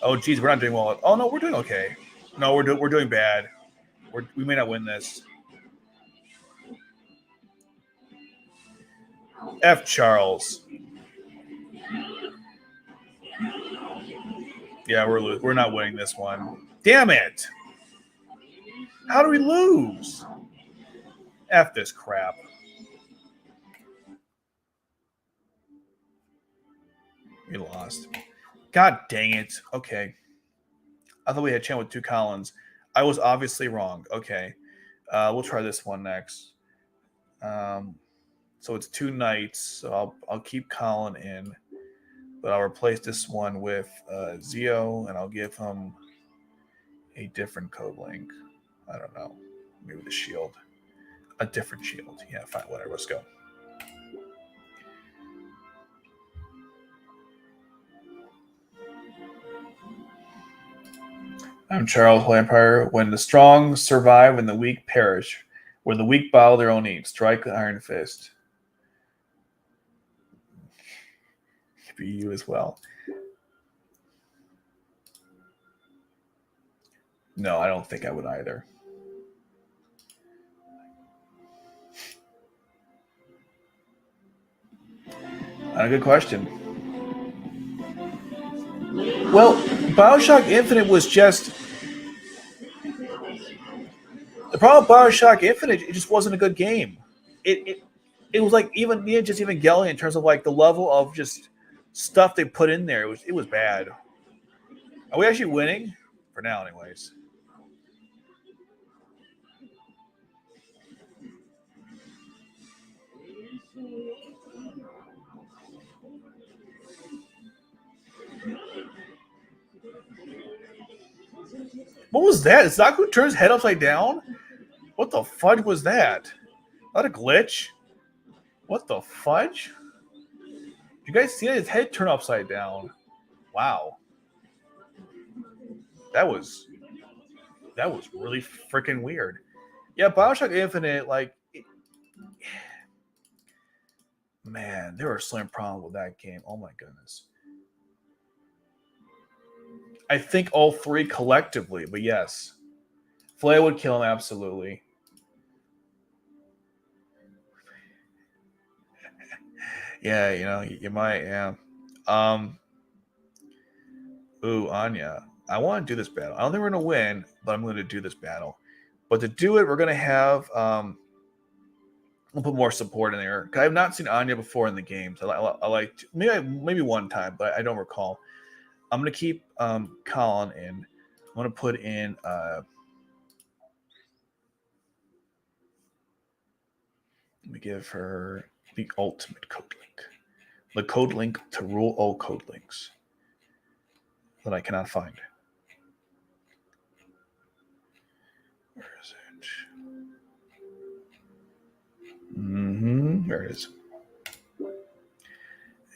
Oh, geez, we're not doing well. Oh no, we're doing okay. No, we're doing bad. We may not win this. F. Charles. Yeah, we're not winning this one. Damn it! How do we lose? F this crap. We lost. God dang it. Okay. I thought we had a chance with 2 Collins. I was obviously wrong. Okay. We'll try this one next. So it's 2 knights. So I'll keep Colin in, but I'll replace this one with Zio, and I'll give him a different code link. I don't know. Maybe the shield. A different shield. Yeah, fine. Whatever. Let's go. I'm Charles Lampire. When the strong survive and the weak perish, where the weak bow their own needs, strike the iron fist. Be you as well. No, I don't think I would either. A good question. Well, BioShock Infinite was just the problem with BioShock Infinite. It just wasn't a good game. It was like even Evangelion in terms of like the level of just stuff they put in there. It was bad. Are we actually winning? For now, anyways. What was that? Is Zaku turns head upside down? What the fudge was that? Not a glitch? What the fudge? You guys see his head turn upside down? Wow. That was really freaking weird. Yeah, BioShock Infinite, man, there were slim problems with that game. Oh my goodness. I think all 3 collectively, but yes. Flay would kill him absolutely. Yeah, you might, yeah. Anya. I want to do this battle. I don't think we're gonna win, but I'm gonna do this battle. But to do it, we're gonna have we'll put more support in there. I've not seen Anya before in the games. I like maybe one time, but I don't recall. I'm gonna keep Colin in. I'm gonna put in let me give her the ultimate code link. The code link to rule all code links. that I cannot find. Where is it? There it is.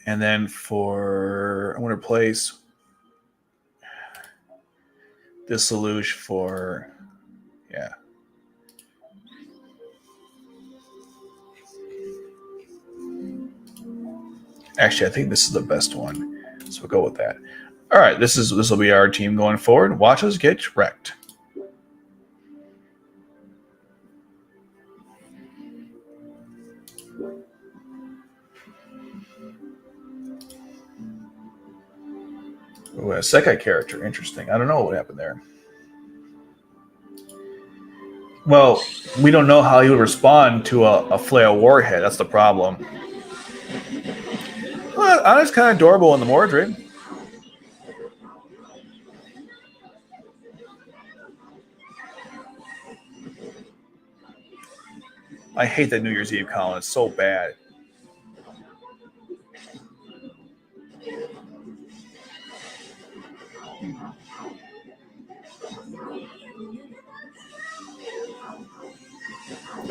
And then for I'm going to place this Lelouch for Actually, I think this is the best one, so we'll go with that. All right, this will be our team going forward. Watch us get wrecked. Ooh, a Sekai character. Interesting. I don't know what happened there. Well, we don't know how he would respond to a flail warhead. That's the problem. Well, Anna's kind of adorable in the Mordred. I hate that New Year's Eve, Colin. It's so bad.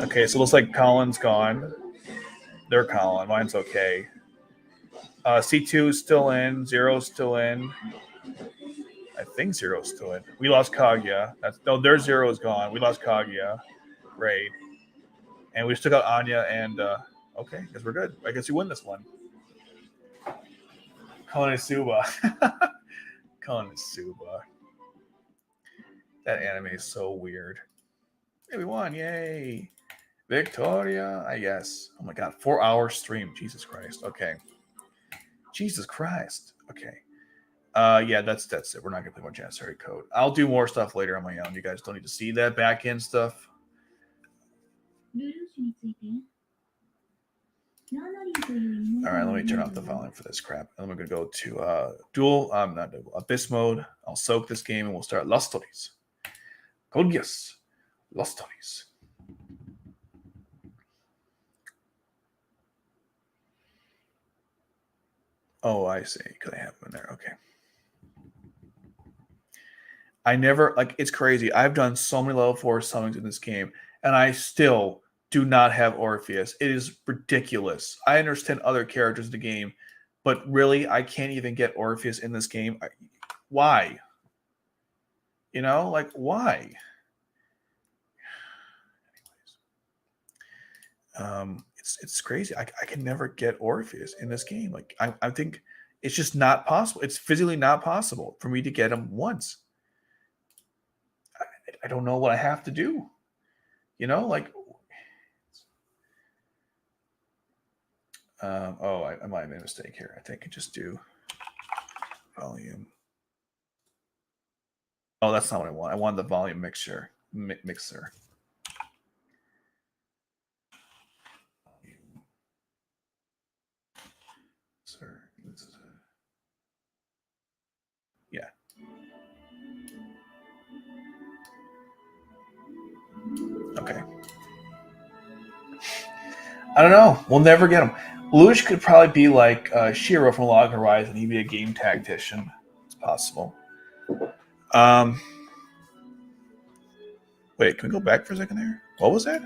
Okay, so it looks like Colin's gone. They're Colin. Mine's okay. C2 is still in. Zero's still in. I think Zero's still in. We lost Kaguya. Their Zero is gone. We lost Kaguya. Great. And we still got Anya and okay, I guess we're good. I guess we win this one. Konosuba. Konosuba. That anime is so weird. Hey, we won. Yay. Victoria, I guess. Oh my god, 4-hour stream. Jesus Christ. Okay. Jesus Christ. Okay. Yeah, that's it. We're not gonna play more Janissary Code. I'll do more stuff later on my own. You guys don't need to see that back end stuff. All right, let me turn off the volume for this crap. And then we're gonna go to not dual, Abyss mode. I'll soak this game and we'll start Lost Stories. Code Geass. Lost Stories. Oh, I see. Because I have them in there. Okay. I never, it's crazy. I've done so many level 4 summons in this game, and I still do not have Orpheus. It is ridiculous. I understand other characters in the game, but really, I can't even get Orpheus in this game. Why? Why? Anyways. It's crazy. I can never get Orpheus in this game. I think it's just not possible. It's physically not possible for me to get him once. I don't know what I have to do. I might have made a mistake here. I think I just do volume. Oh, that's not what I want. I want the volume mixer. Sir, yeah. Okay. I don't know. We'll never get him. Lelouch could probably be like Shiro from Log Horizon. He'd be a game tactician. It's possible. Wait, can we go back for a second there? What was that?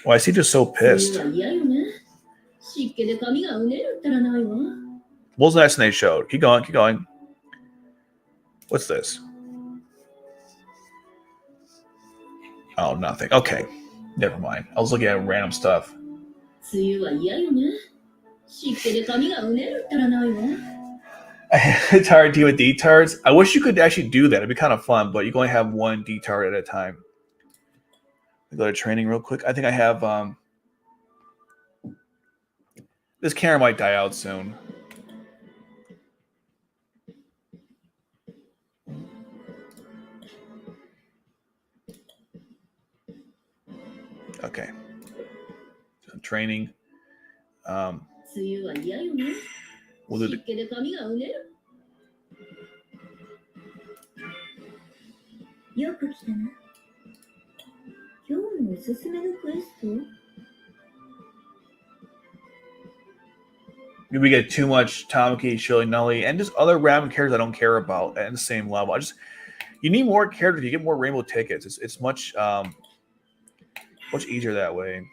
Why is he just so pissed? What was the last thing they showed? Keep going. What's this? Oh, nothing. Okay. Never mind. I was looking at random stuff. It's hard to deal with detards. I wish you could actually do that. It'd be kind of fun, but you can only have one detard at a time. Go to training real quick. I think I have this camera might die out soon. Okay. Some training. We'll do the... Maybe we get too much Tamaki, Shilly-Nully, and just other random characters I don't care about at the same level. You need more characters. You get more rainbow tickets. It's much much easier that way.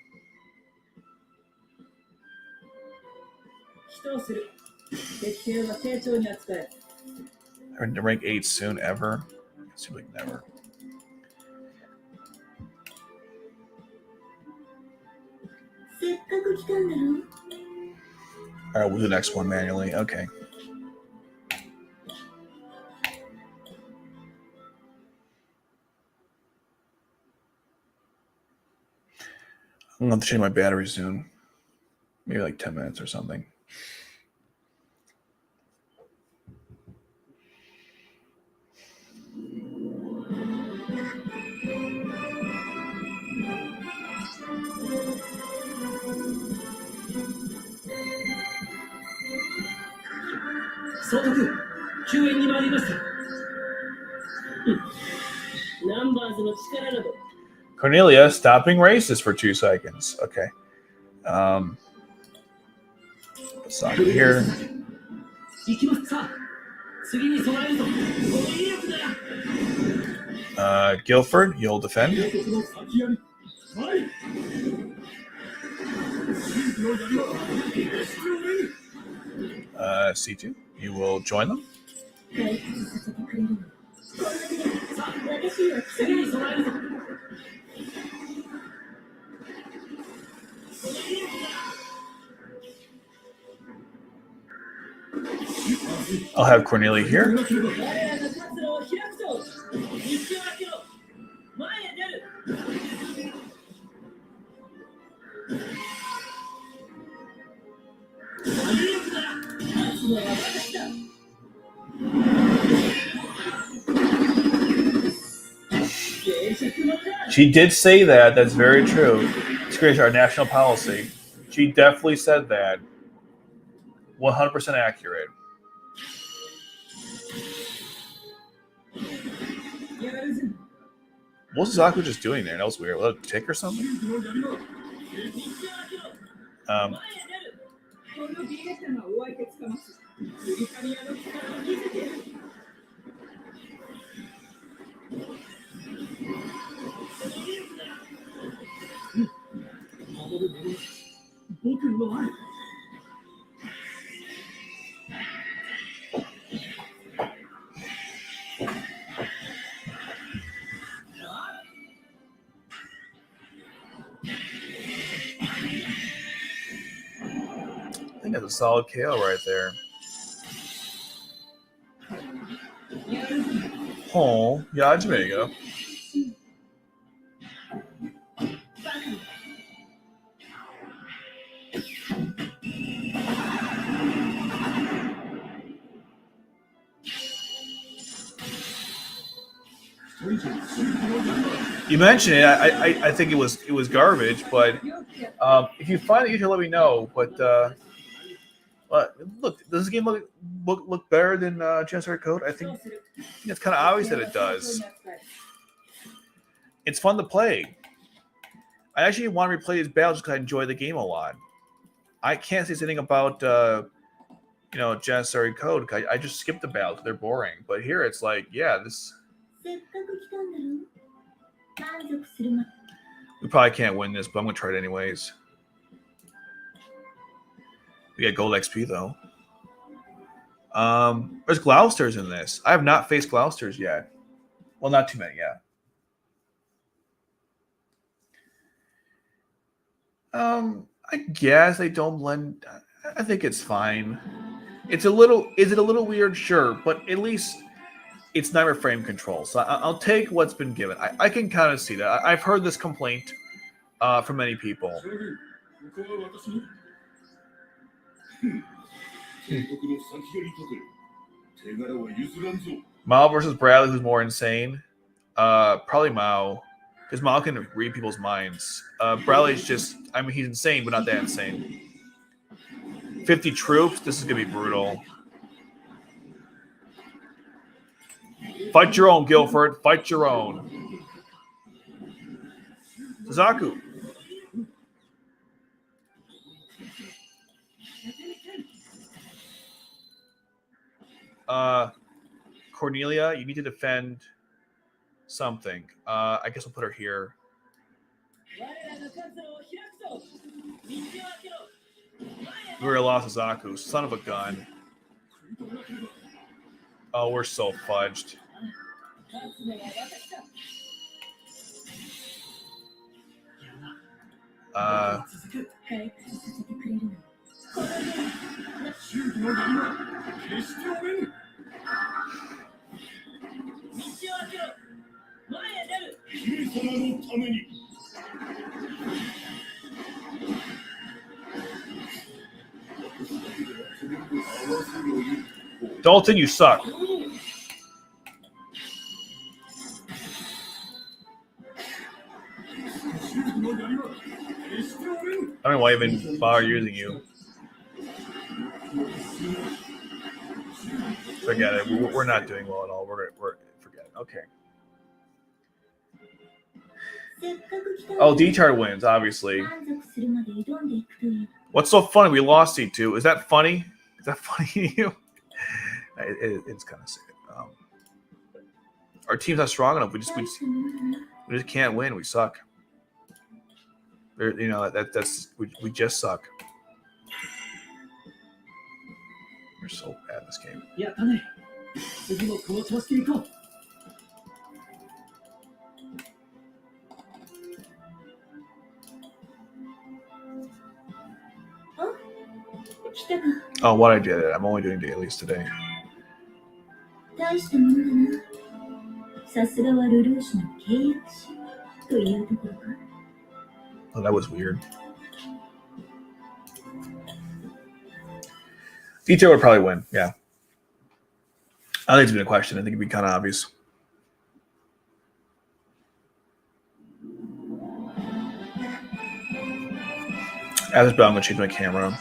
I'm rank 8 soon, ever. Seems like never. All right, we'll do the next one manually. Okay. I'm going to change my battery soon. Maybe like 10 minutes or something. Cornelia stopping races for 2 seconds. Okay. Soccer here. Guilford, you'll defend. C2, you will join them. I'll have Cornelia here. She did say that. That's very true. It's great. Our national policy. She definitely said that. 100% accurate. What was Zaku just doing there? That was weird. Was that a tick or something? I think that's a solid KO right there. Oh, yeah, Jamaica. You mentioned it. I think it was garbage, but if you find it, you can let me know. But look, does this game look better than Geass Code? I think it's kind of obvious that it does. It's fun to play. I actually want to replay these battles because I enjoy the game a lot. I can't say anything about Geass Code. I just skip the battles; they're boring. But here, it's like, yeah, this. We probably can't win this, but I'm gonna try it anyways. We got gold XP though. There's Gloucesters in this. I have not faced Gloucesters yet. Well, not too many, yeah. I guess they don't blend. I think it's fine. Is it a little weird? Sure, but at least it's never frame control. So I'll take what's been given. I can kind of see that. I've heard this complaint from many people. Mao versus Bradley, who's more insane? Probably Mao. Because Mao can read people's minds. Bradley's just, I mean, he's insane, but not that insane. 50 troops? This is going to be brutal. Fight your own, Guilford. Fight your own. Suzaku. Cornelia, you need to defend something. I guess we'll put her here. We already lost Suzaku. Son of a gun. Oh, we're so fudged. Dalton, you suck. I don't know why I even bother using you. Forget it. We're not doing well at all. We're forget it. Okay. Oh, D-Tard wins, obviously. What's so funny? We lost C2. Is that funny? Is that funny to you? It's kind of sad. Our team's not strong enough. We just can't win. We suck. You know that's we just suck. We're so bad in this game. Oh, what I did. I'm only doing dailies today. Oh, that was weird. D2 would probably win, yeah. I don't think it's been a question. I think it'd be kind of obvious. As I'm going to change my camera.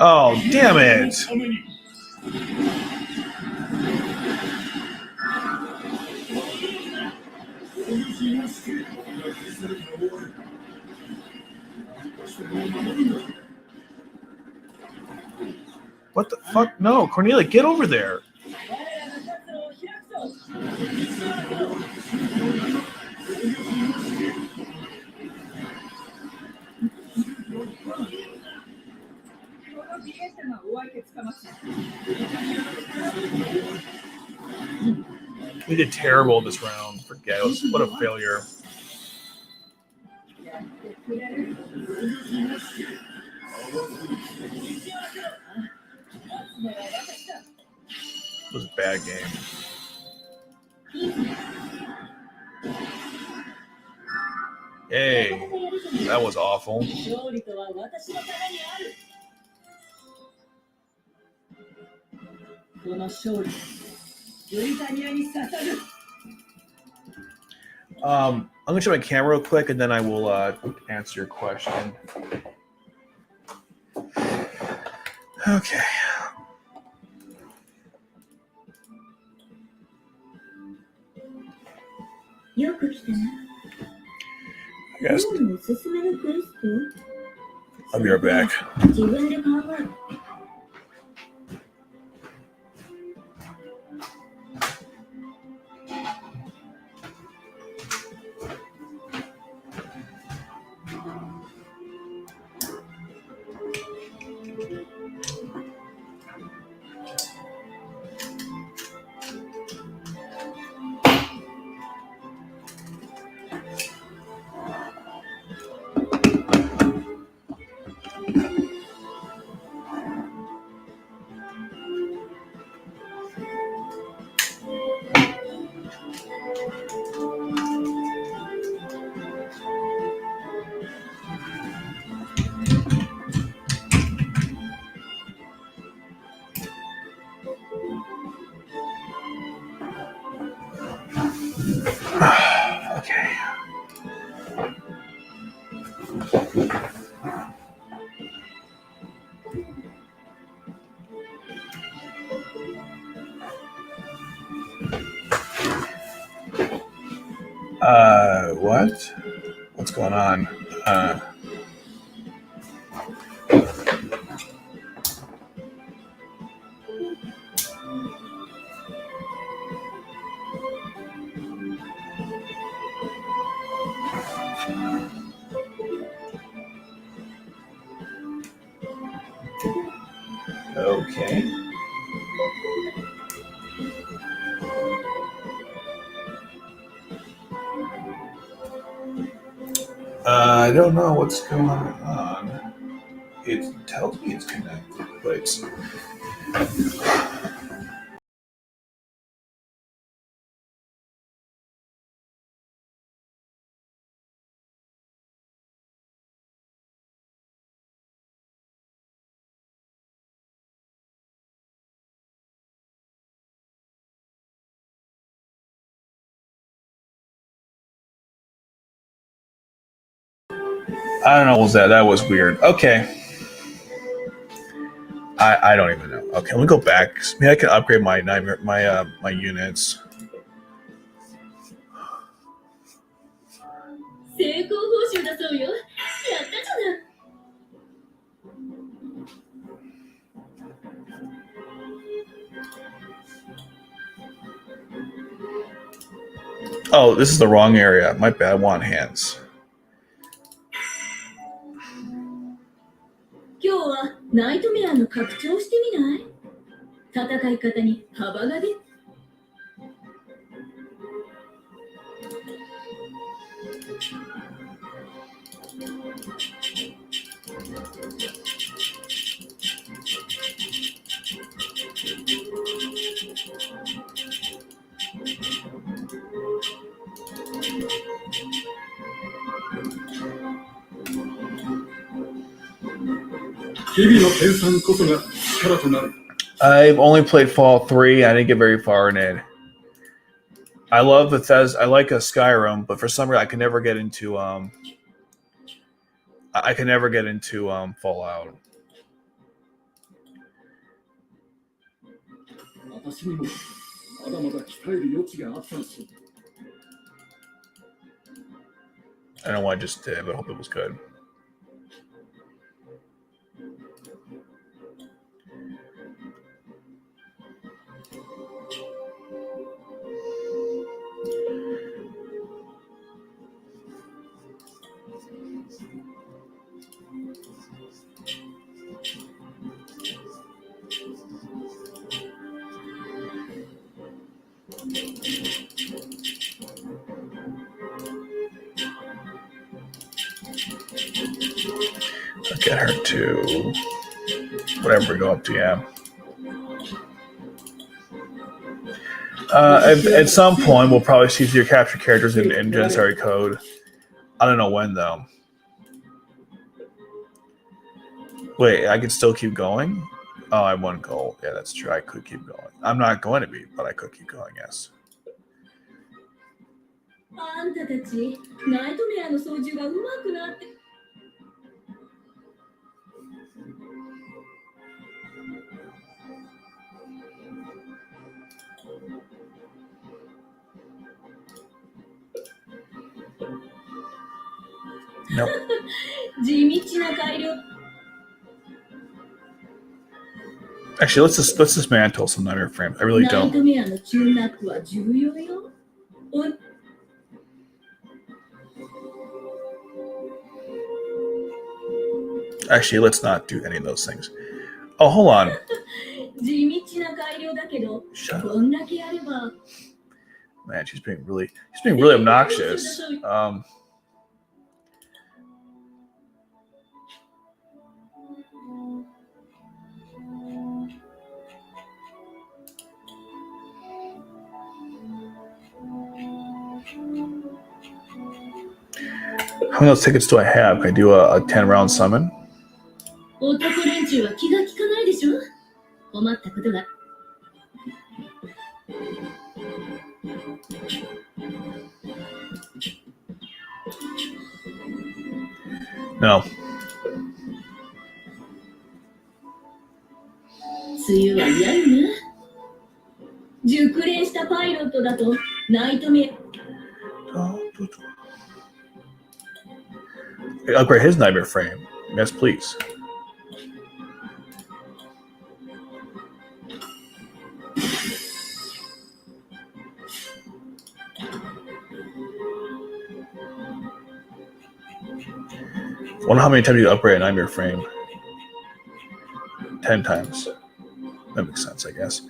Oh, damn it. What the fuck? No, Cornelia, get over there. We did terrible this round. Forget it. What a failure. It was a bad game. Hey, that was awful. I'm going to show my camera real quick, and then I will answer your question. Okay. Yes. I'll be right back. Okay. What? What's going on? Okay. I don't know what's going on. It tells me it's connected, but it's. I don't know. What was that? That was weird. Okay. I don't even know. Okay, let me go back. Maybe I can upgrade my my units. Oh, this is the wrong area. My bad. I want hands. 今日はナイトメアの拡張してみない？戦い方に幅が出る。I've only played Fallout 3. I didn't get very far in it. I love Bethesda. I like a Skyrim, but for some reason I can never get into Fallout. I don't know what I just did, but I hope it was good. I'll get her to whatever we go up to, yeah. At some point, we'll probably see your capture characters in Janissary Code. I don't know when, though. Wait, I can still keep going? Oh, I have one goal. Yeah, that's true. I could keep going. I'm not going to be, but I could keep going, yes. あんたたち、ナイトメアの操縦がうまくなって。Nope. 地道な改良。 Actually, let's dismantle some nightmare frames. I really don't. ナイトメアのチューンナップは重要よ。Actually, let's not do any of those things. Oh, hold on. Shut up. Man, she's being really obnoxious. many of those tickets do I have? Can I do a 10-round summon? 男連中は気が利かないでしょ。困ったことが。No. 梅雨は嫌よね。熟練したパイロットだとナイトメア。Upgrade his nightmare frame. Yes, please. Wonder how many times you upgrade a nightmare frame. 10 times. That makes sense, I guess.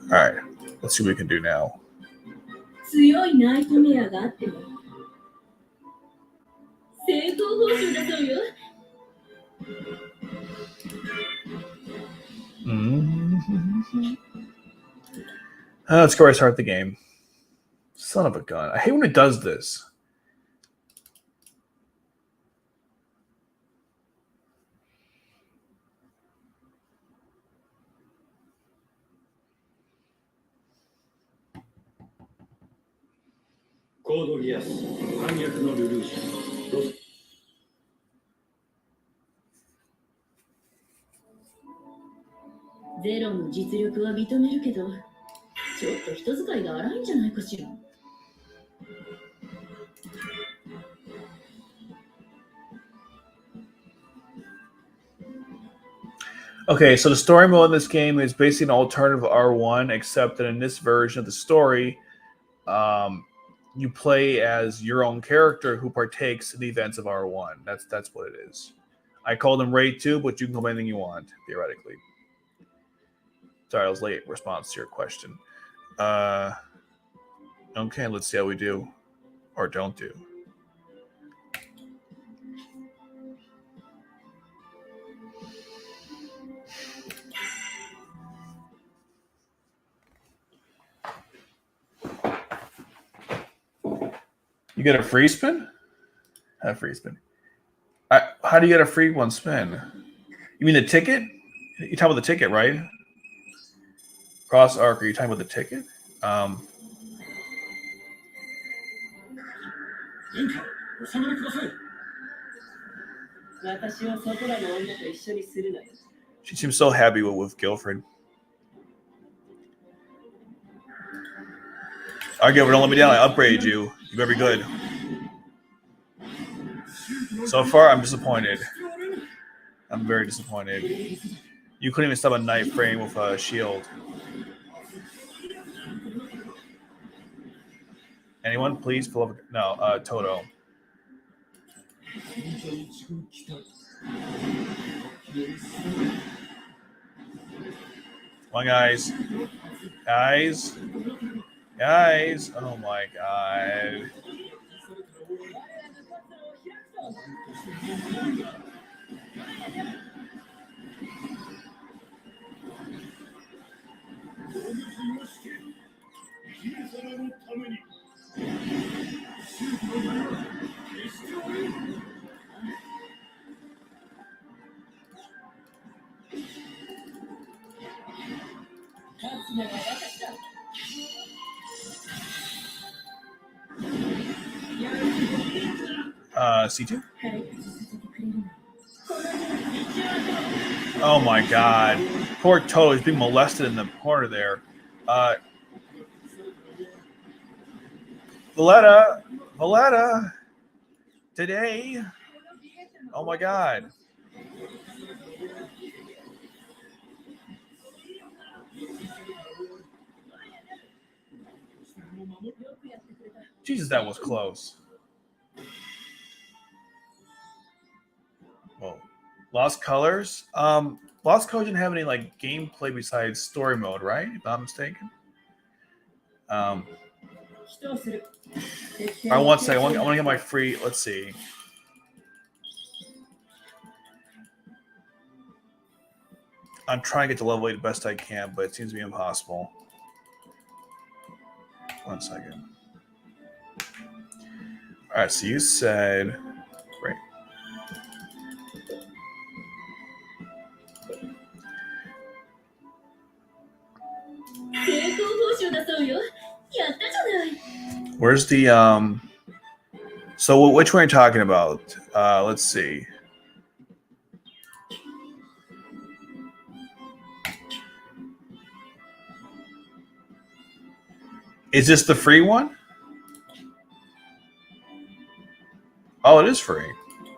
All right, let's see what we can do now. 強いナイトメアがあっても正当報酬だそうよ。Let's go restart the game. Son of a gun. I hate when it does this. Code Geass 反逆のルルーシュ。どうぞ。ゼロの実力は認めるけど、ちょっと人使いが荒いんじゃないかしら。Okay, so the story mode in this game is basically an alternative R1, except that in this version of the story, you play as your own character who partakes in the events of R1. That's what it is. I called him Raid 2, but you can call him anything you want, theoretically. Sorry, I was late. Response to your question. Okay, let's see how we do. Or don't do. You get a free spin? A free spin. How do you get a free one spin? You mean the ticket? You're talking about the ticket, right? Cross arc, are you talking about the ticket? She seems so happy with Guilford. All right, Guilford, don't let me down. I upgraded you. You better be good. So far, I'm disappointed. I'm very disappointed. You couldn't even stop a knife frame with a shield. Anyone, please? No, Toto. Come on, guys. Guys. Oh, my God. C2? Oh my God. Poor Toto is being molested in the corner there. Valletta. Today. Oh my God. Jesus, that was close. Whoa. Lost Colors? Lost Colors didn't have any like gameplay besides story mode, right? If I'm not mistaken. All right, one second. I want to get my free. Let's see. I'm trying to get to level 8 the best I can, but it seems to be impossible. 1 second. All right, so you said そうよ。やったじゃない。 Where's the So which one are you talking about? Let's see. Is this the free one? Oh, it is free.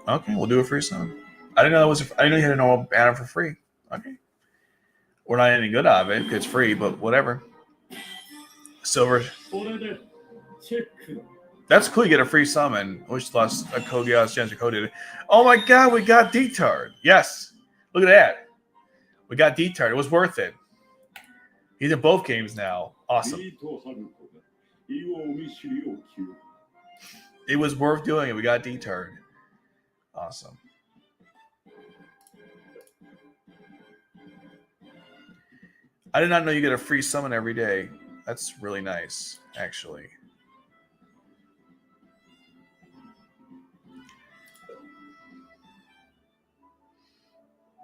Okay, we'll do a free summon. I didn't know it was. I didn't know you had a normal banner for free. Okay, we're not any good out of it. It's free, but whatever. Silver. これでチェック。 That's cool. You get a free summon. I wish lost a Code Geass chance to code it. Oh my god, we got Detard. Yes, look at that. We got Detard. It was worth it. He's in both games now. Awesome. ビートハルトが異を見知りを急。 It was worth doing it. We got Detard. Awesome. I did not know you get a free summon every day. That's really nice, actually.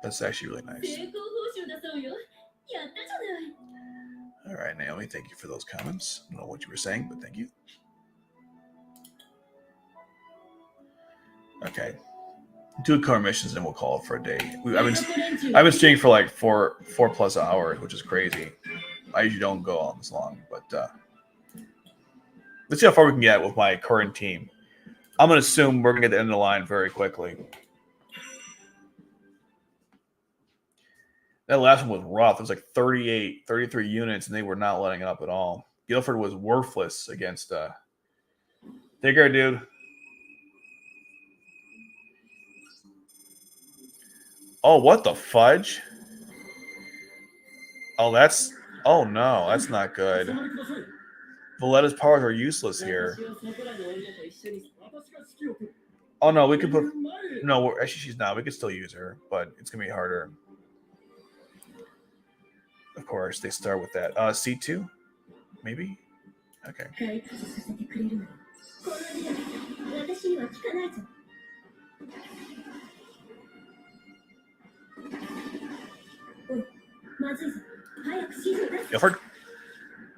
That's actually really nice. 成功報酬だそうよ。やったじゃない。 All right, Naomi, thank you for those comments. I don't know what you were saying, but thank you. Okay. Do a core missions and we'll call it for a day. I've been streaming for like four plus hours, which is crazy. I usually don't go on this long, but let's see how far we can get with my current team. I'm going to assume we're going to get the end of the line very quickly. That last one was rough. It was like 33 units, and they were not letting it up at all. Guilford was worthless against take care, dude. Oh, what the fudge? Oh, no, that's not good. Valletta's powers are useless here. Oh no, we could put no. Actually, she's not. We could still use her, but it's gonna be harder. Of course, they start with that. C2, maybe. Okay. 開発させてくれるのよ。こんなにだけ私には聞かないぞ。おい、まずいぞ。早く指示を出せ。 Guilford.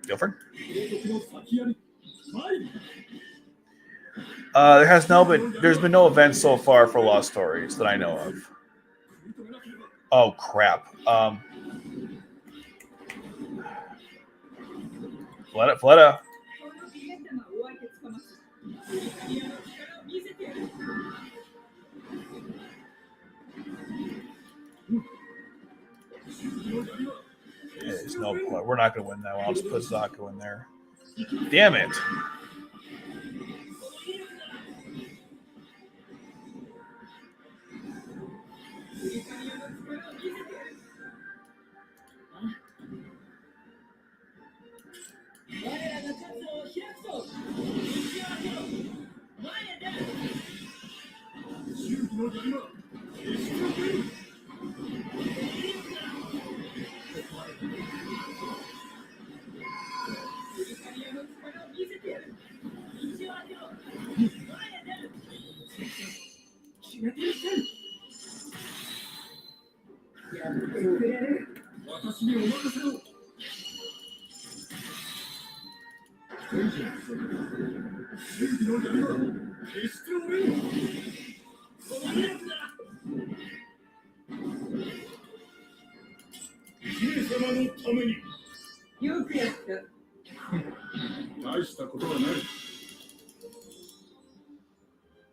後続の先やり。参る。 There's been no events so far for Lost Stories that I know of. Oh crap. Fleta. There's no point. We're not going to win that one. I'll just put Zako in there. Damn it.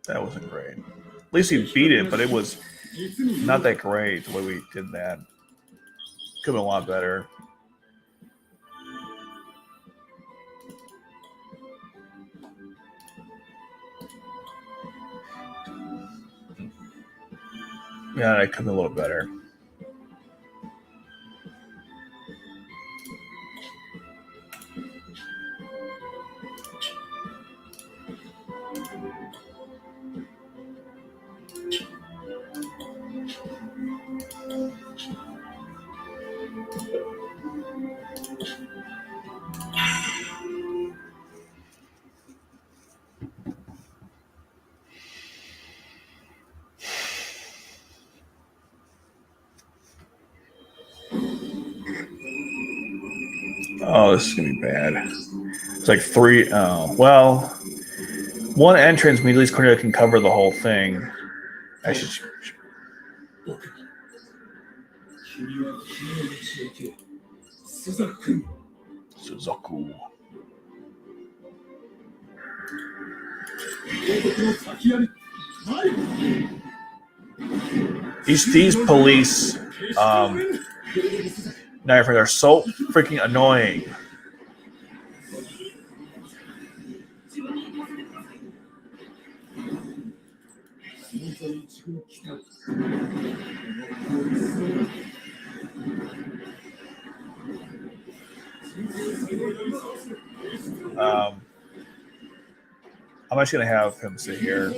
That wasn't great. At least he beat it, but it was not that great the way we did that. Could have been a lot better. Yeah, it could have been a little better. Oh, this is gonna be bad. It's like 3. Oh, well, one entrance means at least Cornelia can cover the whole thing. I should. 僕に君は君の道へ行けスザ君 Suzaku. 王国の先やりない These police knife are so freaking annoying. I'm just gonna have him sit here.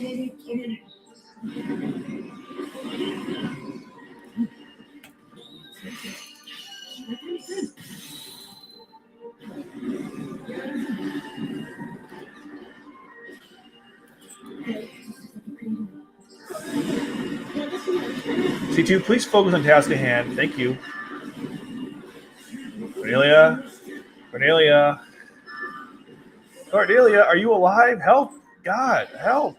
C2, please focus on task at hand. Thank you. Cornelia? Cornelia? Cornelia, are you alive? Help! God, help!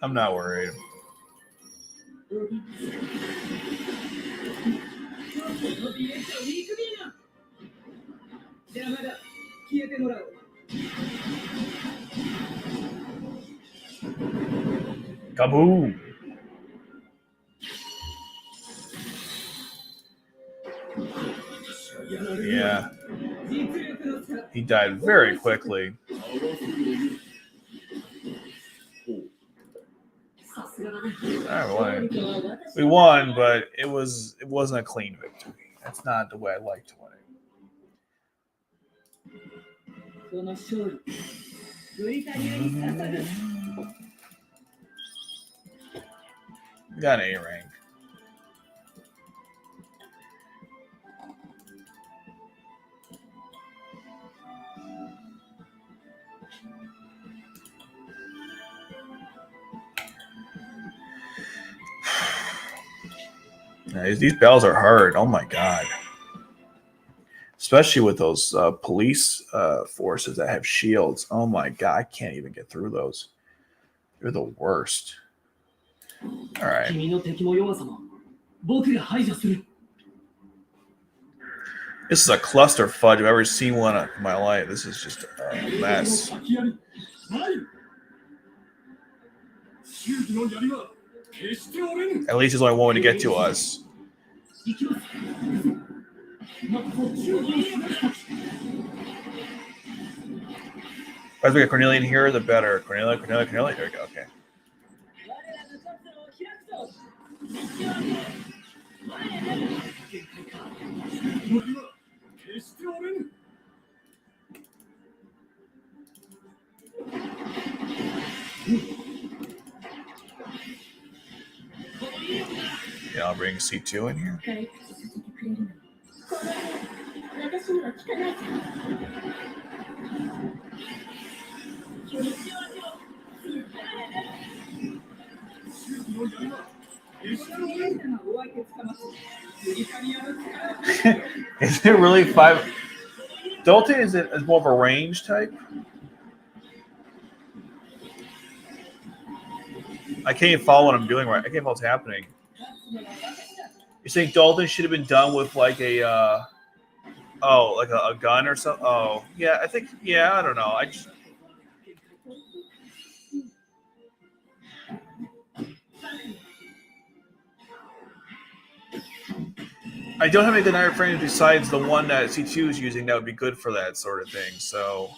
I'm not worried. Kaboom! Yeah. He died very quickly. Alright, we won, but it wasn't a clean victory. That's not the way I like to win it. Got an A rank. These battles are hard. Oh my god. Especially with those police forces that have shields. Oh my god, I can't even get through those. They're the worst. All right. This is a cluster fudge I've ever seen one in my life. This is just a mess. At least there's only one way to get to us. As we get Cornelia in here, the better. Cornelia. There we go. Okay. Yeah, I'll bring C2 in here. Is it really 5? Dalton is more of a range type? I can't even follow what I'm doing right. I can't follow what's happening. You think Dalton should have been done with like a a gun or something? Oh, yeah, I think, yeah, I don't know. I don't have any denier frames besides the one that C2 is using that would be good for that sort of thing. So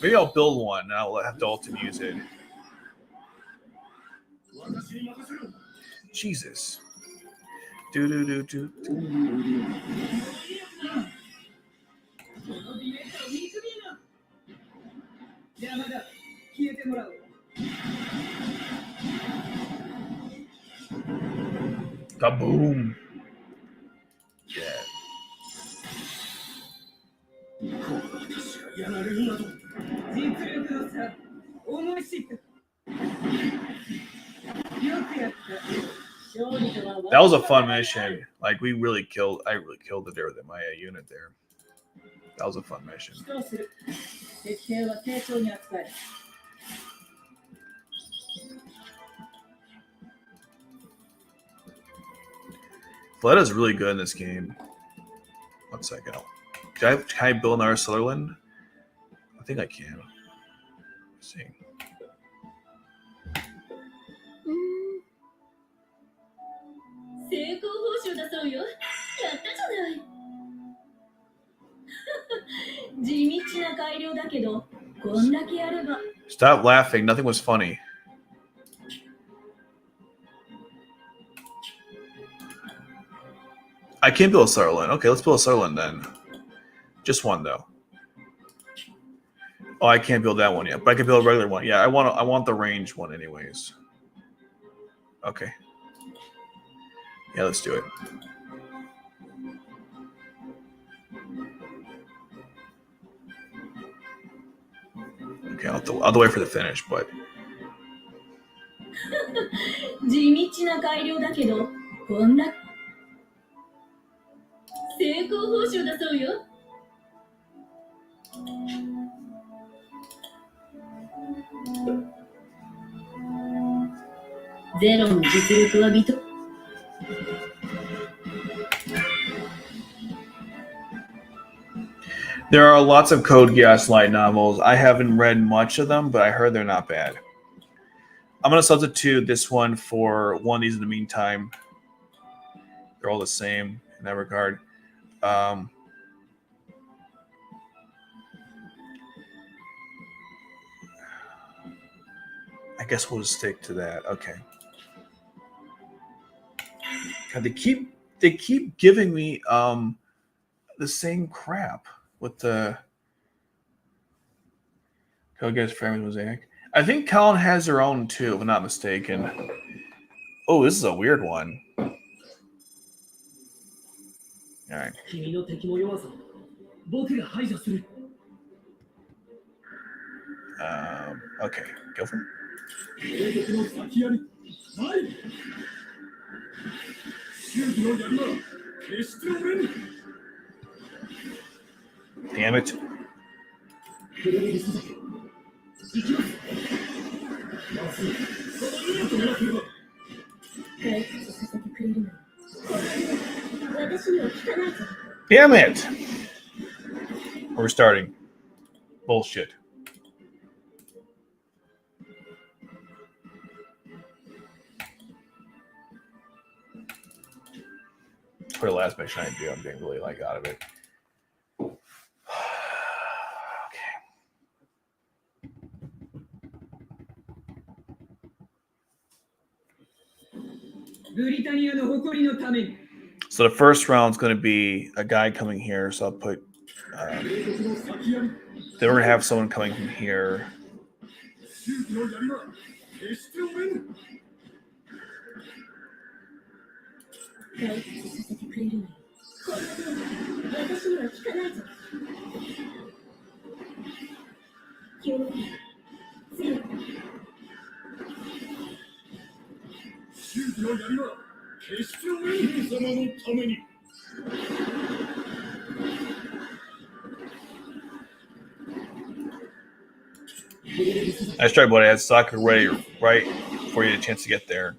maybe I'll build one and I'll have Dalton use it. Jesus. 邪魔だ。消えてもらおう。 Kaboom. Yeah. この私がやられるなど。実力の差。思い知った。よくやった。 That was a fun mission. Like I really killed the there with my unit there. That was a fun mission. Fletta's really good in this game. 1 second. Can I build another Sutherland? I think I can. Let's see. 成功報酬だそうよ。やったじゃない。地道な改良だけど、こんだけやれば。Stop laughing. Nothing was funny. I can't build a Sutherland. Okay, let's build a Sutherland then. Just one though. Oh, I can't build that one yet, but I can build a regular one. Yeah, I want the range one anyways. Okay. Yeah, let's do it. Okay, I'll have to wait for the finish, but 地道な改良だけど、こんな成功報酬だそうよ。ゼロの実力は美と。There are lots of Code Geass light novels. I haven't read much of them, but I heard they're not bad. I'm going to substitute this one for one of these in the meantime. They're all the same in that regard. I guess we'll just stick to that. Okay. God, they keep giving me the same crap with the Code Geass Framing Mosaic. I think Colin has her own too, if I'm not mistaken. Oh, this is a weird one. All right. Okay, go for it. Damn it. Damn it. We're starting. Bullshit. For the last mission I do, I'm getting really like out of it. Okay. ブリタニアの誇りのために。 So the first round is going to be a guy coming here. So I'll put. Then we're going to have someone coming from here. Nice try, buddy. I had soccer ready right before you had a chance to get there.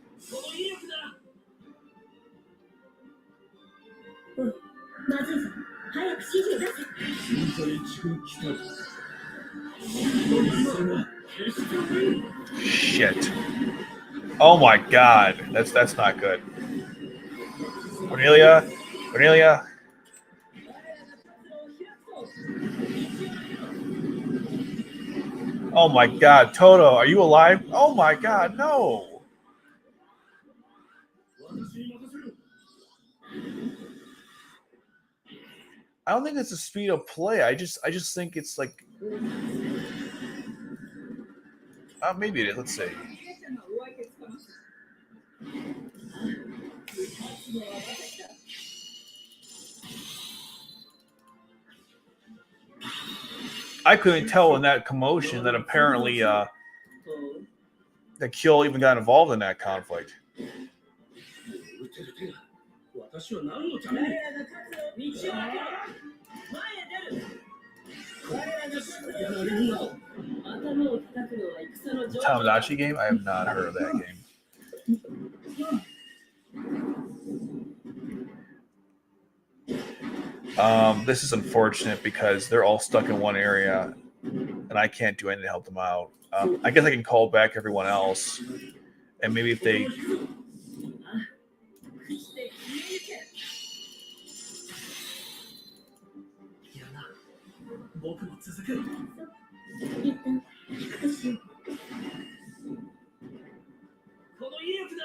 Shit. Oh my god. That's not good. Cornelia. Oh my god, Toto, are you alive? Oh my god, no. I don't think it's the speed of play. I just think it's like Maybe it is. Let's see. I couldn't tell in that commotion that apparently that Kyo even got involved in that conflict. 打てる手が私は何のために彼らが勝つ道を開けろ。前へ出る。彼らが勝つやられるなど 頭を叩くのは戦の上 Tamagotchi game? I have not heard of that game. This is unfortunate because they're all stuck in one area, and I can't do anything to help them out. I guess I can call back everyone else, and maybe if they. して消えゆけ。いやな僕も続く一旦復讐。この威力だ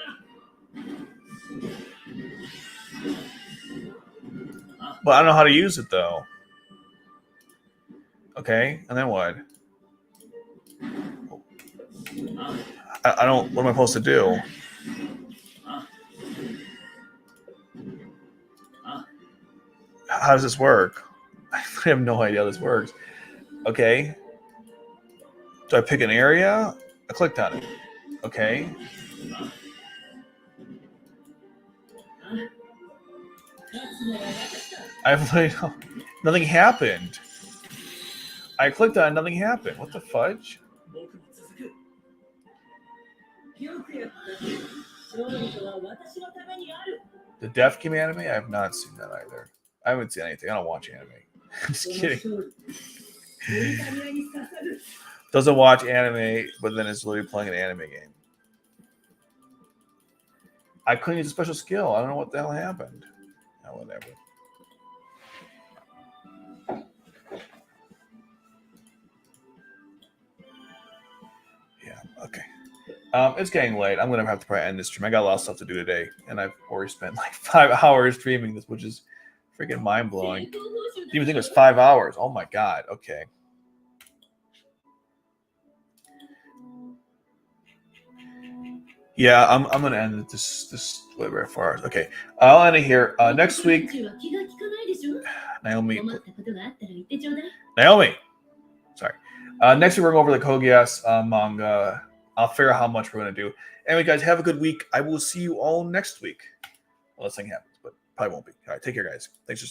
But I don't know how to use it though. Okay, and then what? I don't. What am I supposed to do? How does this work? I have no idea how this works. Okay. Do I pick an area? I clicked on it. Okay. I've nothing happened. I clicked on it, nothing happened. What the fudge? 僕も続くよくやった。勝利とは私のためにある。 The Deaf Game anime? I have not seen that either. I haven't seen anything. I don't watch anime. I'm just kidding. イタリアに刺さる。 Doesn't watch anime, but then is literally playing an anime game. I couldn't use a special skill. I don't know what the hell happened. Oh, whatever. Yeah, okay. It's getting late. I'm gonna have to probably end this stream. I got a lot of stuff to do today, and I've already spent like 5 hours streaming this, which is freaking mind blowing. Didn't even think it was 5 hours. Oh my god. Okay. Yeah, I'm gonna end this whatever far. Okay, I'll end it here. Next week, Naomi. Sorry. Next week we're going over the Code Geass manga. I'll figure out how much we're gonna do. Anyway, guys, have a good week. I will see you all next week. Unless something happens, but probably won't be. All right, take care, guys. Thanks for